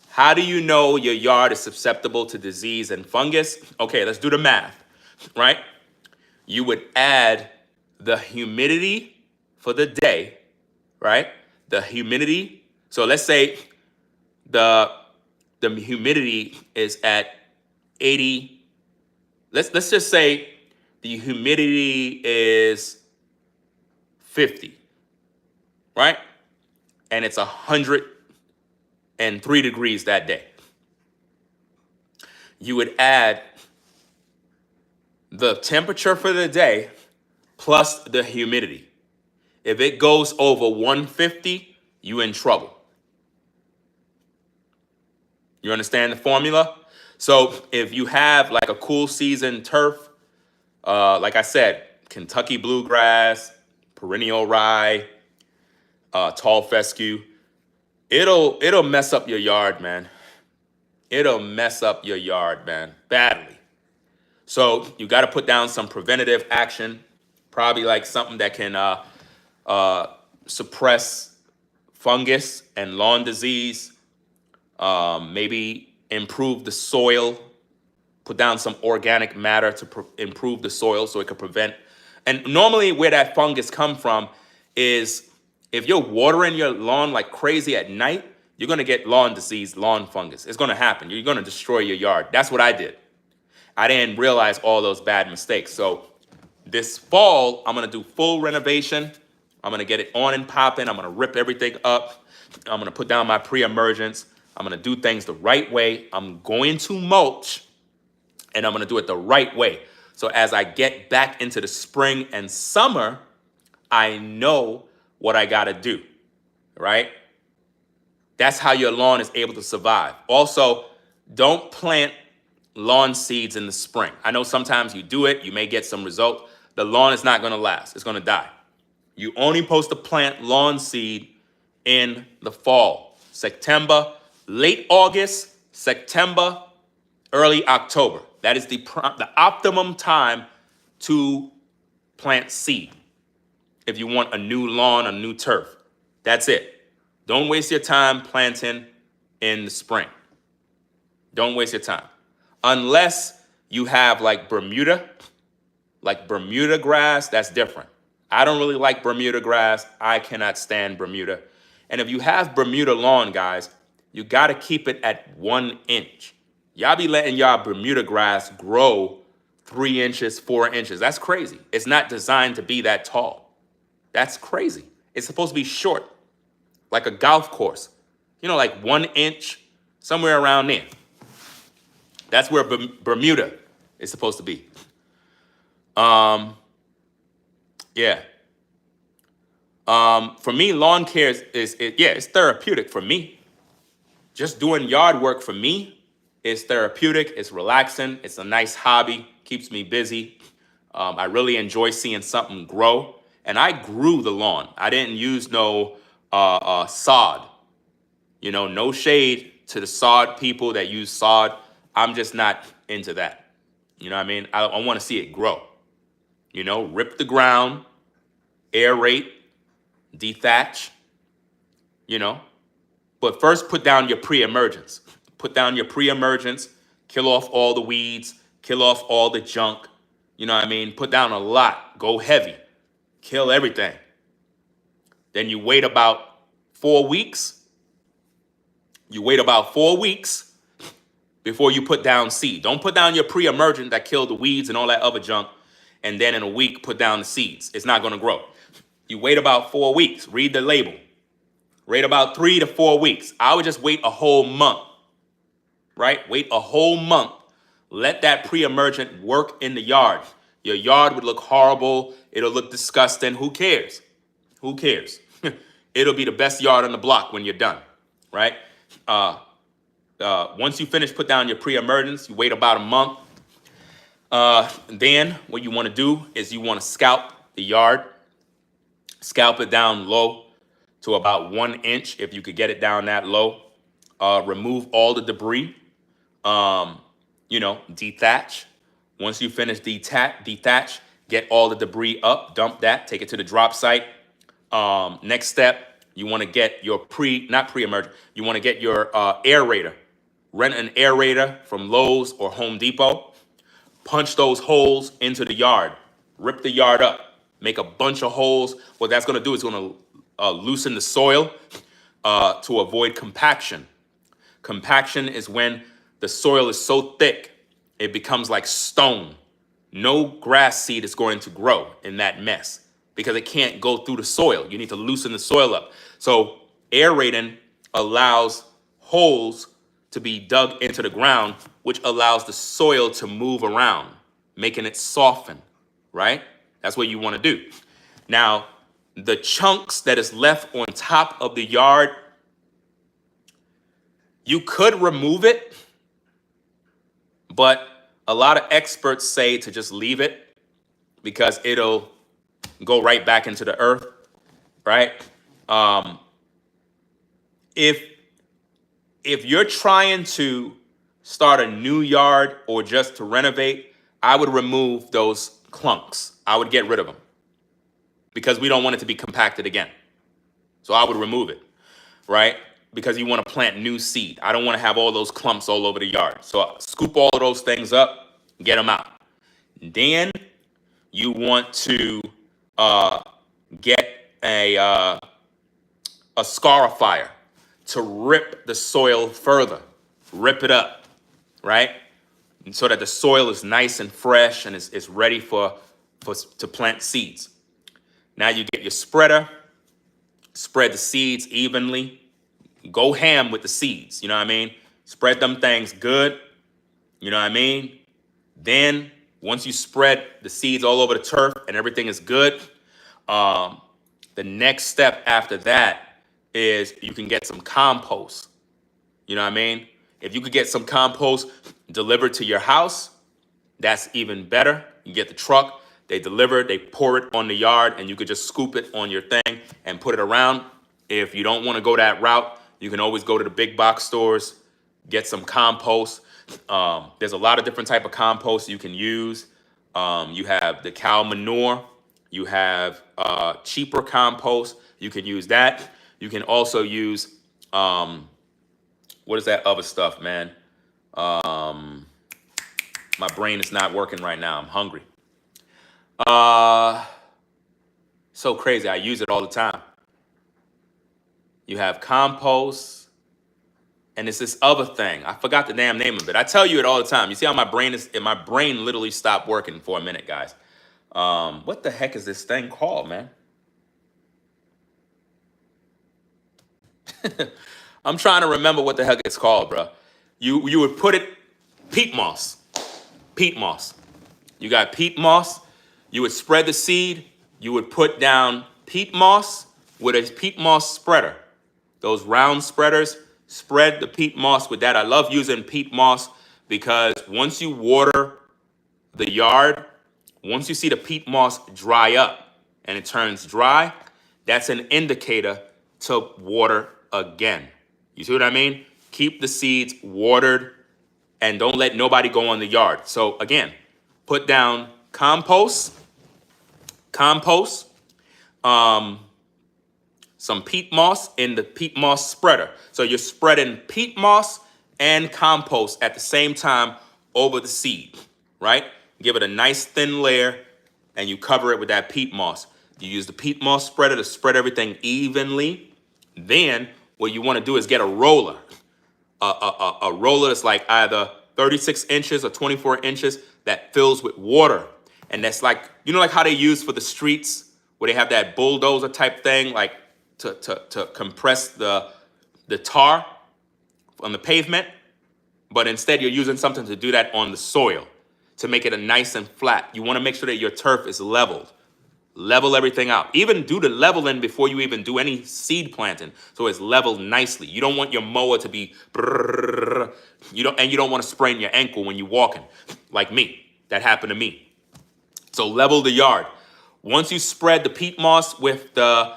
how do you know your yard is susceptible to disease and fungus? Okay, let's do the math, right? You would add the humidity for the day, right? The humidity. So let's say the humidity is at 80. Let's just say the humidity is 50, right? And it's 103 degrees that day. You would add the temperature for the day plus the humidity. If it goes over 150, you're in trouble. You understand the formula? So if you have like a cool season turf, like I said, Kentucky bluegrass, perennial rye, tall fescue, it'll mess up your yard, man. It'll mess up your yard, man, badly. So you got to put down some preventative action, probably like something that can suppress fungus and lawn disease, maybe improve the soil, put down some organic matter to improve the soil so it can prevent. And normally where that fungus come from is if you're watering your lawn like crazy at night, you're going to get lawn disease, lawn fungus. It's going to happen. You're going to destroy your yard. That's what I did. I didn't realize all those bad mistakes. So this fall, I'm going to do full renovation. I'm going to get it on and popping. I'm going to rip everything up. I'm going to put down my pre-emergence. I'm going to do things the right way. I'm going to mulch, and I'm going to do it the right way. So as I get back into the spring and summer, I know what I got to do, right? That's how your lawn is able to survive. Also, don't plant lawn seeds in the spring. I know sometimes you do it, you may get some result. The lawn is not going to last. It's going to die. You only supposed to plant lawn seed in the fall. September, late August, September, early October. That is the optimum time to plant seed if you want a new lawn, a new turf. That's it. Don't waste your time planting in the spring. Don't waste your time. Unless you have like Bermuda grass, that's different. I don't really like Bermuda grass. I cannot stand Bermuda. And if you have Bermuda lawn, guys, you got to keep it at 1 inch. Y'all be letting y'all Bermuda grass grow 3 inches, 4 inches. That's crazy. It's not designed to be that tall. That's crazy. It's supposed to be short, like a golf course. You know, like 1 inch, somewhere around there. That's where Bermuda is supposed to be. Yeah. For me, lawn care is it's therapeutic for me. Just doing yard work for me is therapeutic. It's relaxing. It's a nice hobby. Keeps me busy. I really enjoy seeing something grow. And I grew the lawn. I didn't use no sod. You know, no shade to the sod people that use sod. I'm just not into that. You know what I mean? I want to see it grow. You know, rip the ground, aerate, dethatch, you know. But first put down your pre-emergence. Put down your pre-emergence, kill off all the weeds, kill off all the junk. You know what I mean? Put down a lot, go heavy, kill everything. Then you wait about 4 weeks. You wait about 4 weeks before you put down seed. Don't put down your pre-emergent that killed the weeds and all that other junk, and then in a week put down the seeds. It's not going to grow. You wait about 4 weeks. Read the label. Wait about 3 to 4 weeks. I would just wait a whole month, right? Wait a whole month. Let that pre-emergent work in the yard. Your yard would look horrible. It'll look disgusting. Who cares? Who cares? It'll be the best yard on the block when you're done, right? Once you finish, put down your pre-emergence. You wait about a month. Then what you want to do is you want to scalp the yard. Scalp it down low to about 1 inch if you could get it down that low. Remove all the debris. You know, dethatch. Once you finish dethatch, get all the debris up, dump that, take it to the drop site. Next step, you want to get your not pre-emergent, you want to get your aerator. Rent an aerator from Lowe's or Home Depot. Punch those holes into the yard. Rip the yard up. Make a bunch of holes. What that's going to do is going to loosen the soil to avoid compaction. Compaction is when the soil is so thick, it becomes like stone. No grass seed is going to grow in that mess because it can't go through the soil. You need to loosen the soil up. So aerating allows holes to be dug into the ground, which allows the soil to move around, making it soften, right? That's what you want to do. Now, the chunks that is left on top of the yard, you could remove it, but a lot of experts say to just leave it because it'll go right back into the earth, right? If you're trying to start a new yard or just to renovate, I would remove those clunks. I would get rid of them because we don't want it to be compacted again. So I would remove it, right? Because you want to plant new seed. I don't want to have all those clumps all over the yard. So scoop all of those things up, get them out. Then you want to get a scarifier to rip the soil further, rip it up, right? And so that the soil is nice and fresh and is ready to plant seeds. Now you get your spreader, spread the seeds evenly, go ham with the seeds, you know what I mean? Spread them things good, you know what I mean? Then once you spread the seeds all over the turf and everything is good, the next step after that is you can get some compost. You know what I mean? If you could get some compost delivered to your house, that's even better. You get the truck, they deliver, they pour it on the yard, and you could just scoop it on your thing and put it around. If you don't want to go that route, you can always go to the big box stores, get some compost. There's a lot of different type of compost you can use. You have the cow manure. You have cheaper compost. You can use that. You can also use, what is that other stuff, man? My brain is not working right now. I'm hungry. So crazy. I use it all the time. You have compost. And it's this other thing. I forgot the damn name of it. I tell you it all the time. You see how my brain literally stopped working for a minute, guys. What the heck is this thing called, man? I'm trying to remember what the heck it's called, bro. You would put it peat moss. Peat moss. You got peat moss. You would spread the seed. You would put down peat moss with a peat moss spreader. Those round spreaders, spread the peat moss with that. I love using peat moss because once you water the yard, once you see the peat moss dry up and it turns dry, that's an indicator to water again. You see what I mean? Keep the seeds watered and don't let nobody go on the yard. So again, put down compost, some peat moss in the peat moss spreader. So you're spreading peat moss and compost at the same time over the seed, right? Give it a nice thin layer and you cover it with that peat moss. You use the peat moss spreader to spread everything evenly. Then what you want to do is get a roller. A roller that's like either 36 inches or 24 inches that fills with water. And that's like, you know, like how they use for the streets where they have that bulldozer type thing, like to compress the tar on the pavement. But instead you're using something to do that on the soil to make it a nice and flat. You want to make sure that your turf is leveled. Level everything out. Even do the leveling before you even do any seed planting, so it's leveled nicely. You don't want your mower to be you don't want to sprain your ankle when you're walking, like me. That happened to me. So level the yard. Once you spread the peat moss with the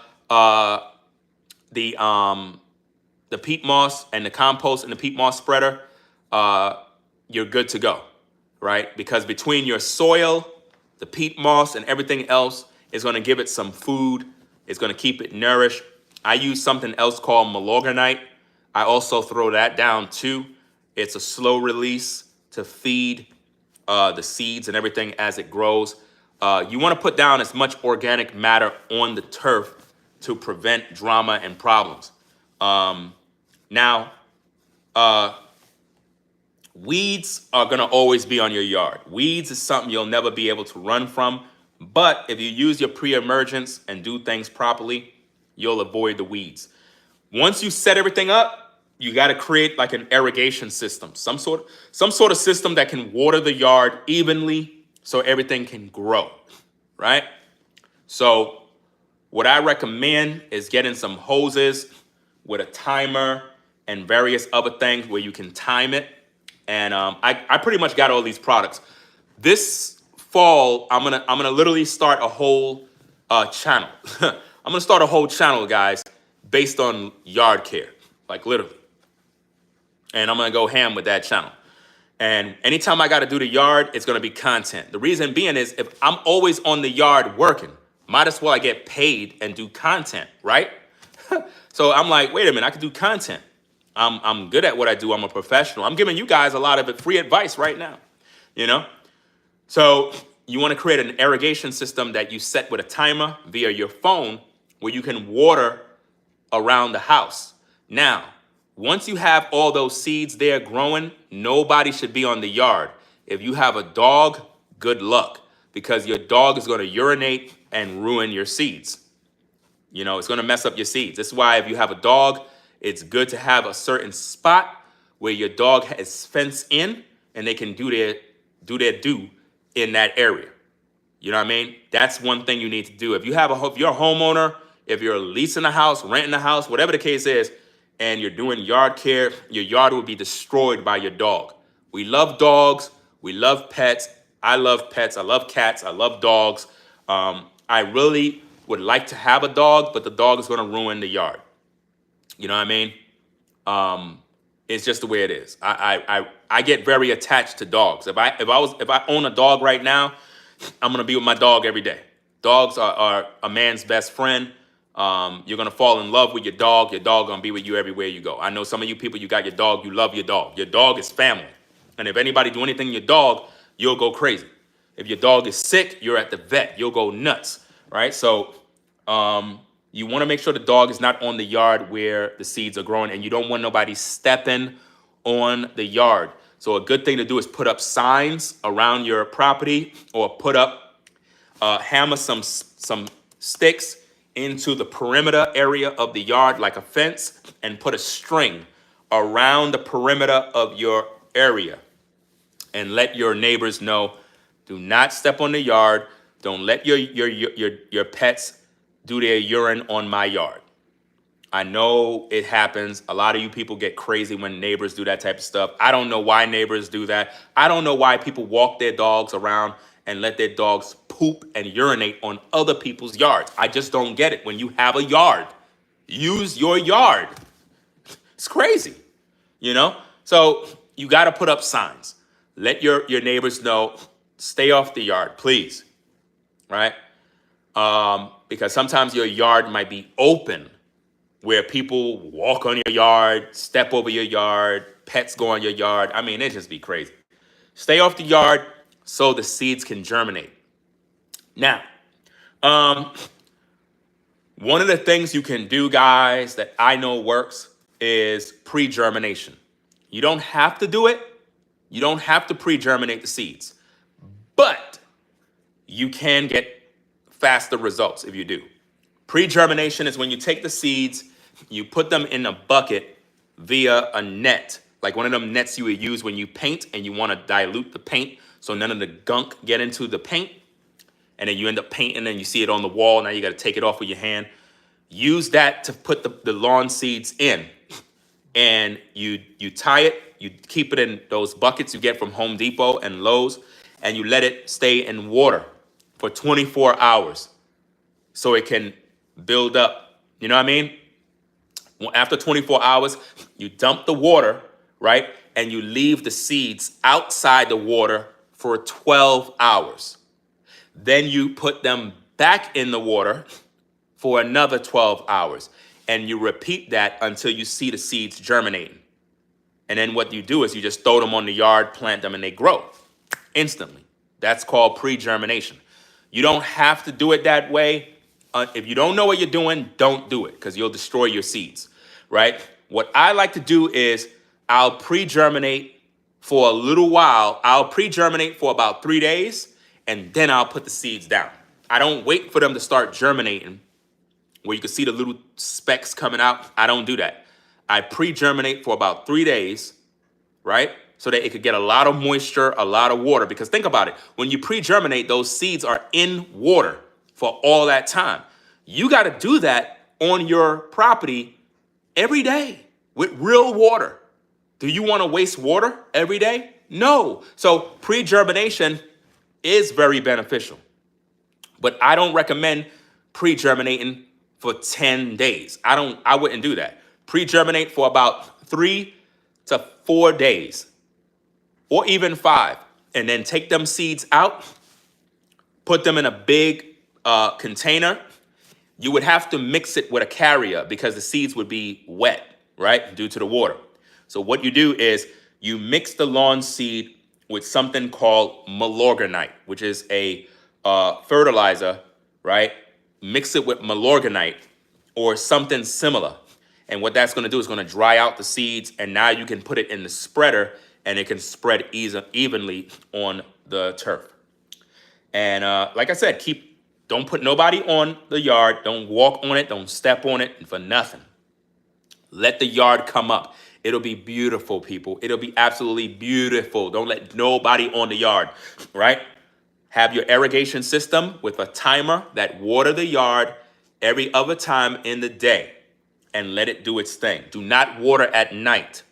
peat moss and the compost and the peat moss spreader, you're good to go, right? Because between your soil, the peat moss, and everything else, is going to give it some food. It's going to keep it nourished. I use something else called mongering. I also throw that down too. It's a slow release to feed the seeds and everything as it grows. You want to put down as much organic matter on the turf to prevent drama and problems. Now, weeds are going to always be on your yard. Weeds is something you'll never be able to run from. But if you use your pre-emergence and do things properly, you'll avoid the weeds. Once you set everything up, you got to create like an irrigation system, some sort of system that can water the yard evenly so everything can grow, right? So what I recommend is getting some hoses with a timer and various other things where you can time it. And I pretty much got all these products. This fall, I'm gonna literally start a whole channel. I'm gonna start a whole channel, guys, based on yard care, like literally. And I'm gonna go ham with that channel. And anytime I gotta do the yard, it's gonna be content. The reason being is if I'm always on the yard working, might as well I get paid and do content, right? So I'm like, wait a minute, I can do content. I'm good at what I do. I'm a professional. I'm giving you guys a lot of free advice right now, you know? So you want to create an irrigation system that you set with a timer via your phone where you can water around the house. Now, once you have all those seeds there growing, nobody should be on the yard. If you have a dog, good luck, because your dog is going to urinate and ruin your seeds. You know, it's going to mess up your seeds. That's why if you have a dog, it's good to have a certain spot where your dog has fenced in and they can do their due in that area. You know what I mean? That's one thing you need to do. If you're a homeowner, if you're leasing a house, renting a house, whatever the case is, and you're doing yard care, your yard will be destroyed by your dog. We love dogs. We love pets. I love pets. I love cats. I love dogs. I really would like to have a dog, but the dog is going to ruin the yard. You know what I mean? It's just the way it is. I get very attached to dogs. If I own a dog right now, I'm gonna be with my dog every day. Dogs are a man's best friend. You're gonna fall in love with your dog. Your dog gonna be with you everywhere you go. I know some of you people, you got your dog, you love your dog. Your dog is family. And if anybody do anything to your dog, you'll go crazy. If your dog is sick, you're at the vet. You'll go nuts, right? So you want to make sure the dog is not on the yard where the seeds are growing, and you don't want nobody stepping on the yard. So a good thing to do is put up signs around your property, or put up, hammer some sticks into the perimeter area of the yard like a fence and put a string around the perimeter of your area and let your neighbors know, do not step on the yard. Don't let your pets do their urine on my yard. I know it happens. A lot of you people get crazy when neighbors do that type of stuff. I don't know why neighbors do that. I don't know why people walk their dogs around and let their dogs poop and urinate on other people's yards. I just don't get it. When you have a yard, use your yard. It's crazy, you know? So you got to put up signs. Let your neighbors know, stay off the yard, please, right? Because sometimes your yard might be open where people walk on your yard, step over your yard, pets go on your yard. I mean, it just be crazy. Stay off the yard so the seeds can germinate. Now, one of the things you can do, guys, that I know works is pre-germination. You don't have to do it. You don't have to pre-germinate the seeds, but you can get faster results if you do. Pre-germination is when you take the seeds, you put them in a bucket via a net, like one of them nets you would use when you paint and you want to dilute the paint so none of the gunk get into the paint, and then you end up painting and you see it on the wall. Now you got to take it off with your hand. Use that to put the lawn seeds in, and you tie it. You keep it in those buckets you get from Home Depot and Lowe's, and you let it stay in water for 24 hours so it can build up. You know what I mean? After 24 hours, you dump the water, right? And you leave the seeds outside the water for 12 hours. Then you put them back in the water for another 12 hours. And you repeat that until you see the seeds germinating. And then what you do is you just throw them on the yard, plant them, and they grow instantly. That's called pre-germination. You don't have to do it that way. If you don't know what you're doing, don't do it, because you'll destroy your seeds, right? What I like to do is I'll pre-germinate for a little while. I'll pre-germinate for about 3 days, and then I'll put the seeds down. I don't wait for them to start germinating where you can see the little specks coming out. I don't do that. I pre-germinate for about 3 days, right? So that it could get a lot of moisture, a lot of water. Because think about it. When you pre-germinate, those seeds are in water for all that time. You got to do that on your property every day with real water. Do you want to waste water every day? No. So pre-germination is very beneficial. But I don't recommend pre-germinating for 10 days. I wouldn't do that. Pre-germinate for about 3 to 4 days, or even 5, and then take them seeds out, put them in a big container. You would have to mix it with a carrier because the seeds would be wet, right, due to the water. So what you do is you mix the lawn seed with something called malorganite, which is a fertilizer, right? Mix it with malorganite or something similar. And what that's going to do is going to dry out the seeds, and now you can put it in the spreader, and it can spread evenly on the turf. And like I said, don't put nobody on the yard. Don't walk on it. Don't step on it for nothing. Let the yard come up. It'll be beautiful, people. It'll be absolutely beautiful. Don't let nobody on the yard, right? Have your irrigation system with a timer that water the yard every other time in the day, and let it do its thing. Do not water at night.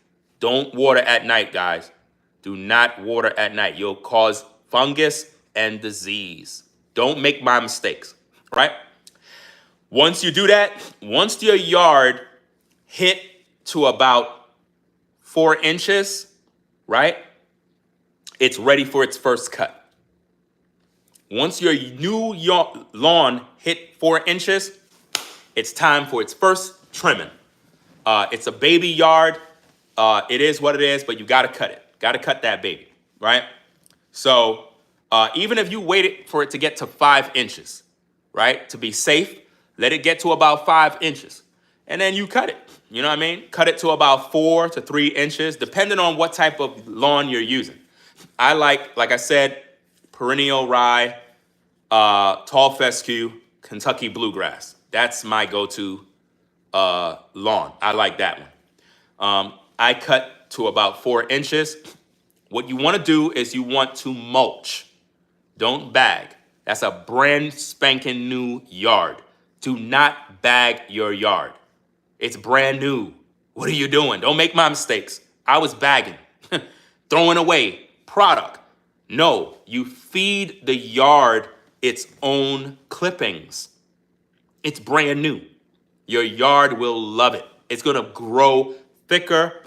Don't water at night, guys. Do not water at night. You'll cause fungus and disease. Don't make my mistakes, right? Once you do that, once your yard hit to about 4 inches, right? It's ready for its first cut. Once your new lawn hit 4 inches, it's time for its first trimming. It's a baby yard. It is what it is, but you got to cut it. Got to cut that baby, right? So even if you waited for it to get to 5 inches, right, to be safe, let it get to about 5 inches, and then you cut it. You know what I mean? Cut it to about 4 to 3 inches, depending on what type of lawn you're using. I like I said, perennial rye, tall fescue, Kentucky bluegrass. That's my go-to lawn. I like that one. I cut to about 4 inches. What you want to do is you want to mulch. Don't bag. That's a brand spanking new yard. Do not bag your yard. It's brand new. What are you doing? Don't make my mistakes. I was bagging, throwing away product. No, you feed the yard its own clippings. It's brand new. Your yard will love it. It's gonna grow thicker,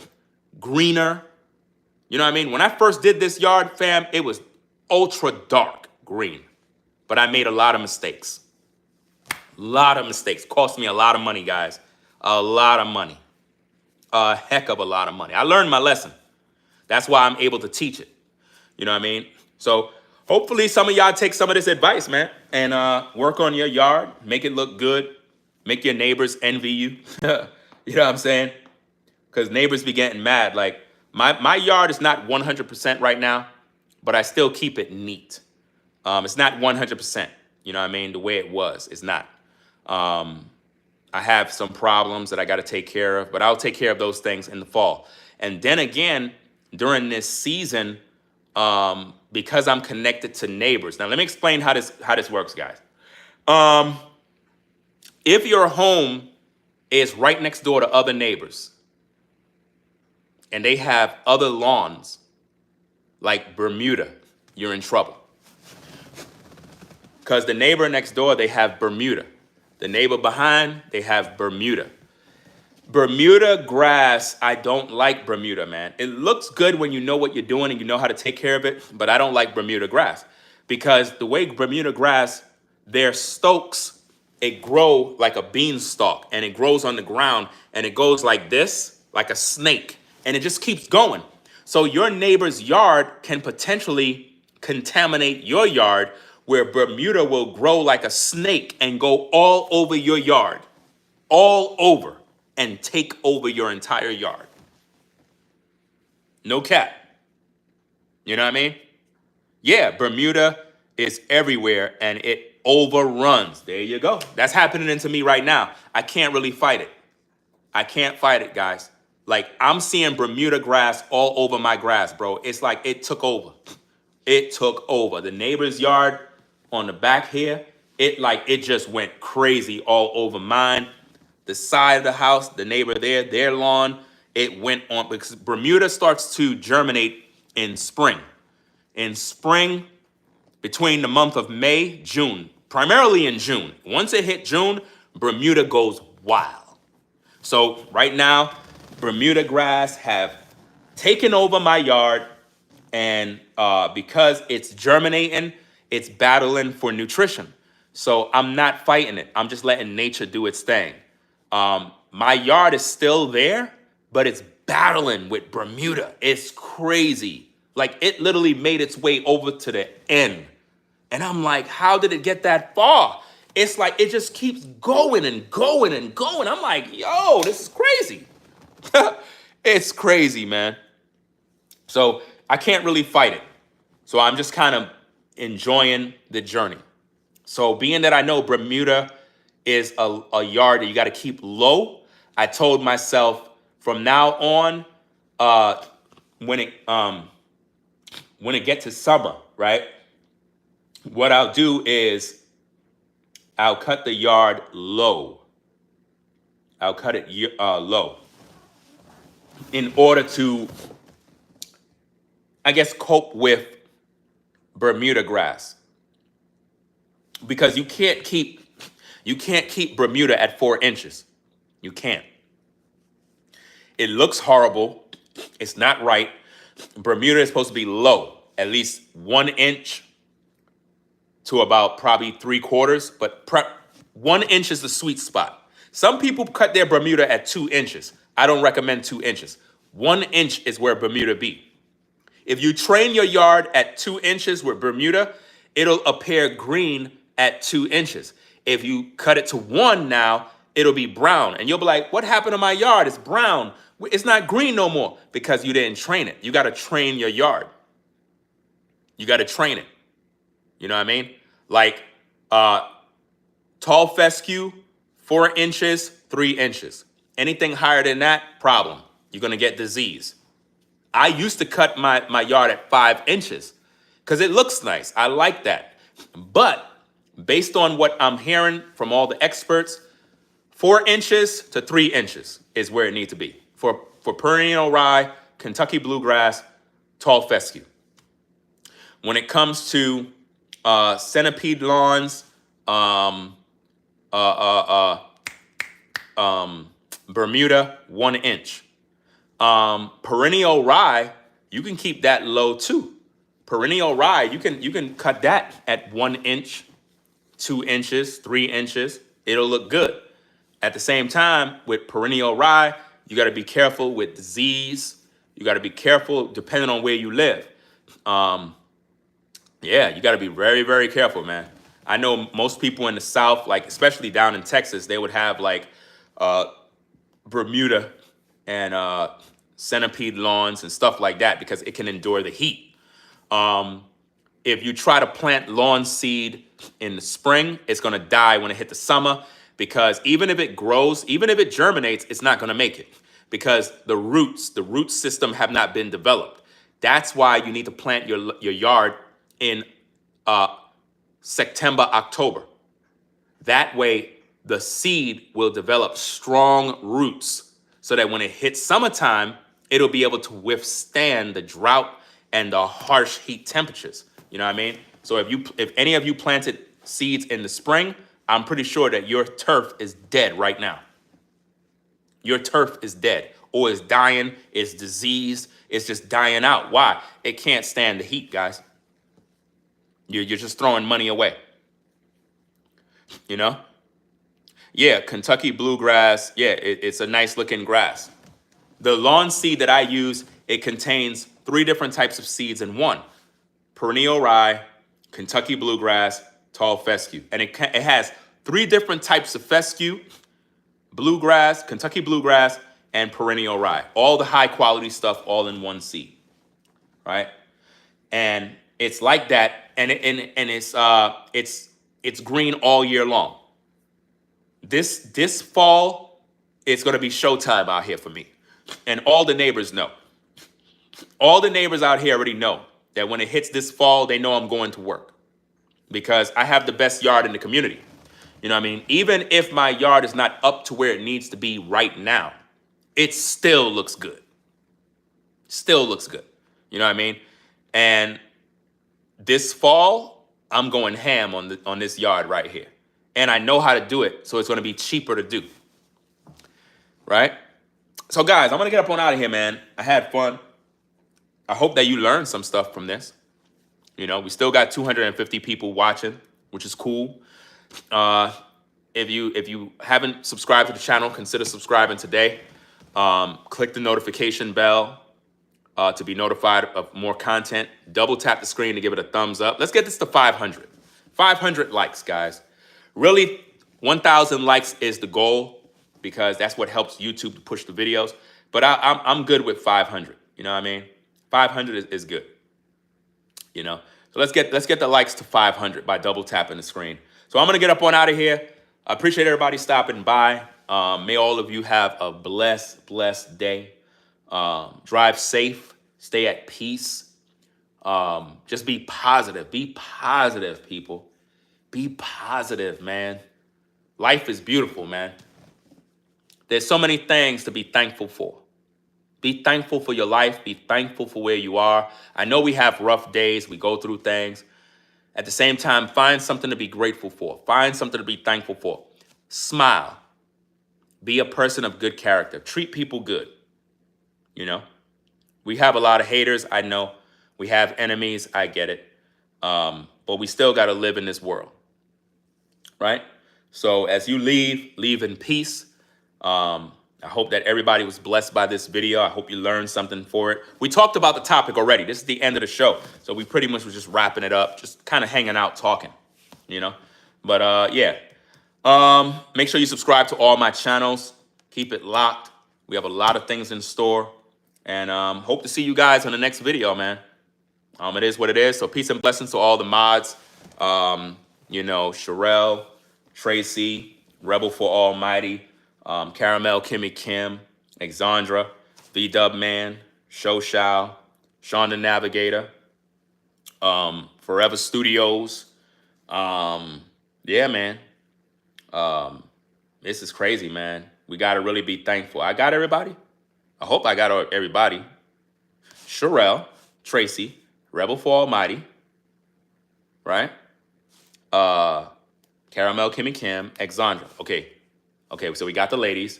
greener. You know what I mean? When I first did this yard, fam, it was ultra dark green. But I made a lot of mistakes. A lot of mistakes. Cost me a lot of money, guys. A lot of money. A heck of a lot of money. I learned my lesson. That's why I'm able to teach it. You know what I mean? So hopefully some of y'all take some of this advice, man, and work on your yard, make it look good, make your neighbors envy you. You know what I'm saying? Because neighbors be getting mad. Like my yard is not 100% right now, but I still keep it neat. It's not 100%. You know what I mean? The way it was, it's not. I have some problems that I got to take care of, but I'll take care of those things in the fall. And then again, during this season, because I'm connected to neighbors. Now, let me explain how this works, guys. If your home is right next door to other neighbors and they have other lawns, like Bermuda, you're in trouble. Because the neighbor next door, they have Bermuda. The neighbor behind, they have Bermuda. Bermuda grass, I don't like Bermuda, man. It looks good when you know what you're doing and you know how to take care of it, but I don't like Bermuda grass. Because the way Bermuda grass, their stokes, it grow like a beanstalk, and it grows on the ground, and it goes like this, like a snake, and it just keeps going. So your neighbor's yard can potentially contaminate your yard, where Bermuda will grow like a snake and go all over your yard, all over, and take over your entire yard. No cap. You know what I mean? Yeah, Bermuda is everywhere and it overruns. There you go. That's happening to me right now. I can't really fight it. I can't fight it, guys. Like, I'm seeing Bermuda grass all over my grass, bro. It's like it took over. It took over. The neighbor's yard on the back here, it just went crazy all over mine. The side of the house, the neighbor there, their lawn, it went on, because Bermuda starts to germinate in spring. In spring, between the month of May, June, primarily in June. Once it hit June, Bermuda goes wild. So right now, Bermuda grass have taken over my yard, and because it's germinating, it's battling for nutrition. So I'm not fighting it. I'm just letting nature do its thing. My yard is still there, but it's battling with Bermuda. It's crazy. Like, it literally made its way over to the end. And I'm like, how did it get that far? It's like, it just keeps going and going and going. I'm like, yo, this is crazy. It's crazy, man. So I can't really fight it. So I'm just kind of enjoying the journey. So being that I know Bermuda is a yard that you got to keep low, I told myself from now on, when it gets to summer, right? What I'll do is I'll cut the yard low. I'll cut it low in order to, I guess, cope with Bermuda grass. Because you can't keep Bermuda at 4 inches. You can't. It looks horrible. It's not right. Bermuda is supposed to be low, at least 1 inch to about probably 3/4, but 1 inch is the sweet spot. Some people cut their Bermuda at 2 inches. I don't recommend 2 inches. 1 inch is where Bermuda be. If you train your yard at 2 inches with Bermuda, it'll appear green at 2 inches. If you cut it to 1 now, it'll be brown. And you'll be like, what happened to my yard? It's brown. It's not green no more, because you didn't train it. You got to train your yard. You got to train it. You know what I mean? Like tall fescue, 4 inches, 3 inches. Anything higher than that, problem. You're gonna get disease. I used to cut my yard at 5 inches because it looks nice. I like that. But based on what I'm hearing from all the experts, 4 inches to 3 inches is where it needs to be for perennial rye, Kentucky bluegrass, tall fescue. When it comes to centipede lawns, Bermuda, 1 inch. Perennial rye, you can keep that low too. Perennial rye, you can cut that at 1 inch, 2 inches, 3 inches. It'll look good. At the same time, with perennial rye, you got to be careful with disease. You got to be careful depending on where you live. Yeah, you got to be very, very careful, man. I know most people in the South, like especially down in Texas, they would have like Bermuda and centipede lawns and stuff like that because it can endure the heat. If you try to plant lawn seed in the spring, it's going to die when it hit the summer because even if it grows, even if it germinates, it's not going to make it because the root system have not been developed. That's why you need to plant your yard in September, October. That way, the seed will develop strong roots so that when it hits summertime, it'll be able to withstand the drought and the harsh heat temperatures. You know what I mean? So if any of you planted seeds in the spring, I'm pretty sure that your turf is dead right now. Your turf is dead or is dying, is diseased, it's just dying out. Why? It can't stand the heat, guys. You're just throwing money away. You know? Yeah, Kentucky bluegrass. Yeah, it's a nice looking grass. The lawn seed that I use, it contains 3 different types of seeds in one. Perennial rye, Kentucky bluegrass, tall fescue. And it has 3 different types of fescue, bluegrass, Kentucky bluegrass, and perennial rye. All the high quality stuff all in one seed, right? And it's like that, and it's green all year long. This fall, it's gonna be showtime out here for me, and all the neighbors know. All the neighbors out here already know that when it hits this fall, they know I'm going to work because I have the best yard in the community. You know what I mean? Even if my yard is not up to where it needs to be right now, it still looks good. Still looks good. You know what I mean? And this fall, I'm going ham on this yard right here. And I know how to do it, so it's going to be cheaper to do. Right? So guys, I'm going to get up on out of here, man. I had fun. I hope that you learned some stuff from this. You know, we still got 250 people watching, which is cool. If you haven't subscribed to the channel, consider subscribing today. Click the notification bell to be notified of more content. Double tap the screen to give it a thumbs up. Let's get this to 500. 500 likes, guys. Really, 1,000 likes is the goal because that's what helps YouTube to push the videos. But I'm good with 500. You know what I mean? 500 is good. You know, so let's get the likes to 500 by double tapping the screen. So I'm gonna get up on out of here. I appreciate everybody stopping by. May all of you have a blessed day. Drive safe, stay at peace. Just be positive. Be positive, people. Be positive, man. Life is beautiful, man. There's so many things to be thankful for. Be thankful for your life. Be thankful for where you are. I know we have rough days. We go through things. At the same time, find something to be grateful for. Find something to be thankful for. Smile. Be a person of good character. Treat people good. You know, we have a lot of haters. I know we have enemies. I get it. But we still got to live in this world. Right? So as you leave in peace. I hope that everybody was blessed by this video. I hope you learned something for it. We talked about the topic already. This is the end of the show. So we pretty much was just wrapping it up, just kind of hanging out, talking, you know. But yeah, make sure you subscribe to all my channels. Keep it locked. We have a lot of things in store. And hope to see you guys on the next video, man. It is what it is. So peace and blessings to all the mods. You know, Sherelle, Tracy, Rebel for Almighty, Caramel, Kimmy Kim, Exandra, V-Dub Man, Show Shao, Sean the Navigator, Forever Studios. Yeah, man. This is crazy, man. We got to really be thankful. I got everybody. I hope I got everybody. Sherelle, Tracy, Rebel for Almighty, right? Caramel, Kimmy Kim, Exandra. Okay, so we got the ladies.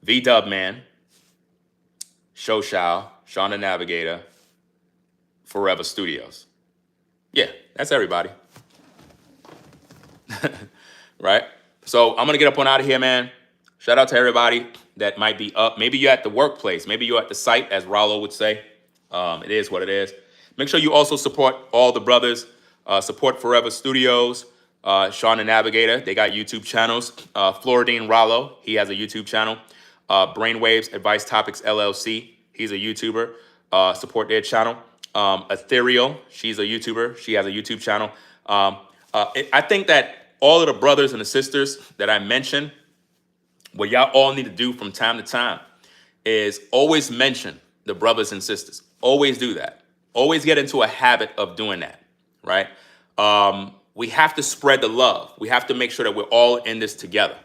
V-Dub Man, Show Shao, Sean the Navigator, Forever Studios. Yeah, that's everybody. Right? So I'm going to get up on out of here, man. Shout out to everybody that might be up. Maybe you're at the workplace. Maybe you're at the site, as Rollo would say. It is what it is. Make sure you also support all the brothers. Support Forever Studios, Sean the Navigator. They got YouTube channels. Floridine Rollo, he has a YouTube channel. Brainwaves Advice Topics LLC, he's a YouTuber. Support their channel. Ethereal, she's a YouTuber. She has a YouTube channel. I think that all of the brothers and the sisters that I mentioned, what y'all all need to do from time to time is always mention the brothers and sisters. Always do that. Always get into a habit of doing that, right? We have to spread the love. We have to make sure that we're all in this together.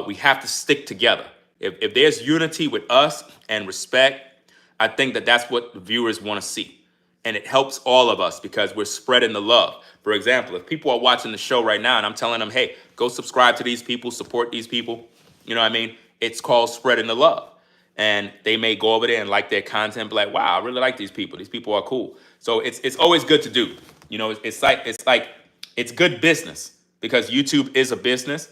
We have to stick together. If there's unity with us and respect, I think that that's what the viewers want to see. And it helps all of us because we're spreading the love. For example, if people are watching the show right now and I'm telling them, hey, go subscribe to these people, support these people, you know what I mean? It's called spreading the love. And they may go over there and like their content, be like, wow, I really like these people. These people are cool. So it's always good to do. You know, it's good business because YouTube is a business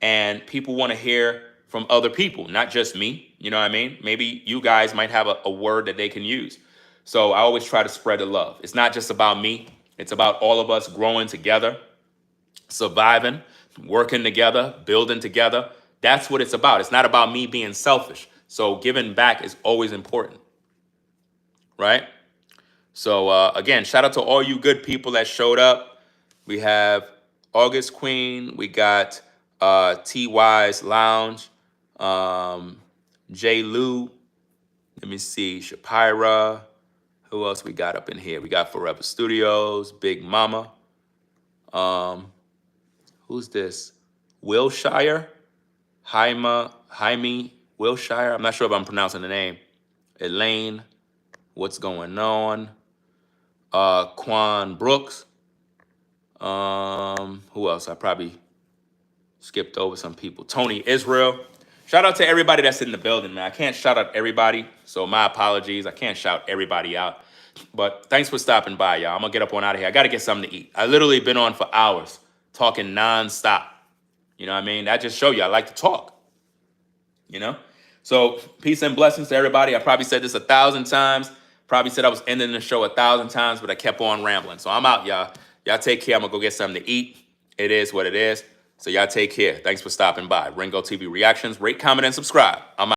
and people want to hear from other people, not just me. You know what I mean? Maybe you guys might have a word that they can use. So I always try to spread the love. It's not just about me. It's about all of us growing together, surviving, working together, building together. That's what it's about. It's not about me being selfish. So giving back is always important, right? So again, shout out to all you good people that showed up. We have August Queen. We got T.Y.'s Lounge, J. Lou. Let me see, Shapira. Who else we got up in here? We got Forever Studios, Big Mama. Who's this? Wilshire? Jaime Wilshire. I'm not sure if I'm pronouncing the name. Elaine. What's going on? Quan Brooks. Who else? I probably skipped over some people. Tony Israel. Shout out to everybody that's in the building, man. I can't shout out everybody, so my apologies. I can't shout everybody out. But thanks for stopping by, y'all. I'm going to get up on out of here. I got to get something to eat. I literally been on for hours talking nonstop. You know what I mean? That just show you I like to talk, you know? So peace and blessings to everybody. I probably said this 1,000 times. Probably said I was ending the show 1,000 times, but I kept on rambling. So I'm out, y'all. Y'all take care. I'm going to go get something to eat. It is what it is. So y'all take care. Thanks for stopping by. Ringo TV Reactions. Rate, comment, and subscribe. I'm out.